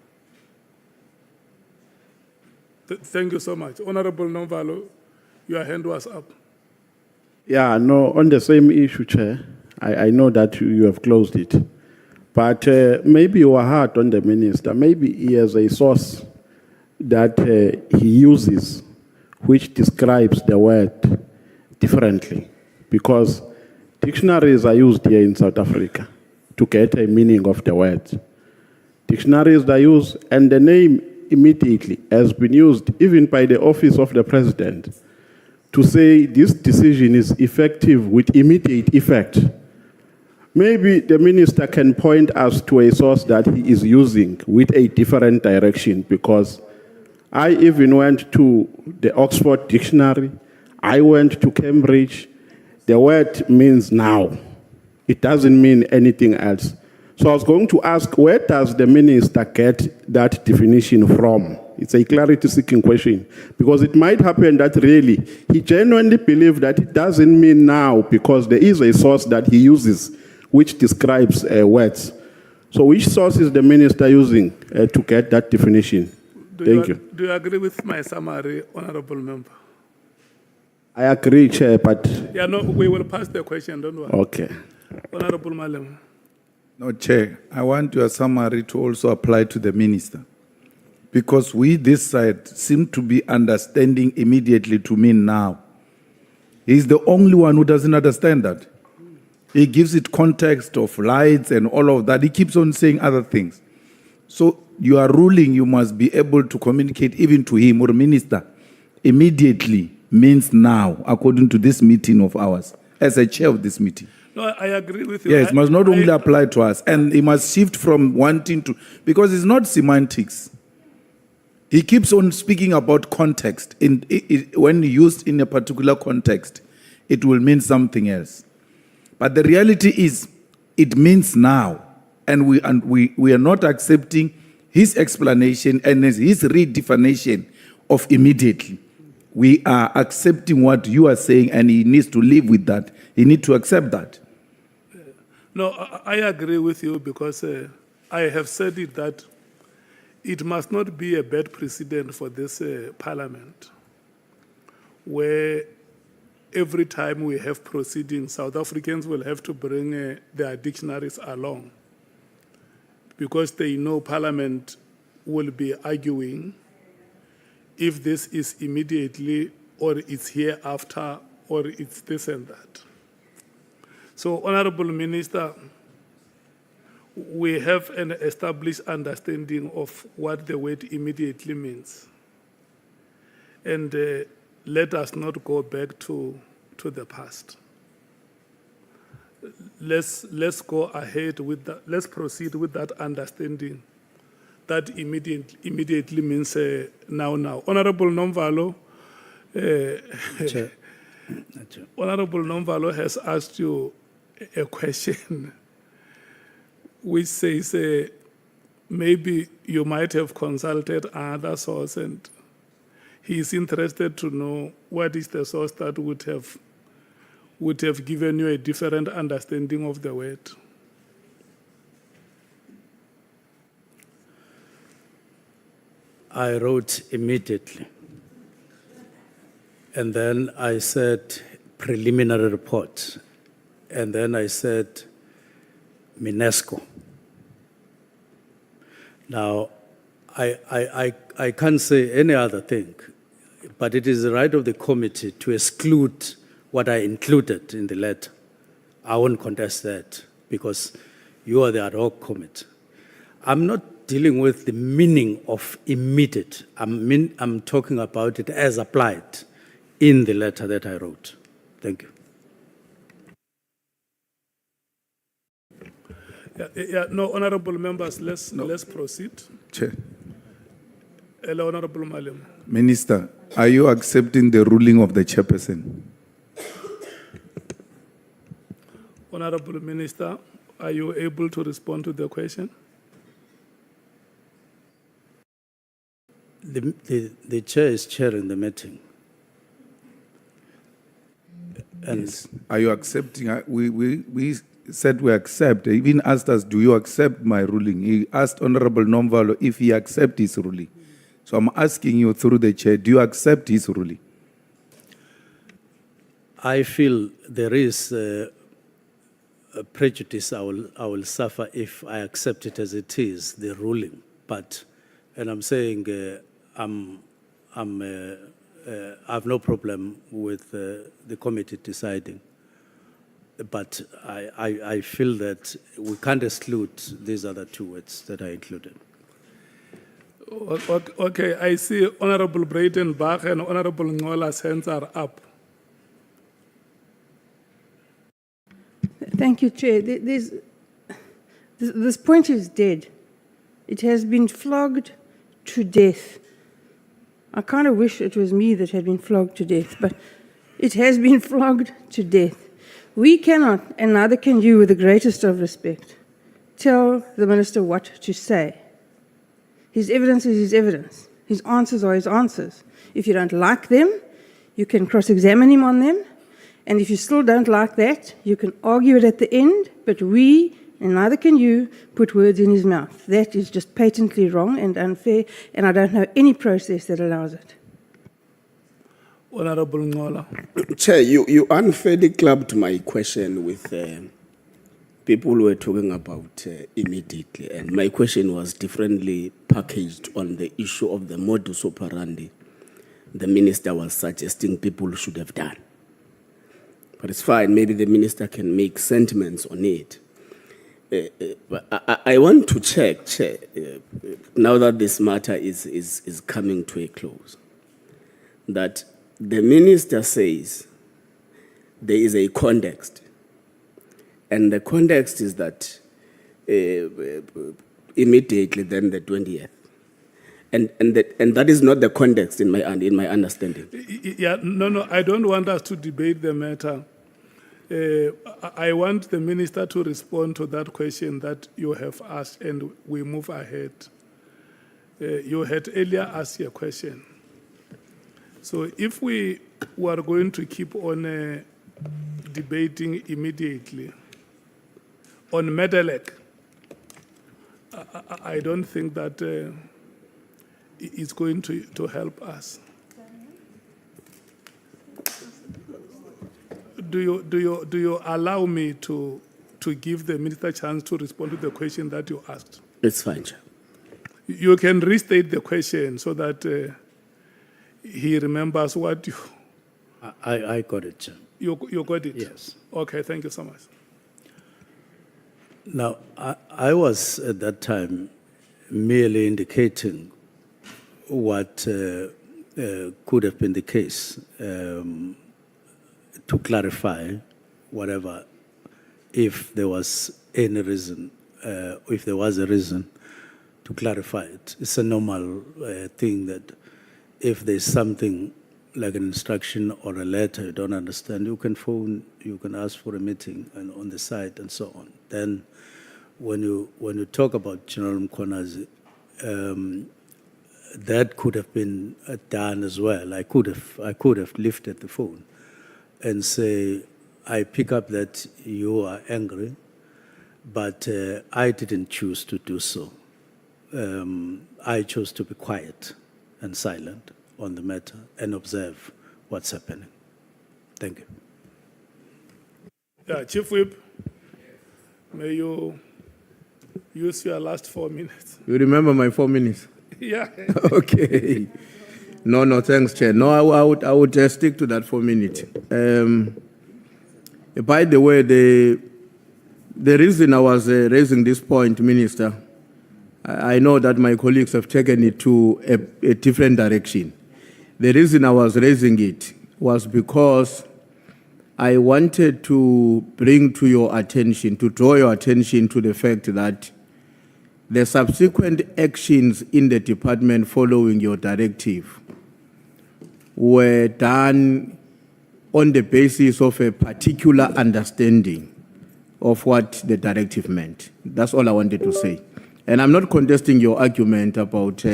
[SPEAKER 1] Thank you so much. Honorable Novalo, your hand was up.
[SPEAKER 10] Yeah, no, on the same issue, Chair, I know that you have closed it. But maybe you are hard on the minister. Maybe he has a source that he uses which describes the word differently. Because dictionaries are used here in South Africa to get a meaning of the word. Dictionaries are used, and the name immediately has been used even by the office of the president to say this decision is effective with immediate effect. Maybe the minister can point us to a source that he is using with a different direction, because I even went to the Oxford Dictionary, I went to Cambridge. The word means now. It doesn't mean anything else. So I was going to ask, where does the minister get that definition from? It's a clarity-seeking question, because it might happen that really he genuinely believes that it doesn't mean now because there is a source that he uses which describes words. So which source is the minister using to get that definition? Thank you.
[SPEAKER 1] Do you agree with my summary, honorable member?
[SPEAKER 10] I agree, Chair, but...
[SPEAKER 1] Yeah, no, we will pass the question, don't worry.
[SPEAKER 10] Okay.
[SPEAKER 1] Honorable Malema.
[SPEAKER 4] No, Chair, I want your summary to also apply to the minister. Because we, this side, seem to be understanding immediately to mean now. He's the only one who doesn't understand that. He gives it context of lights and all of that. He keeps on saying other things. So you are ruling, you must be able to communicate even to him or minister. Immediately means now, according to this meeting of ours, as a chair of this meeting.
[SPEAKER 1] No, I agree with you.
[SPEAKER 4] Yes, it must not only apply to us, and he must shift from wanting to, because it's not semantics. He keeps on speaking about context. When used in a particular context, it will mean something else. But the reality is, it means now, and we are not accepting his explanation and his redefinition of immediately. We are accepting what you are saying, and he needs to live with that. He needs to accept that.
[SPEAKER 1] No, I agree with you because I have said it that it must not be a bad precedent for this parliament where every time we have proceedings, South Africans will have to bring their dictionaries along because they know Parliament will be arguing if this is immediately or it's here after or it's this and that. So, Honorable Minister, we have an established understanding of what the word immediately means. And let us not go back to the past. Let's go ahead with that. Let's proceed with that understanding. That immediately means now. Honorable Nomvalo,
[SPEAKER 2] Chair.
[SPEAKER 1] Honorable Nomvalo has asked you a question which says maybe you might have consulted another source, and he is interested to know what is the source that would have given you a different understanding of the word.
[SPEAKER 2] I wrote immediately. And then I said preliminary report. And then I said UNESCO. Now, I can't say any other thing, but it is the right of the committee to exclude what I included in the letter. I won't contest that because you are the ad hoc committee. I'm not dealing with the meaning of immediate. I'm talking about it as applied in the letter that I wrote. Thank you.
[SPEAKER 1] No, honorable members, let's proceed.
[SPEAKER 4] Chair.
[SPEAKER 1] Hello, Honorable Malema.
[SPEAKER 4] Minister, are you accepting the ruling of the chairperson?
[SPEAKER 1] Honorable Minister, are you able to respond to the question?
[SPEAKER 2] The chair is chairing the meeting. And
[SPEAKER 4] Yes. Are you accepting? We said we accept. He even asked us, do you accept my ruling? He asked Honorable Nomvalo if he accepts his ruling. So I'm asking you through the chair, do you accept his ruling?
[SPEAKER 2] I feel there is a prejudice I will suffer if I accept it as it is, the ruling. But, and I'm saying I have no problem with the committee deciding. But I feel that we can't exclude these other two words that I included.
[SPEAKER 1] Okay, I see Honorable Breitenbach and Honorable Nhlanhla's hands are up.
[SPEAKER 13] Thank you, Chair. This point is dead. It has been flogged to death. I kind of wish it was me that had been flogged to death, but it has been flogged to death. We cannot, and neither can you, with the greatest of respect, tell the minister what to say. His evidence is his evidence. His answers are his answers. If you don't like them, you can cross-examine him on them. And if you still don't like that, you can argue it at the end, but we, and neither can you, put words in his mouth. That is just patently wrong and unfair, and I don't know any process that allows it.
[SPEAKER 1] Honorable Nhlanhla.
[SPEAKER 6] Chair, you unfairly clubbed my question with people who were talking about immediately, and my question was differently packaged on the issue of the modus operandi the minister was suggesting people should have done. But it's fine, maybe the minister can make sentiments on it. But I want to check, Chair, now that this matter is coming to a close, that the minister says there is a context, and the context is that immediately then the 20th. And that is not the context in my understanding.
[SPEAKER 1] Yeah, no, I don't want us to debate the matter. I want the minister to respond to that question that you have asked, and we move ahead. You had earlier asked a question. So if we were going to keep on debating immediately, on Medelek, I don't think that it's going to help us. Do you allow me to give the minister a chance to respond to the question that you asked?
[SPEAKER 6] It's fine, Chair.
[SPEAKER 1] You can restate the question so that he remembers what you...
[SPEAKER 2] I got it, Chair.
[SPEAKER 1] You got it?
[SPEAKER 2] Yes.
[SPEAKER 1] Okay, thank you so much.
[SPEAKER 2] Now, I was at that time merely indicating what could have been the case to clarify whatever, if there was any reason, if there was a reason to clarify it. It's a normal thing that if there's something like an instruction or a letter you don't understand, you can phone, you can ask for a meeting and on the site and so on. Then when you talk about General Mkhwanazi, that could have been done as well. I could have lifted the phone and say, I pick up that you are angry, but I didn't choose to do so. I chose to be quiet and silent on the matter and observe what's happening. Thank you.
[SPEAKER 1] Yeah, Chief Whip, may you use your last 4 minutes.
[SPEAKER 7] You remember my 4 minutes?
[SPEAKER 1] Yeah.
[SPEAKER 7] Okay. No, thanks, Chair. No, I would just stick to that 4 minutes. By the way, the reason I was raising this point, Minister, I know that my colleagues have taken it to a different direction. The reason I was raising it was because I wanted to bring to your attention, to draw your attention to the fact that the subsequent actions in the department following your directive were done on the basis of a particular understanding of what the directive meant. That's all I wanted to say. And I'm not contesting your argument about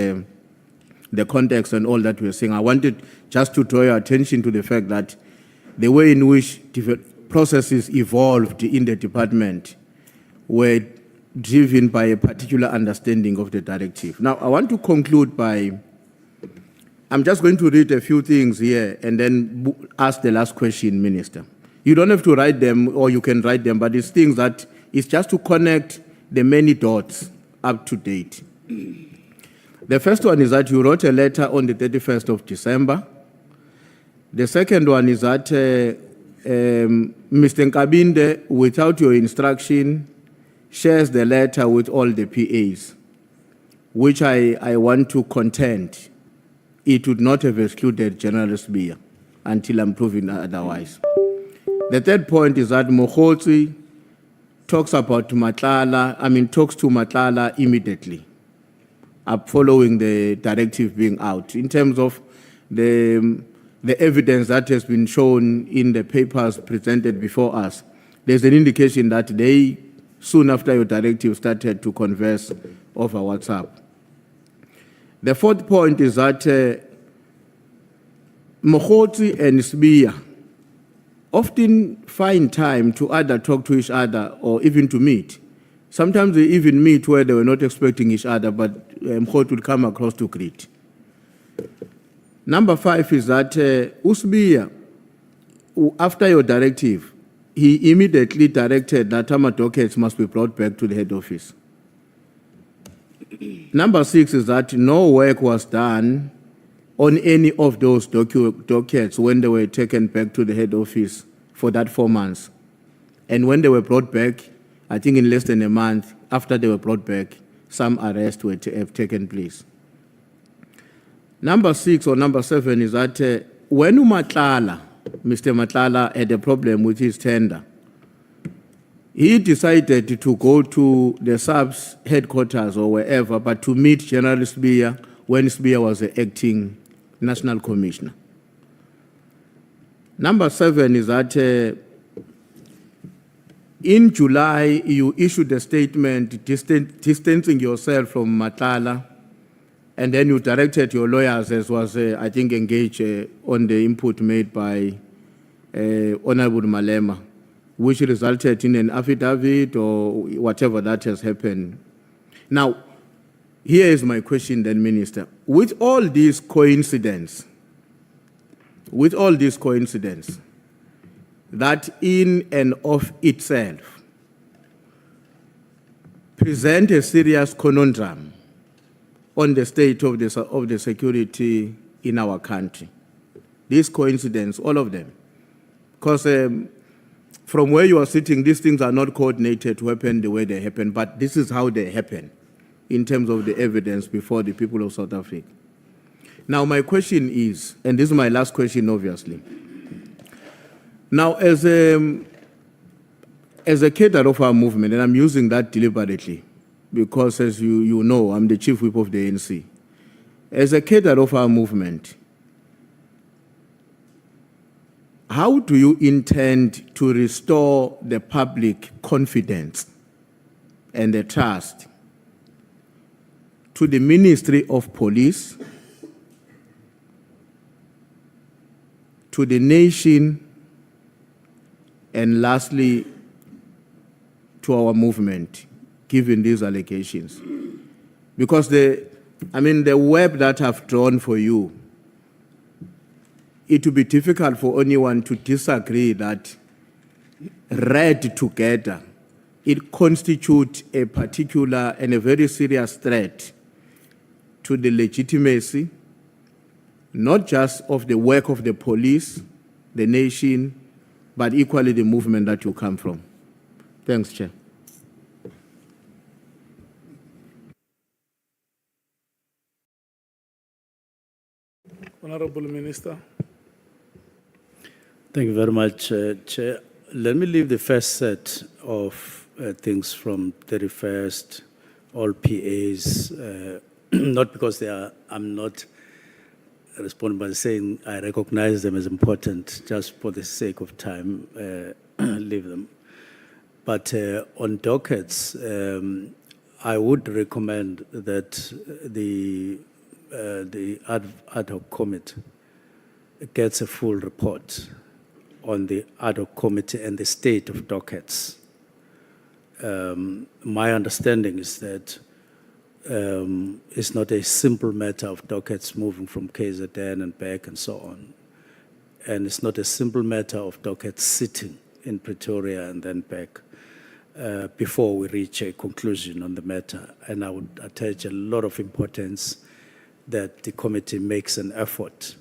[SPEAKER 7] the context and all that we're saying. I wanted just to draw your attention to the fact that the way in which processes evolved in the department were driven by a particular understanding of the directive. Now, I want to conclude by, I'm just going to read a few things here and then ask the last question, Minister. You don't have to write them, or you can write them, but it's things that, it's just to connect the many dots up to date. The first one is that you wrote a letter on the 31st of December. The second one is that Mr. Nkabinde, without your instruction, shares the letter with all the PAs, which I want to contend it would not have excluded General Sbia until I'm proven otherwise. The third point is that Mkhwanazi talks to Nhlanhla immediately following the directive being out. In terms of the evidence that has been shown in the papers presented before us, there's an indication that they, soon after your directive, started to converse over WhatsApp. The fourth point is that Mkhwanazi and Sbia often find time to either talk to each other or even to meet. Sometimes they even meet where they were not expecting each other, but Mkhwanazi would come across to greet. Number 5 is that Usbia, after your directive, he immediately directed that Tama dockets must be brought back to the head office. Number 6 is that no work was done on any of those dockets when they were taken back to the head office for that 4 months. And when they were brought back, I think in less than a month after they were brought back, some arrests have taken place. Number 6 or number 7 is that when Mr. Nhlanhla had a problem with his tender, he decided to go to the SAPS headquarters or wherever, but to meet General Sbia when Sbia was the acting National Commissioner. Number 7 is that in July, you issued a statement distancing yourself from Nhlanhla, and then you directed your lawyers, as was, I think, engaged on the input made by Honorable Malema, which resulted in an affidavit or whatever that has happened. Now, here is my question then, Minister. With all these coincidences, that in and of itself present a serious conundrum on the state of the security in our country. These coincidences, all of them. Because from where you are sitting, these things are not coordinated to happen the way they happen, but this is how they happen in terms of the evidence before the people of South Africa. Now, my question is, and this is my last question, obviously. Now, as a cadre of our movement, and I'm using that deliberately, because as you know, I'm the chief whip of the ANC. As a cadre of our movement, how do you intend to restore the public confidence and the trust to the Ministry of Police, to the nation, and lastly, to our movement, given these allegations? Because the web that I've drawn for you, it would be difficult for anyone to disagree that read together, it constitutes a particular and a very serious threat to the legitimacy, not just of the work of the police, the nation, but equally the movement that you come from. Thanks, Chair.
[SPEAKER 1] Honorable Minister.
[SPEAKER 2] Thank you very much, Chair. Let me leave the first set of things from 31st, all PAs, not because I'm not responding, but saying I recognize them as important, just for the sake of time, leave them. But on dockets, I would recommend that the ad hoc committee gets a full report on the ad hoc committee and the state of dockets. My understanding is that it's not a simple matter of dockets moving from KZN and back and so on. And it's not a simple matter of dockets sitting in Pretoria and then back before we reach a conclusion on the matter. And I would attach a lot of importance that the committee makes an effort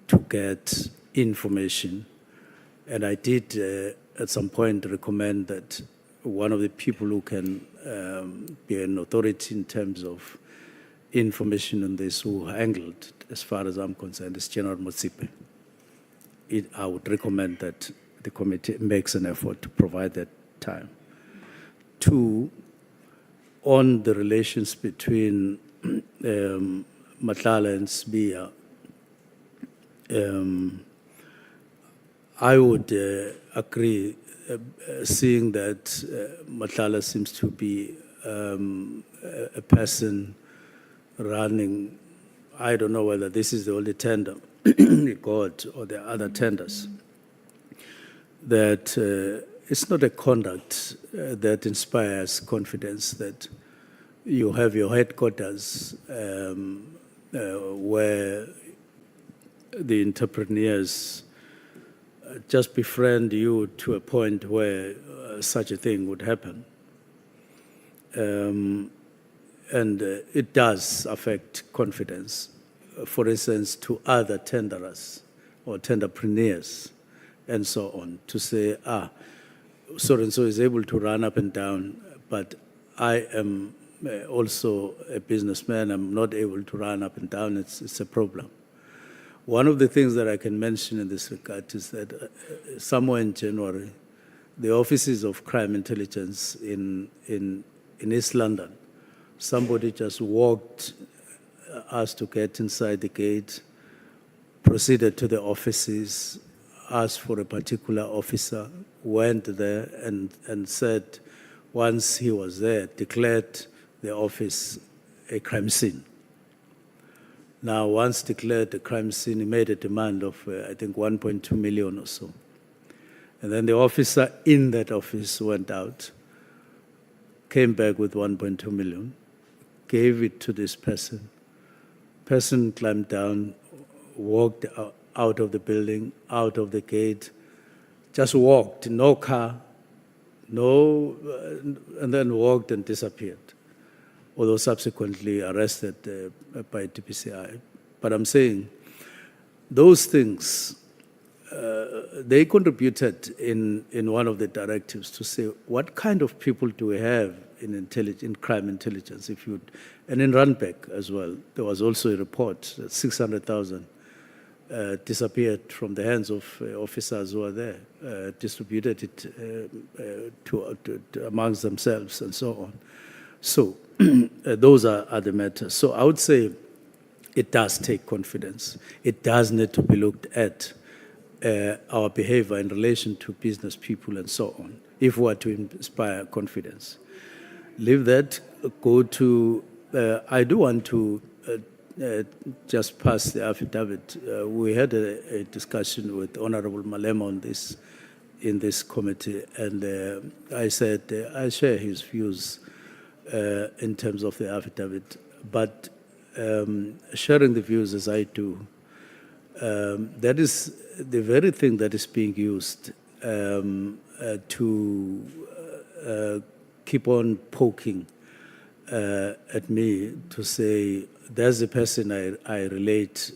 [SPEAKER 2] to get information. And I did at some point recommend that one of the people who can be an authority in terms of information on this, who handled, as far as I'm concerned, is General Motsipe. I would recommend that the committee makes an effort to provide that time. Two, on the relations between Nhlanhla and Sbia, I would agree, seeing that Nhlanhla seems to be a person running, I don't know whether this is the only tender he got or the other tenders, that it's not a conduct that inspires confidence, that you have your headquarters where the entrepreneurs just befriend you to a point where such a thing would happen. And it does affect confidence, for instance, to other tenderers or tenderpreneurs and so on, to say, so-and-so is able to run up and down, but I am also a businessman, I'm not able to run up and down, it's a problem. One of the things that I can mention in this regard is that somewhere in January, the offices of crime intelligence in East London, somebody just walked us to get inside the gate, proceeded to the offices, asked for a particular officer, went there and said, once he was there, declared the office a crime scene. Now, once declared a crime scene, he made a demand of, I think, 1.2 million or so. And then the officer in that office went out, came back with 1.2 million, gave it to this person. Person climbed down, walked out of the building, out of the gate, just walked, no car, and then walked and disappeared, although subsequently arrested by DPCI. But I'm saying those things, they contributed in one of the directives to say, what kind of people do we have in crime intelligence? And in Randbeck as well, there was also a report that 600,000 disappeared from the hands of officers who were there, distributed it amongst themselves and so on. So those are the matters. So I would say it does take confidence. It does need to be looked at, our behavior in relation to business people and so on, if we are to inspire confidence. Leave that, go to, I do want to just pass the affidavit. We had a discussion with Honorable Malema on this in this committee, and I said I share his views in terms of the affidavit, but sharing the views as I do, that is the very thing that is being used to keep on poking at me to say, there's a person I relate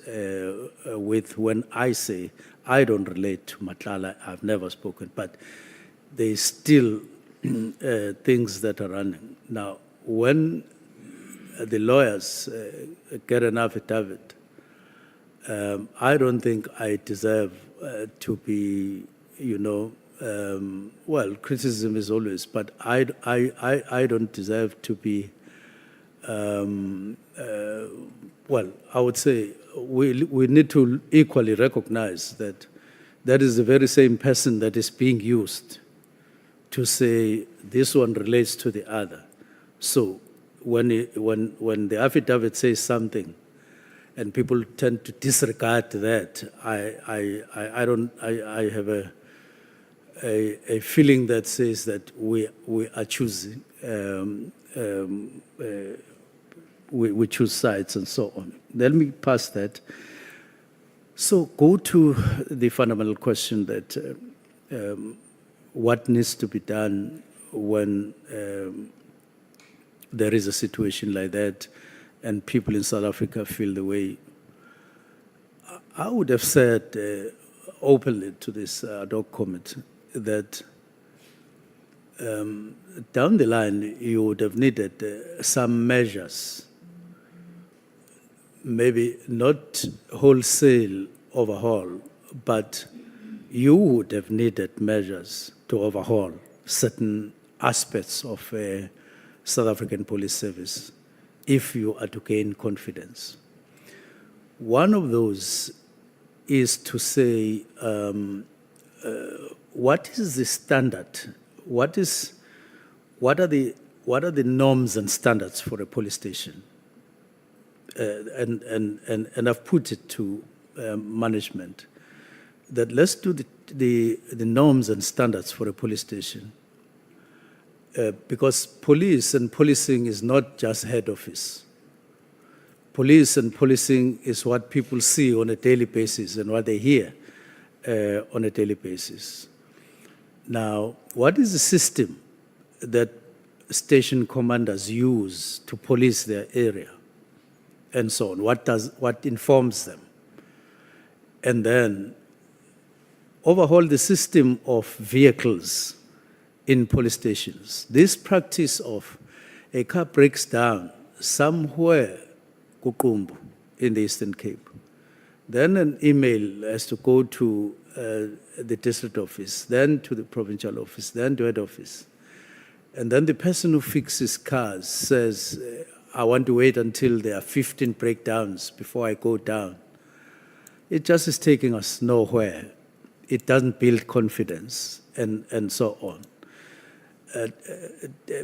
[SPEAKER 2] with when I say I don't relate to Nhlanhla, I've never spoken, but there's still things that are running. Now, when the lawyers get an affidavit, I don't think I deserve to be, well, criticism is always, but I don't deserve to be, well, I would say we need to equally recognize that that is the very same person that is being used to say this one relates to the other. So when the affidavit says something and people tend to disregard that, I have a feeling that says that we are choosing, we choose sides and so on. Let me pass that. So go to the fundamental question that what needs to be done when there is a situation like that and people in South Africa feel the way. I would have said openly to this ad hoc committee that down the line you would have needed some measures, maybe not wholesale overhaul, but you would have needed measures to overhaul certain aspects of South African police service if you are to gain confidence. One of those is to say, what is the standard? What are the norms and standards for a police station? And I've put it to management that let's do the norms and standards for a police station. Because police and policing is not just head office. Police and policing is what people see on a daily basis and what they hear on a daily basis. Now, what is the system that station commanders use to police their area and so on? What informs them? And then overhaul the system of vehicles in police stations. This practice of a car breaks down somewhere, Kukumbu, in the Eastern Cape. Then an email has to go to the district office, then to the provincial office, then to head office. And then the person who fixes cars says, I want to wait until there are 15 breakdowns before I go down. It just is taking us nowhere. It doesn't build confidence and so on.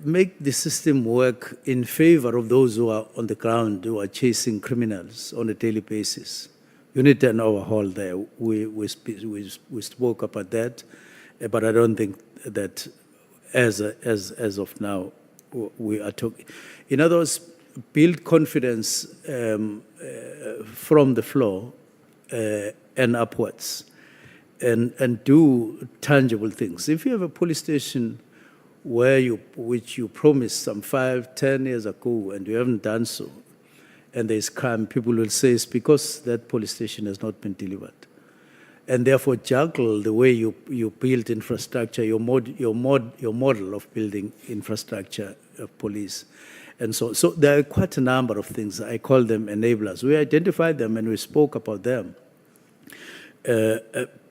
[SPEAKER 2] Make the system work in favor of those who are on the ground, who are chasing criminals on a daily basis. You need an overhaul there. We spoke about that, But I don't think that as of now, we are talking. In other words, build confidence from the floor and upwards, and do tangible things. If you have a police station which you promised some 5, 10 years ago and you haven't done so, and there's crime, people will say it's because that police station has not been delivered. And therefore juggle the way you build infrastructure, your model of building infrastructure of police. And so there are quite a number of things. I call them enablers. We identified them and we spoke about them.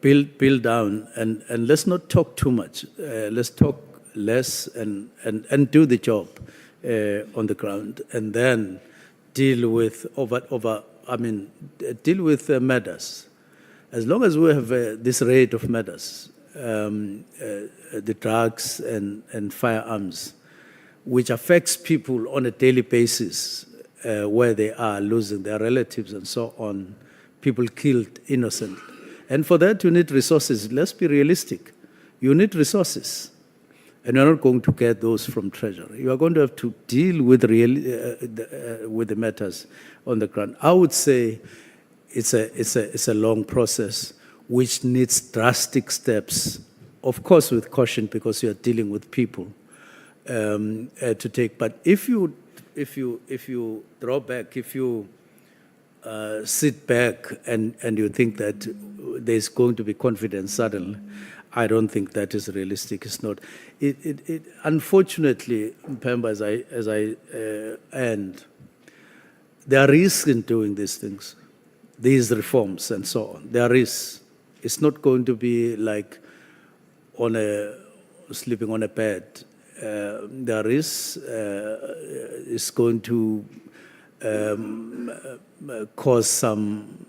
[SPEAKER 2] Build down, and let's not talk too much. Let's talk less and do the job on the ground, and then deal with deal with matters. As long as we have this rate of matters, the drugs and firearms, which affects people on a daily basis, where they are losing their relatives and so on, people killed innocent. And for that, you need resources. Let's be realistic. You need resources. And you're not going to get those from Treasury. You are going to have to deal with the matters on the ground. I would say it's a long process which needs drastic steps, of course with caution because you are dealing with people to take. But if you draw back, if you sit back and you think that there's going to be confidence suddenly, I don't think that is realistic. It's not. Unfortunately, Mpemba, as I end, there are risks in doing these things, these reforms and so on. There are risks. It's not going to be like sleeping on a bed. There is it's going to cause some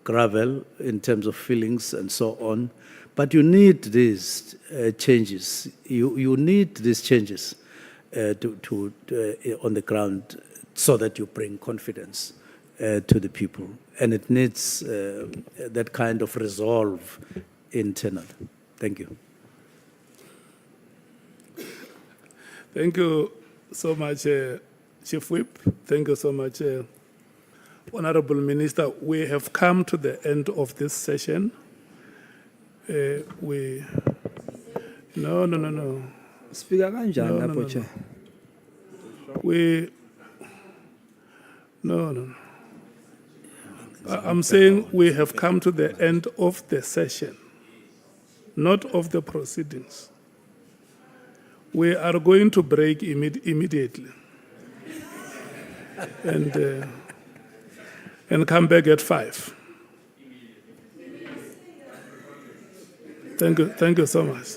[SPEAKER 2] gravel in terms of feelings and so on. But you need these changes. You need these changes on the ground so that you bring confidence to the people. And it needs that kind of resolve internal. Thank you.
[SPEAKER 1] Thank you so much, Chief Whip. Thank you so much, Honorable Minister. We have come to the end of this session. No.
[SPEAKER 9] Speaker kanjani lapho Chair?
[SPEAKER 1] No. I'm saying we have come to the end of the session, not of the proceedings. We are going to break immediately and come back at 5. Thank you so much.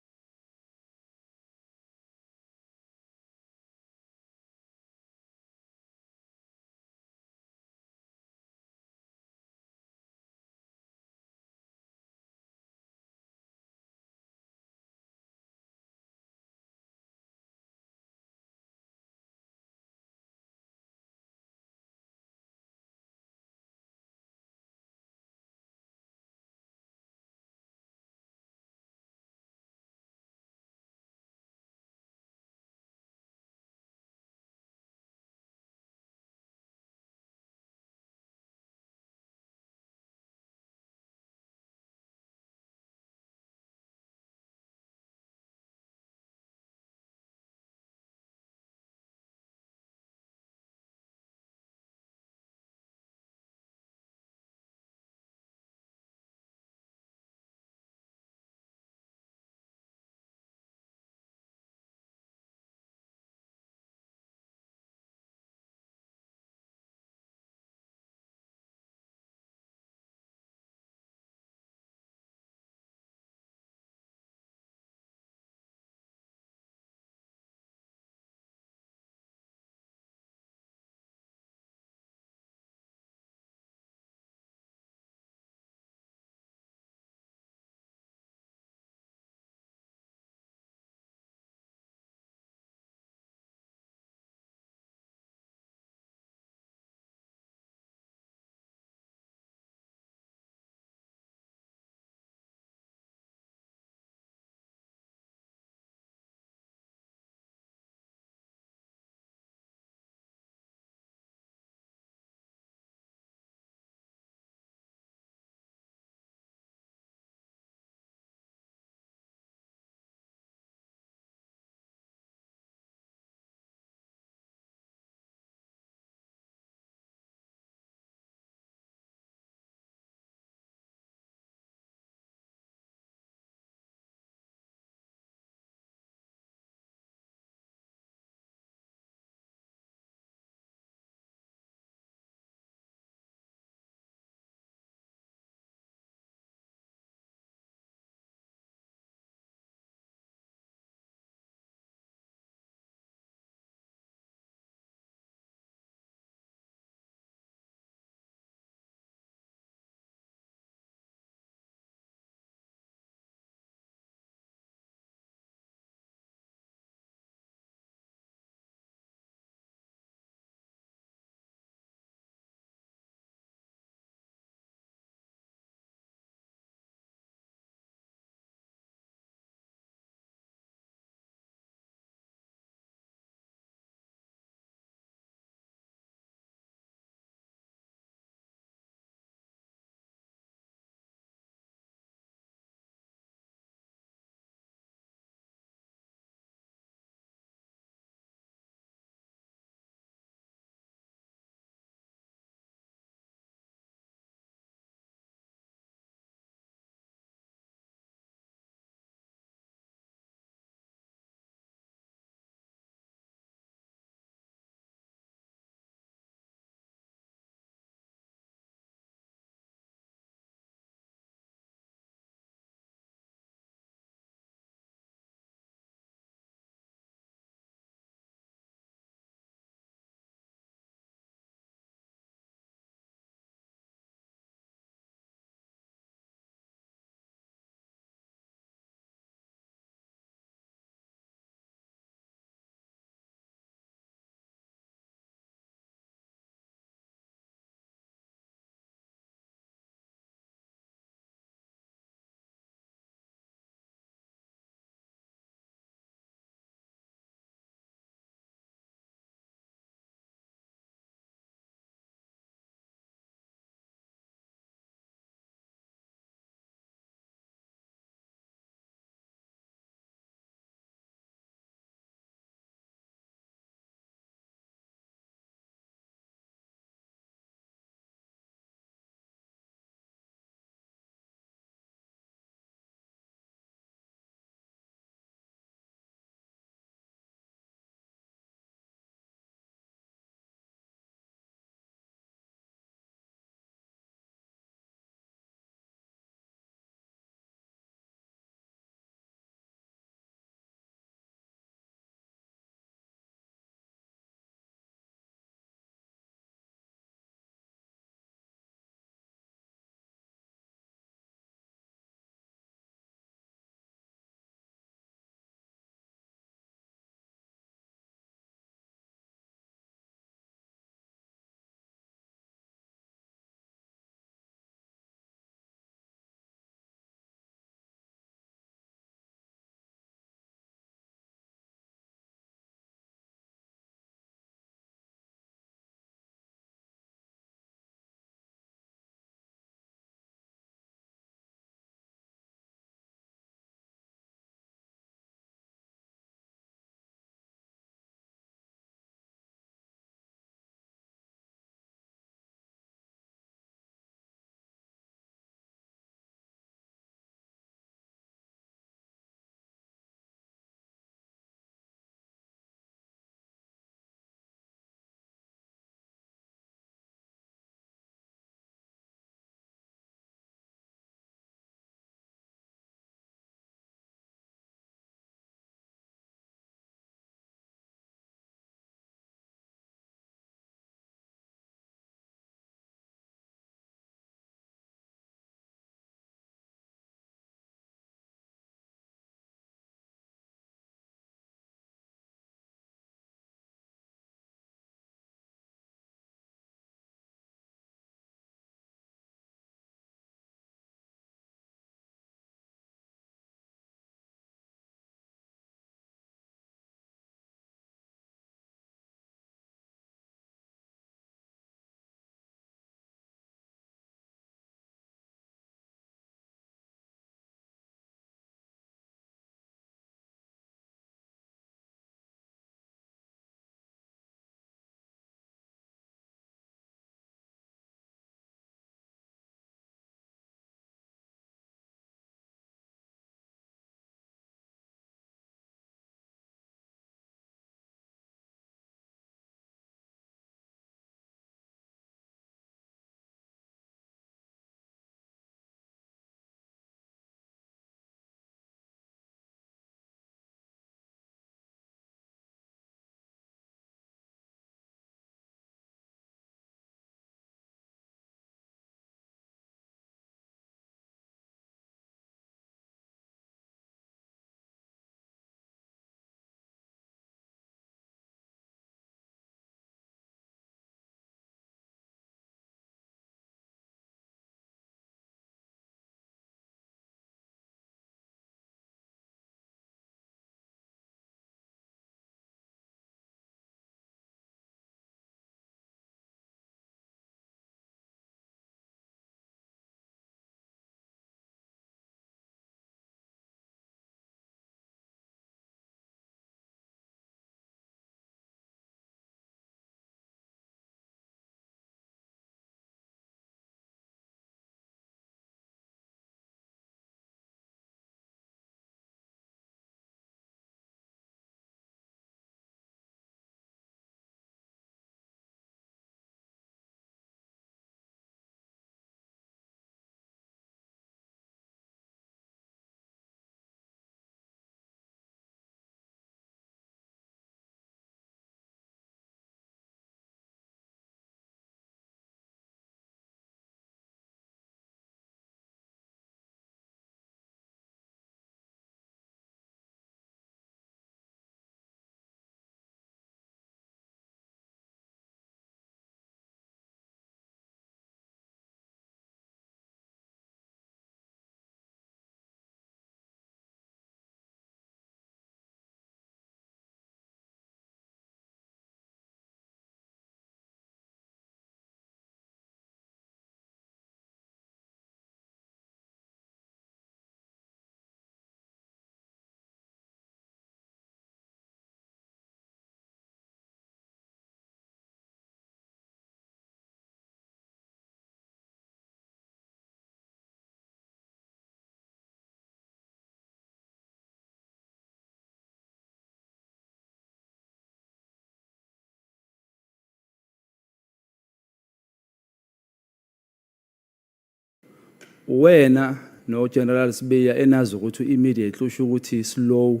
[SPEAKER 9] wena no General Sibiya enazi ukuthi immediately usho ukuthi slow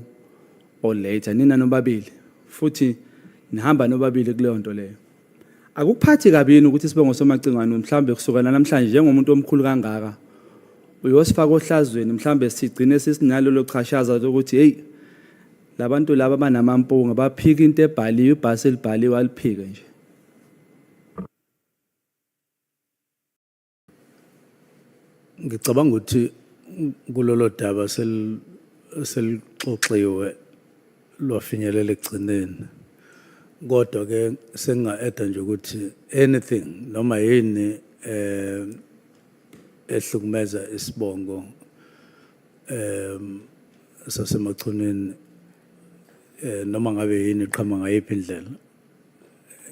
[SPEAKER 9] or later nina nobabili futhi nihamba nobabili kuleyo nto leyo. Akuphathi kabini ukuthi Sibongo Somacingwane mhlambe kusukela namhlanje njengomuntu omkhulu kangaka uyosifaka ohlazweni mhlambe sigcine sisinalo lochashaza ukuthi hey labantu laba banamampunga baphika into ebhaliwe ibhasi elibhaliwe aliphike nje.
[SPEAKER 2] Ngicabanga ukuthi kulolo daba selixoxiwe lwafinyelela ekugcineni. Kodwa ke senginga-add nje ukuthi anything noma yini ehlukumeza isibongo sasemachuneni noma ngabe yini iqhama ngayiphi indlela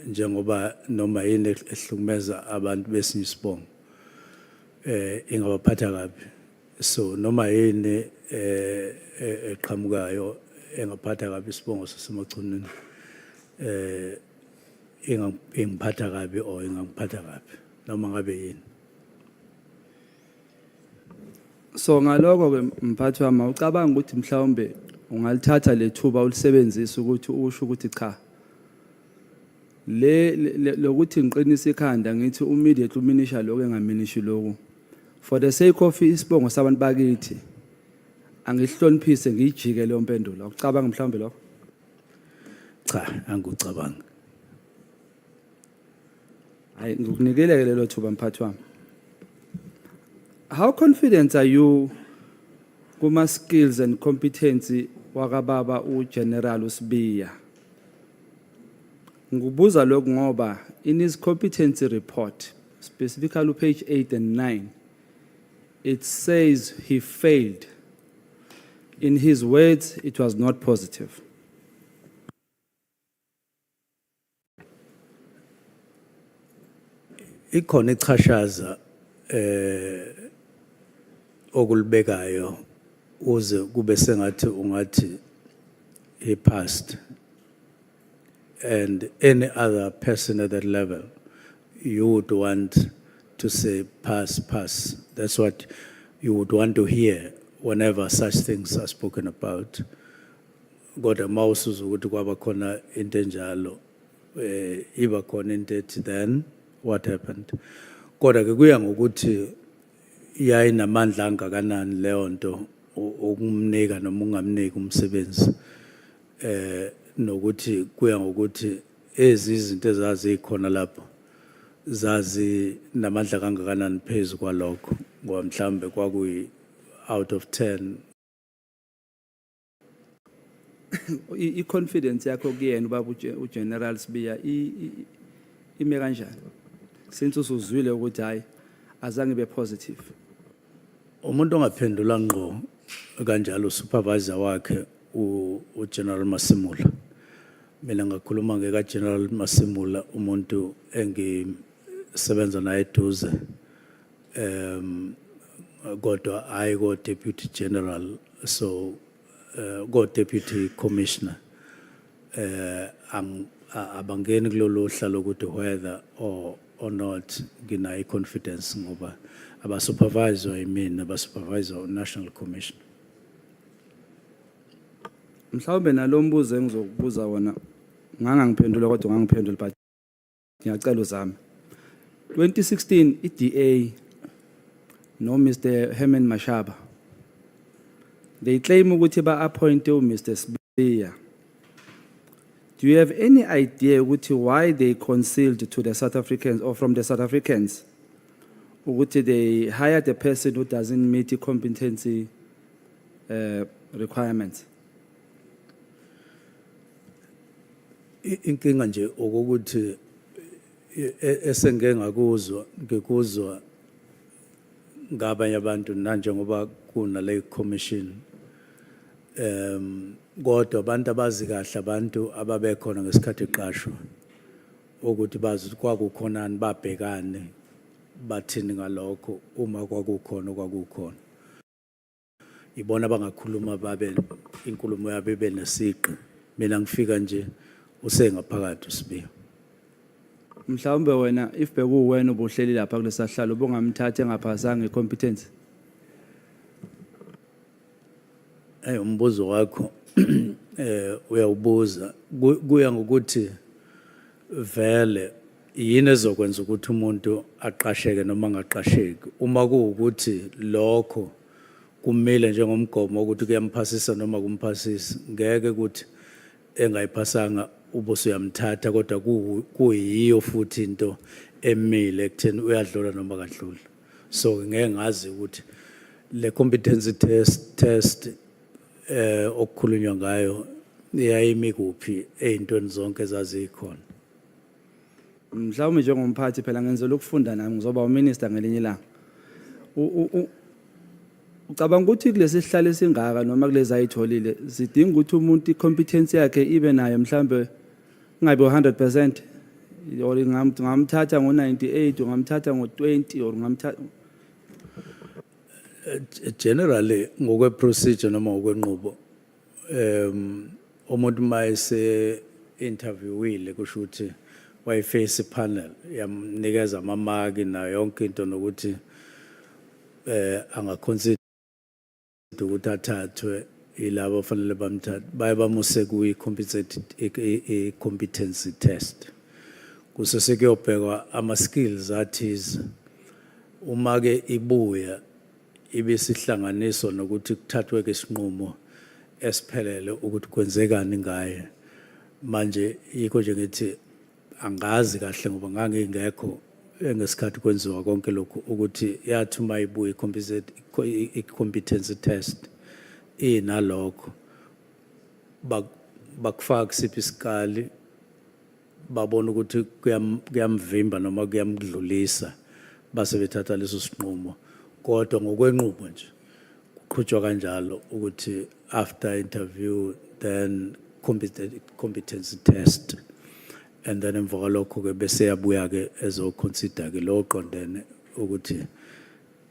[SPEAKER 2] njengoba noma yini ehlukumeza abantu besinye isibongo ingabaphatha kabi. So noma yini eqhamukayo engaphatha kabi isibongo sasemachuneni ingiphatha kabi or ingangiphatha kabi noma ngabe yini.
[SPEAKER 9] So ngaloko ke mphathi wami ucabanga ukuthi mhlawumbe ungalithatha lethuba ulisebenzisa ukuthi usho ukuthi cha lokuthi ngiqinisa ikhanda ngithi immediate uminisha lokho engaminishi lokho for the sake of isibongo sabantu bakithi angihloniphise ngijike leyo mpendulo. Ucabanga mhlawumbe lokho?
[SPEAKER 2] Cha angikucabanga.
[SPEAKER 9] Hayi ngikunikele lelo thuba mphathi wami. How confident are you kuma skills and competency wakababa uGeneral Sibiya? Ngubuza lokho ngoba in his competency report, specifically page 8 and 9, it says he failed. In his words, it was not positive.
[SPEAKER 2] Ikhona ichashaza okulibekayo uze kube sengathi ungathi he passed, and any other person at that level you would want to say pass. That's what you would want to hear whenever such things are spoken about. Kodwa mawusuza ukuthi kwaba khona into enjalo iba khona into ethi then what happened. Kodwa ke kuya ngokuthi yayinamandla angakanani leyo nto ukumnika noma ungamniki umsebenzi nokuthi kuya ngokuthi izinto ezazikhona lapho zazi namandla kangakanani phezu kwalokho ngoba mhlambe kwakuyi out of 10.
[SPEAKER 9] I-confidence yakho kuyena ubaba uGeneral Sibiya ime kanjani since usuzwile ukuthi hayi azange be positive?
[SPEAKER 2] Umuntu ongaphendula ngqo kanjalo supervisor wakhe uGeneral Masemola. Mina ngakhuluma ngeka General Masemola umuntu engisebenza naye eduze kodwa hayi ko deputy general, so go deputy commissioner abangeni kulolu hlalo ukuthi whether or not nginayo confidence ngoba abasupervisor yimina abasupervisor national commission.
[SPEAKER 9] Mhlawumbe nalombuzo engizokubuza wona ngangangiphendula kodwa ngangiphendula but ngiyacela uzame. 2016 iDA no Mr. Herman Mashaba, they claim ukuthi ba-appoint Mr. Sibiya. Do you have any idea ukuthi why they concealed to the South Africans or from the South Africans ukuthi they hired a person who doesn't meet the competency requirements?
[SPEAKER 2] Inkinga nje ukuthi esengeke ngikuzwa ngabanye abantu nanjengoba kuna le commission kodwa abantu abazi kahle abantu ababekhona ngesikhathi eqashwa ukuthi bazi kwakukhonani babhekane bathini ngalokho uma kwakukhona ibona bangakhuluma babe inkulumo yabo ibe nesiqi. Mina ngifika nje usengaphakathi uSibiya.
[SPEAKER 9] Mhlawumbe wena if bekuwena ubuhleli lapha kulesahlalo ubungamthatha engaphasanga icompetence.
[SPEAKER 2] Umbuzo wakho uyawubuza kuya ngokuthi vele yini ezokwenza ukuthi umuntu aqasheke noma angaqasheki. Uma kuwukuthi lokho kumile njengomgomo ukuthi kuyamphasisa noma kumphasisa, ngeke ukuthi engayiphasanga ubusuyamthatha kodwa kuyiyo futhi into emile ekutheni uyadlula noma kadlula. So ngeke ngazi ukuthi le competency test okukhulunywa ngayo iyayimi kuphi ezintweni zonke ezazikhona.
[SPEAKER 9] Mhlawumbe njengomphathi phela ngenzela ukufunda nami ngizoba uminister ngelinye ilanga. Ucabanga ukuthi kulesi sihlalo singaka noma kulezi ayitholile sidinga ukuthi umuntu icompetence yakhe ibe nayo mhlawumbe ngabe 100% or ngamthatha ngo98 ngamthatha ngo20 or ngamthatha
[SPEAKER 2] Generally ngokwe procedure noma ngokwenqubo umuntu mayese interviewile kusho ukuthi wayiface panel yamnikeza amamaki na yonke into nokuthi angaconsider ukuthi athathwe ilabo ofanele bamthathe baye bamuse competency test kusese kuyobhekwa ama skills athize uma ke ibuya ibisihlanganiso nokuthi kuthathwe ke isinqumo esiphelele ukuthi kwenzekani ngaye. Manje yikho nje ngithi angazi kahle ngoba ngangingekho ngesikhathi kwenziwa konke lokhu ukuthi yathi uma ibuya i-competency test inalokho bakufaka kusiphi isikali babona ukuthi kuyamvimba noma kuyamdlulisa base bethatha leso sinqumo. Kodwa ngokwenqubo nje kuqhutshwa kanjalo ukuthi after interview then competency test and then emva kwalokho ke bese yabuya ke ezoconsider ke lo qondene ukuthi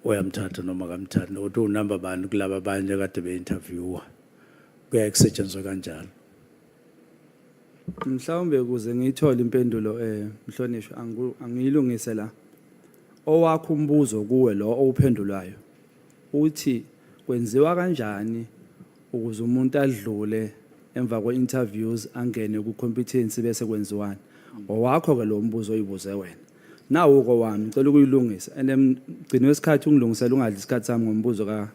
[SPEAKER 2] uyamthatha noma kamthatha ukuthi unamba bani kulabo abanye kade beinterviewa kuyakusetshenzwa kanjalo.
[SPEAKER 9] Mhlawumbe ukuze ngiyithole impendulo Mhlonishwa angiyilungise la owakho umbuzo kuwe lo owuphendulayo uthi kwenziwa kanjani ukuze umuntu adlule emva kwe-interviews angene ku-competence bese kwenziwani. Owakho ke lo mbuzo oyibuze wena nawo kowami ngicela ukuyilungisa and mgcini wesikhathi ungilungisela ungadli isikhathi sami ngombuzo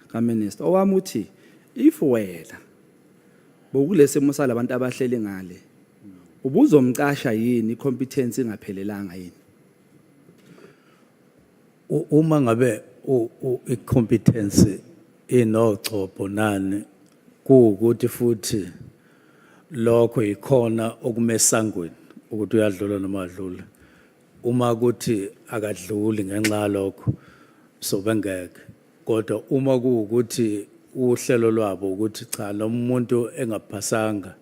[SPEAKER 9] kaminister. Owami uthi if wena bokulesi simo salabantu abahleli ngale ubuzomqasha yini i-competence ingaphelelanga yini?
[SPEAKER 2] Uma ngabe i-competence inogcopho nani kuukuthi futhi lokho ikhona okumesangweni ukuthi uyadlula noma adlule. Uma ukuthi akadluli ngenxa lokho so bengeke. Kodwa uma kuukuthi uhlelo lwabo ukuthi cha lo muntu engaphasanga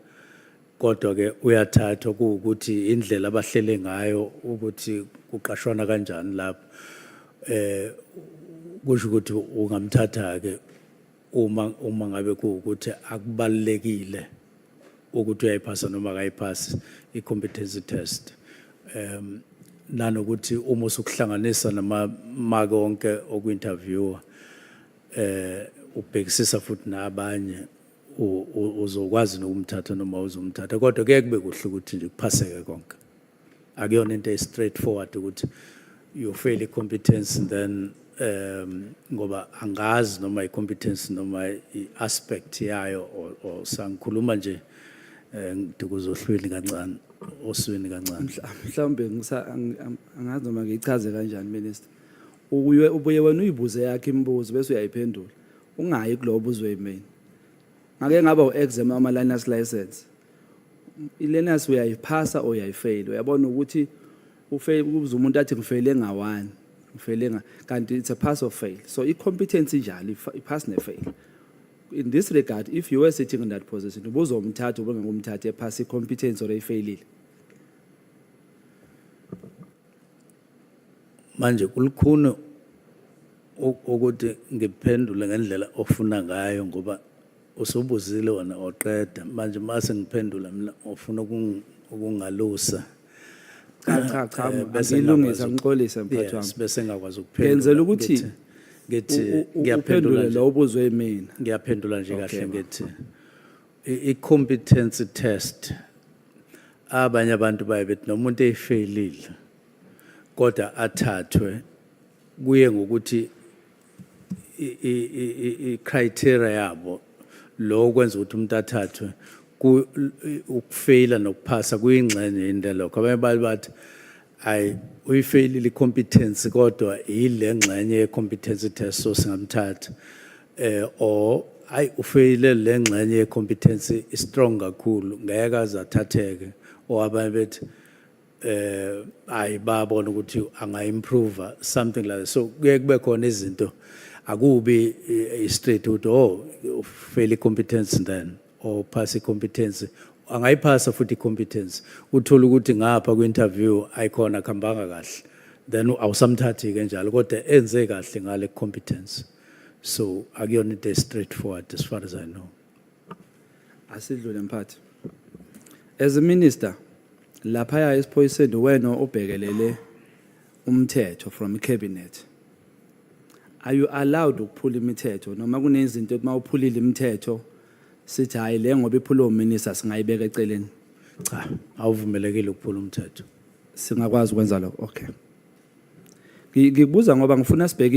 [SPEAKER 2] kodwa ke uyathathwa kuukuthi indlela abahlele ngayo ukuthi kuqashwana kanjani lapho kusho ukuthi ungamthatha ke uma ngabe kuukuthi akubalekile ukuthi uyayiphasa noma akayiphasi i-competency test. Nanokuthi uma usukuhlanganisa namamaki onke oku-interviewa ubhekisisa futhi nabanye uzokwazi nokumthatha noma uzomthatha kodwa kuye kube kuhle ukuthi nje kuphaseke konke. Akuyona into straightforward ukuthi you fail i-competence and then ngoba angazi noma i-competence noma i-aspect yayo or sangikhuluma nje ngikuzohlwini kancane oswini kancane.
[SPEAKER 9] Mhlawumbe angazi noma ngichaze kanjani minister. Ubuye wena uyibuze yakhe imibuzo bese uyayiphendula ungayi kulo buzo wemini. Ngake ngaba u-exam ama learners license. I-learners uyayiphasa or uyayifail. Uyabona ukuthi ufail kubuza umuntu athi ngifeyile nga1 ngifeyile kanti it's a pass or fail. So i-competence njalo i-pass ne-fail. In this regard, if you were sitting in that position, ubuzomthatha ubengumthatha epass i-competence or efailile.
[SPEAKER 2] Manje kulukhuni ukuthi ngiphendule ngendlela ofuna ngayo ngoba usubuzile wona oqeda manje mase ngiphendula mina ofuna ukungalusa
[SPEAKER 9] cha
[SPEAKER 2] bese
[SPEAKER 9] angilungisa
[SPEAKER 2] ngakwazi-
[SPEAKER 9] ngixolise mphathi
[SPEAKER 2] Yes,
[SPEAKER 9] wami.
[SPEAKER 2] bese ngakwazi
[SPEAKER 9] Ngenzela
[SPEAKER 2] ukuphendula.
[SPEAKER 9] ukuthi
[SPEAKER 2] Ngithi
[SPEAKER 9] uphendule
[SPEAKER 2] ngiyaphendula
[SPEAKER 9] lo
[SPEAKER 2] nje.
[SPEAKER 9] ubuzwe yimina.
[SPEAKER 2] Ngiyaphendula nje
[SPEAKER 9] Okay,
[SPEAKER 2] kahle
[SPEAKER 9] ma.
[SPEAKER 2] ngithi i-competency test abanye abantu baye bethi nomuntu eyifailile kodwa athathwe kuye ngokuthi i-criteria yabo lo kwenza ukuthi umuntu athathwe ukufeyila nokuphasa kuyingxenye into lokho abanye bathi ayi uyifeyilile i-competence kodwa yile ngxenye ye-competency test so singamthatha or ayi ufeyile le ngxenye ye-competency strong kakhulu ngeke aze athatheke or abanye bethi ayi babona ukuthi anga-improve something like that. So kuye kube khona izinto akubi straight ukuthi fail i-competence then or pass i-competence angayiphasa futhi i-competence uthola ukuthi ngapha kwi-interview ayikhona khambanga kahle then awusamthathi-ke njalo kodwa enze kahle ngale competence so akuyona into straightforward as far as I know.
[SPEAKER 9] Asidlule mphathi. As a minister, lapha esiphoyiseni wena obhekelele umthetho from cabinet. Are you allowed ukuphula imithetho noma kunezinto uma uphulile imithetho sithi hayi le ngoba iphula uminister singayibeka eceleni?
[SPEAKER 2] Cha, awuvumelekile ukuphula umthetho.
[SPEAKER 9] Singakwazi ukwenza lokho. Okay. Ngikubuza ngoba ngifuna sibheke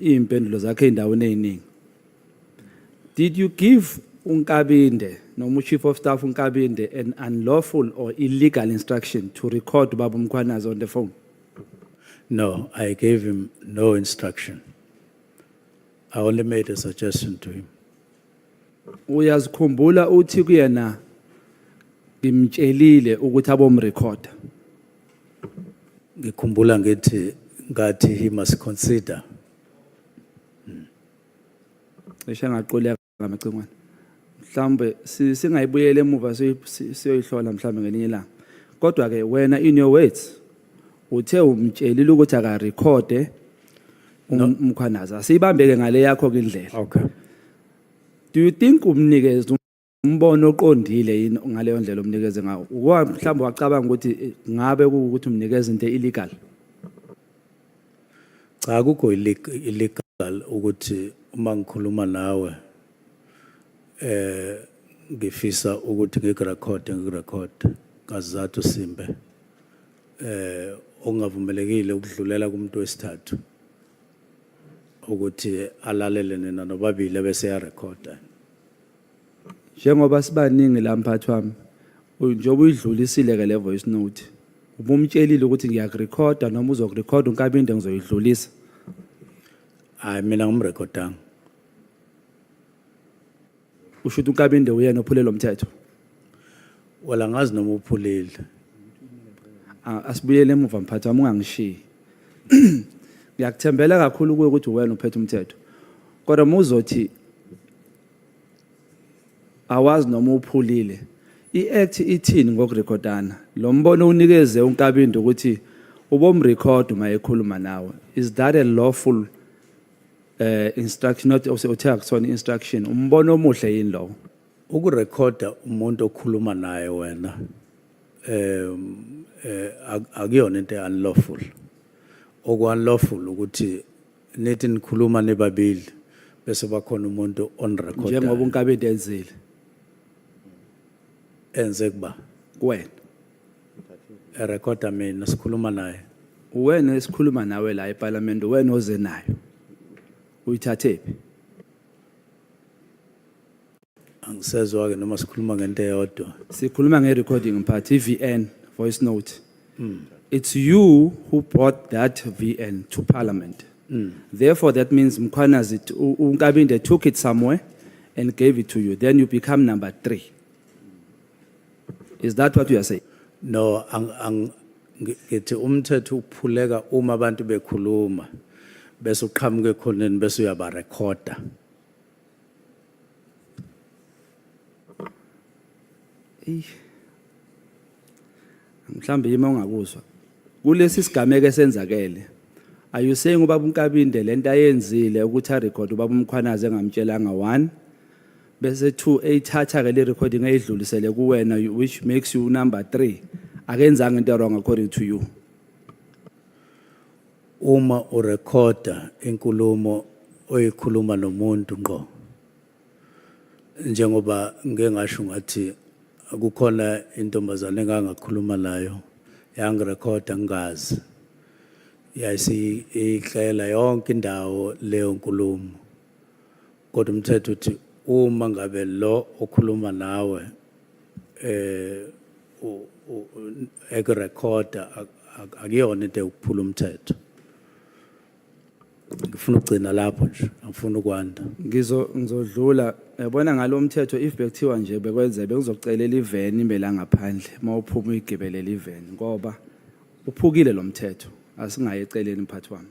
[SPEAKER 9] impendulo zakhe endaweni eziningi. Did you give uNkabinde noma chief of staff uNkabinde an unlawful or illegal instruction to record Baba Mkhwanazi on the phone?
[SPEAKER 2] No, I gave him no instruction. I only made a suggestion to him.
[SPEAKER 9] Uyazikhumbula uthi kuyena ngimtshelile ukuthi abomrecorder.
[SPEAKER 2] Ngikhumbula ngathi he must consider.
[SPEAKER 9] Esha ngaqoleka ngamacengwane. Mhlambe singayibuyele emuva siyoyihlola mhlambe ngelinye ilanga. Kodwa ke wena in your words uthe umtshelile ukuthi aka record Mkhwanazi asibambeke ngale yakho kindlela.
[SPEAKER 2] Okay.
[SPEAKER 9] Do you think umnikeze umbono oqondile yini ngaleyo ndlela umnikeze ngawo? Mhlambe wacabanga ukuthi ngabe ukuthi umnikeze into illegal?
[SPEAKER 2] Cha akukho illegal ukuthi uma ngikhuluma nawe ngifisa ukuthi ngikurecord ngazathu simbe ongavumelekile ukudlulela kumuntu wesithathu ukuthi alalele nina nobabili bese ya recorda.
[SPEAKER 9] Njengoba sibaningi la mphathi wami njengoba uyidlulisile ke le voice note ubumtshelile ukuthi ngiyakurecorda noma uzokurecorda uNkabinde ngizoyidlulisa?
[SPEAKER 2] Hayi mina ngimrecordanga.
[SPEAKER 9] Usho ukuthi uNkabinde uyena ophulele umthetho?
[SPEAKER 2] Wala ngazi noma uphulile.
[SPEAKER 9] Asibuyele emuva mphathi wami ungangishiyi. Ngiyakuthembela kakhulu kuwe ukuthi wena uphethe umthetho. Kodwa muzothi awazi noma uphulile. I-act ithini ngokurecordana? Lo mbono unikeze uNkabinde ukuthi ubomrecord uma ekhuluma nawe. Is that a lawful instruction, not also a instruction? Umbono omuhle yini lo?
[SPEAKER 2] Ukurecorda umuntu okhuluma naye wena akuyona into unlawful. Oku-unlawful ukuthi nithi nikhuluma nebabili bese bakhona umuntu on record.
[SPEAKER 9] Njengoba uNkabinde enzile.
[SPEAKER 2] Enze kuba
[SPEAKER 9] Kuwena.
[SPEAKER 2] erecorda mina sikhuluma naye.
[SPEAKER 9] Wena esikhuluma nawe la eParliament wena oze nayo. Uyithathephi?
[SPEAKER 2] Angisezwa ke noma sikhuluma ngento eyodwa.
[SPEAKER 9] Sikhuluma nge-recording mphathi VN voice note. It's you who brought that VN to Parliament. Therefore, that means Mkhwanazi uNkabinde took it somewhere and gave it to you. Then you become number 3. Is that what you are saying?
[SPEAKER 2] No, ngithi umthetho uphuleka uma abantu bekhuluma bese uqhamuke khoneni bese uyaba recorda.
[SPEAKER 9] Mhlambe yima ungakuzwa. Kulesi sigameko esenzakele. Are you saying ubaba uNkabinde lento ayenzile ukuthi a record ubaba Mkhwanazi engamtshelanga 1 bese 2 eyithatha ke le recording eyidlulisele kuwena which makes you number 3 akenzanga into wrong according to you.
[SPEAKER 2] Uma urecorda inkulumo oyikhuluma nomuntu ngqo, njengoba ngeke ngasho ngathi kukhona intombazane engangakhuluma nayo yangirecorda ngazi yayisixela yonke indawo leyo nkulumo, kodwa umthetho uthi uma ngabe lo okhuluma nawe ekurecorda akuyona into yokuphula umthetho. Ngifuna ukugcina lapho nje, angifuni ukwanda.
[SPEAKER 9] Ngizodlula yabona ngalo mthetho if bekuthiwa nje bekwenze bekuzocelela iveni imbela ngaphandle mawuphuma uyigibelela iveni ngoba uphukile lo mthetho asingaye eceleni mphathi wami.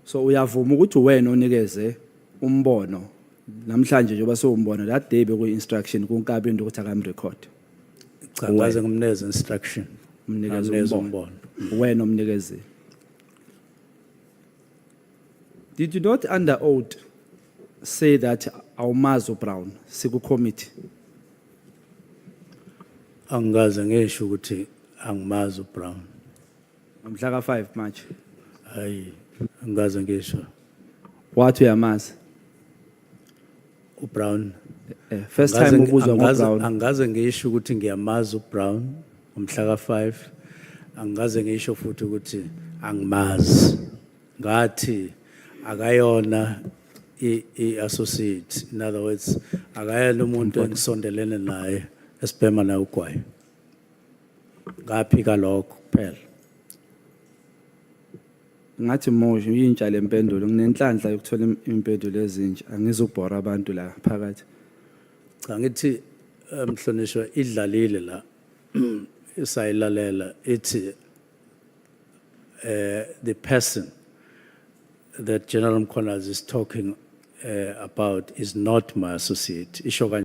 [SPEAKER 9] So uyavuma ukuthi wena onikeze umbono namhlanje njengoba sowumbona that day beku instruction kunkabi into ukuthi akamrecord.
[SPEAKER 2] Cha ngaze ngimneze instruction.
[SPEAKER 9] Umnikeze umbono. Wena umnikeze. Did you not under oath say that awumazi Brown siku committee?
[SPEAKER 2] Angaze ngisho ukuthi angimazi Brown.
[SPEAKER 9] Mhla ka 5 March.
[SPEAKER 2] Hayi, angaze ngisho.
[SPEAKER 9] Wathi uyamazi?
[SPEAKER 2] Brown.
[SPEAKER 9] First time ubuzwa ngoBrown.
[SPEAKER 2] Angaze ngisho ukuthi ngiyamazi Brown umhla ka 5. Angaze ngisho futhi ukuthi angimazi. Ngathi akayona i-associate, in other words akayena umuntu engisondelene naye esibhema naye ugwayi. Ngaphika lokho kuphela.
[SPEAKER 9] Ngathi moshe uyintsha lempendulo nginenhlanhla yokuthola impendulo ezintsha angizubhora abantu la phakathi.
[SPEAKER 2] Cha ngithi mhlonishwa idlalile la isayilalela ithi the person that General Mkhwanazi is talking about is not my associate. Isho